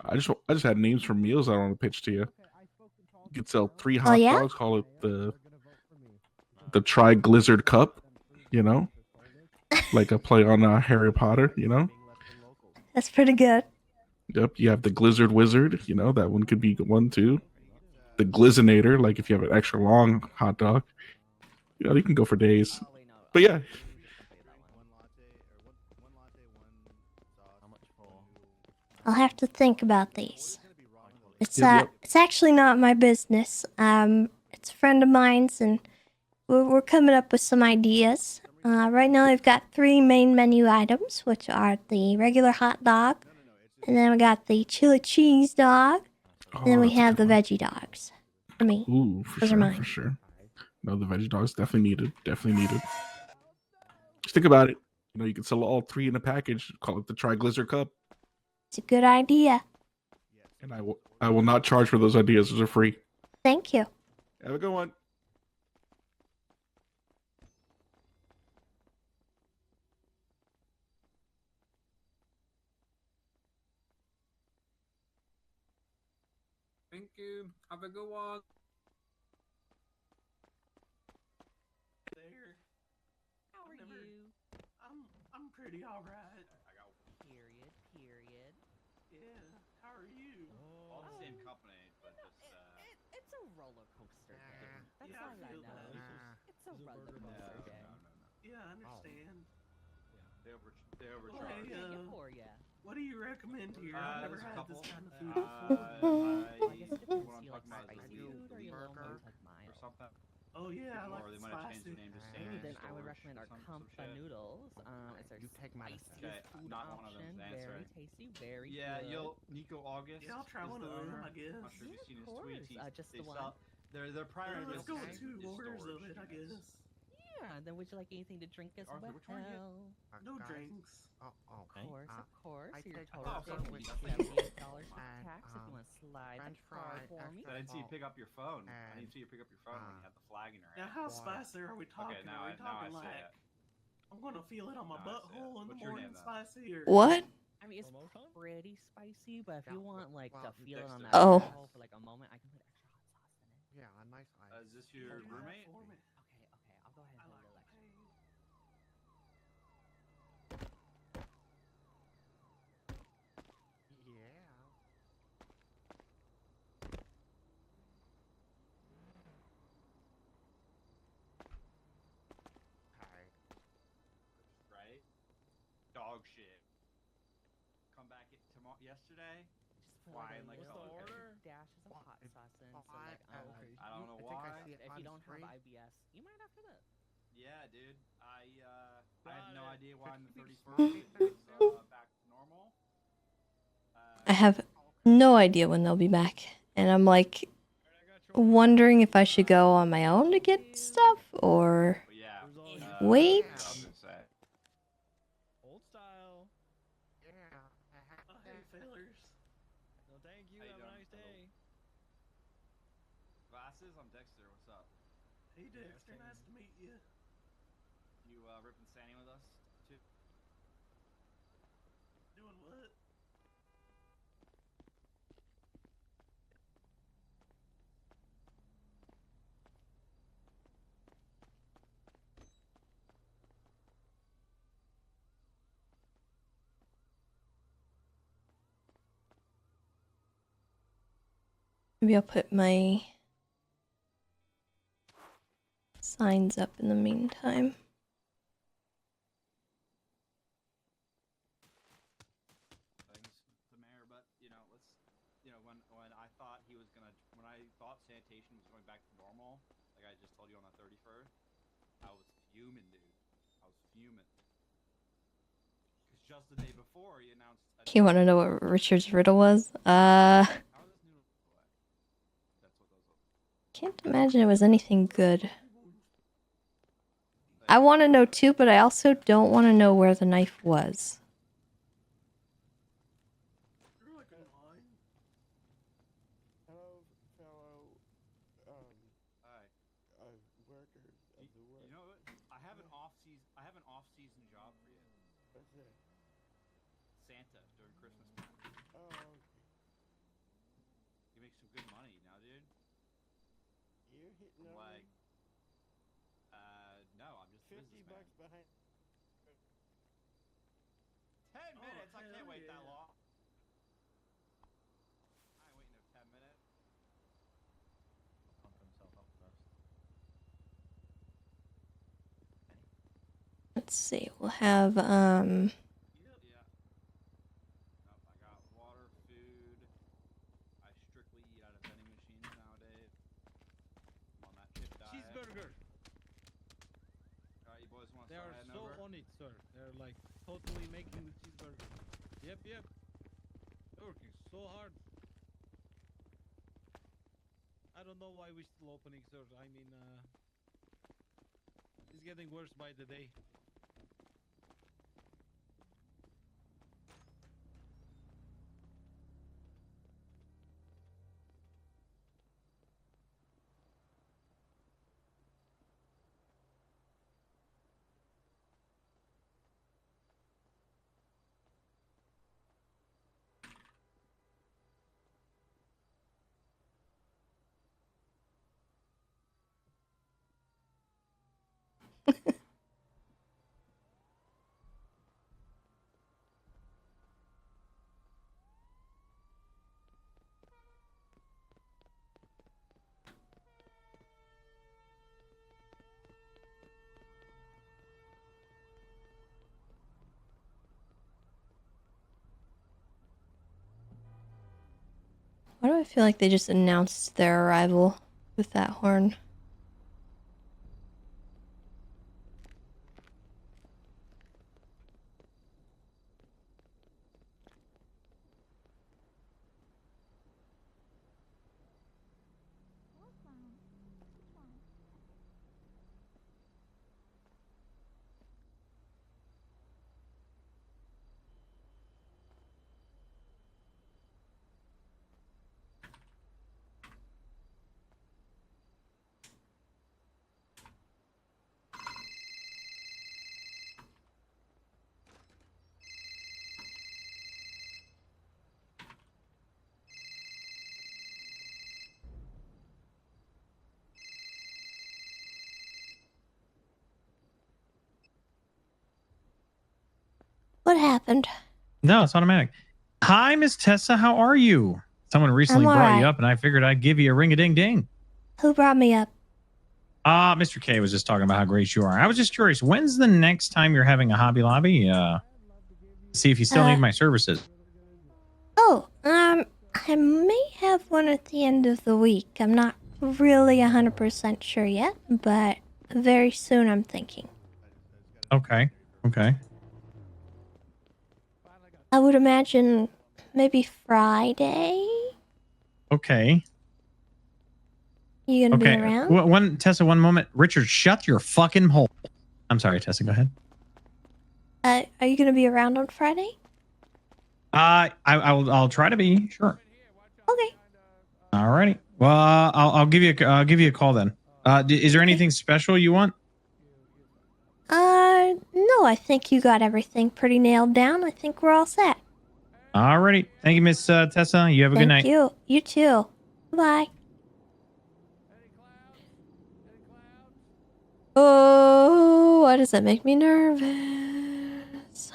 I just had names for meals I want to pitch to you. You could sell 3 Oh, hot yeah? dogs, call it the Tri Glizzard Cup, you know? Like a play on Harry Potter, you know? That's pretty good. Yep, you have the Glizzard Wizard, you know, that one could be one too. The Glizzinator, like if you have an extra long hot dog. You know, you can go for days. But yeah. I'll have to think about these. It's Yep. it's actually not my business. It's a friend of mine's, and we're coming up with some ideas. Right now, we've got 3 main menu items, which are the regular hot dog, and then we got the chili cheese dog, and then we have the veggie dogs. For me, Ooh, for those are sure, mine. for sure. No, the veggie dogs definitely needed. Definitely needed. Just think about it. You know, you can sell all 3 in a package. Call it the Tri Glizzard Cup. It's a good idea. And I will not charge for those ideas. Those are free. Thank you. Have a good one. Thank you. Have a good one. There. How are you? I'm pretty alright. Period. Yeah. How are you? All the same company, but just It's a roller coaster game. That's Yeah, I all I feel know. that. It's a roller coaster game. Yeah, I understand. they Well, overcharge. hey, what do you recommend here? I've never there's a had couple. this kind of food Well, I guess it depends. What I'm Do you like talking about is spicy the food or you like burger like mild? or something. Oh yeah, I like Or the they might have changed spicy. the name to Ooh, Sanitation then I would Stores recommend or our some Compa shit. noodles. It's our spiciest Okay, food not one of option. them's the Very answer. tasty, very Yeah, good. Nico August. Yeah, I'll try is one the of them, owner. I guess. I'm not sure if you've seen his Yeah, of tweets. course. Just They the sell, one? their primary Let's business go with 2 is orders of storage it, I units. guess. Yeah, then would you like anything to drink as Arthur, well? which one you No drinks. Of course, of course. I Your take total a bill will be coffee. $78 after tax if you want to slide French that card fry, for me. I didn't see you pick up your phone. I didn't see you pick up your phone when you had the flag in your Now, hand. how spicy are we talking? Okay, now Are we now I talking see like it. I'm gonna feel it on my Now I see it. butthole in the What's your morning, name, then? spicy or What? I mean, it's pretty spicy, but if you want like to feel it on that Oh. butthole for like a moment, I can put extra hot sauce in it. Yeah, a nice ice. Is this your roommate? Okay, I'll go ahead and put a little extra. Right? Dog shit. Come back yesterday. Just put Flying a like little hell. dashes of hot sauce in. So like, I don't know why. if you don't have IBS, you might after this. Yeah, dude. I have no idea why on the 31st it was back to normal. I have no idea when they'll be back. And I'm like wondering if I should go on my own to get stuff or wait. Old style. Yeah. Oh, hey, failures. No, thank you. Have a nice day. Glasses, I'm Dexter. What's up? Hey, Dexter. Nice to meet you. You ripping Sandy with us too? Doing what? Maybe I'll put my signs up in the meantime. The mayor, but when I thought he was gonna, when I thought sanitation was going back to normal, like I just told you on the 31st, I was fuming, dude. I was fuming. Because just the day before, he announced. You want to know what Richard's riddle was? Can't imagine it was anything good. I want to know too, but I also don't want to know where the knife was. You know what? I have an off-season job for you. What's that? Santa during Christmas time. Oh, okay. You make some good money now, dude. You're hitting I'm over like, no, I'm just a $50 businessman. behind. 10 minutes? I can't wait that yeah. long. I ain't waiting no 10 minutes. He'll pump himself up first. Let's see. We'll have Yeah. Nope, I got water, food. I strictly eat out of vending machines nowadays. I'm on that chip diet. Cheeseburger. Alright, you boys want to They start are heading so over? on it, sir. They're like totally making the cheeseburger. Yep. They're working so hard. I don't know why we're still opening, sir. I mean, it's getting worse by the day. why do I feel like they just announced their arrival with that horn? What happened? No, it's automatic. Hi, Miss Tessa. How are you? Someone recently I'm brought alright. you up, and I figured I'd give you a ring-a-ding-ding. Who brought me up? Mr. K was just talking about how great you are. I was just curious, when's the next time you're having a Hobby Lobby? See if you still need my services. Oh, I may have one at the end of the week. I'm not really 100% sure yet, but very soon I'm thinking. Okay. I would imagine maybe Friday. Okay. You gonna be Okay. around? Tessa, one moment. Richard, shut your fucking hole. I'm sorry, Tessa. Go ahead. Are you gonna be around on Friday? I'll try to be sure. Okay. Alrighty. Well, I'll give you a call then. Is there anything special you want? No, I think you got everything pretty nailed down. I think we're all set. Alrighty. Thank you, Miss Tessa. You have a good night. Thank you. You too. Bye. Oh, why does that make me nervous?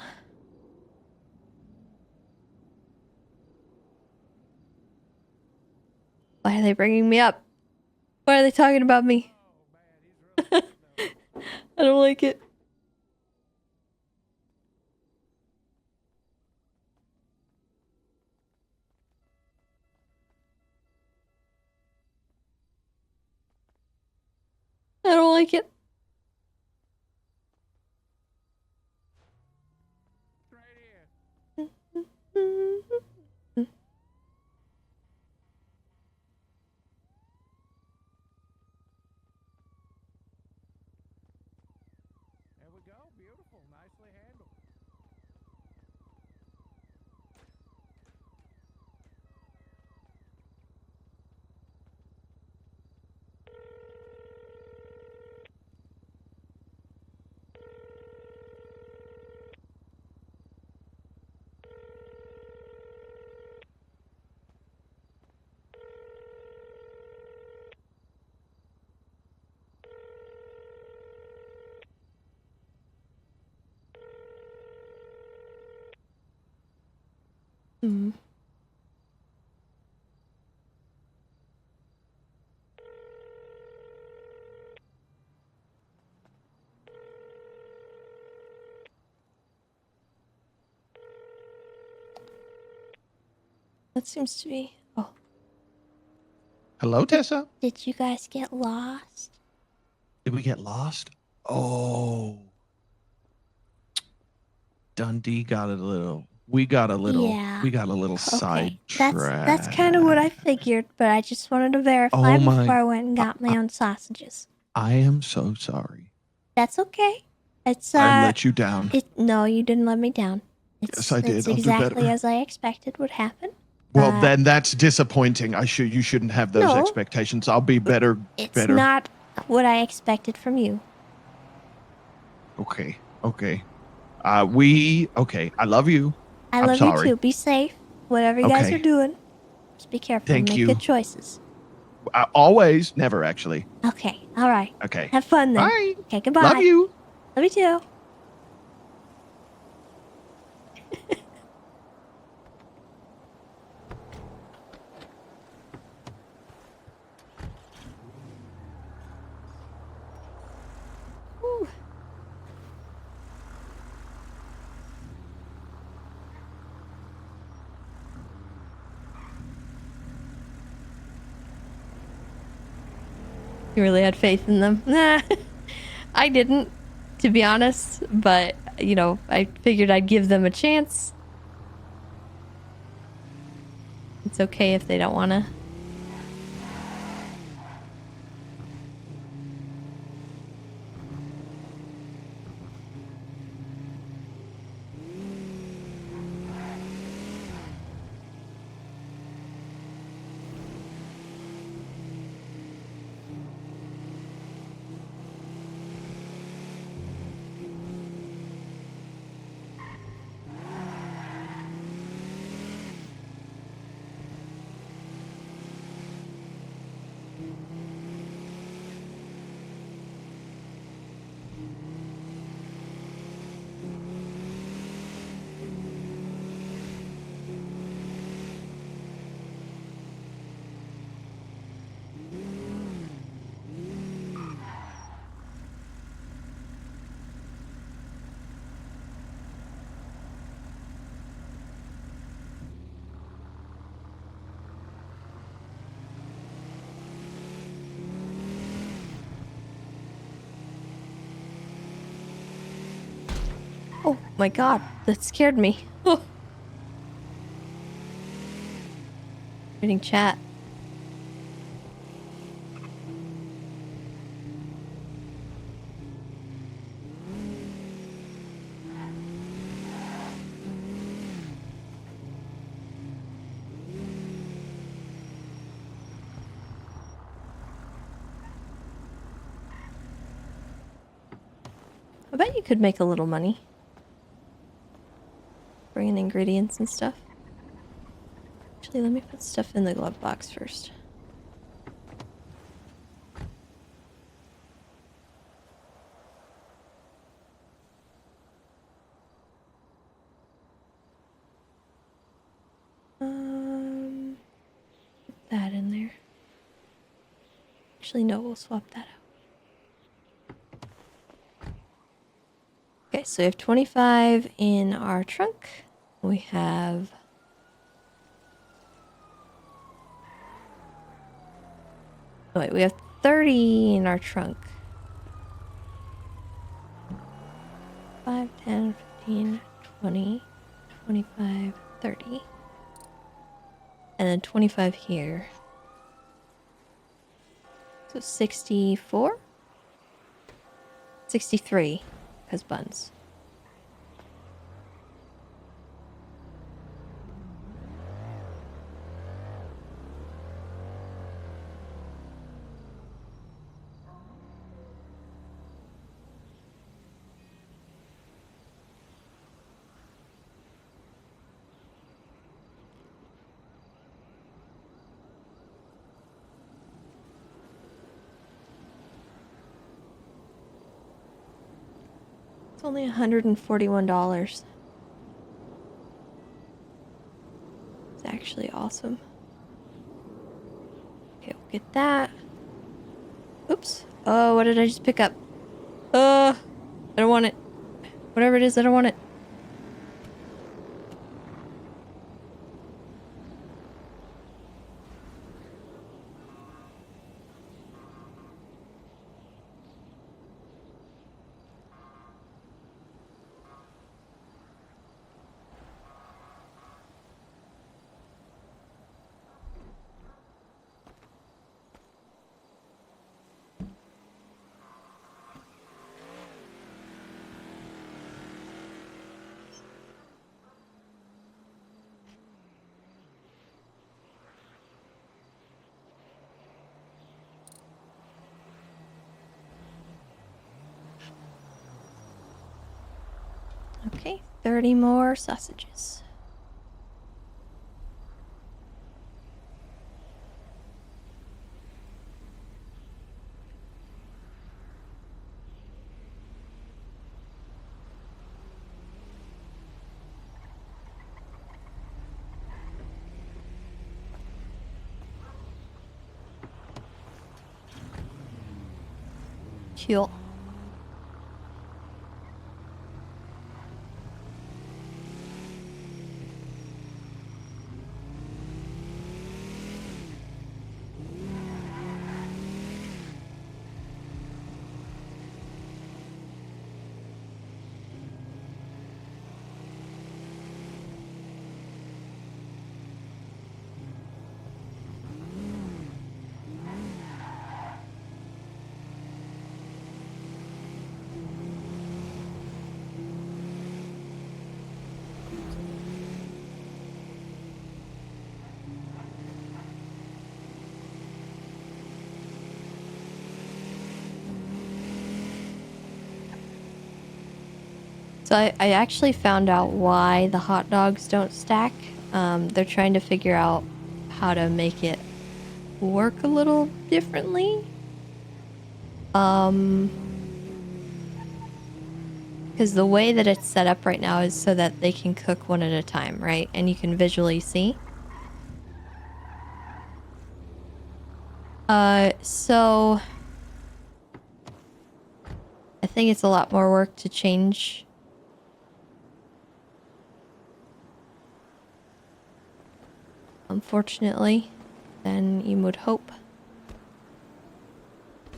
Why are they bringing me up? Why are they talking about me? I don't like it. I don't like it. There we go. Beautiful. Nicely handled. Hmm. That seems to be. Oh, Hello, Tessa. did you guys get lost? Did we get lost? Oh. Dundee got a little. We got a little. Yeah. We got a little side That's kind of what I figured, but I just wanted to verify Oh my- before I went and got my own sausages. I am so sorry. That's okay. It's I let you down. No, you didn't let me down. Yes, I did. It's I'll do exactly better. as I expected would happen. Well, then that's disappointing. You shouldn't have those No. expectations. I'll be better. It's not what I expected from you. Okay. Okay. Okay. I love you. I I'm love sorry. you too. Be safe. Whatever you guys Okay. are doing, just be careful. Thank Make you. good choices. Always, never actually. Okay. All right. Okay. Have fun then. Bye. Okay. Goodbye. Love you. Love you too. Whew. You really had faith in them? Nah, I didn't, to be honest. But, you know, I figured I'd give them a chance. It's okay if they don't want to. Oh my god, that scared me. Oh. Reading chat. I bet you could make a little money. Bring in ingredients and stuff. Actually, let me put stuff in the glove box first. Put that in there. Actually, no, we'll swap that out. Okay, so we have 25 in our trunk. We have... Oh, wait, we have 30 in our trunk. 5, 10, 15, 20, 25, 30. And then 25 here. So 64? 63, because buns. It's only $141. It's actually awesome. Okay, we'll get that. Oops. Oh, what did I just pick up? I don't want it. Whatever it is, I don't want it. Okay, 30 more sausages. Cool. So I actually found out why the hot dogs don't stack. They're trying to figure out how to make it work a little differently. Because the way that it's set up right now is so that they can cook one at a time, right? And you can visually see. So I think it's a lot more work to change. Unfortunately, than you would hope.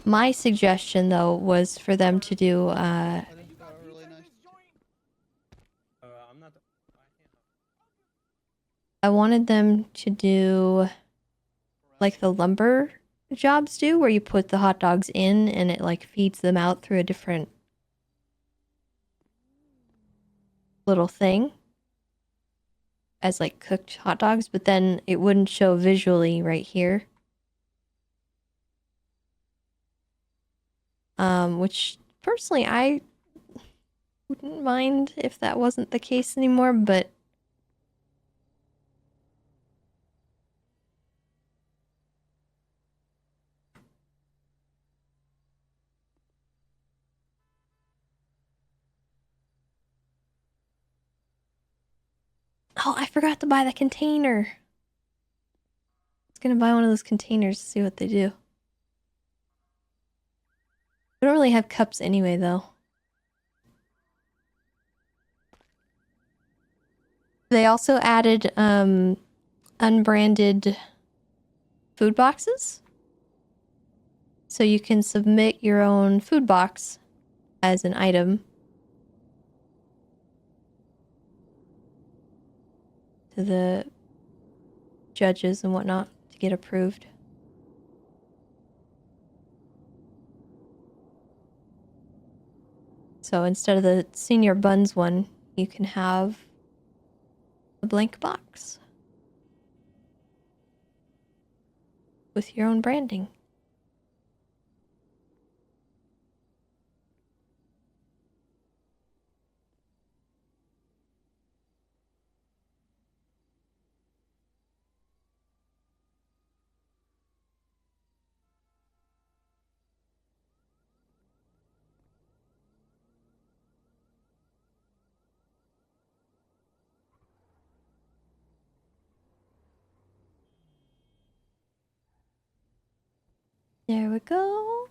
My suggestion, though, was for them to do, I wanted them to do like the lumber jobs do, where you put the hot dogs in and it like feeds them out through a different little thing as like cooked hot dogs, but then it wouldn't show visually right here. Which personally I wouldn't mind if that wasn't the case anymore, but oh, I forgot to buy the container. I was gonna buy one of those containers to see what they do. We don't really have cups anyway, though. They also added unbranded food boxes. So you can submit your own food box as an item to the judges and whatnot to get approved. So instead of the senior buns one, you can have a blank box with your own branding. There we go.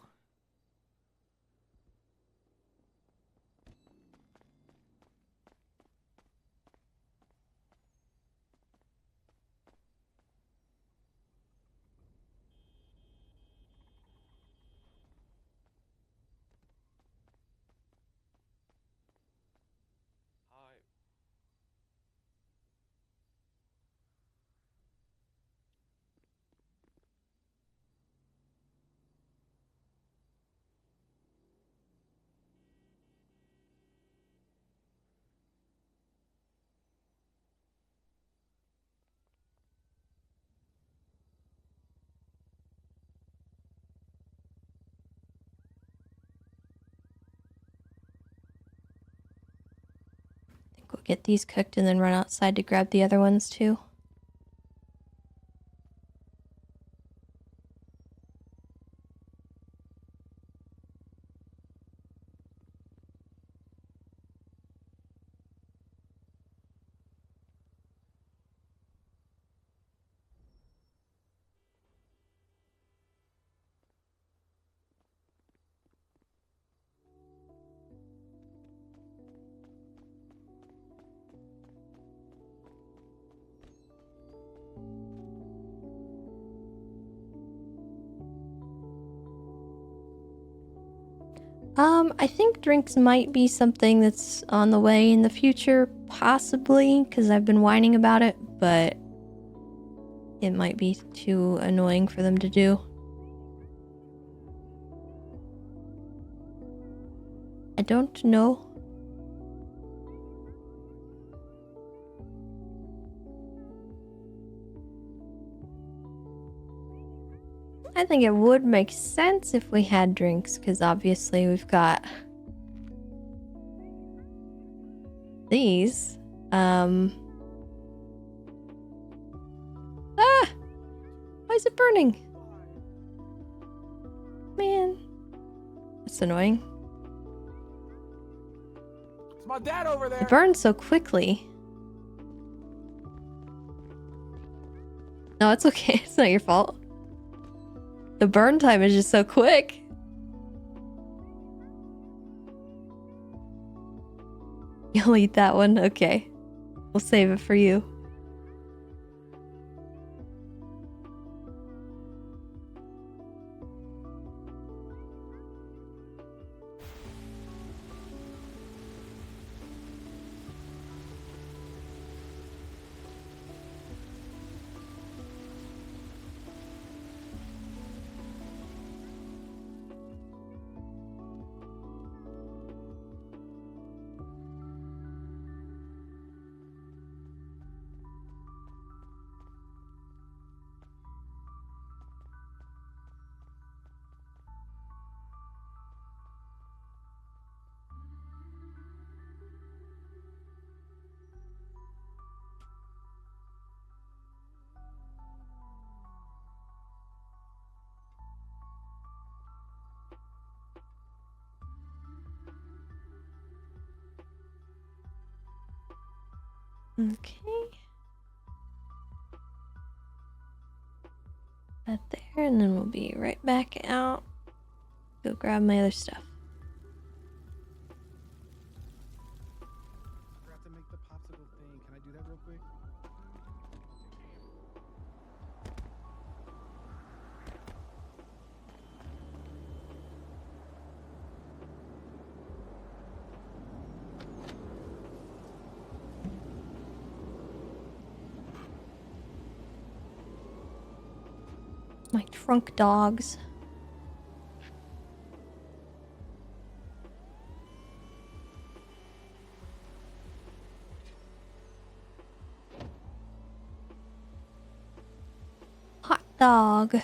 We'll get these cooked and then run outside to grab the other ones too. I think drinks might be something that's on the way in the future, possibly, because I've been whining about it, but it might be too annoying for them to do. I don't know. I think it would make sense if we had drinks, because obviously we've got these. Ah! Why is it burning? Man. That's annoying. It's my dad over there. It burns so quickly. No, it's okay. It's not your fault. The burn time is just so quick. You'll eat that one? Okay. We'll save it for you. Okay. That there, and then we'll be right back out. Go grab my other stuff. Forgot to make the popsicle thing. Can I do that real quick? My trunk dogs. Hot dog.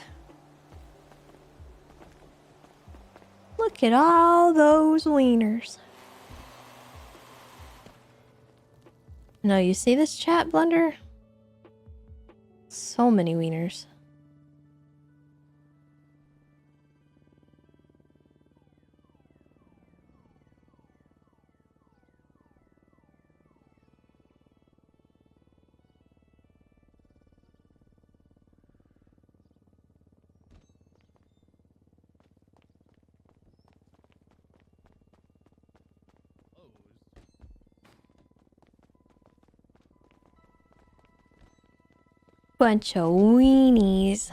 Look at all those wieners. No, you see this chat, Blunder? So many wieners. Bunch of weenies.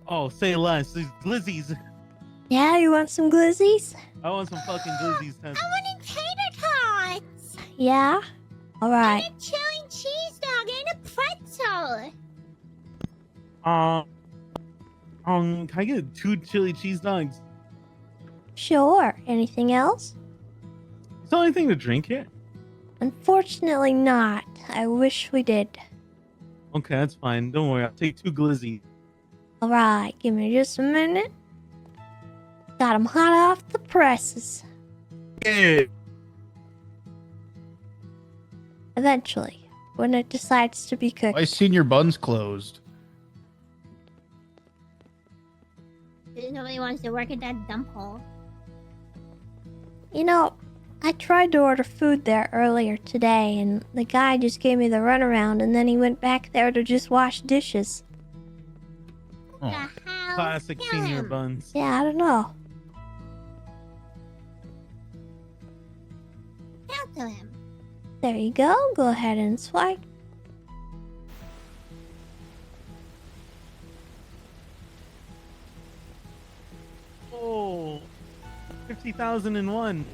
Oh, say less. These glizzies. Yeah, you want some glizzies? I want some fucking glizzies. Tessa. wanted tater tots. Yeah? Alright. And a chili cheese dog and a pretzel. Can I get 2 chili cheese dogs? Sure. Anything else? Is there anything to drink here? Unfortunately not. I wish we did. Okay, that's fine. Don't worry. I'll take 2 glizzies. Alright, give me just a minute. Got 'em hot off the presses. Yeah. Eventually, when it decides to be cooked. I seen your buns closed. Nobody wants to work at that dump hole. You know, I tried to order food there earlier today, and the guy just gave me the runaround, and then he went back there to just wash dishes. Oh, classic senior buns. Yeah, I don't know. Talk to him. There you go. Go ahead and swipe. Oh, 50,001.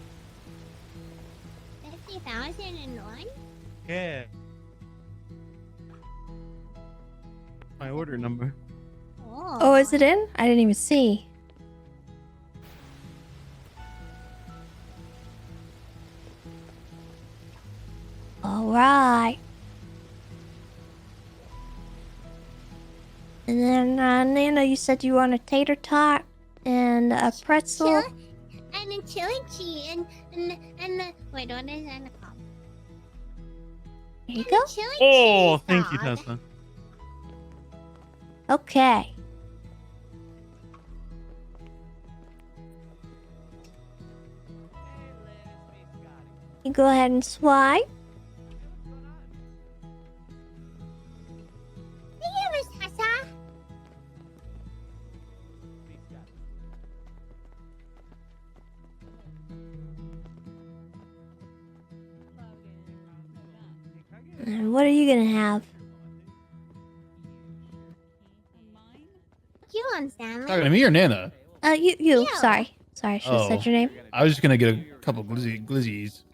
50,001? Yeah. My order number. Oh, is it in? I didn't even see. Alright. And then, Nana, you said you want a tater tot and a pretzel. And a chili cheese and wait, what is that called? There you go. Oh, thank you, Tessa. Okay. You go ahead and swipe. Here, Miss Tessa. And what are you gonna have? You want Stanley? Talking to me or Nana? You. Sorry. Sorry, I should have said your name. I was just gonna get a couple glizzies.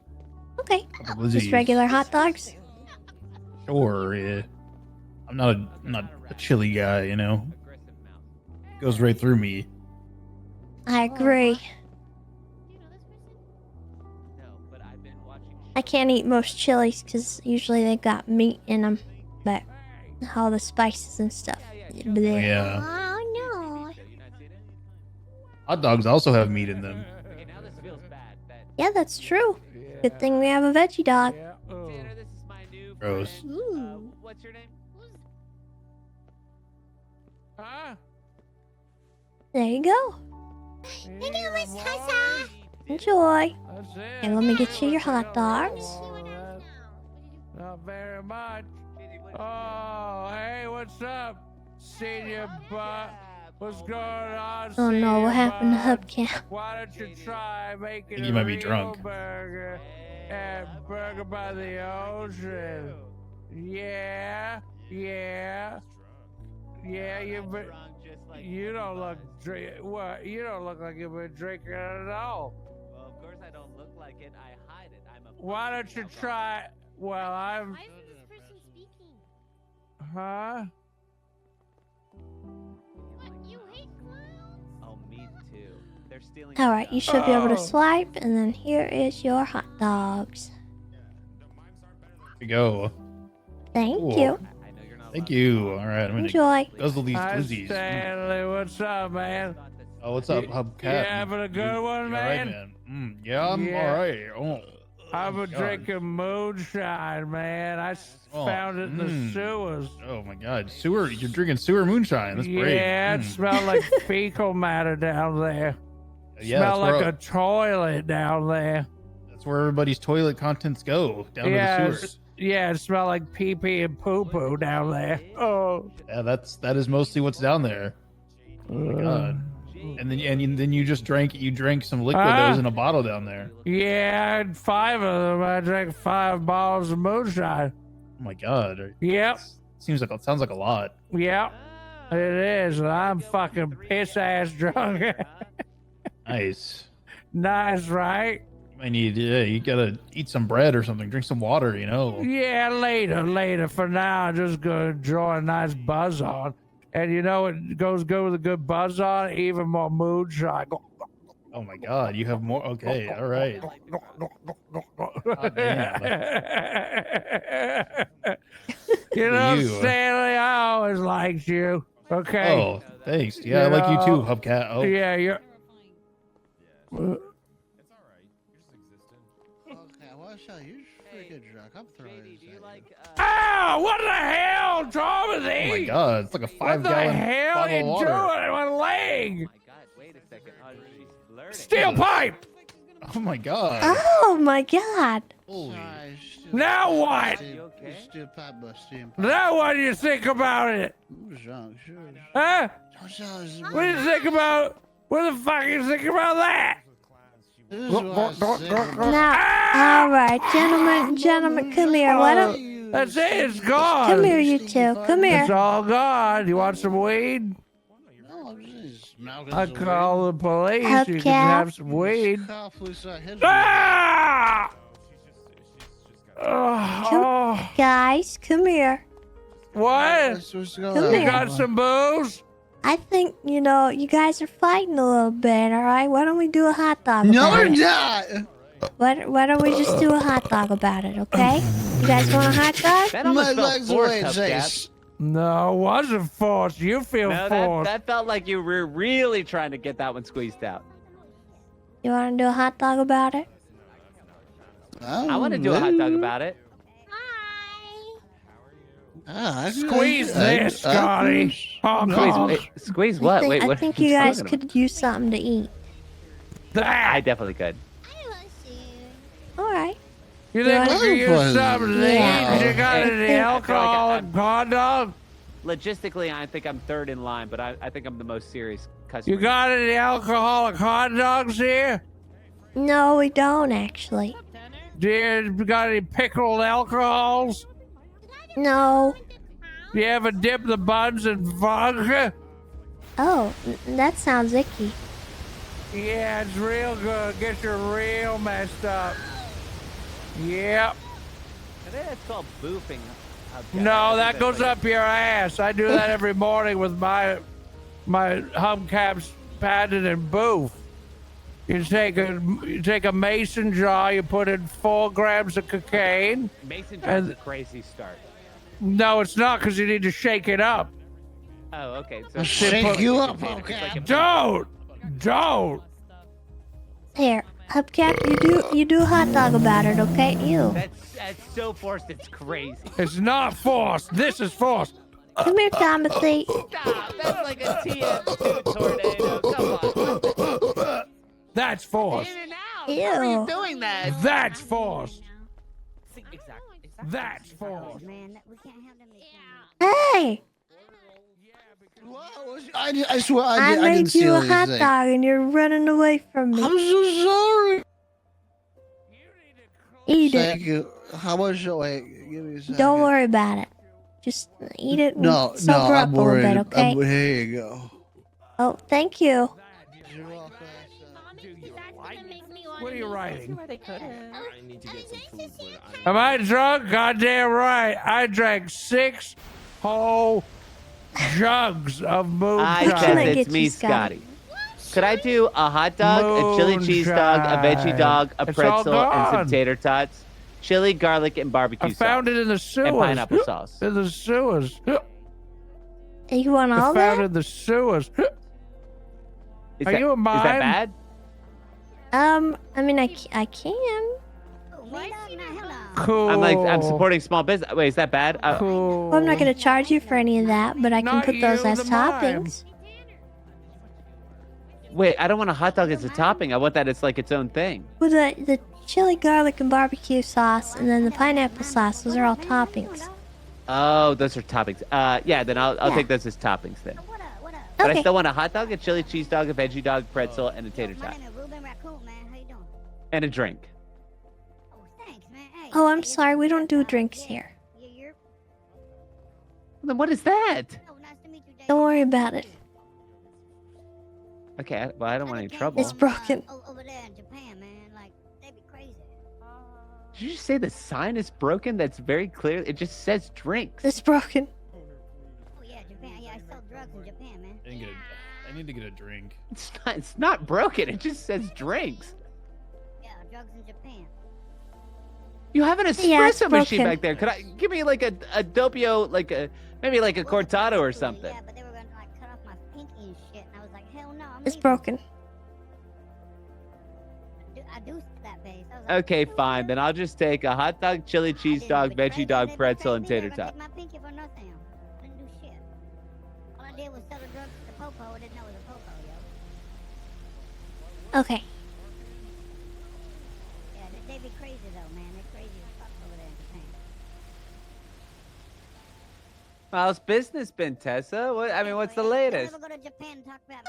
Okay. Couple Just glizzies. regular hot dogs? Sure, yeah. I'm not a chili guy, you know. Goes right through me. I agree. I can't eat most chilies because usually they got meat in them, but all the spices and stuff. Bleh. Yeah. Oh no. Hot dogs also have meat in them. Yeah, that's true. Good thing we have a veggie dog. Tanner, this is my new Gross. friend. Ooh. What's your name? Huh? There you go. Thank you, Miss Tessa. Enjoy. That's it. And let me get you your hot dogs. Not very much. Oh, hey, what's up, senior butt? What's going on, Oh no, what senior happened to butt? Hubcap? Why don't you try making think you a might be real drunk. burger and burger by the ocean? Yeah, yeah, yeah. You don't look what? You don't look like you've been drinking at all. Well, of course I don't look like it. I hide it. I'm a. Why don't you try? Well, I'm. Why isn't this person speaking? Huh? What? You hate clowns? Oh, me too. They're stealing. Alright, you should be able to Oh. swipe, and then here is your hot dogs. Here we go. Thank Cool. you. Thank you. All right, I'm gonna Enjoy. guzzle these Hi, glizzies. Stanley. What's up, man? Oh, what's up, You Hubcap? having a good one, You all right, man? Yeah, I'm Yeah. all right. Oh, I've been God. drinking moonshine, man. I Oh, found it in the mm. sewers. Oh my God, sewer! You're drinking sewer moonshine. That's great. Yeah, it Mm. smelled like fecal matter down there. Yeah, Smelled that's like where- a toilet down there. That's where everybody's toilet contents go, down yeah, to the it's- sewers. yeah, it smelled like pee pee and poo poo down there. Oh, Yeah, that is mostly what's down there. Oh my God. And then you just drank some liquid that was in a bottle down there. yeah, I had 5 of them. I drank 5 bottles of moonshine. Oh my God. Yep. Sounds like a lot. Yep, it is. And I'm fucking piss ass drunk. Nice. Nice, right? I need you gotta eat some bread or something, drink some water, you know. Yeah, later. For now, I'm just gonna enjoy a nice buzz on. And you know what goes good with a good buzz on? Even more moonshine. Oh my God, you have more. Okay, all right. God damn. You know, You. Stanley, I always liked you. Okay. Oh, thanks. Yeah, I like you too, Hubcat. Oh, Yeah, you're. Okay, well, so you're freaking drunk. I'm throwing this at you. Ah! What the hell, Tommy? Oh my God, it's like a What the 5-gallon hell bottle are of you water. doing? My leg! Wait a second. Oh, she's learning. Steel pipe! Oh my God. Oh my God. Sorry, Now what? Steel pipe busting. Now what do you think about it? I'm drunk, sure. Huh? What do you think about? What the fuck do you think about that? Now, alright, gentlemen, come here. Why don't That's it. It's gone. come here, you two. Come here. It's all gone. You want some weed? I call the police. You can have some weed. Ah! Oh, Guys, come here. what? Come You here. got some booze? I think, you know, you guys are fighting a little bit, alright? Why don't we do a hot dog No, about we're it? not. Why don't we just do a hot dog about it, okay? You guys want a hot dog? That almost felt forced, Hubcap. Jace. No, it wasn't forced. You feel No, forced. that felt like you were really trying to get that one squeezed out. You want to do a hot dog about it? I want to do a hot dog about it. Squeeze this, Scotty. Honk, Squeeze, honk. wait, squeeze what? I Wait, think, what? I think are you guys talking about? could use something to eat. I definitely could. Alright. You think we could use something to Yeah. eat? You got Hey, any I feel like alcoholic hot dog? Logistically, I think I'm third in line, but I think I'm the most serious customer. You got any alcoholic hot dogs here? No, we don't actually. Do you got any pickled alcohols? No. Do you ever dip the buns in vodka? Oh, that sounds icky. Yeah, it's real good. Get you real messed up. Yep. I think it's called boofing. No, that goes up your ass. I do that every morning with my hubcaps padded and boof. You take a mason jar, you put in 4 grams of cocaine. Mason jar's a crazy start. No, it's not, because you need to shake it up. Oh, okay. So Shake you up, okay. Don't! Here, Hubcap, you do hot dog about it, okay? Ew. That's so forced. It's crazy. It's not forced. This is forced. Come here, Timothy. Stop. That's like a TM2 tornado. Come on. That's forced. In and out. How are you Ew. doing that? That's forced. Exactly. That's forced. Man, we can't have them. Hey! I swear I I didn't made steal you a hot anything. dog and you're running away from me. I'm so sorry. Eat Thank it. you. How much? Wait, give me a second. Don't worry about it. Just eat it and No, sober up I'm a little worried. bit, okay? Here you go. Oh, thank you. What are you writing? I need to get some food. Am I drunk? Goddamn right. I drank 6 whole jugs of Hi, moonshine. Tessa. It's me, Scotty. Could I do a hot dog, a chili cheese dog, a veggie dog, a It's all pretzel, and some gone. tater tots? Chili, garlic, and barbecue I sauce. found it in the sewers. And pineapple sauce. In the sewers. You want all I found that? it in the sewers. Is Are that, you a mime? Is that bad? I mean, I can. Cool. I'm supporting small business. Wait, is that bad? Cool. Well, I'm not going to charge you for any of that, but I can Not put those you, as the mime. toppings. Wait, I don't want a hot dog as a topping. I want that as like its own thing. Well, the chili, garlic, and barbecue sauce, and then the pineapple sauce, those are all toppings. Oh, those are toppings. Yeah, then I'll Yeah. take those as toppings then. But I Okay. still want a hot dog, a chili cheese dog, a veggie dog, pretzel, and a tater tot. And a drink. Oh, I'm sorry, we don't do drinks here. Then what is that? Don't worry about it. Okay, well, I don't want any trouble. It's broken. Did you just say the sign is broken? That's very clear. It just says drinks. It's broken. I need to get a drink. It's not broken. It just says drinks. You have an Yeah, it's espresso machine broken. back there. Could I give me like a doppio, maybe like a cortado or something? It's broken. Okay, fine. Then I'll just take a hot dog, chili cheese dog, veggie dog, pretzel, and tater tot. Okay. How's business been, Tessa? What's the latest?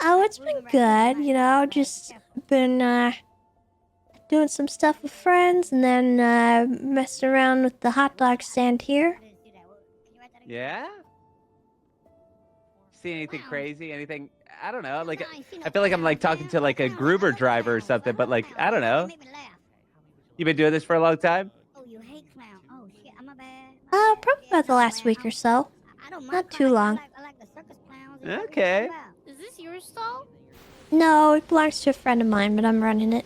Oh, it's been good. You know, just been doing some stuff with friends, and then messing around with the hot dog stand here. Yeah? See anything crazy? Anything? I don't know. Like, I feel like I'm like talking to like a Gruber driver or something, but like, I don't know. You been doing this for a long time? Probably about the last week or so. Not too long. Okay. Is this your stall? No, it belongs to a friend of mine, but I'm running it.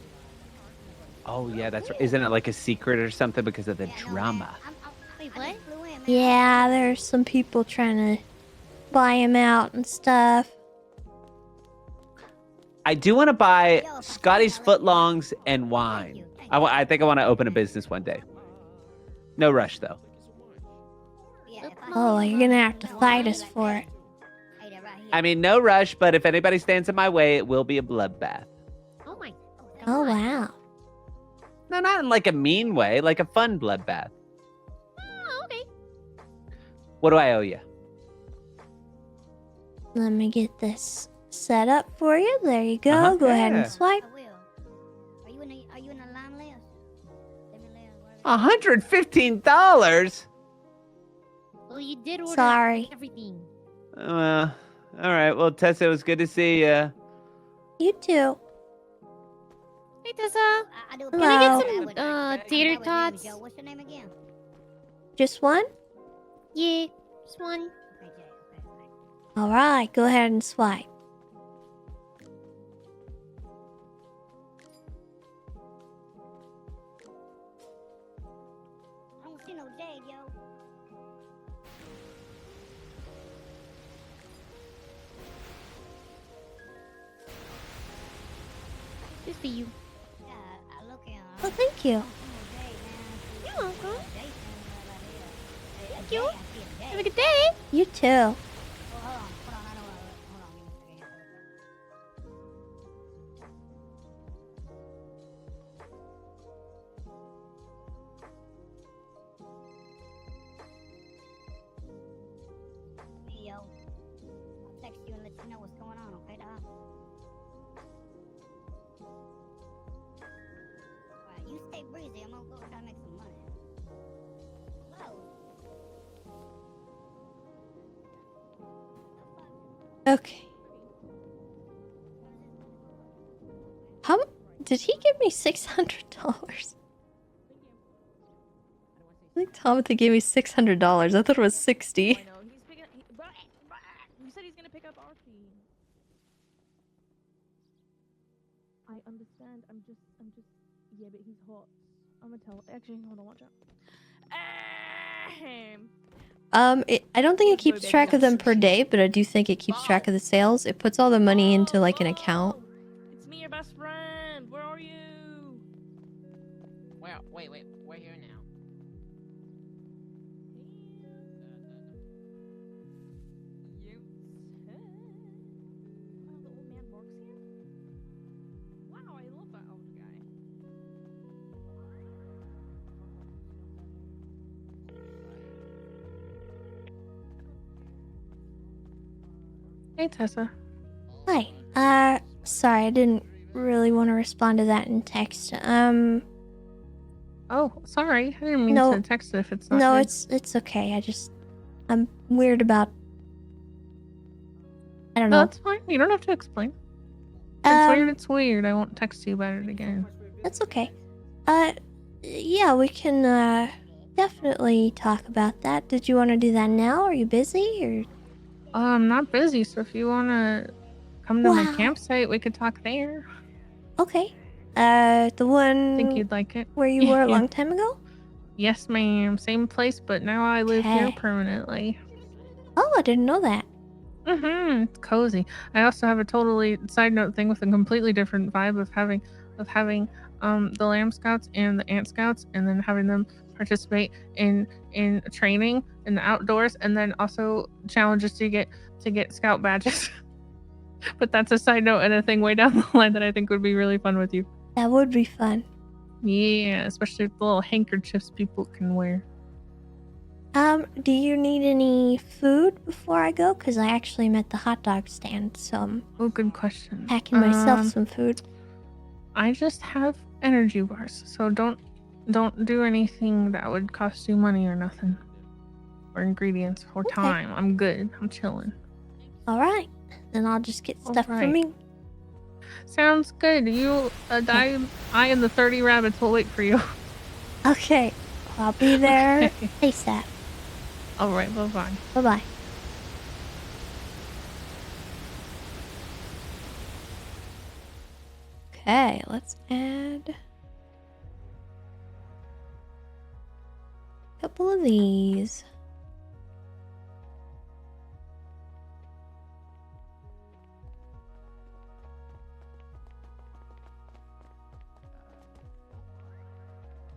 Oh yeah, that's right. Isn't it like a secret or something because of the drama? Wait, what? Yeah, there's some people trying to buy him out and stuff. I do want to buy Scotty's footlongs and wine. I think I want to open a business one day. No rush though. Oh, you're gonna have to fight us for it. I mean, no rush, but if anybody stands in my way, it will be a bloodbath. Oh my. Oh, wow. No, not in like a mean way, like a fun bloodbath. Oh, okay. What do I owe you? Let me get this set up for you. There you go. Go ahead and Yeah. swipe. Are you in a line list? $115? Well, you did order Sorry. everything. All right. Well, Tessa, it was good to see you. You too. Hey, Tessa. Can Hello. I get some tater tots? What's your name again? Just one? Yeah, just one. All right. Go ahead and swipe. I don't see no Dave, yo. Just for you. Well, thank you. You're welcome. Thank you. Have a good day. You too. Hey, yo. I'll text you and let you know what's going on, okay, dog? Alright, you stay breezy. I'm gonna go try to make some money. Whoa. Okay. Did he give me $600? I think Tomothy gave me $600. I thought it was 60. You said he's gonna pick up our key. I understand. I'm just. Yeah, but he's hot. I'm gonna tell. Actually, hold on, watch out. I don't think it keeps track of them per day, but I do think it keeps track of the sales. It puts all the money into like an account. It's me, your best friend. Where are you? Well, wait, we're here now. The old man works here? Wow, I love that old guy. Hey, Tessa. Hi. Sorry, I didn't really want to respond to that in text. Oh, sorry. I didn't mean No. to text it if it's not No, good. it's okay. I'm weird about. I don't No, know. that's fine. You don't have to explain. If it's weird, it's weird. I won't text you about it again. That's okay. Yeah, we can definitely talk about that. Did you want to do that now? Are you busy or? I'm not busy, so if you want to come to my campsite, we could talk there. Okay. The one. Think you'd like it. Where you were a Yeah. long time ago? Yes, ma'am. Same place, but now I live here Okay. permanently. Oh, I didn't know that. It's cozy. I also have a totally side note thing with a completely different vibe of having the Lamb Scouts and the Ant Scouts, and then having them participate in training in the outdoors, and then also challenges to get scout badges. But that's a side note and a thing way down the line that I think would be really fun with you. That would be fun. Yeah, especially with the little handkerchiefs people can wear. Do you need any food before I go? Because I actually am at the hot dog stand, so I'm good question. packing myself some food. I just have energy bars, so don't do anything that would cost you money or nothing, or ingredients or time. I'm good. I'm chilling. All right, then I'll just get stuff for Alright. me. Sounds good. You, I and the 30 rabbits will wait for you. Okay, I'll be there ASAP. All right. Bye bye. Bye bye. Okay, let's add a couple of these.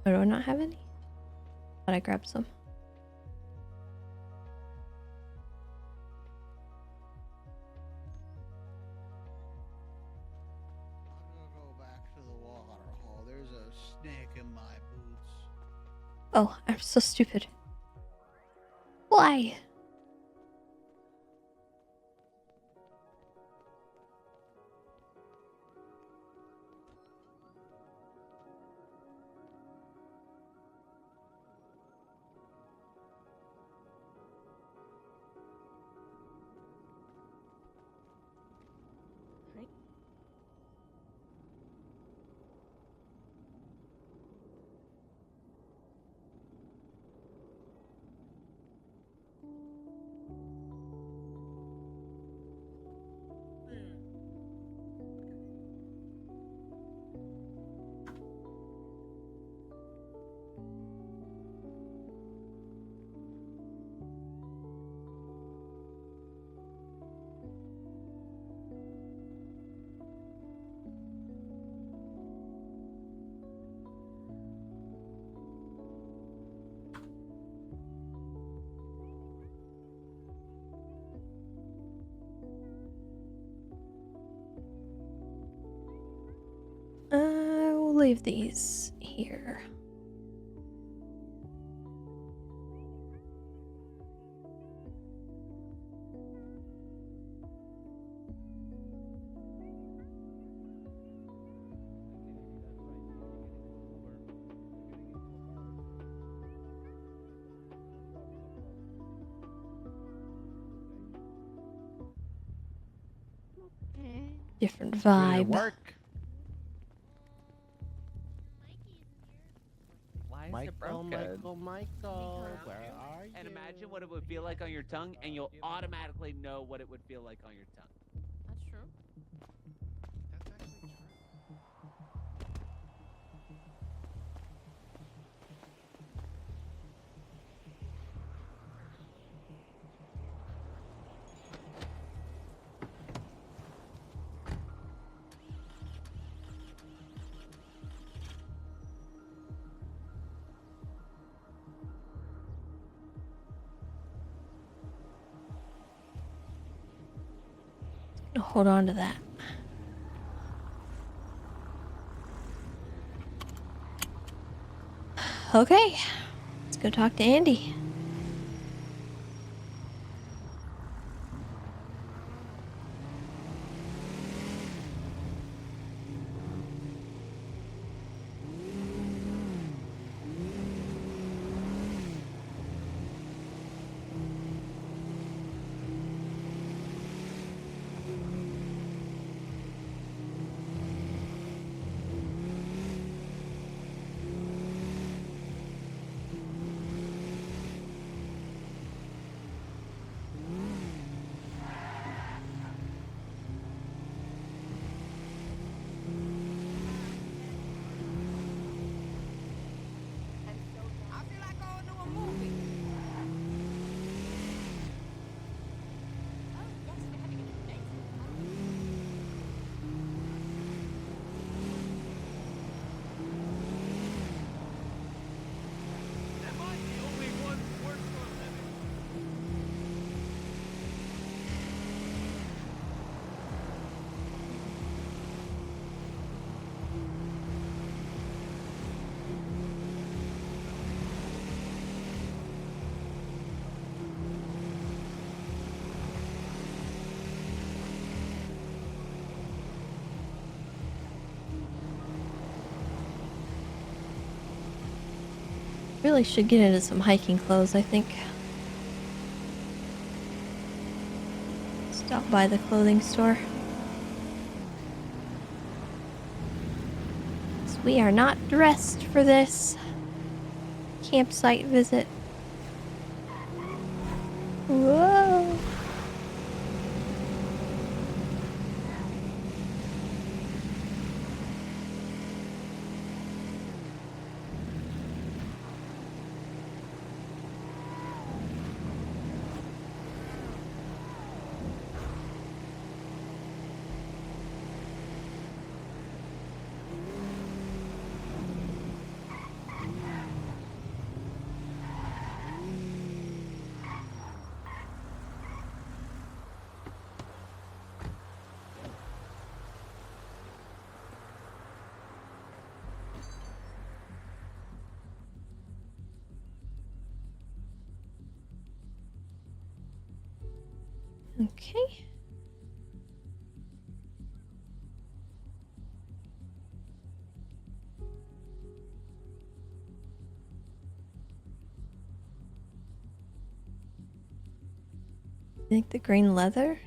Oh, do I not have any? Thought I grabbed some. There's a snake in my boots. Oh, I'm so stupid. Why? We'll leave these here. Different vibe. Work. Why is it Michael, broken? Michael, where are you? And imagine what it would feel like on your tongue, and you'll automatically know what it would feel like on your tongue. That's true. Hold on to that. Okay, let's go talk to Andy. Really should get into some hiking clothes, I think. Stop by the clothing store. So we are not dressed for this campsite visit. Whoa! Okay. Think the green leather?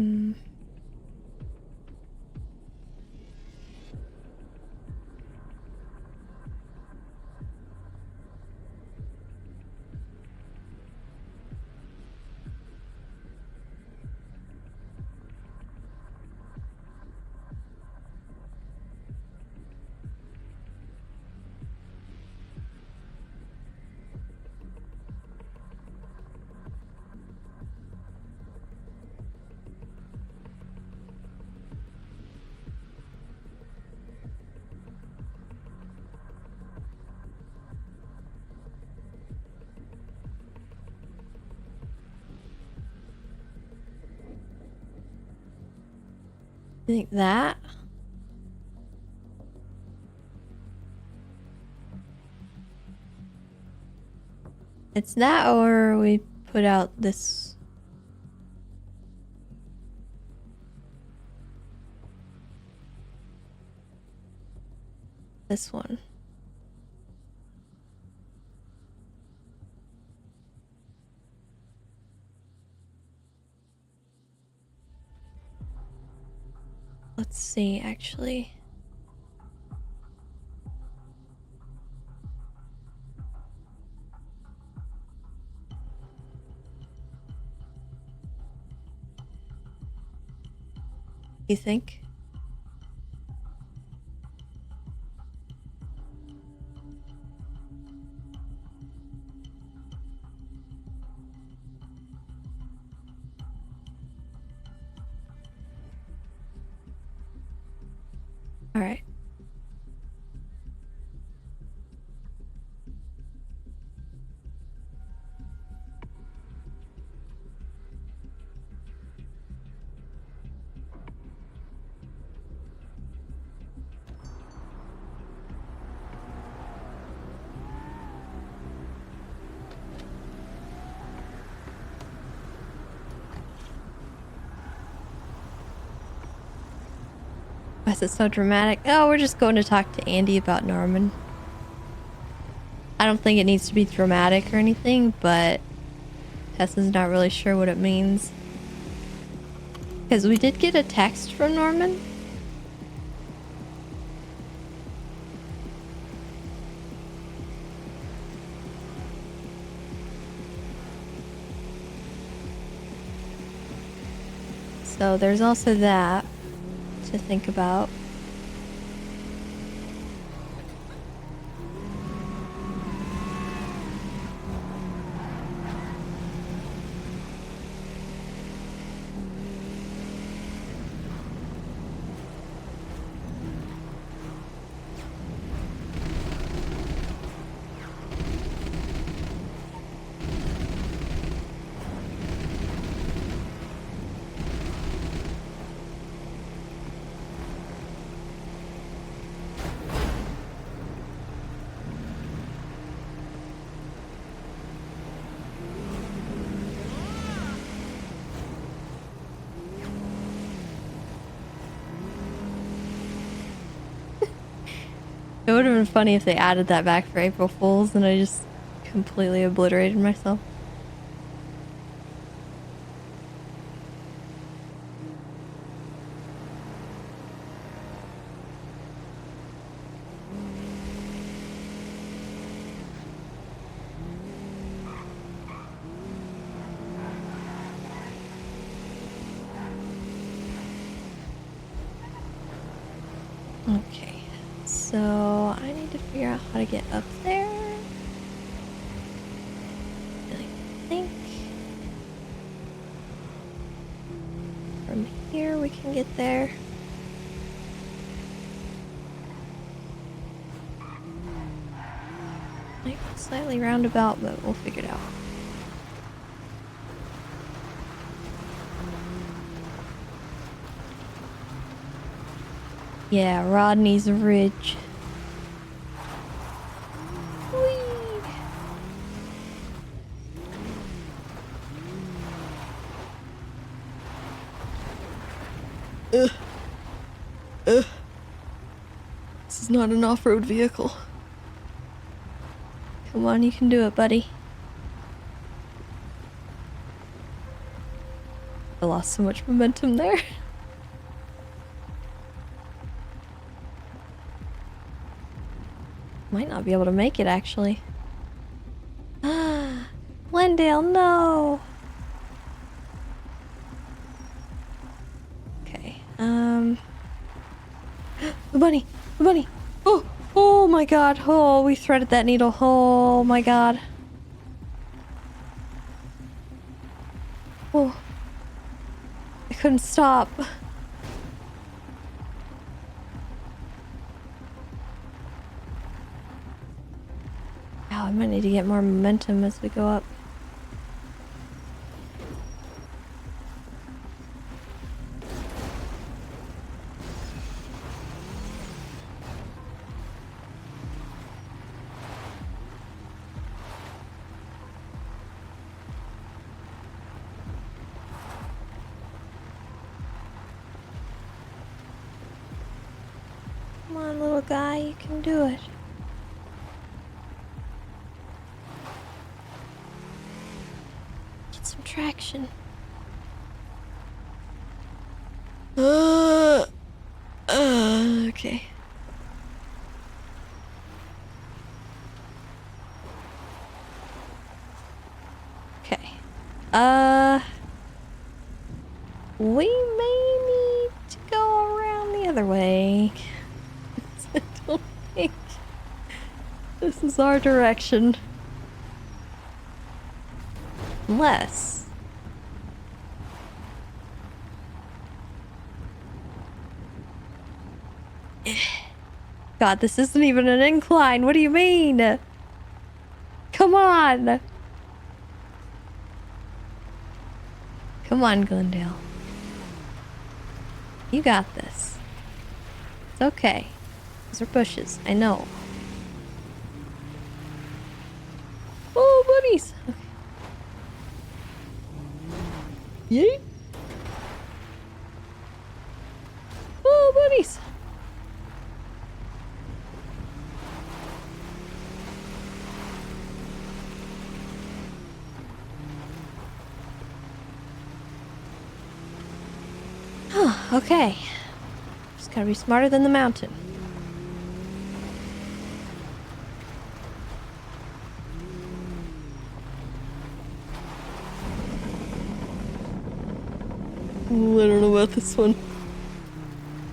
Hmm. I think that. It's that, or we put out this. This one. Let's see, actually. You think? All right. Why is it so dramatic? Oh, we're just going to talk to Andy about Norman. I don't think it needs to be dramatic or anything, but Tessa's not really sure what it means. Because we did get a text from Norman. So there's also that to think about. It would have been funny if they added that back for April Fools and I just completely obliterated myself. Okay, so I need to figure out how to get up there. I think from here we can get there. Might be slightly roundabout, but we'll figure it out. Yeah, Rodney's Ridge. Whee! Ugh. Ugh. This is not an off-road vehicle. Come on, you can do it, buddy. I lost so much momentum there. Might not be able to make it, actually. Glendale, no! Okay, the bunny! The bunny! Oh! Oh my god! Oh, we threaded that needle. Oh my god. Oh. I couldn't stop. Ow, I might need to get more momentum as we go up. Come on, little guy, you can do it. Get some traction. Okay. Okay. We may need to go around the other way. I don't think this is our direction. Unless... God, this isn't even an incline. What do you mean? Come on. Come on, Glendale. You got this. It's okay. Those are bushes. I know. Oh, bunnies. Okay. Yeet. Oh, bunnies. Okay. Just gotta be smarter than the mountain. Ooh, I don't know about this one.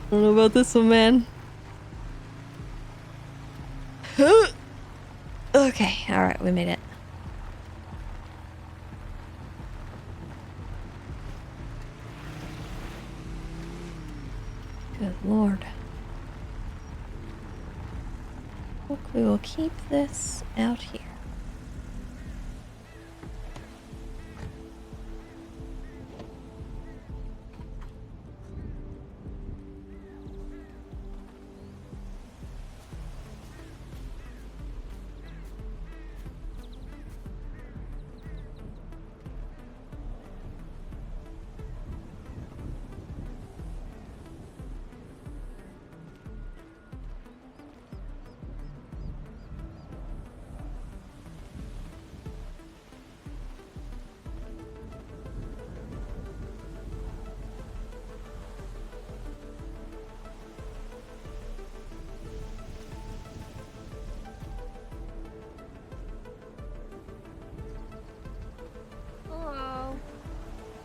I don't know about this one, man. Okay, alright, we made it. Good lord. Look, we will keep this out here.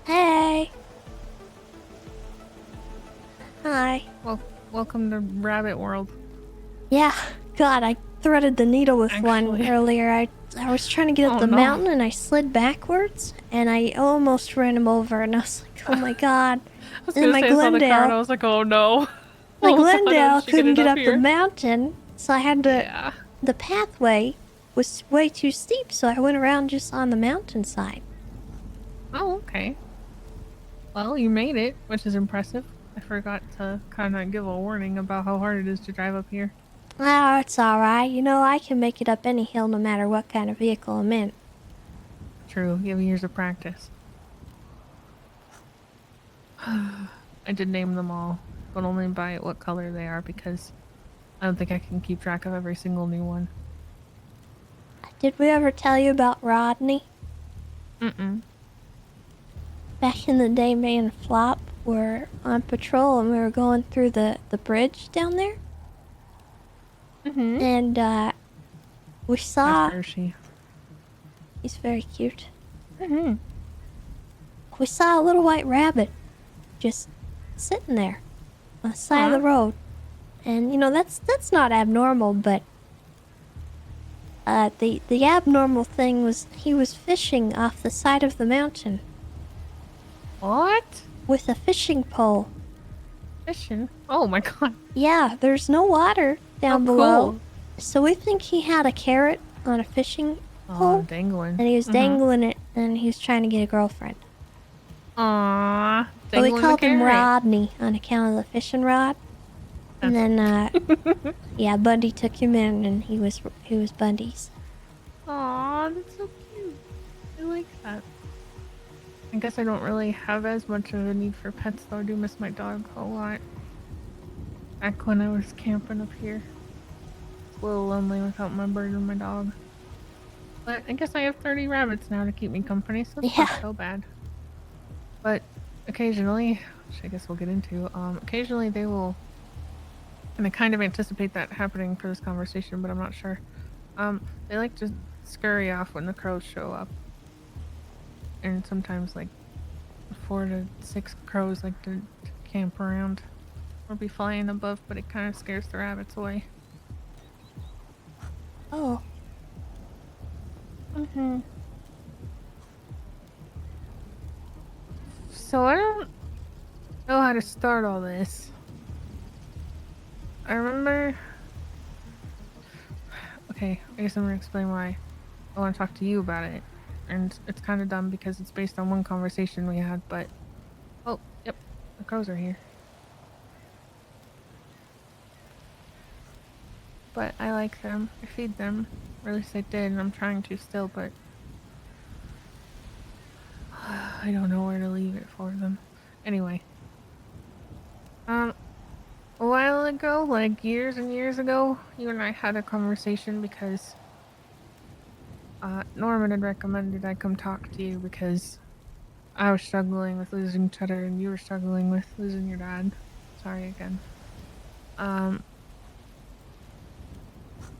Hey. Hi. Well, welcome to Rabbit World. Yeah, God, I threaded the needle with one earlier. I was trying to get up Oh, the no. mountain and I slid backwards and I almost ran him over and I was like, oh my God. I was And gonna my say I saw the car and I Glendale, was like, oh no. my Oh, God, how Glendale did she couldn't get it up the here? mountain, so I had to. The pathway was way too steep, so I went around just on the mountainside. Oh, okay. Well, you made it, which is impressive. I forgot to kind of give a warning about how hard it is to drive up here. Oh, it's alright. You know, I can make it up any hill no matter what kind of vehicle I'm in. True, you have years of practice. I did name them all, but only by what color they are because I don't think I can keep track of every single new one. Did we ever tell you about Rodney? Mm-mm. back in the day, me and Flop were on patrol and we were going through the bridge down there. And we saw. That's Hershey. He's very cute. Mm-hmm. We saw a little white rabbit just sitting there on the side of the road. And you know, that's not abnormal, but the abnormal thing was he was fishing off the side of the mountain. What? With a fishing pole. Fishing? Oh my god. Yeah, there's no water down Oh, below. cool. So we think he had a carrot on a fishing pole. Oh, dangling. And he was dangling it and he was trying to get a girlfriend. Aww. So we dangling the called him carrot. Rodney on account of the fishing rod. And then, yeah, Bundy took him in and he was Bundy's. Aw, that's so cute. I like that. I guess I don't really have as much of a need for pets, though. I do miss my dog a lot. Back when I was camping up here. It's a little lonely without my bird and my dog. But I guess I have 30 rabbits now to keep me company, so it's not so bad. But occasionally, which I guess we'll get into, occasionally they will, and I kind of anticipate that happening for this conversation, but I'm not sure. They like to scurry off when the crows show up. And sometimes like 4 to 6 crows like to camp around or be flying above, but it kind of scares the rabbits away. Oh. So I don't know how to start all this. I remember... Okay, I guess I'm gonna explain why I want to talk to you about it. And it's kind of dumb because it's based on one conversation we had, but... Oh, yep, the crows are here. But I like them. I feed them. Or at least I did, and I'm trying to still, but... I don't know where to leave it for them. Anyway. A while ago, like years and years ago, you and I had a conversation because Norman had recommended I come talk to you because I was struggling with losing Cheddar and you were struggling with losing your dad. Sorry again. And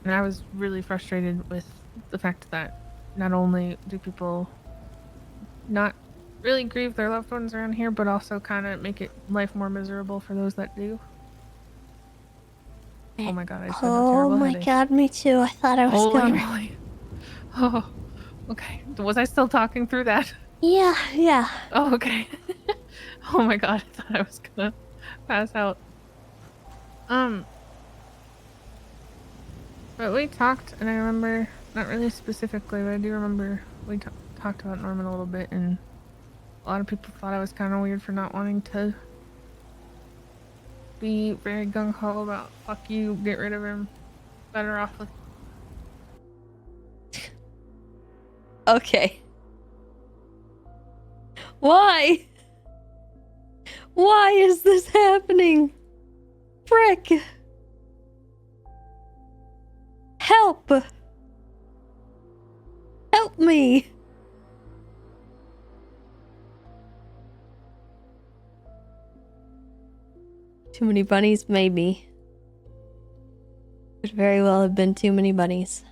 I was really frustrated with the fact that not only do people not really grieve their loved ones around here, but also kind of make it life more miserable for those that do. Oh my god, I just had a Oh terrible my headache. god, me too. I thought I was Holy gonna. moly. Oh, okay. Was I still talking through that? Yeah. Oh, okay. Oh my god, I thought I was gonna pass out. But we talked, and I remember, not really specifically, but I do remember we talked about Norman a little bit, and a lot of people thought I was kind of weird for not wanting to be very gung-ho about fuck you, get rid of him, better off with... Okay. Why? Why is this happening? Frick! Help! Help me! Too many bunnies? Maybe. Could very well have been too many bunnies.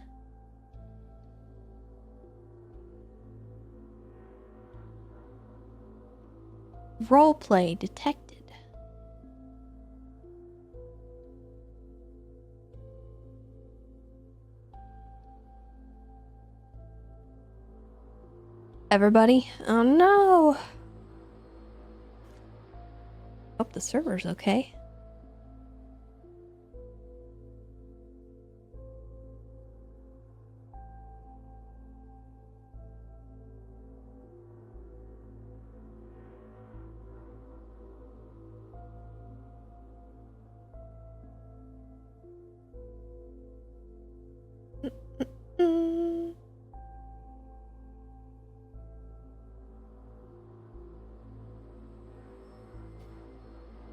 Roleplay detected. Everybody? Oh no! Hope the server's okay.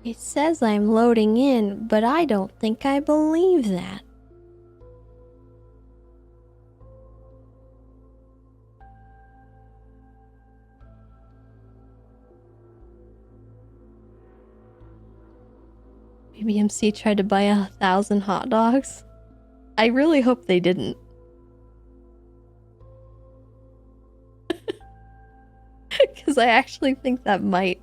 It says I'm loading in, but I don't think I believe that. BBMC tried to buy 1,000 hot dogs. I really hope they didn't. Because I actually think that might.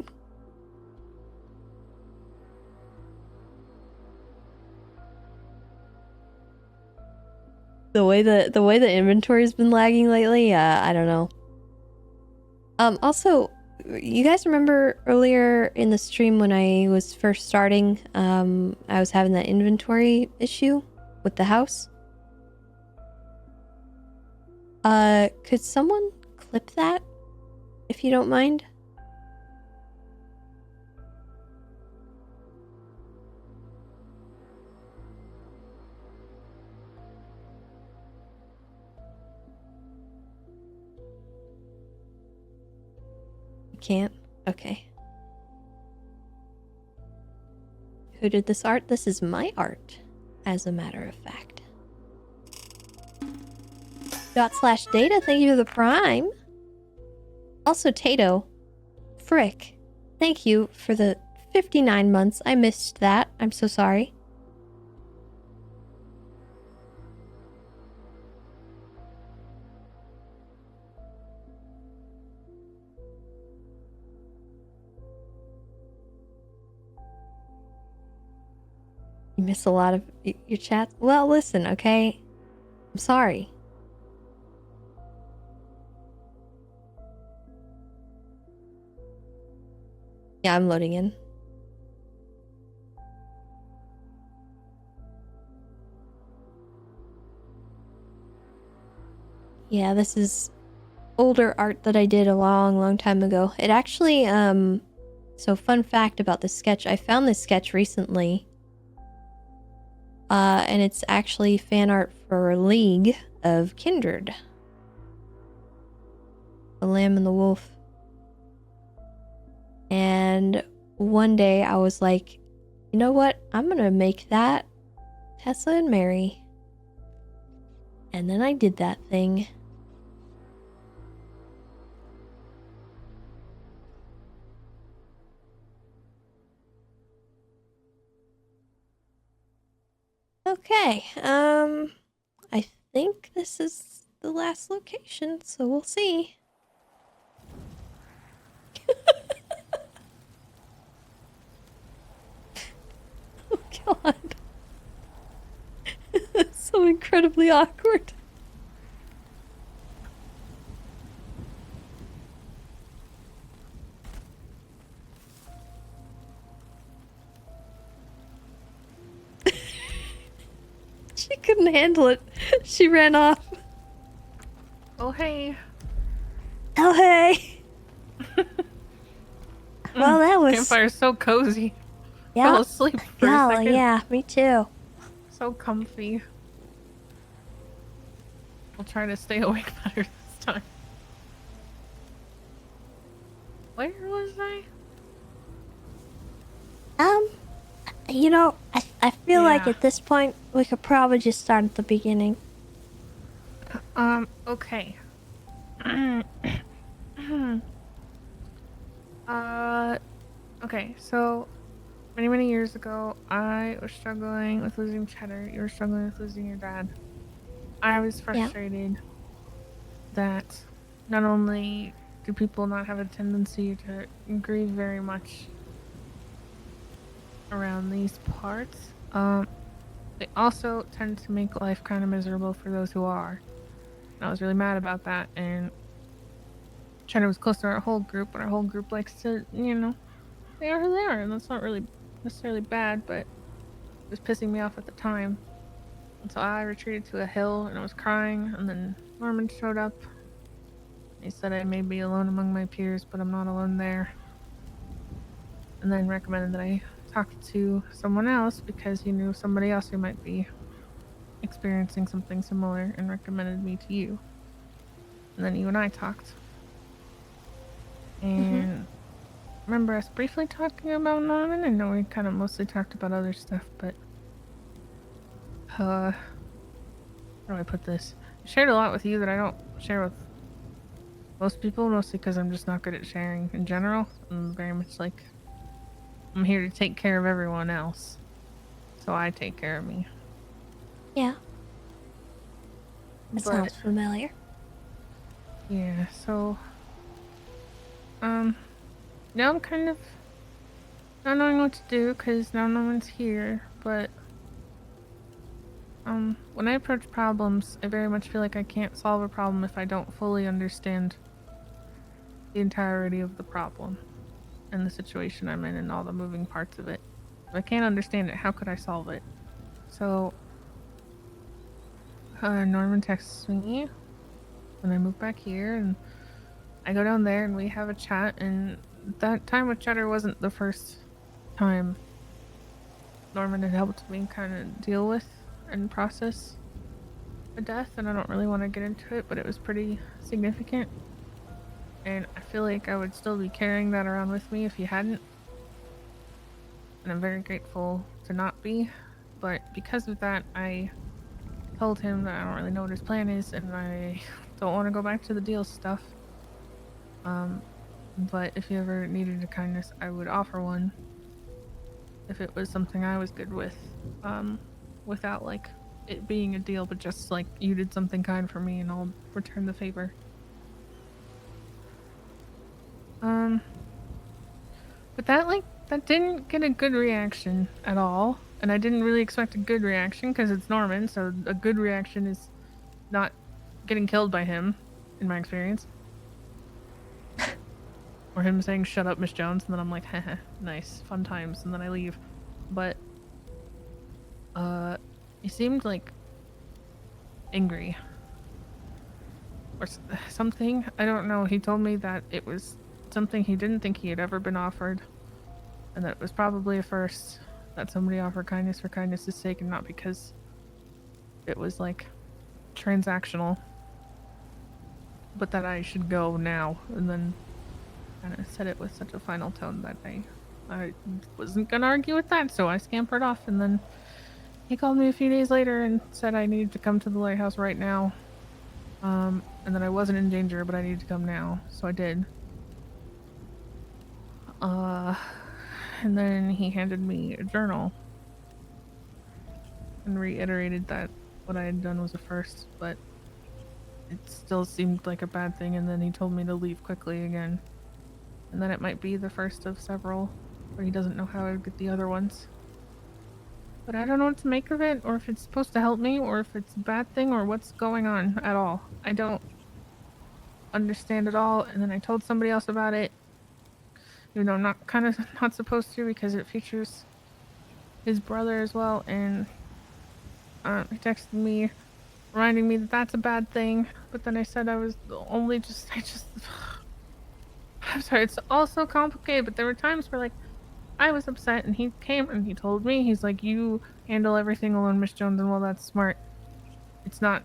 The way the inventory's been lagging lately, I don't know. Also, you guys remember earlier in the stream when I was first starting, I was having that inventory issue with the house? Could someone clip that, if you don't mind? Can't? Okay. Who did this art? This is my art, as a matter of fact. /data, thank you for the prime. Also, Tato. Frick. Thank you for the 59 months. I missed that. I'm so sorry. You miss a lot of your chats? Well, listen, okay? I'm sorry. Yeah, I'm loading in. Yeah, this is older art that I did a long time ago. It actually, so fun fact about this sketch, I found this sketch recently. And it's actually fan art for League of Kindred. The Lamb and the Wolf. And one day I was like, you know what? I'm gonna make that Tessa and Mary. And then I did that thing. Okay, I think this is the last location, so we'll see. Oh god. So incredibly awkward. She couldn't handle it. She ran off. Oh, hey. Oh, hey. Well, that was... Campfire's so cozy. Yeah. Fell asleep for a second. Yeah, me too. So comfy. I'll try to stay awake better this time. Where was I? You know, I feel like at this point we could probably just start at the beginning. Okay. Okay, so many years ago, I was struggling with losing Cheddar. You were struggling with losing your dad. I was frustrated that not only do people not have a tendency to grieve very much around these parts, they also tend to make life kind of miserable for those who are. And I was really mad about that, and Cheddar was close to our whole group, but our whole group likes to, you know, they are who they are, and that's not really necessarily bad, but it was pissing me off at the time. And so I retreated to a hill, and I was crying, and then Norman showed up. He said I may be alone among my peers, but I'm not alone there. And then recommended that I talk to someone else because he knew somebody else who might be experiencing something similar, and recommended me to you. And then you and I talked. And remember us briefly talking about Norman? I know we kind of mostly talked about other stuff, but how do I put this? I shared a lot with you that I don't share with most people, mostly because I'm just not good at sharing in general. I'm very much like, I'm here to take care of everyone else. so I take care of me. Yeah. That But- sounds familiar. Yeah, so now I'm kind of not knowing what to do because now no one's here, but when I approach problems, I very much feel like I can't solve a problem if I don't fully understand the entirety of the problem and the situation I'm in and all the moving parts of it. If I can't understand it, how could I solve it? So Norman texts me when I move back here, and I go down there and we have a chat, and that time with Cheddar wasn't the first time Norman had helped me kind of deal with and process a death, and I don't really want to get into it, but it was pretty significant. And I feel like I would still be carrying that around with me if he hadn't. And I'm very grateful to not be. But because of that, I told him that I don't really know what his plan is, and I don't want to go back to the deal stuff. But if you ever needed a kindness, I would offer one. If it was something I was good with. Without like it being a deal, but just like you did something kind for me and I'll return the favor. But that didn't get a good reaction at all, and I didn't really expect a good reaction because it's Norman, so a good reaction is not getting killed by him, in my experience. Or him saying, "Shut up, Miss Jones," and then I'm like, haha, nice, fun times, and then I leave. But he seemed like angry or something. I don't know. He told me that it was something he didn't think he had ever been offered, and that it was probably a first that somebody offered kindness for kindness' sake and not because it was like transactional, but that I should go now. And then kind of said it with such a final tone that I wasn't gonna argue with that, so I scampered off. And then he called me a few days later and said I needed to come to the lighthouse right now, and that I wasn't in danger, but I needed to come now, so I did. And then he handed me a journal and reiterated that what I had done was a first, but it still seemed like a bad thing, and then he told me to leave quickly again. And then it might be the first of several, but he doesn't know how I would get the other ones. But I don't know what to make of it, or if it's supposed to help me, or if it's a bad thing, or what's going on at all. I don't understand at all, and then I told somebody else about it, even though I'm not supposed to, because it features his brother as well, and he texted me reminding me that that's a bad thing, but then I said I was only I'm sorry, it's all so complicated, but there were times where like I was upset and he came and he told me, he's like, you handle everything alone, Miss Jones, and while that's smart, it's not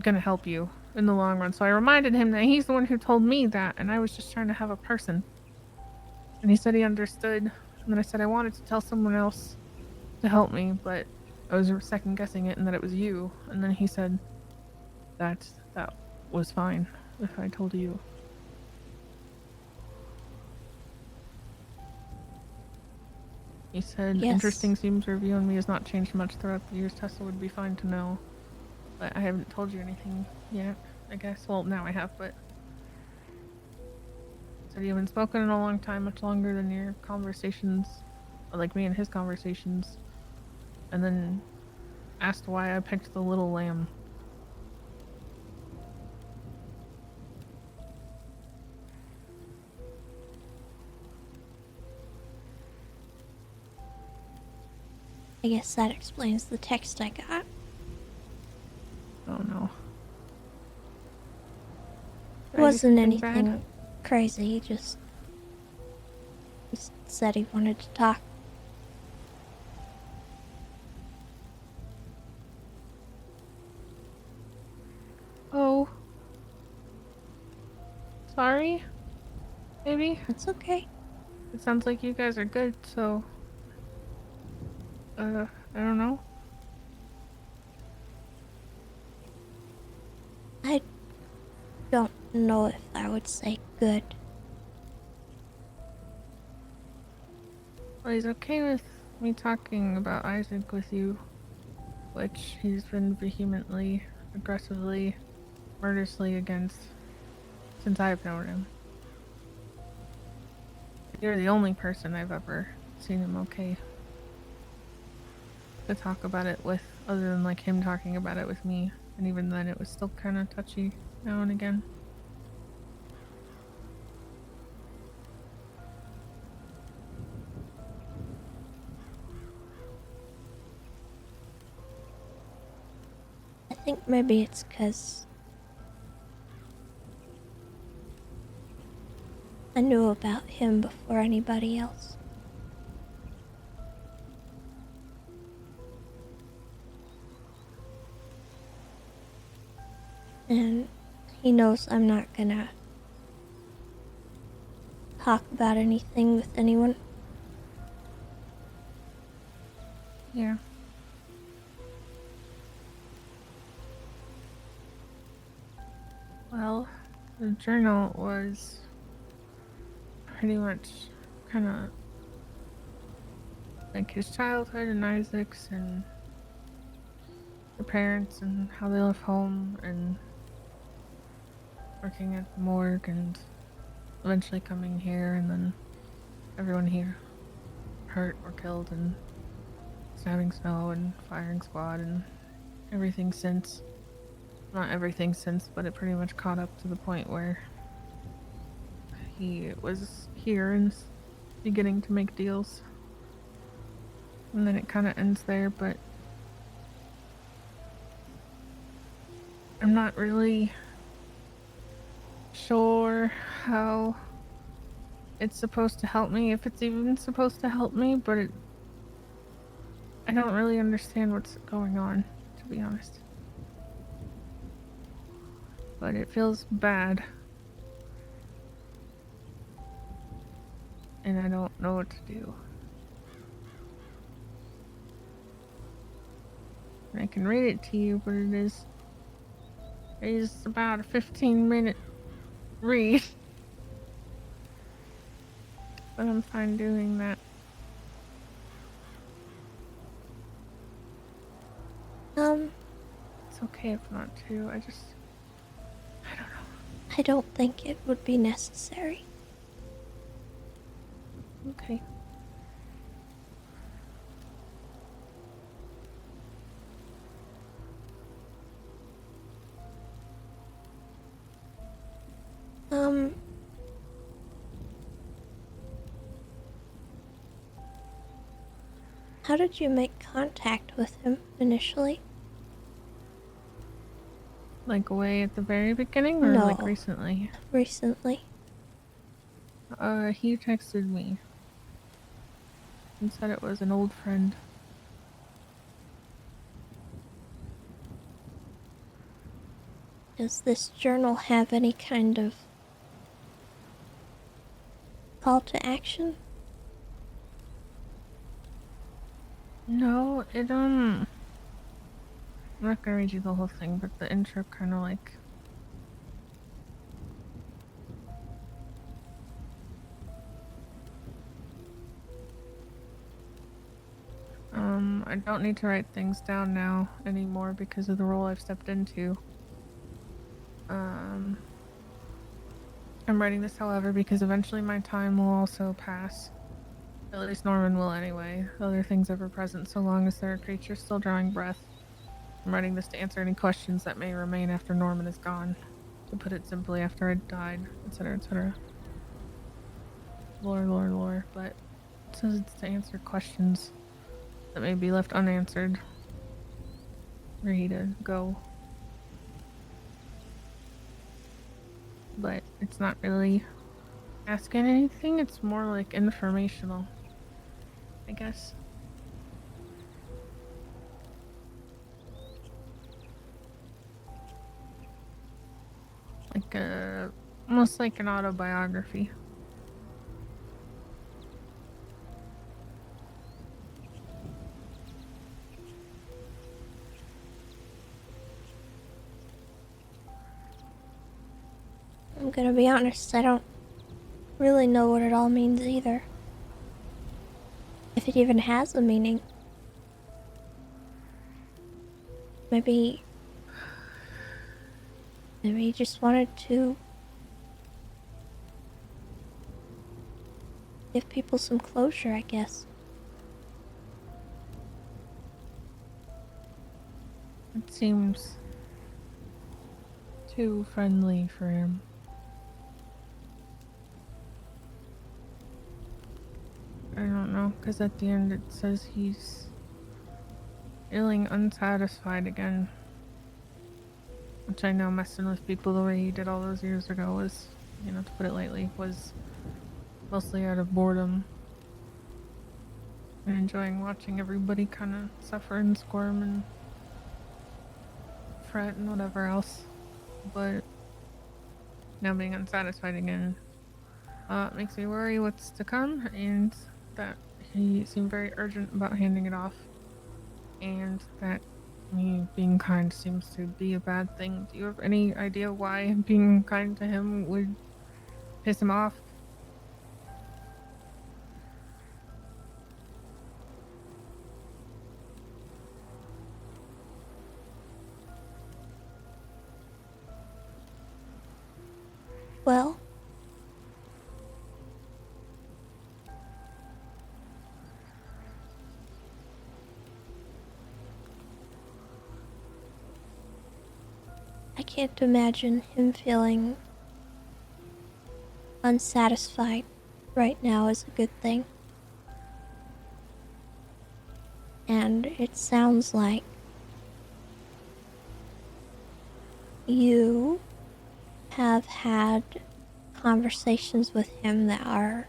gonna help you in the long run. So I reminded him that he's the one who told me that, and I was just trying to have a person. And he said he understood, and then I said I wanted to tell someone else to help me, but I was second guessing it and that it was you. And then he said that was fine if I told you. He said, Yes. Interesting seems your view on me has not changed much throughout the years. Tessa would be fine to know. But I haven't told you anything yet, I guess. Well, now I have, but... Said you haven't spoken in a long time, much longer than your conversations, like me and his conversations. And then asked why I picked the little lamb. I guess that explains the text I got. Oh no. It wasn't Anything anything bad? crazy, he just said he wanted to talk. Oh. Sorry? Maybe? It's okay. It sounds like you guys are good, so... I don't know. I don't know if I would say good. Well, he's okay with me talking about Isaac with you, which he's been vehemently, aggressively, murderously against since I've known him. You're the only person I've ever seen him okay to talk about it with, other than like him talking about it with me. And even then, it was still kind of touchy now and again. I think maybe it's because I knew about him before anybody else. And he knows I'm not gonna talk about anything with anyone. Yeah. Well, the journal was pretty much kind of like his childhood and Isaac's and their parents and how they left home and working at the morgue and eventually coming here, and then everyone here hurt or killed and stabbing Snow and firing squad and everything since. Not everything since, but it pretty much caught up to the point where he was here and beginning to make deals. And then it kind of ends there, but I'm not really sure how it's supposed to help me, if it's even supposed to help me, but I don't really understand what's going on, to be honest. But it feels bad. And I don't know what to do. I can read it to you, but it is about a 15-minute read. But I'm fine doing that. It's okay if not to. I don't think it would be necessary. Okay. How did you make contact with him initially? Like way at the very beginning or No. like recently? Recently. He texted me and said it was an old friend. Does this journal have any kind of call to action? No, I'm not gonna read you the whole thing, but the intro kind of like I don't need to write things down now anymore because of the role I've stepped into. I'm writing this, however, because eventually my time will also pass. At least Norman will anyway. Other things ever present, so long as there are creatures still drawing breath. I'm writing this to answer any questions that may remain after Norman is gone. To put it simply, after I died, etc., etc. Lore, but it says it's to answer questions that may be left unanswered. Ready to go. But it's not really asking anything, it's more like informational, I guess. Like almost like an autobiography. I'm gonna be honest, I don't really know what it all means either. If it even has a meaning. Maybe he just wanted to give people some closure, I guess. It seems too friendly for him. I don't know, because at the end it says he's feeling unsatisfied again. Which I know messing with people the way he did all those years ago was, you know, to put it lightly, was mostly out of boredom. And enjoying watching everybody kind of suffer and squirm and fret and whatever else. But now being unsatisfied again makes me worry what's to come, and that he seemed very urgent about handing it off, and that me being kind seems to be a bad thing. Do you have any idea why being kind to him would piss him off? Well, I can't imagine him feeling unsatisfied right now is a good thing. And it sounds like you have had conversations with him that are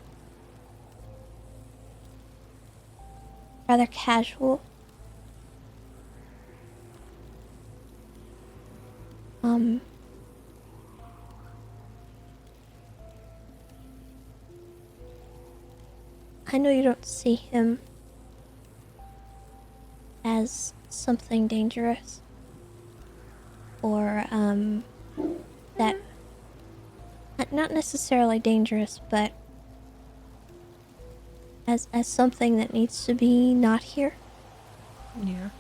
rather casual. I know you don't see him as something dangerous or that not necessarily dangerous, but as something that needs to be not here. Yeah.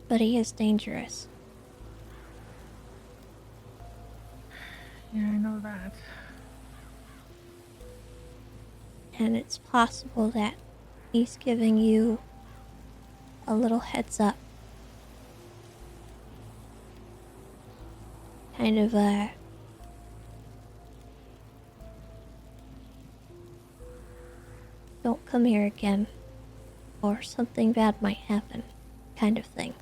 But he is dangerous. Yeah, I know that. And it's possible that he's giving you a little heads up. Kind of don't come here again, or something bad might happen, kind of thing.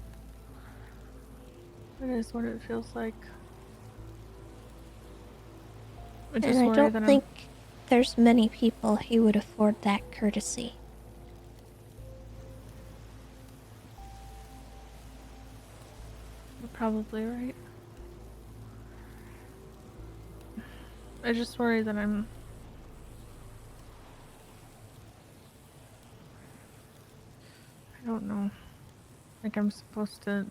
That is what it feels like. And I don't think there's many people he would afford that courtesy. You're probably right. I just worry that I don't know. Like I'm supposed to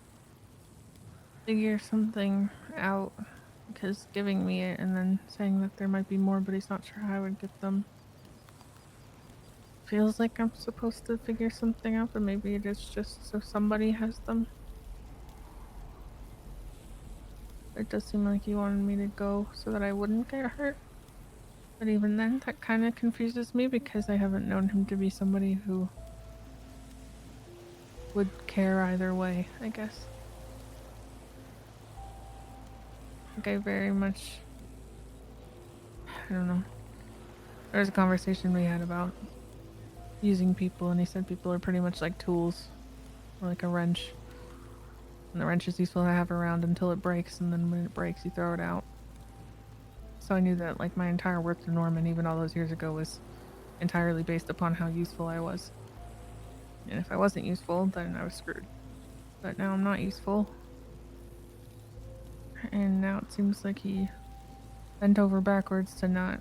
figure something out, because giving me it and then saying that there might be more but he's not sure how I would get them feels like I'm supposed to figure something out, but maybe it is just so somebody has them. It does seem like he wanted me to go so that I wouldn't get hurt, but even then that kind of confuses me because I haven't known him to be somebody who would care either way, I guess. Like I very much, I don't know. There was a conversation we had about using people, and he said people are pretty much like tools, or like a wrench. And the wrench is useful to have around until it breaks, and then when it breaks, you throw it out. So I knew that like my entire work to Norman, even all those years ago, was entirely based upon how useful I was. And if I wasn't useful, then I was screwed. But now I'm not useful. And now it seems like he bent over backwards to not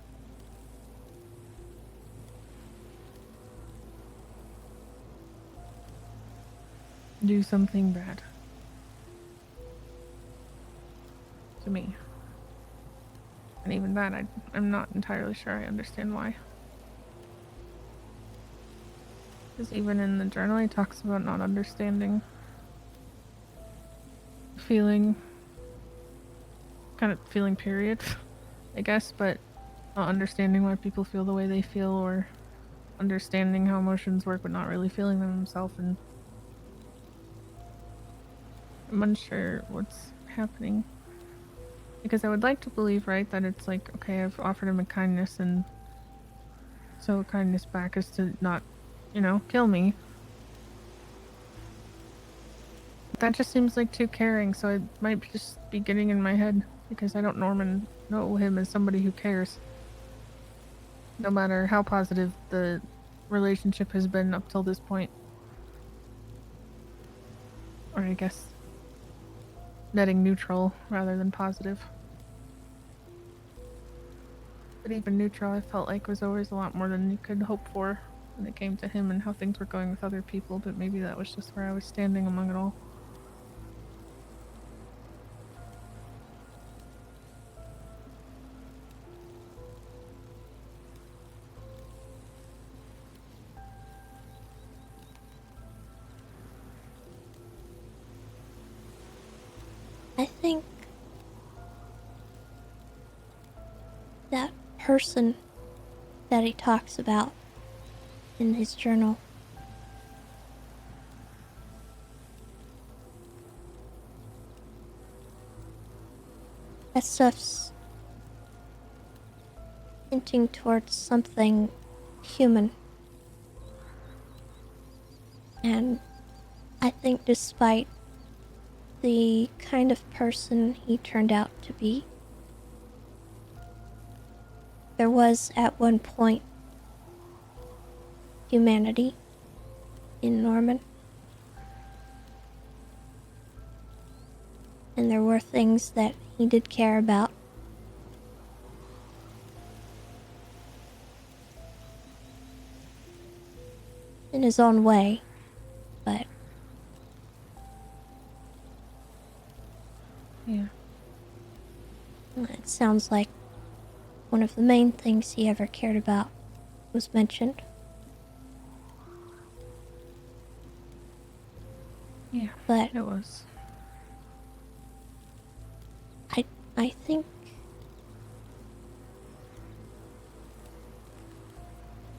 do something bad to me. And even that, I'm not entirely sure I understand why. Because even in the journal, he talks about not understanding feeling, kind of feeling period, I guess, but not understanding why people feel the way they feel, or understanding how emotions work but not really feeling them himself. And I'm unsure what's happening, because I would like to believe, right, that it's like, okay, I've offered him a kindness, and so a kindness back is to not, you know, kill me. That just seems like too caring, so it might just be getting in my head, because I don't know him as somebody who cares. No matter how positive the relationship has been up till this point. Or I guess netting neutral rather than positive. But even neutral, I felt like was always a lot more than you could hope for when it came to him and how things were going with other people, but maybe that was just where I was standing among it all. I think that person that he talks about in his journal, that stuff's hinting towards something human. And I think despite the kind of person he turned out to be, there was at one point humanity in Norman. And there were things that he did care about. In his own way, but yeah. It sounds like one of the main things he ever cared about was mentioned. Yeah, but it was. I think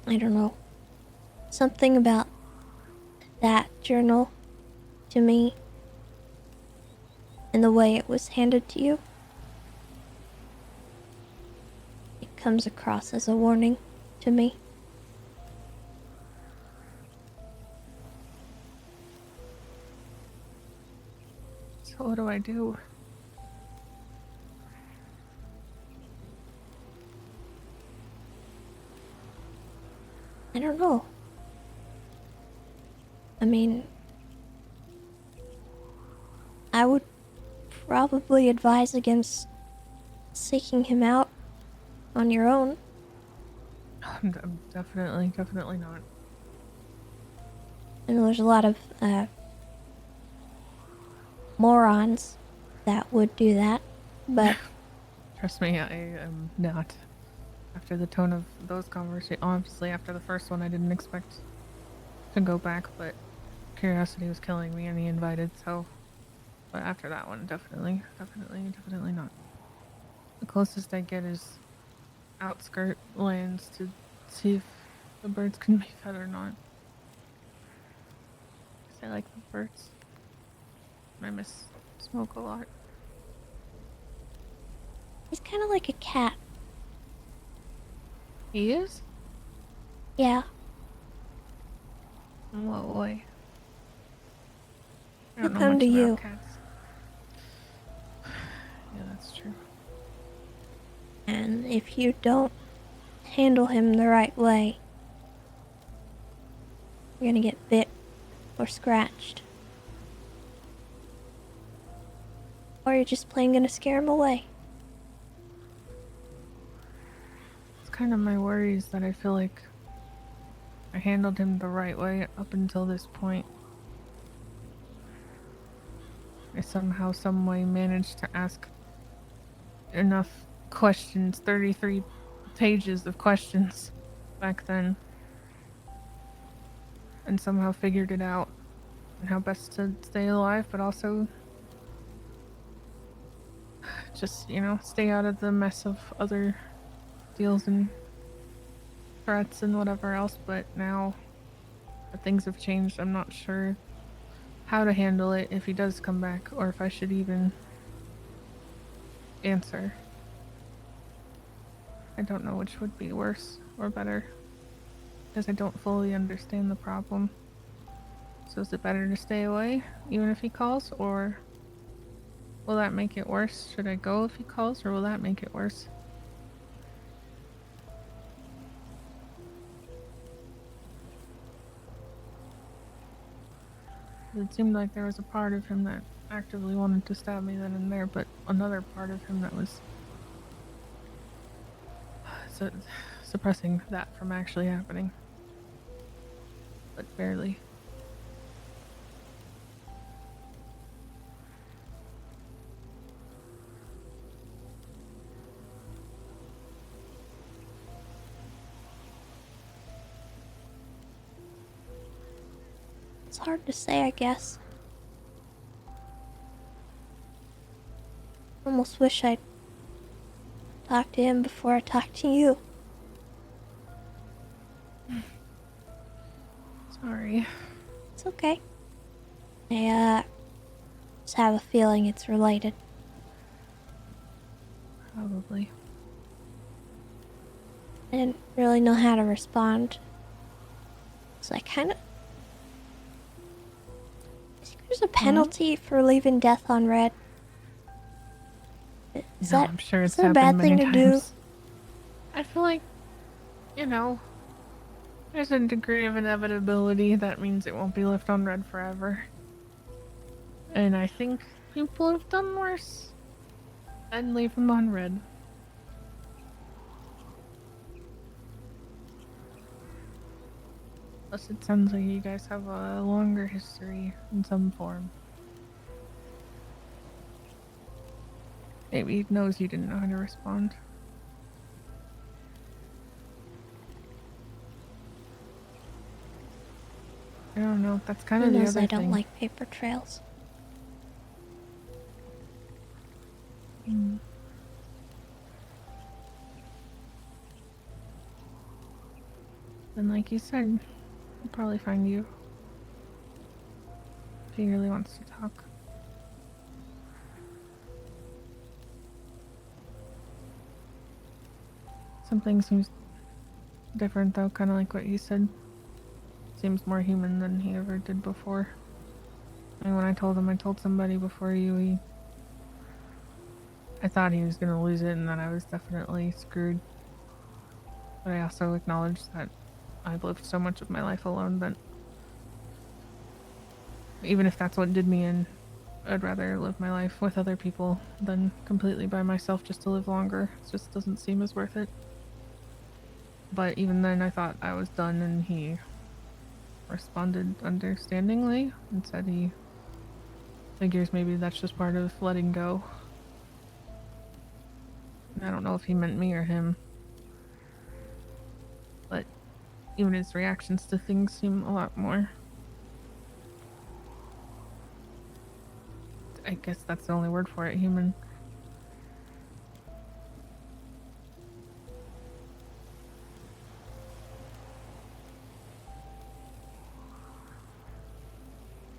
I don't know. Something about that journal to me and the way it was handed to you. It comes across as a warning to me. So what do I do? I don't know. I mean, I would probably advise against seeking him out on your own. I'm definitely not. I know there's a lot of morons that would do that, but Trust me, I am not. After the tone of those conversations, obviously after the first one, I didn't expect to go back, but curiosity was killing me, and he invited, so. But after that one, definitely not. The closest I get is outskirt lands to see if the birds can be fed or not. 'Cause I like the birds. I miss Smoke a lot. he's kind of like a cat. He is? Yeah. In what way? I He'll don't know come much to about you. cats. Yeah, that's true. And if you don't handle him the right way, you're gonna get bit or scratched. Or you're just plain gonna scare him away. It's kind of my worries that I feel like I handled him the right way up until this point. I somehow, some way managed to ask enough questions, 33 pages of questions back then. and somehow figured it out and how best to stay alive, but also just, you know, stay out of the mess of other deals and threats and whatever else. But now that things have changed, I'm not sure how to handle it if he does come back, or if I should even answer. I don't know which would be worse or better, because I don't fully understand the problem. So is it better to stay away, even if he calls, or will that make it worse? Should I go if he calls, or will that make it worse? It seemed like there was a part of him that actively wanted to stab me then and there, but another part of him that was suppressing that from actually happening. But barely. It's hard to say, I guess. Almost wish I'd talked to him before I talked to you. Sorry. It's okay. I just have a feeling it's related. Probably. I didn't really know how to respond. So I kind of... There's a penalty for leaving death on red. Is No, that, I'm sure is it's that a bad happened thing many to do? times. I feel like, you know, there's a degree of inevitability that means it won't be left on red forever. And I think people have done worse than leave them on red. Plus, it sounds like you guys have a longer history in some form. Maybe he knows you didn't know how to respond. I don't know. That's kind He of the knows other I don't thing. like paper trails. Mm. And like you said, he'll probably find you if he really wants to talk. Something seems different though, kind of like what you said. Seems more human than he ever did before. I mean, when I told him I told somebody before you, I thought he was gonna lose it and that I was definitely screwed. But I also acknowledged that I've lived so much of my life alone that even if that's what did me in, I'd rather live my life with other people than completely by myself just to live longer. It just doesn't seem as worth it. But even then I thought I was done, and he responded understandingly and said he figures maybe that's just part of letting go. I don't know if he meant me or him, but even his reactions to things seem a lot more... I guess that's the only word for it, human.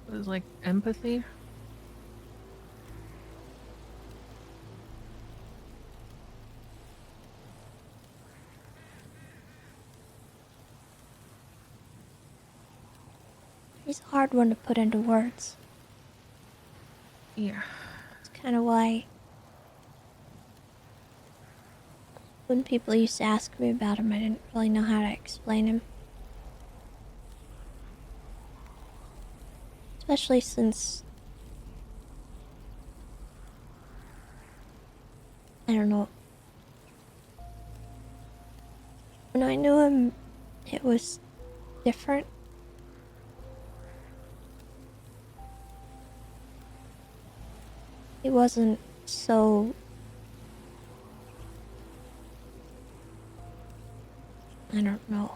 It was like empathy. He's a hard one to put into words. Yeah. It's kind of why when people used to ask me about him, I didn't really know how to explain him. Especially since... I don't know. When I knew him, it was different. He wasn't so... I don't know.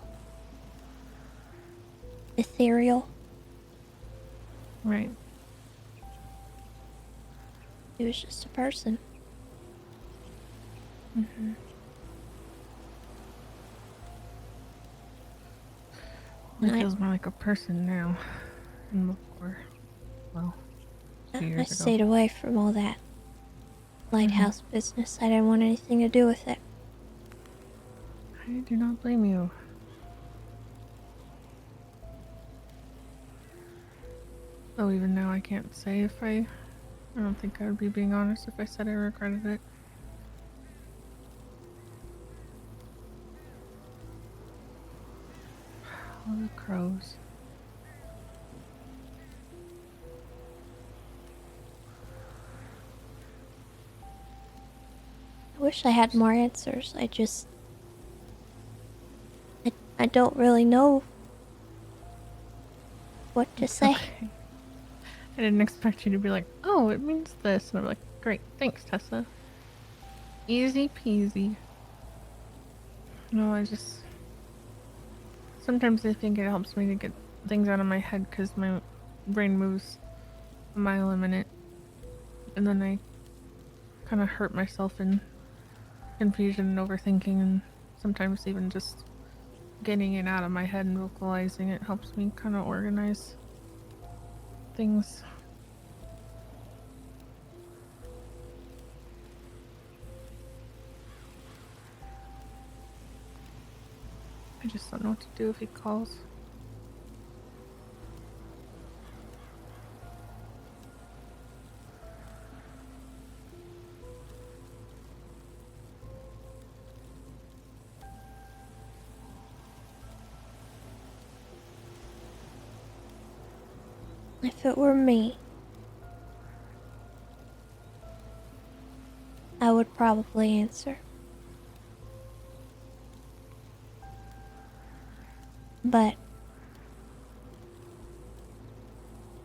ethereal. Right. He was just a person. Mm-hmm. It feels more like a person now than before. Well, a few I years ago. stayed away from all that lighthouse business. I didn't want anything to do with it. I do not blame you. Though even now I can't say if I don't think I would be being honest if I said I regretted it. All the crows. I wish I had more answers. I don't really know what to say. Okay. I didn't expect you to be like, oh, it means this. And I'm like, great, thanks, Tessa. Easy peasy. No, sometimes I think it helps me to get things out of my head because my brain moves a mile a minute. And then I kind of hurt myself in confusion and overthinking, and sometimes even just getting it out of my head and vocalizing it helps me kind of organize things. I just don't know what to do if he calls. If it were me, I would probably answer. But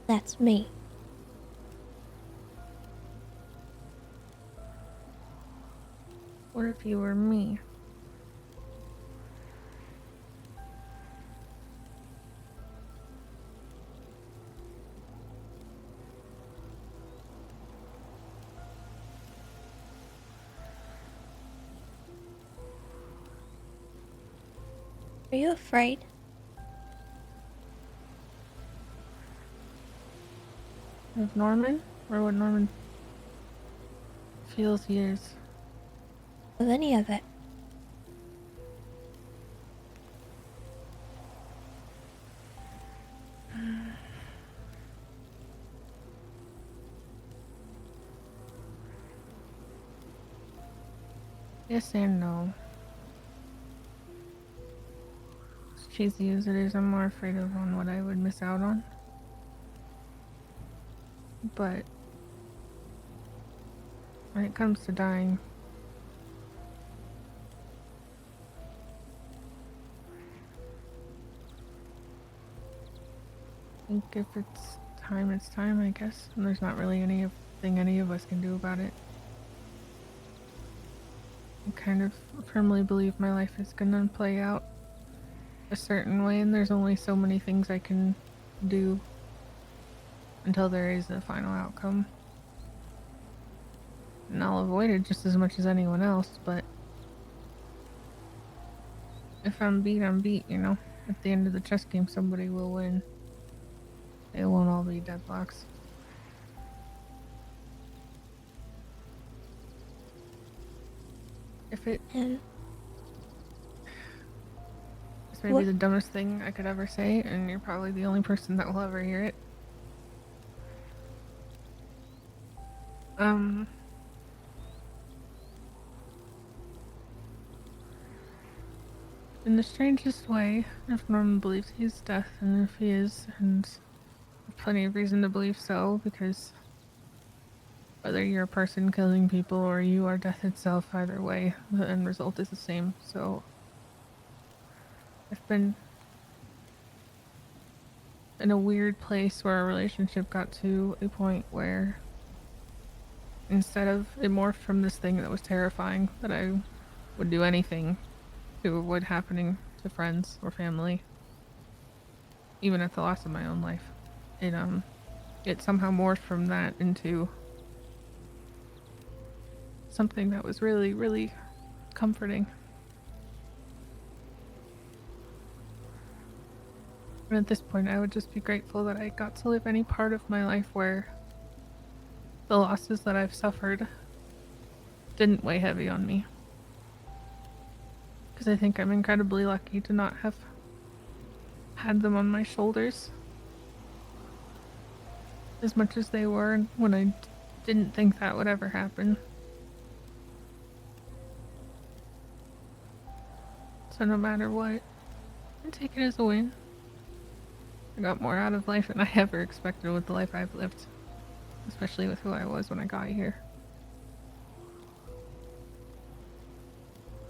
that's me. What if you were me? Are you afraid? Of Norman? Or what Norman feels he is? Of any of it? Yes and no. As cheesy as it is, I'm more afraid of on what I would miss out on. But when it comes to dying, I think if it's time, I guess. And there's not really anything any of us can do about it. I kind of firmly believe my life is gonna play out a certain way, and there's only so many things I can do until there is a final outcome. And I'll avoid it just as much as anyone else, but if I'm beat, I'm beat, you know? At the end of the chess game, somebody will win. It won't all be deadlocks. If it... This may be the dumbest thing I could ever say, and you're probably the only person that will ever hear it. In the strangest way, if Norman believes he's death, and if he is, and plenty of reason to believe so, because whether you're a person killing people or you are death itself, either way, the end result is the same. So I've been in a weird place where our relationship got to a point where instead of it morphed from this thing that was terrifying, that I would do anything to avoid happening to friends or family, even at the loss of my own life. It somehow morphed from that into something that was really, really comforting. And at this point, I would just be grateful that I got to live any part of my life where the losses that I've suffered didn't weigh heavy on me. Because I think I'm incredibly lucky to not have had them on my shoulders as much as they were when I didn't think that would ever happen. So no matter what, I take it as a win. I got more out of life than I ever expected with the life I've lived, especially with who I was when I got here.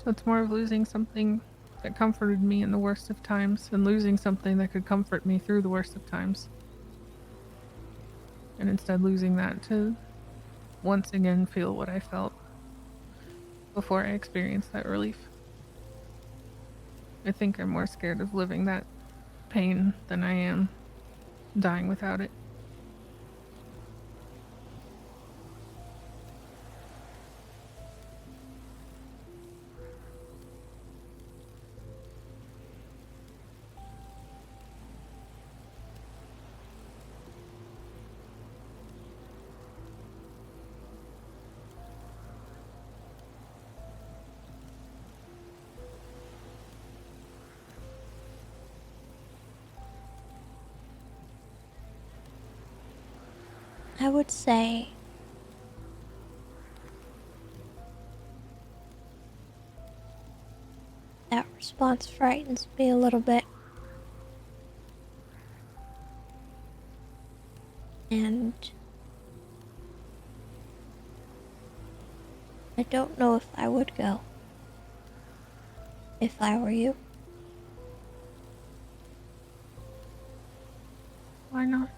So it's more of losing something that comforted me in the worst of times and losing something that could comfort me through the worst of times. And instead losing that to once again feel what I felt before I experienced that relief. I think I'm more scared of living that pain than I am dying without it. I would say that response frightens me a little bit. And I don't know if I would go if I were you. Why not?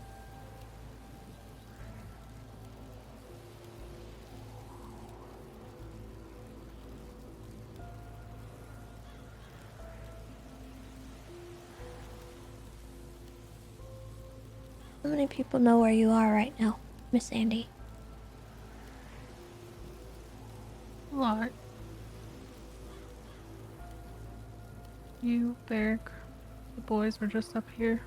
How many people know where you are right now, Miss Andy? A lot. You, Beric, the boys were just up here.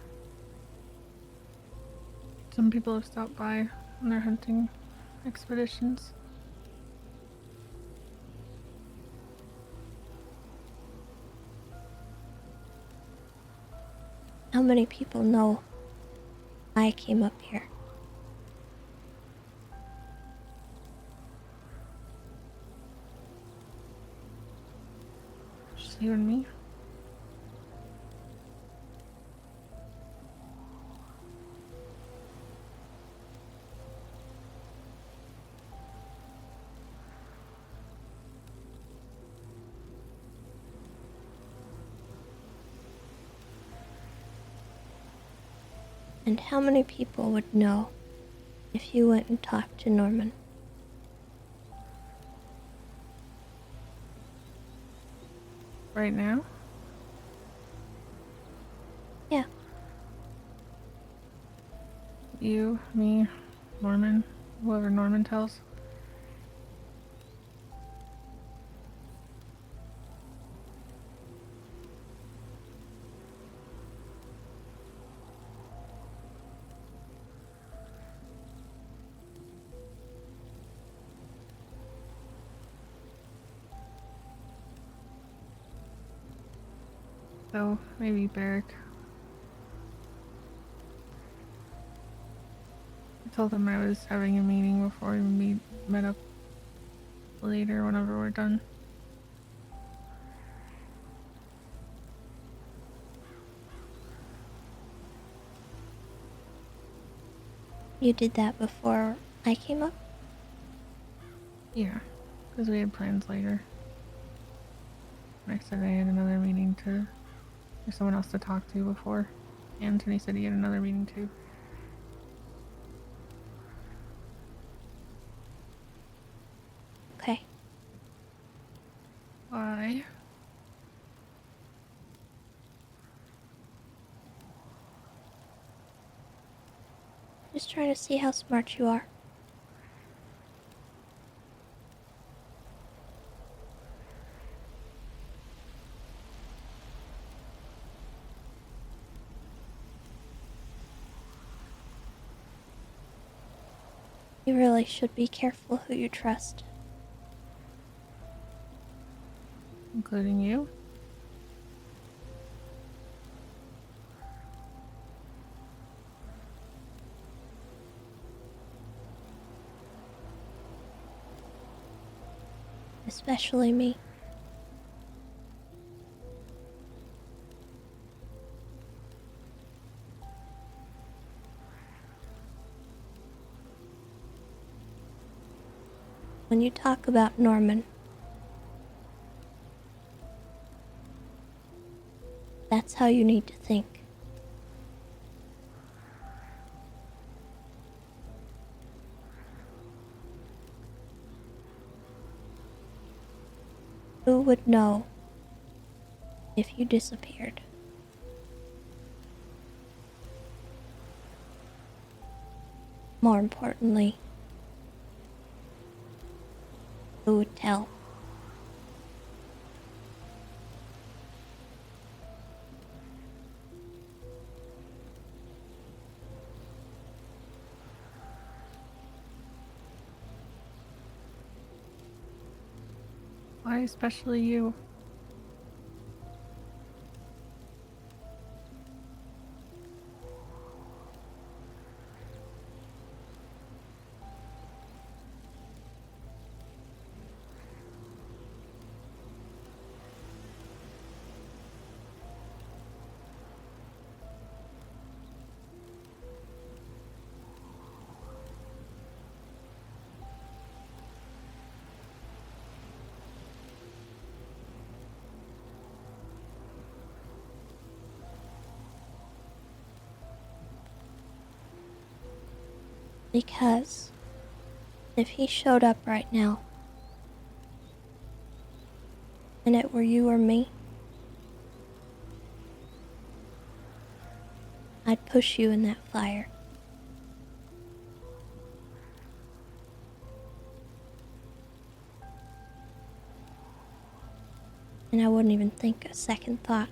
Some people have stopped by on their hunting expeditions. How many people know I came up here? Just you and me. And how many people would know if you went and talked to Norman? Right now? Yeah. You, me, Norman, whoever Norman tells. So, maybe Beric. I told him I was having a meeting before we met up later whenever we're done. You did that before I came up? Yeah, because we had plans later. Next said I had another meeting there's someone else to talk to before. Anthony said he had another meeting too. Okay. Why? Just trying to see how smart you are. You really should be careful who you trust. Including you? Especially me. When you talk about Norman, that's how you need to think. Who would know if you disappeared? More importantly, who would tell? Why especially you? Because if he showed up right now, and it were you or me, I'd push you in that fire. And I wouldn't even think a second thought.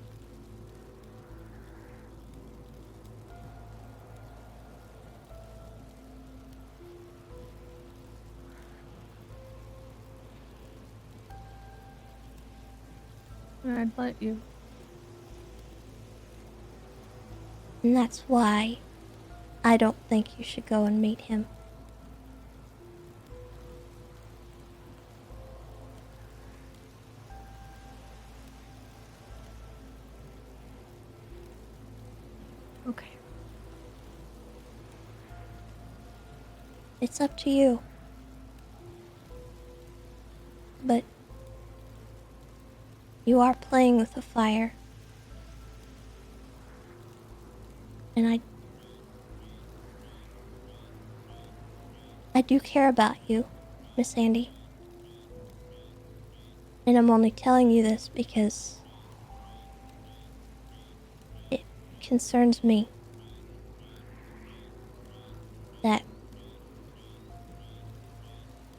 And I'd let you. And that's why I don't think you should go and meet him. Okay. It's up to you. But you are playing with the fire. And I do care about you, Miss Andy. And I'm only telling you this because it concerns me that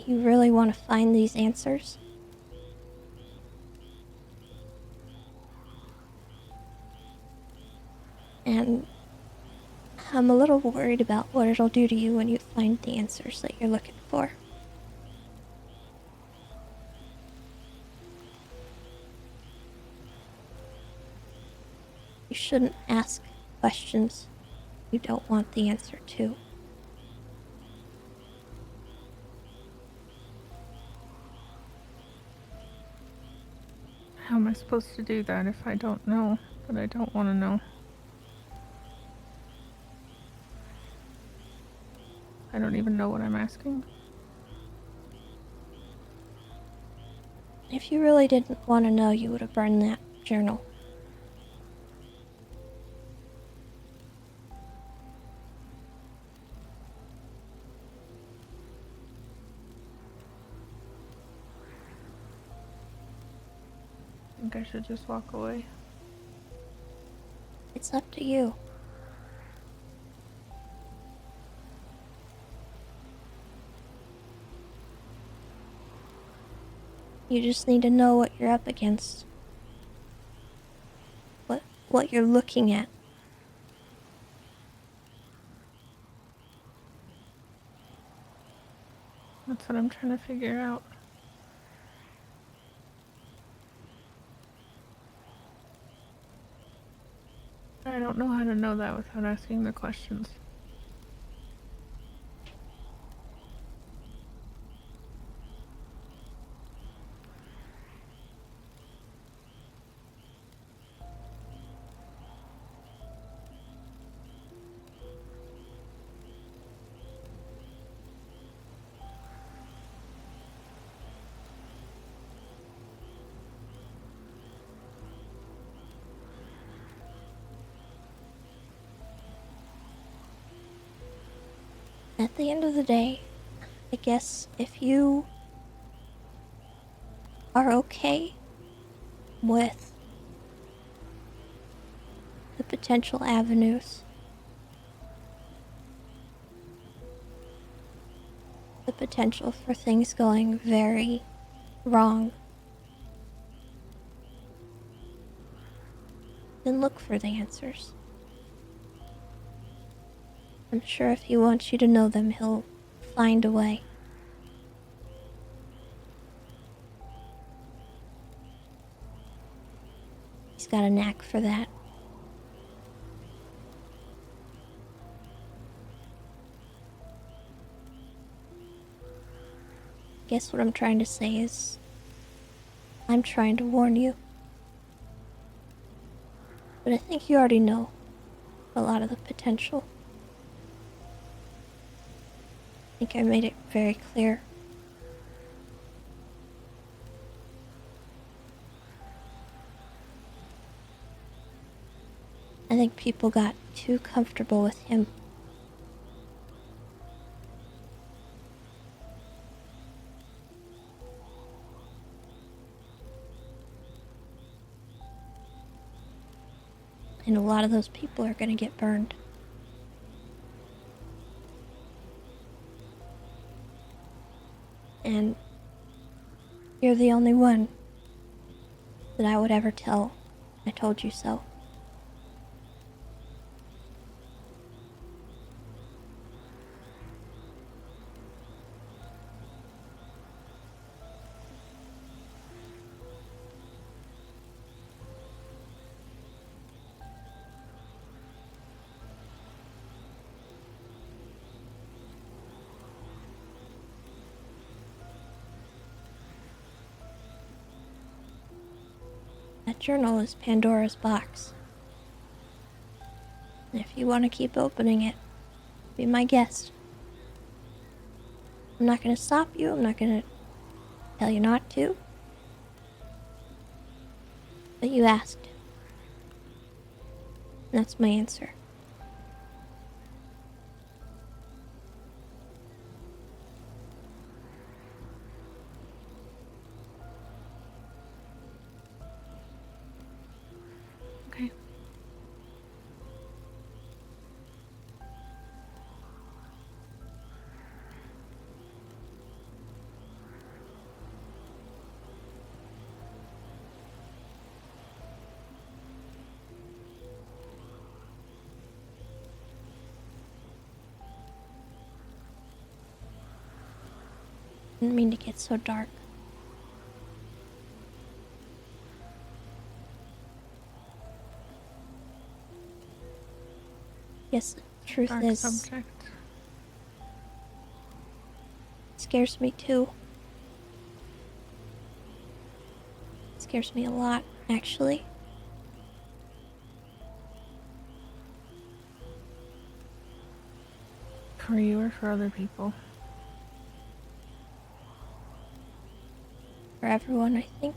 you really want to find these answers. And I'm a little worried about what it'll do to you when you find the answers that you're looking for. You shouldn't ask questions you don't want the answer to. How am I supposed to do that if I don't know, but I don't want to know? I don't even know what I'm asking. If you really didn't want to know, you would have burned that journal. I think I should just walk away. It's up to you. You just need to know what you're up against. What you're looking at. That's what I'm trying to figure out. I don't know how to know that without asking the questions. At the end of the day, I guess if you are okay with the potential avenues, the potential for things going very wrong, then look for the answers. I'm sure if he wants you to know them, he'll find a way. He's got a knack for that. Guess what I'm trying to say is, I'm trying to warn you. But I think you already know a lot of the potential. I think I made it very clear. I think people got too comfortable with him. And a lot of those people are gonna get burned. And you're the only one that I would ever tell I told you so. That journal is Pandora's box. And if you want to keep opening it, be my guest. I'm not going to stop you. I'm not going to tell you not to. But you asked. And that's my answer. Okay. Didn't mean to get so dark. Yes, the truth Dark is, subject. it scares me too. It scares me a lot, actually. For you or for other people? For everyone, I think.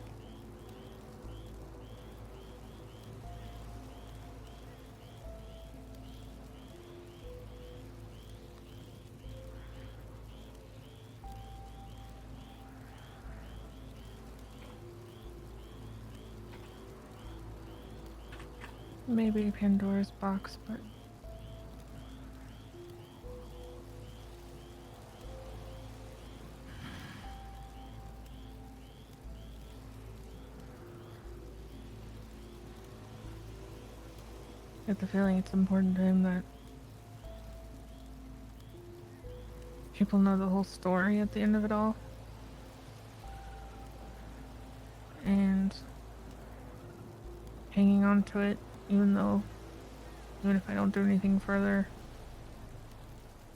Maybe Pandora's box, but get the feeling it's important to him that people know the whole story at the end of it all. And hanging on to it, even if I don't do anything further,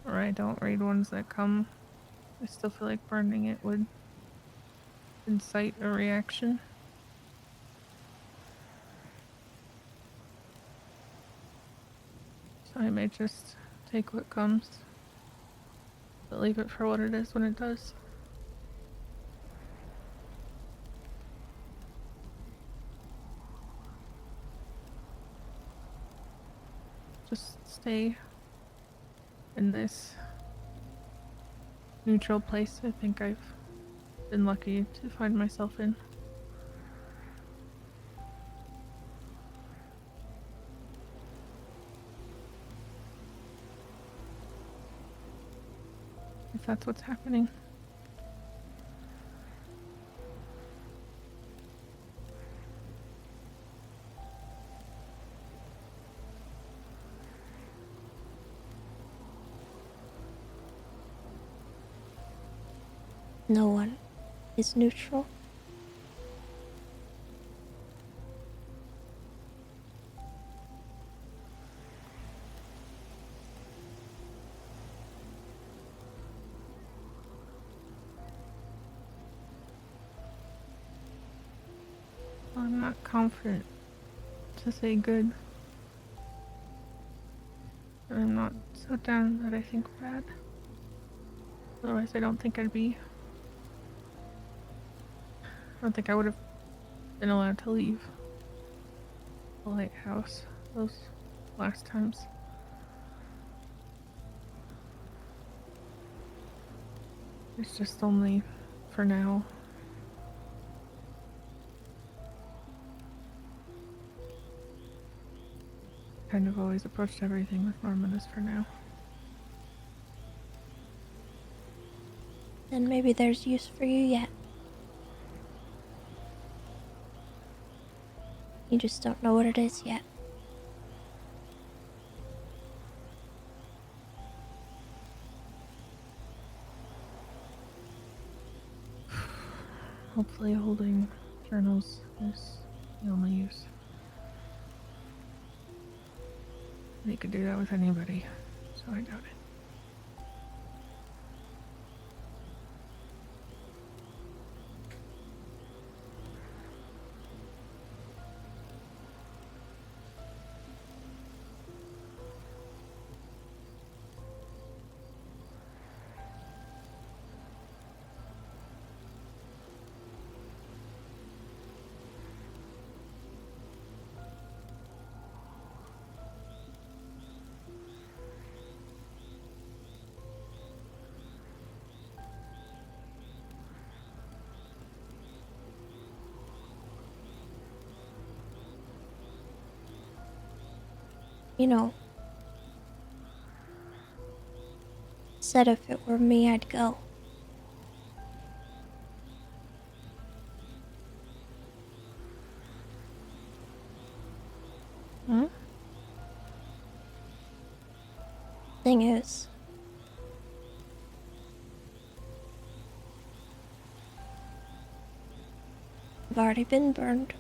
or I don't read ones that come, I still feel like burning it would incite a reaction. So I may just take what comes, but leave it for what it is when it does. Just stay in this neutral place I think I've been lucky to find myself in. If that's what's happening. No one is neutral. I'm not confident to say good. And I'm not so down that I think bad. Otherwise I don't think I'd be. I don't think I would have been allowed to leave the lighthouse those last times. It's just only for now. Kind of always approached everything with Norman as for now. Then maybe there's use for you yet. You just don't know what it is yet. Hopefully holding journals is the only use. They could do that with anybody, so I doubt it. You know, said if it were me, I'd go. Hmm? Thing is, I've already been burned,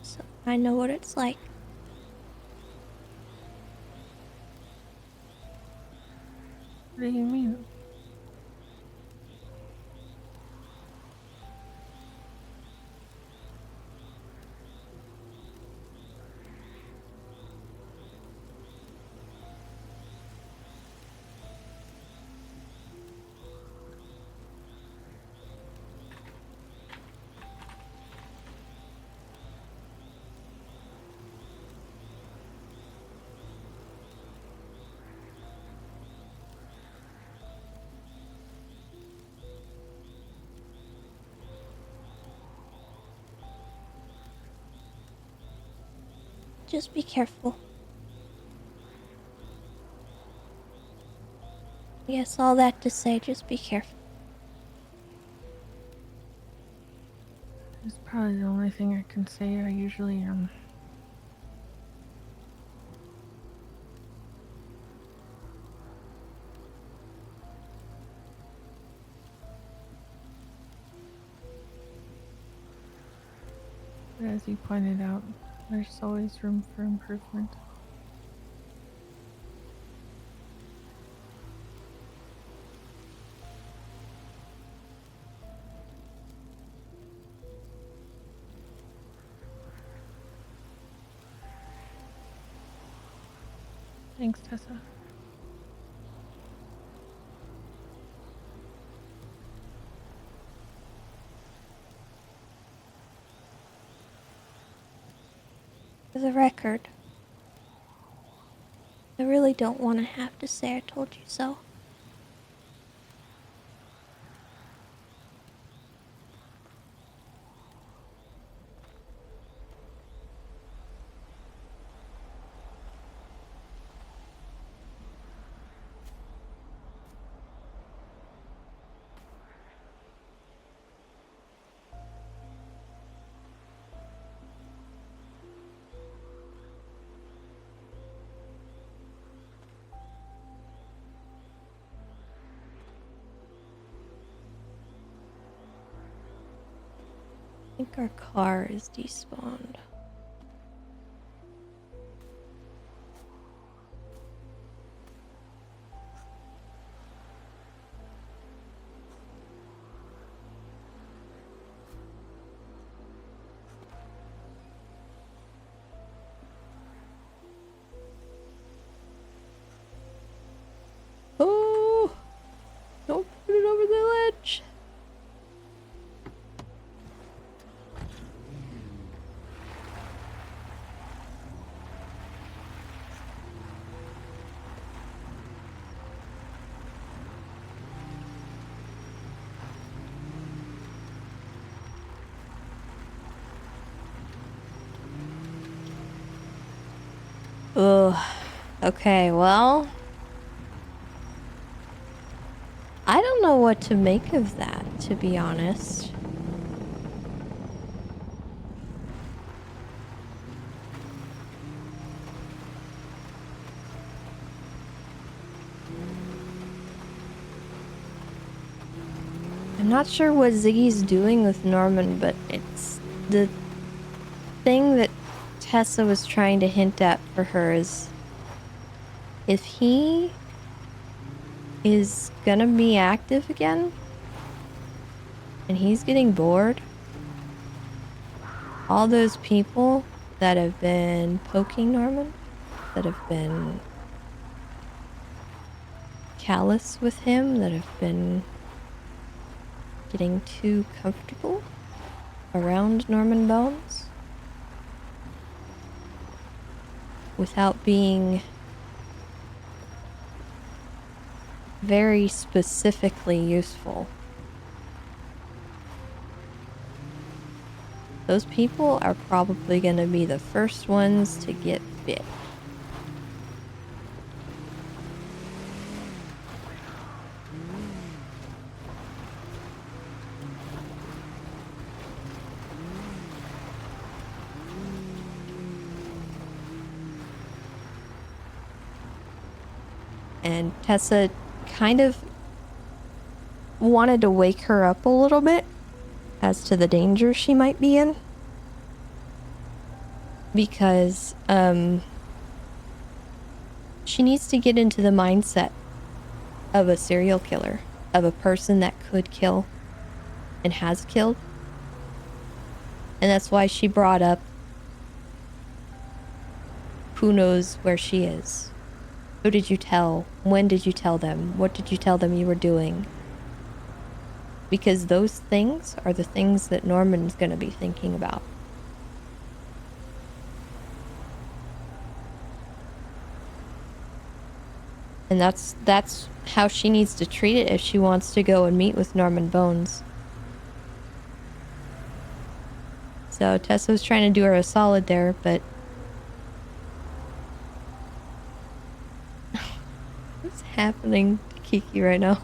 so I know what it's like. What do you mean? Just be careful. Yes, all that to say, just be careful. It's probably the only thing I can say. I usually But as you pointed out, there's always room for improvement. Thanks, Tessa. For the record, I really don't want to have to say I told you so. I think our car is despawned. Oh! Don't put it over the ledge! Ugh. Okay, well, I don't know what to make of that, to be honest. I'm not sure what Ziggy's doing with Norman, but it's the thing that Tessa was trying to hint at for her is if he is gonna be active again and he's getting bored, all those people that have been poking Norman, that have been callous with him, that have been getting too comfortable around Norman Bones without being very specifically useful. Those people are probably going to be the first ones to get bit. And Tessa kind of wanted to wake her up a little bit as to the danger she might be in. Because, she needs to get into the mindset of a serial killer, of a person that could kill and has killed. And that's why she brought up who knows where she is. Who did you tell? When did you tell them? What did you tell them you were doing? Because those things are the things that Norman's gonna be thinking about. And that's how she needs to treat it if she wants to go and meet with Norman Bones. So Tessa was trying to do her a solid there, but what's happening to Kiki right now?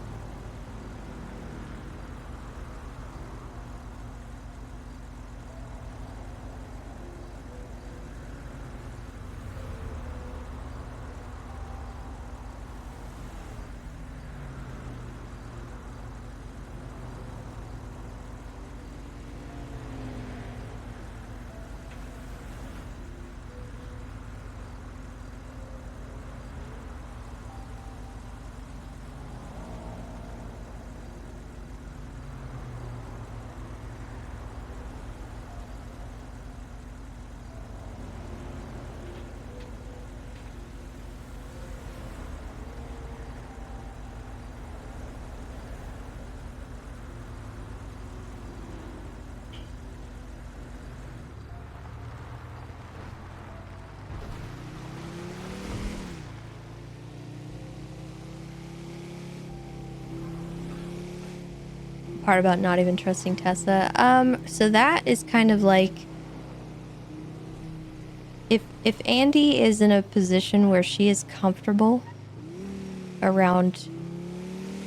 part about not even trusting Tessa. So that is kind of like if Andy is in a position where she is comfortable around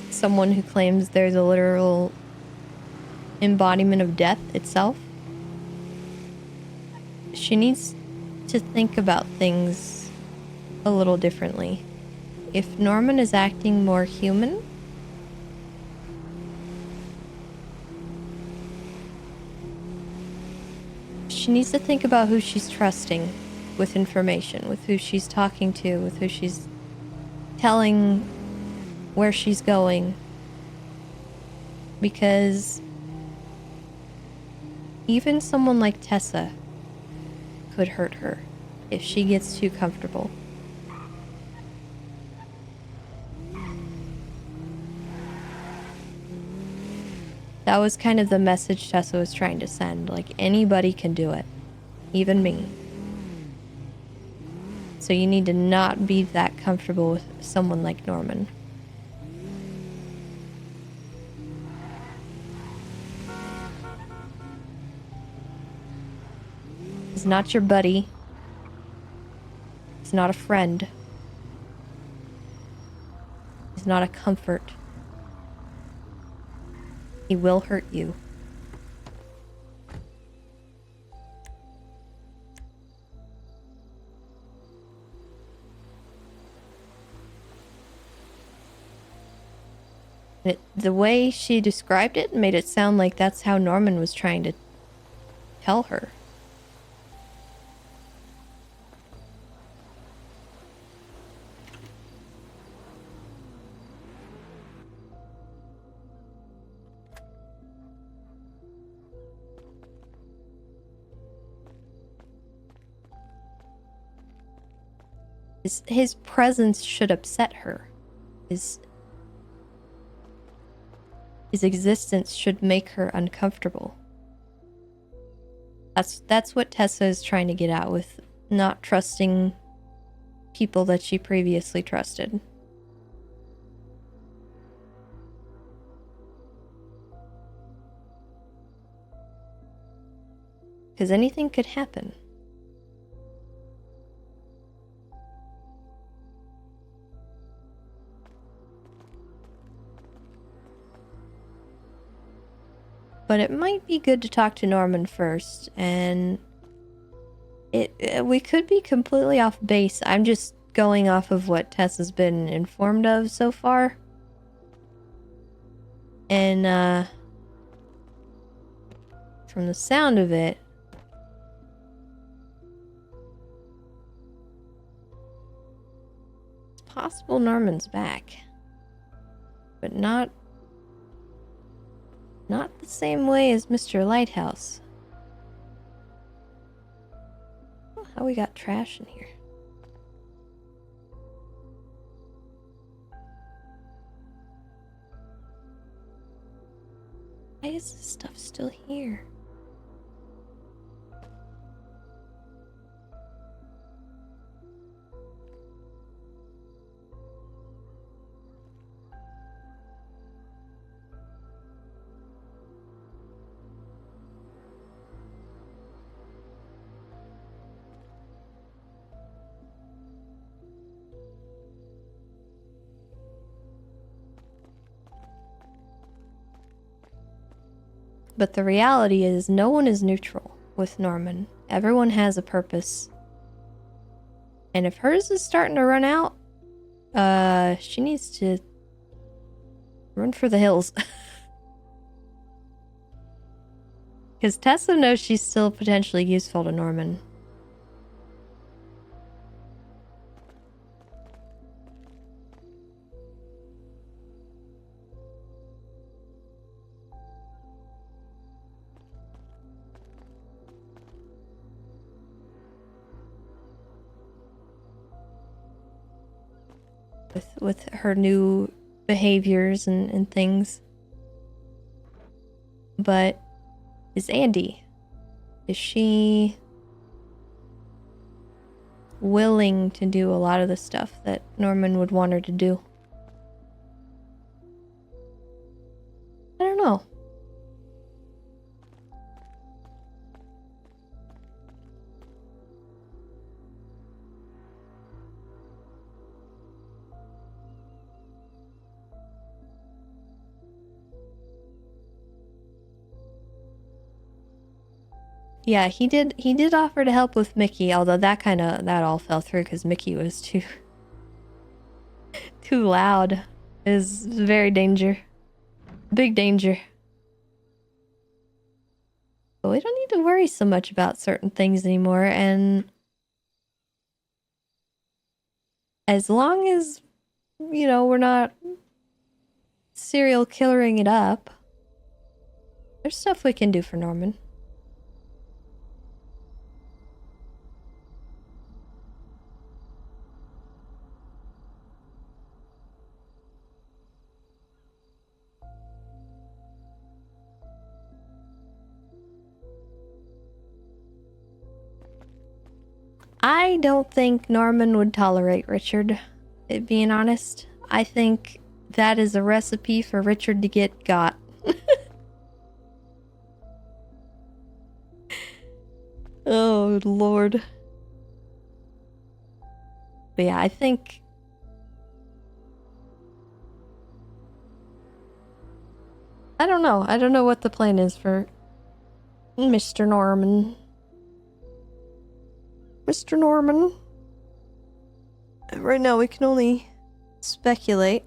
someone who claims there's a literal embodiment of death itself, she needs to think about things a little differently. If Norman is acting more human, she needs to think about who she's trusting with information, with who she's talking to, with who she's telling where she's going. Because even someone like Tessa could hurt her if she gets too comfortable. That was kind of the message Tessa was trying to send. Like, anybody can do it. Even me. So you need to not be that comfortable with someone like Norman. He's not your buddy. He's not a friend. He's not a comfort. He will hurt you. The way she described it made it sound like that's how Norman was trying to tell her. His presence should upset her. His existence should make her uncomfortable. That's what Tessa is trying to get at with not trusting people that she previously trusted. Because anything could happen. But it might be good to talk to Norman first, and we could be completely off base. I'm just going off of what Tess has been informed of so far. And from the sound of it, it's possible Norman's back. But not the same way as Mr. Lighthouse. Oh, how we got trash in here. Why is this stuff still here? But the reality is, no one is neutral with Norman. Everyone has a purpose. And if hers is starting to run out, she needs to run for the hills. Because Tessa knows she's still potentially useful to Norman. With her new behaviors and things. But is Andy? Is she willing to do a lot of the stuff that Norman would want her to do? I don't know. Yeah, he did offer to help with Mickey, although that all fell through because Mickey was too loud. It was very big danger. But we don't need to worry so much about certain things anymore, and as long as, you know, we're not serial killering it up, there's stuff we can do for Norman. I don't think Norman would tolerate Richard, being honest. I think that is a recipe for Richard to get got. Oh, Lord. But yeah, I think... I don't know. I don't know what the plan is for Mr. Norman. Mr. Norman. Right now we can only speculate.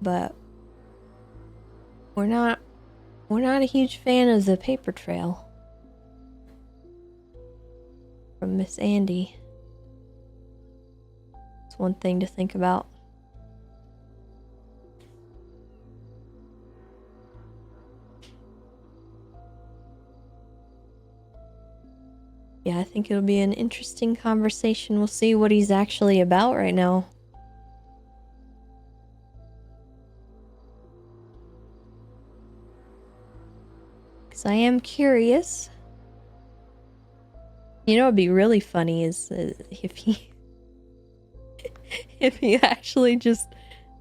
But we're not a huge fan of the paper trail from Miss Andy. It's one thing to think about. Yeah, I think it'll be an interesting conversation. We'll see what he's actually about right now. Because I am curious. You know, it'd be really funny is if he actually just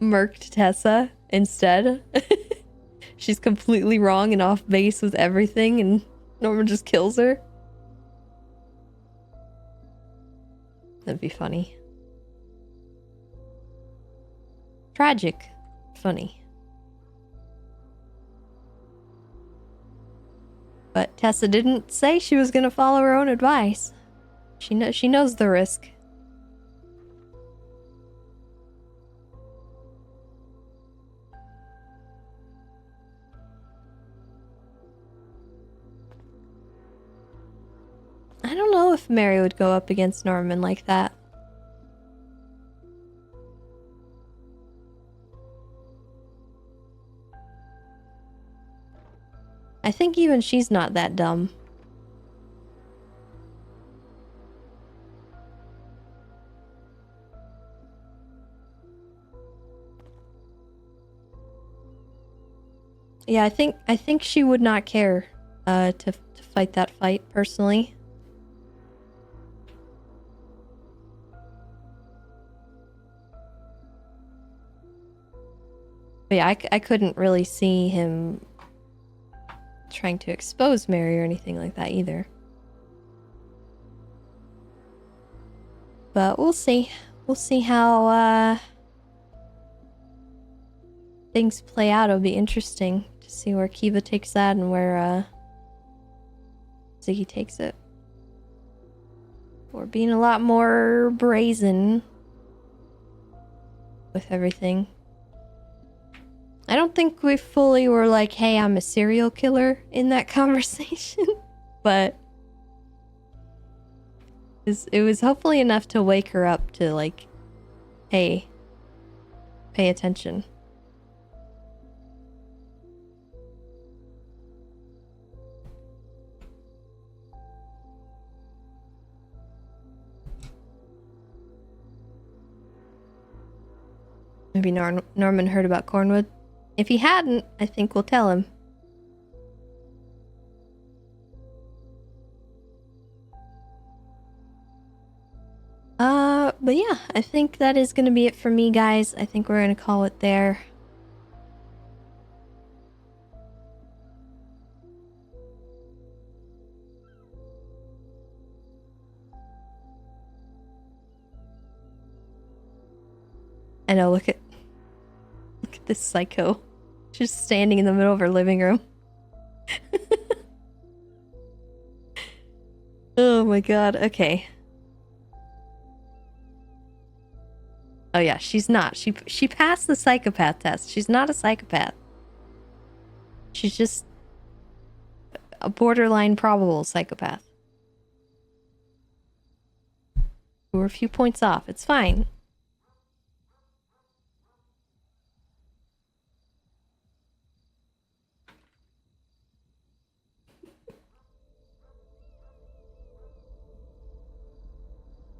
murked Tessa instead. She's completely wrong and off base with everything, and Norman just kills her. That'd be funny. Tragic. Funny. But Tessa didn't say she was going to follow her own advice. She knows the risk. I don't know if Mary would go up against Norman like that. I think even she's not that dumb. Yeah, I think she would not care to fight that fight personally. But yeah, I couldn't really see him trying to expose Mary or anything like that either. But we'll see. We'll see how things play out. It'll be interesting to see where Kiva takes that and where Ziggy takes it. We're being a lot more brazen with everything. I don't think we fully were like, hey, I'm a serial killer in that conversation, but it was hopefully enough to wake her up to like, hey, pay attention. Maybe Norman heard about Cornwood. If he hadn't, I think we'll tell him. But yeah, I think that is going to be it for me, guys. I think we're going to call it there. I know, look at this psycho. Just standing in the middle of her living room. Oh my god, okay. Oh yeah, she's not. She passed the psychopath test. She's not a psychopath. She's just a borderline probable psychopath. We're a few points off. It's fine.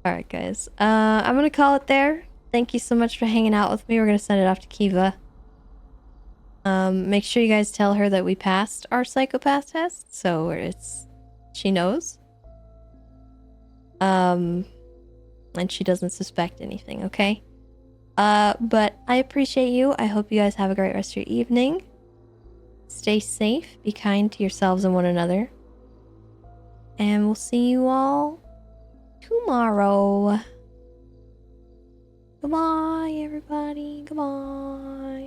Alright, guys. I'm gonna call it there. Thank you so much for hanging out with me. We're gonna send it off to Kiva. Make sure you guys tell her that we passed our psychopath test, so she knows. And she doesn't suspect anything, okay? But I appreciate you. I hope you guys have a great rest of your evening. Stay safe, be kind to yourselves and one another. And we'll see you all tomorrow. Goodbye, everybody. Goodbye.